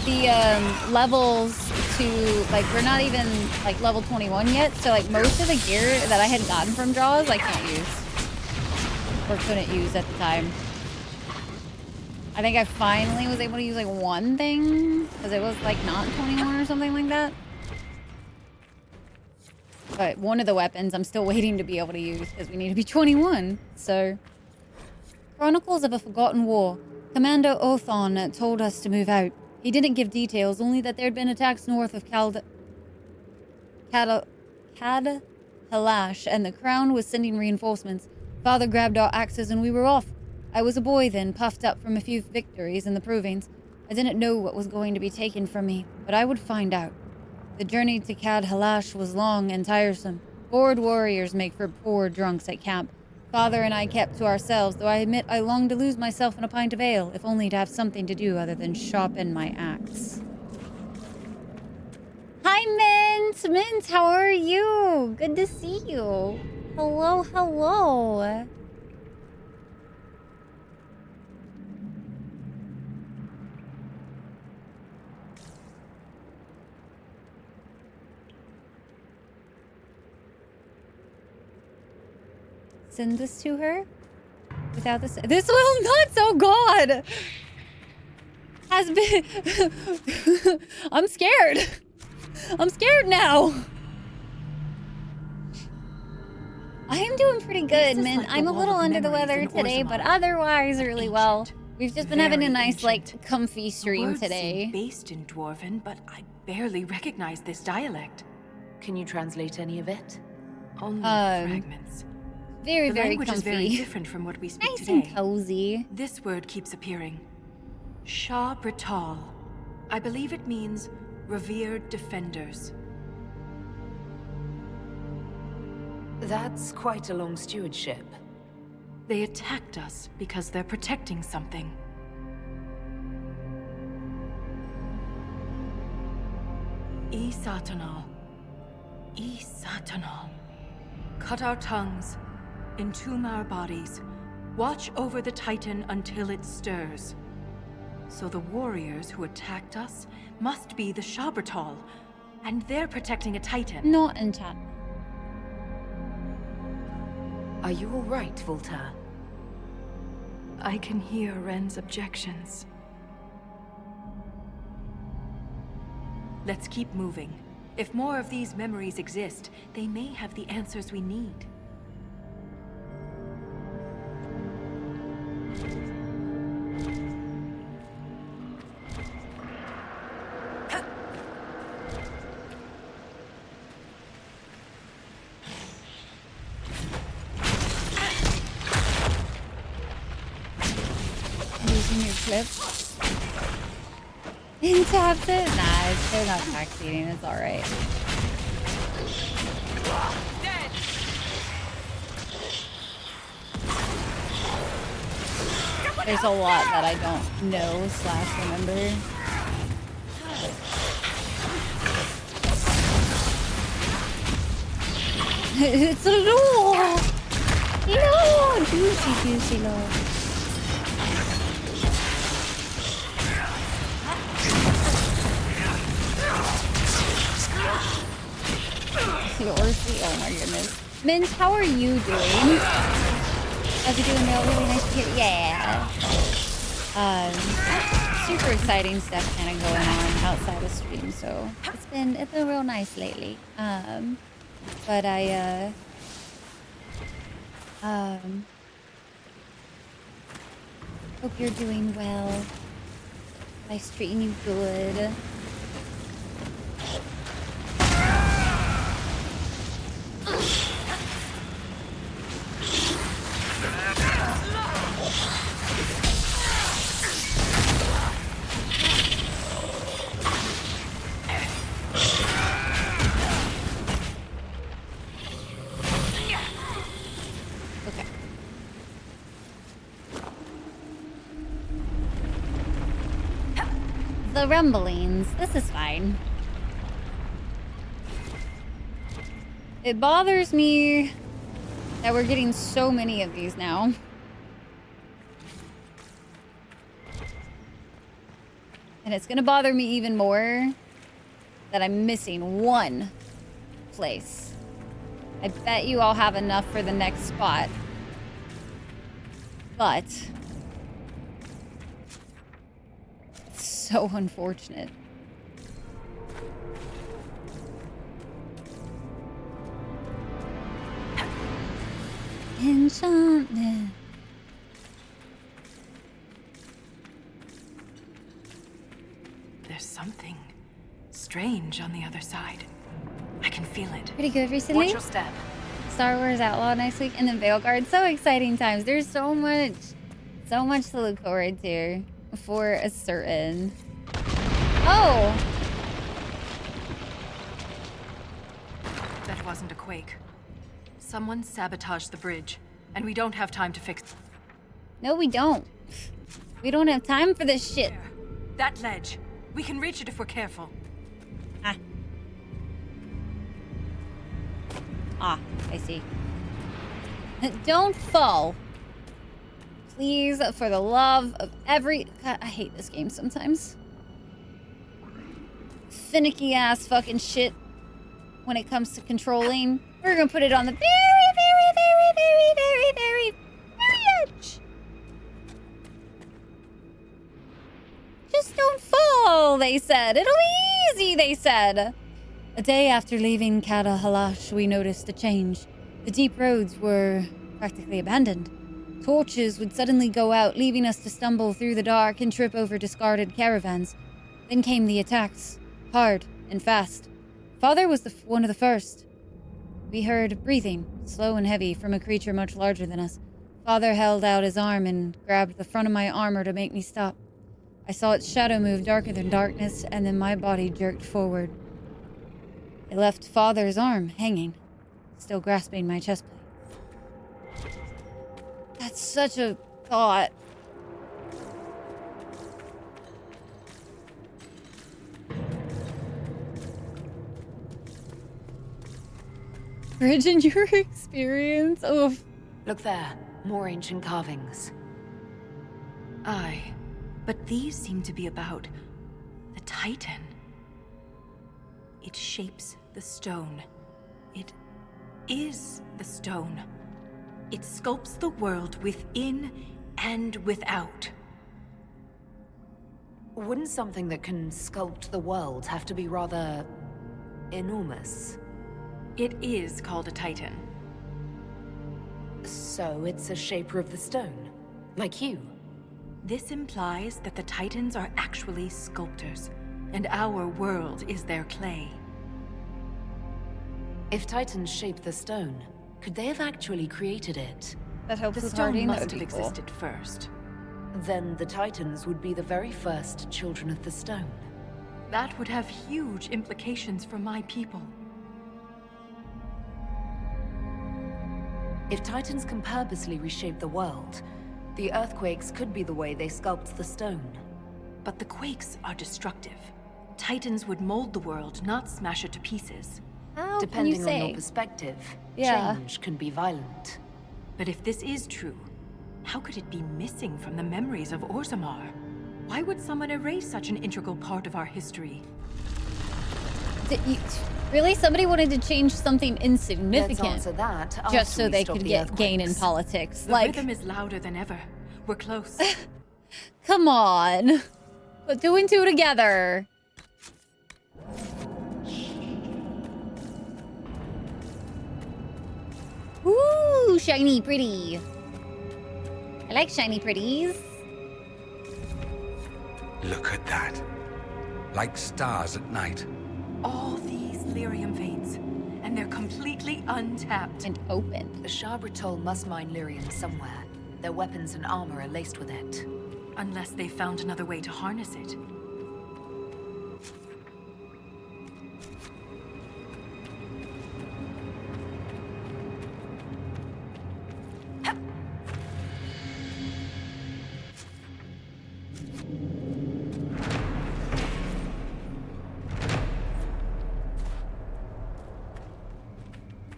levels to, like, we're not even, like, level 21 yet. So, like, most of the gear that I had gotten from Jaws, I can't use. Or couldn't use at the time. I think I finally was able to use, like, one thing. Because it was, like, not 21 or something like that. But one of the weapons I'm still waiting to be able to use. Because we need to be 21. So... Chronicles of a Forgotten War. Commander Othon told us to move out. He didn't give details, only that there had been attacks north of Kadhalash, and the Crown was sending reinforcements. Father grabbed our axes and we were off. I was a boy then, puffed up from a few victories in the Provings. I didn't know what was going to be taken from me, but I would find out. The journey to Kadhalash was long and tiresome. Bored warriors make for poor drunks at camp. Father and I kept to ourselves, though I admit I longed to lose myself in a pint of ale, if only to have something to do other than sharpen my axe. Hi, Mint! Mint, how are you? Good to see you. Hello, hello. Send this to her? Without this... This will not, oh god! Has been... I'm scared. I'm scared now. I am doing pretty good, man. I'm a little under the weather today, but otherwise really well. We've just been having a nice, like, comfy stream today. Based in Dwarven, but I barely recognize this dialect. Can you translate any of it? Only fragments. Very, the very language comfy. is very different from what we speak nice today. And cozy. This word keeps appearing. Shah Brital. I believe it means revered defenders. That's quite a long stewardship. They attacked us because they're protecting something. Satanal. Satanal. Cut our tongues. Entomb our bodies. Watch over the Titan until it stirs. So the warriors who attacked us must be the Shabratal, and they're protecting a Titan. Not enchantment. Are you all right, Voltaire? I can hear Ren's objections. Let's keep moving. If more of these memories exist, they may have the answers we need. Using your clip. And tapped it? Nah, they're not backseating. It's alright. There's a lot that I don't know / remember. It's a law! No! Juicy law. Oh my goodness. Mint, how are you doing? How's it doing, Neil? Really nice to hear. Yeah. Super exciting stuff kind of going on outside of stream, so it's been real nice lately. But I hope you're doing well. Life's treating you good. The rumblings. This is fine. It bothers me that we're getting so many of these now. And it's gonna bother me even more that I'm missing one place. I bet you I'll have enough for the next spot. But it's so unfortunate. Enchantment. There's something strange on the other side. I can feel it. Pretty good recently. Watch your step. Star Wars Outlaw next week and then Veilguard. So exciting times. There's so much to look forward to for a certain. Oh! That wasn't a quake. Someone sabotaged the bridge, and we don't have time to fix it. No, we don't. We don't have time for this shit. That ledge. We can reach it if we're careful. I see. Don't fall. Please, for the love of every... God, I hate this game sometimes. Finicky ass fucking shit when it comes to controlling. We're gonna put it on the very edge. Just don't fall, they said. It'll be easy, they said. A day after leaving Kada Halash, we noticed a change. The deep roads were practically abandoned. Torches would suddenly go out, leaving us to stumble through the dark and trip over discarded caravans. Then came the attacks, hard and fast. Father was one of the first. We heard breathing, slow and heavy, from a creature much larger than us. Father held out his arm and grabbed the front of my armor to make me stop. I saw its shadow move darker than darkness, and then my body jerked forward. I left Father's arm hanging, still grasping my chest plate. That's such a thought. Bridge in your experience? Oh. Look there. More ancient carvings. Aye. But these seem to be about the Titan. It shapes the stone. It is the stone. It sculpts the world within and without. Wouldn't something that can sculpt the world have to be rather enormous? It is called a Titan. So it's a shaper of the stone, like you. This implies that the Titans are actually sculptors, and our world is their clay. If Titans shape the stone, could they have actually created it? That helps the with stone Harding. must have existed first. Then the Titans would be the very first children of the stone. That would have huge implications for my people. If Titans can purposely reshape the world, the earthquakes could be the way they sculpt the stone. But the quakes are destructive. Titans would mold the world, not smash it to pieces. How Depending can you on say? your perspective, Yeah. change can be violent. But if this is true, how could it be missing from the memories of Orzammar? Why would someone erase such an integral part of our history? Really? Somebody wanted to change something insignificant Let's answer that just so after we they stop could the get gain in earthquakes. politics. The Like, rhythm is louder than ever. We're close. come on. Put two and two together. Ooh, shiny pretty. I like shiny pretties. Look at that. Like stars at night. All these lyrium veins, and they're completely untapped. And open. The Shabratol must mine lyrium somewhere. Their weapons and armor are laced with it. Unless they found another way to harness it.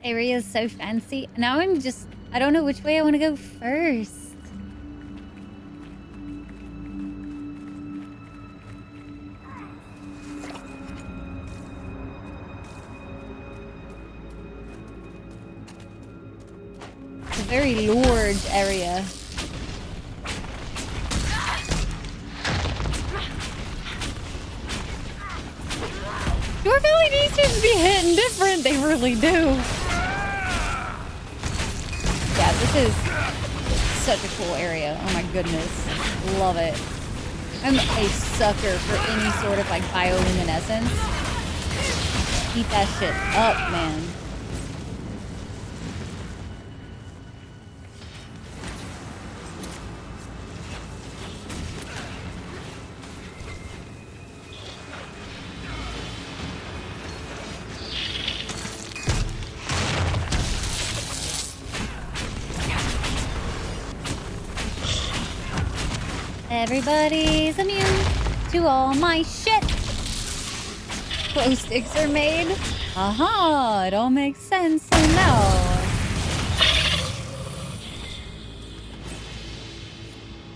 Area is so fancy. Now I don't know which way I want to go first. Very large area. Your Valley needs to be hitting different. They really do. Yeah, this is such a cool area. Oh my goodness. Love it. I'm a sucker for any sort of like bioluminescence. Keep that shit up, man. Everybody's immune to all my shit. Glow sticks are made. Aha, it all makes sense now.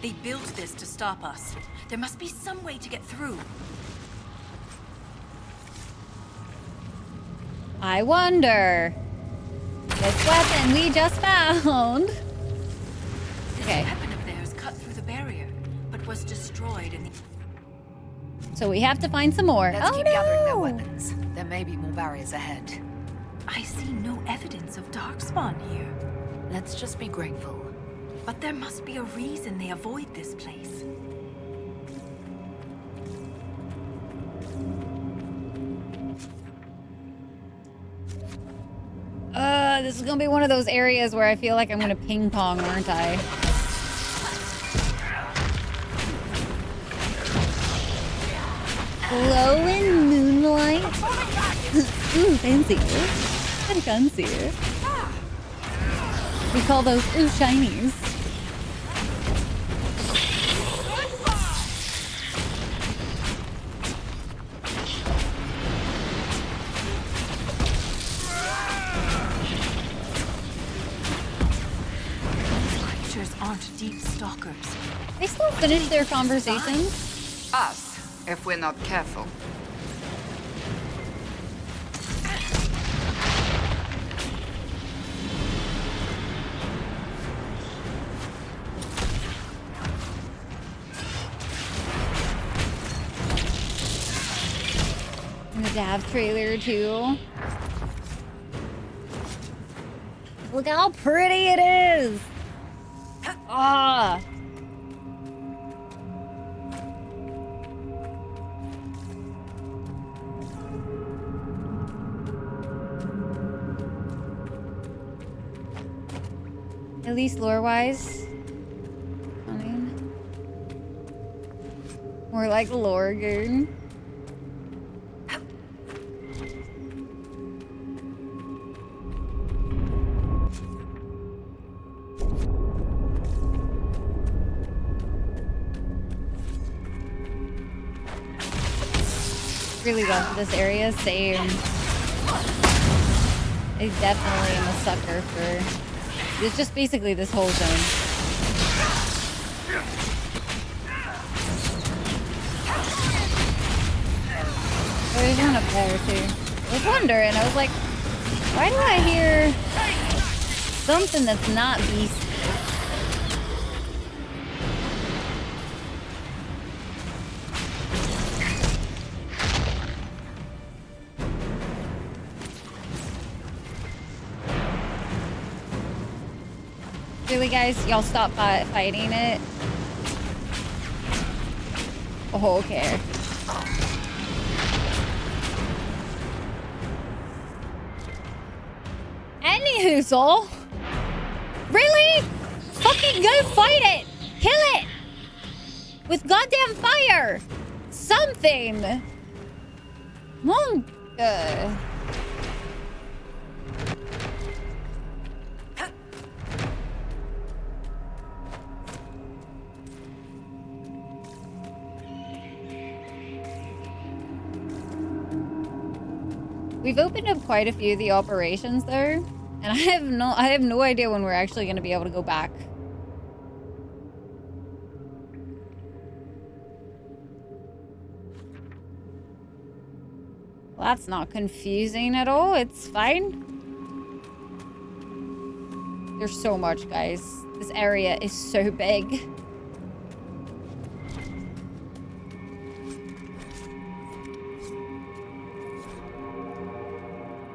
They built this to stop us. There must be some way to get through. I wonder. This weapon we just found. Okay. This weapon of theirs cut through the barrier, but was destroyed in the... So we have to find some more. Let's keep gathering their weapons. There may be more barriers ahead. I see no evidence of Darkspawn here. Let's just be grateful. But there must be a reason they avoid this place. This is gonna be one of those areas where I feel like I'm gonna ping pong, aren't I? Glowing moonlight. Ooh, fancy. Kinda fancy. We call those ooh shinies. Aren't deep stalkers. They still finish their conversations? Us, if we're not careful. In the Dav trailer too. Look how pretty it is! Ah! At least lore-wise. I mean, more like the lore game. Really love this area. Same. I definitely am a sucker for. It's just basically this whole zone. Oh, there's one up there too. I was wondering. I was like, why do I hear something that's not beast? Really, guys? Y'all stop fighting it? Oh, okay. Anywho, really? Fucking go fight it! Kill it! With goddamn fire! Something! Monk. We've opened up quite a few of the operations there, and I have no idea when we're actually going to be able to go back. Well, that's not confusing at all. It's fine. There's so much, guys. This area is so big.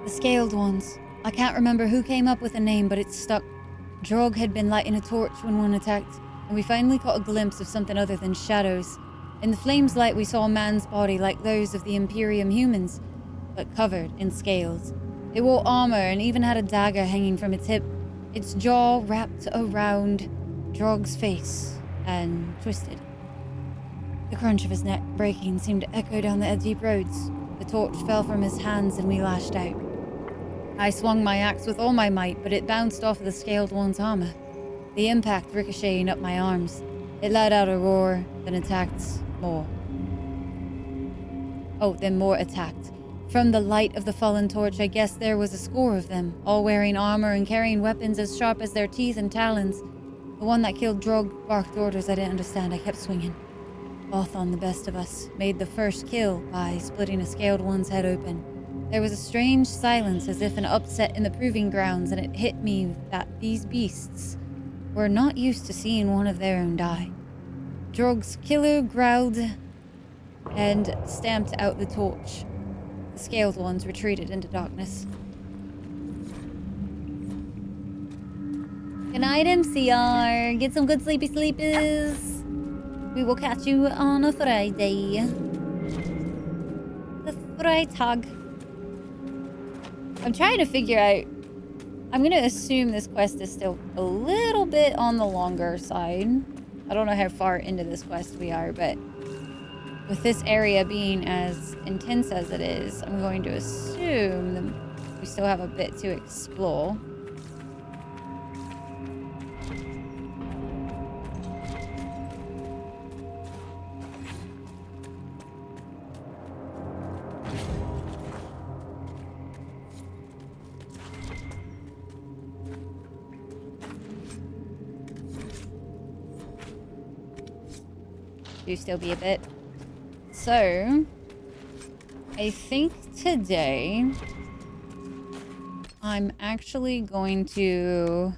The scaled ones. I can't remember who came up with a name, but it's stuck. Drog had been lighting a torch when one attacked, and we finally caught a glimpse of something other than shadows. In the flame's light, we saw a man's body like those of the Imperium humans, but covered in scales. It wore armor and even had a dagger hanging from its hip, its jaw wrapped around Drog's face and twisted. The crunch of his neck breaking seemed to echo down the deep roads. The torch fell from his hands and we lashed out. I swung my axe with all my might, but it bounced off of the scaled one's armor, the impact ricocheting up my arms. It let out a roar, then attacked more. Oh, then more attacked. From the light of the fallen torch, I guessed there was a score of them, all wearing armor and carrying weapons as sharp as their teeth and talons. The one that killed Drog barked orders I didn't understand. I kept swinging. Bothon, the best of us, made the first kill by splitting a scaled one's head open. There was a strange silence, as if an upset in the proving grounds, and it hit me that these beasts were not used to seeing one of their own die. Drog's killer growled and stamped out the torch. The scaled ones retreated into darkness. Good night, MCR. Get some good sleepy sleepies. We will catch you on a Friday. The Freitag. I'm trying to figure out... I'm going to assume this quest is still a little bit on the longer side. I don't know how far into this quest we are, but with this area being as intense as it is, I'm going to assume that we still have a bit to explore. Do still be a bit. So, I think today I'm actually going to,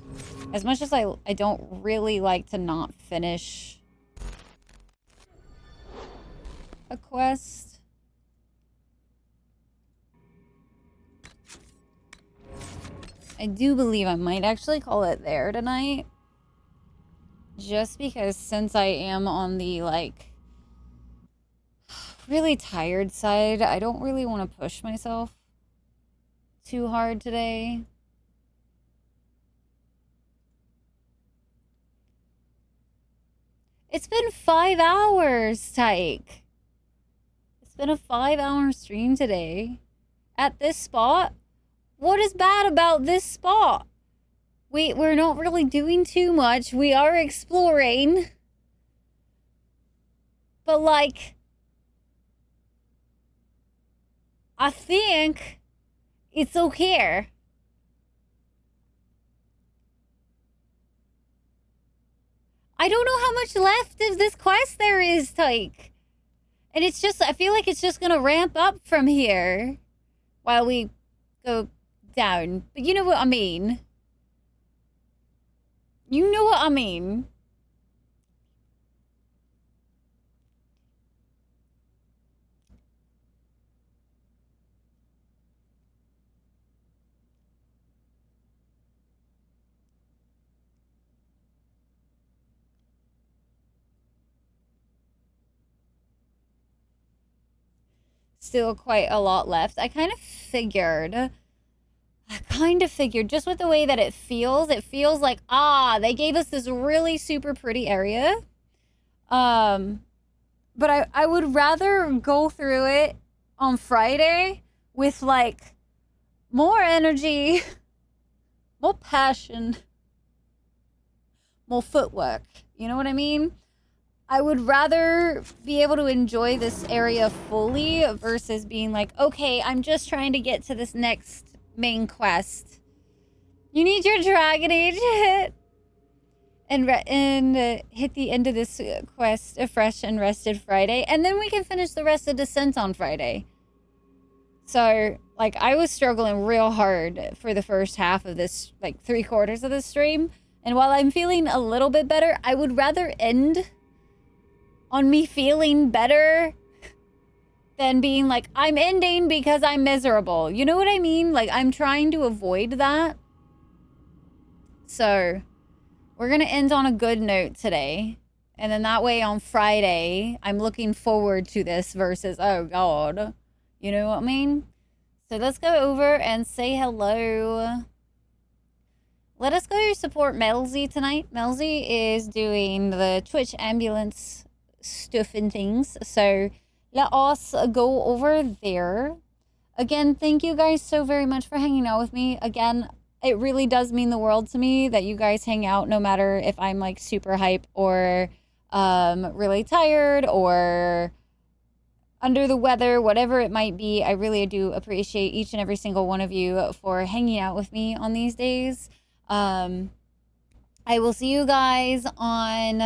as much as I don't really like to not finish a quest. I do believe I might actually call it there tonight. Just because since I am on the, like, really tired side, I don't really want to push myself too hard today. It's been 5 hours, Tyke. It's been a 5-hour stream today. At this spot? What is bad about this spot? We're not really doing too much. We are exploring. But, like, I think it's okay. I don't know how much left of this quest there is, Tyke. And it's just, I feel like it's just gonna ramp up from here while we go down. But you know what I mean. You know what I mean. Still quite a lot left. I kind of figured just with the way that it feels like, they gave us this really super pretty area. But I would rather go through it on Friday with, like, more energy, more passion, more footwork. You know what I mean? I would rather be able to enjoy this area fully versus being like, okay, I'm just trying to get to this next main quest. You need your Dragon Age hit. And hit the end of this quest a fresh and rested Friday. And then we can finish the rest of Descent on Friday. So, like, I was struggling real hard for the first half of this, like, 3/4 of this stream. And while I'm feeling a little bit better, I would rather end on me feeling better than being like, I'm ending because I'm miserable. You know what I mean? Like, I'm trying to avoid that. So, we're going to end on a good note today. And then that way on Friday, I'm looking forward to this versus, oh, God. You know what I mean? So let's go over and say hello. Let us go support Melzy tonight. Melzy is doing the Twitch ambulance stuff and things. So let us go over there. Again, thank you guys so very much for hanging out with me. Again, it really does mean the world to me that you guys hang out no matter if I'm like super hype or really tired or under the weather, whatever it might be. I really do appreciate each and every single one of you for hanging out with me on these days. I will see you guys on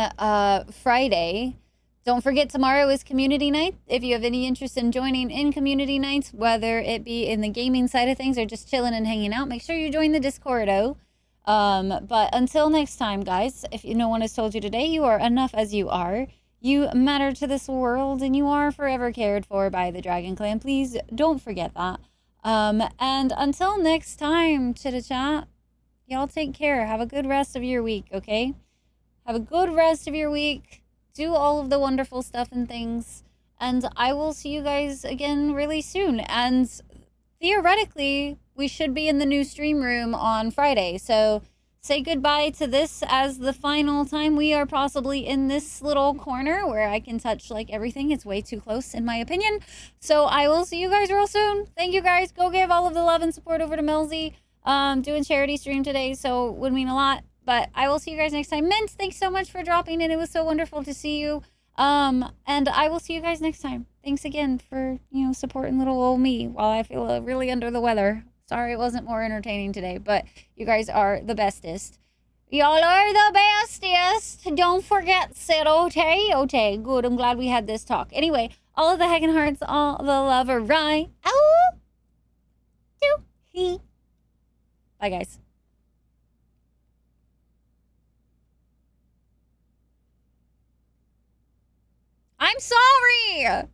Friday. Don't forget, tomorrow is community night. If you have any interest in joining in community nights, whether it be in the gaming side of things or just chilling and hanging out, make sure you join the Discordo. But until next time, guys, if no one has told you today, you are enough as you are. You matter to this world, and you are forever cared for by the Dragon Clan. Please don't forget that. And until next time, Chitta-chat, y'all take care. Have a good rest of your week, okay? Have a good rest of your week. Do all of the wonderful stuff and things. And I will see you guys again really soon. And theoretically, we should be in the new stream room on Friday. So say goodbye to this as the final time we are possibly in this little corner where I can touch like everything. It's way too close in my opinion. So I will see you guys real soon. Thank you guys. Go give all of the love and support over to Melzy. Doing charity stream today, so would mean a lot. But I will see you guys next time. Mint, thanks so much for dropping in. It was so wonderful to see you. And I will see you guys next time. Thanks again for, you know, supporting little old me while I feel really under the weather. Sorry it wasn't more entertaining today, but you guys are the bestest. Y'all are the bestest. Don't forget, Sid. Okay, good. I'm glad we had this talk. Anyway, all of the Hagen hearts, all the love, right? Ow! Do he? Bye, guys. I'm sorry!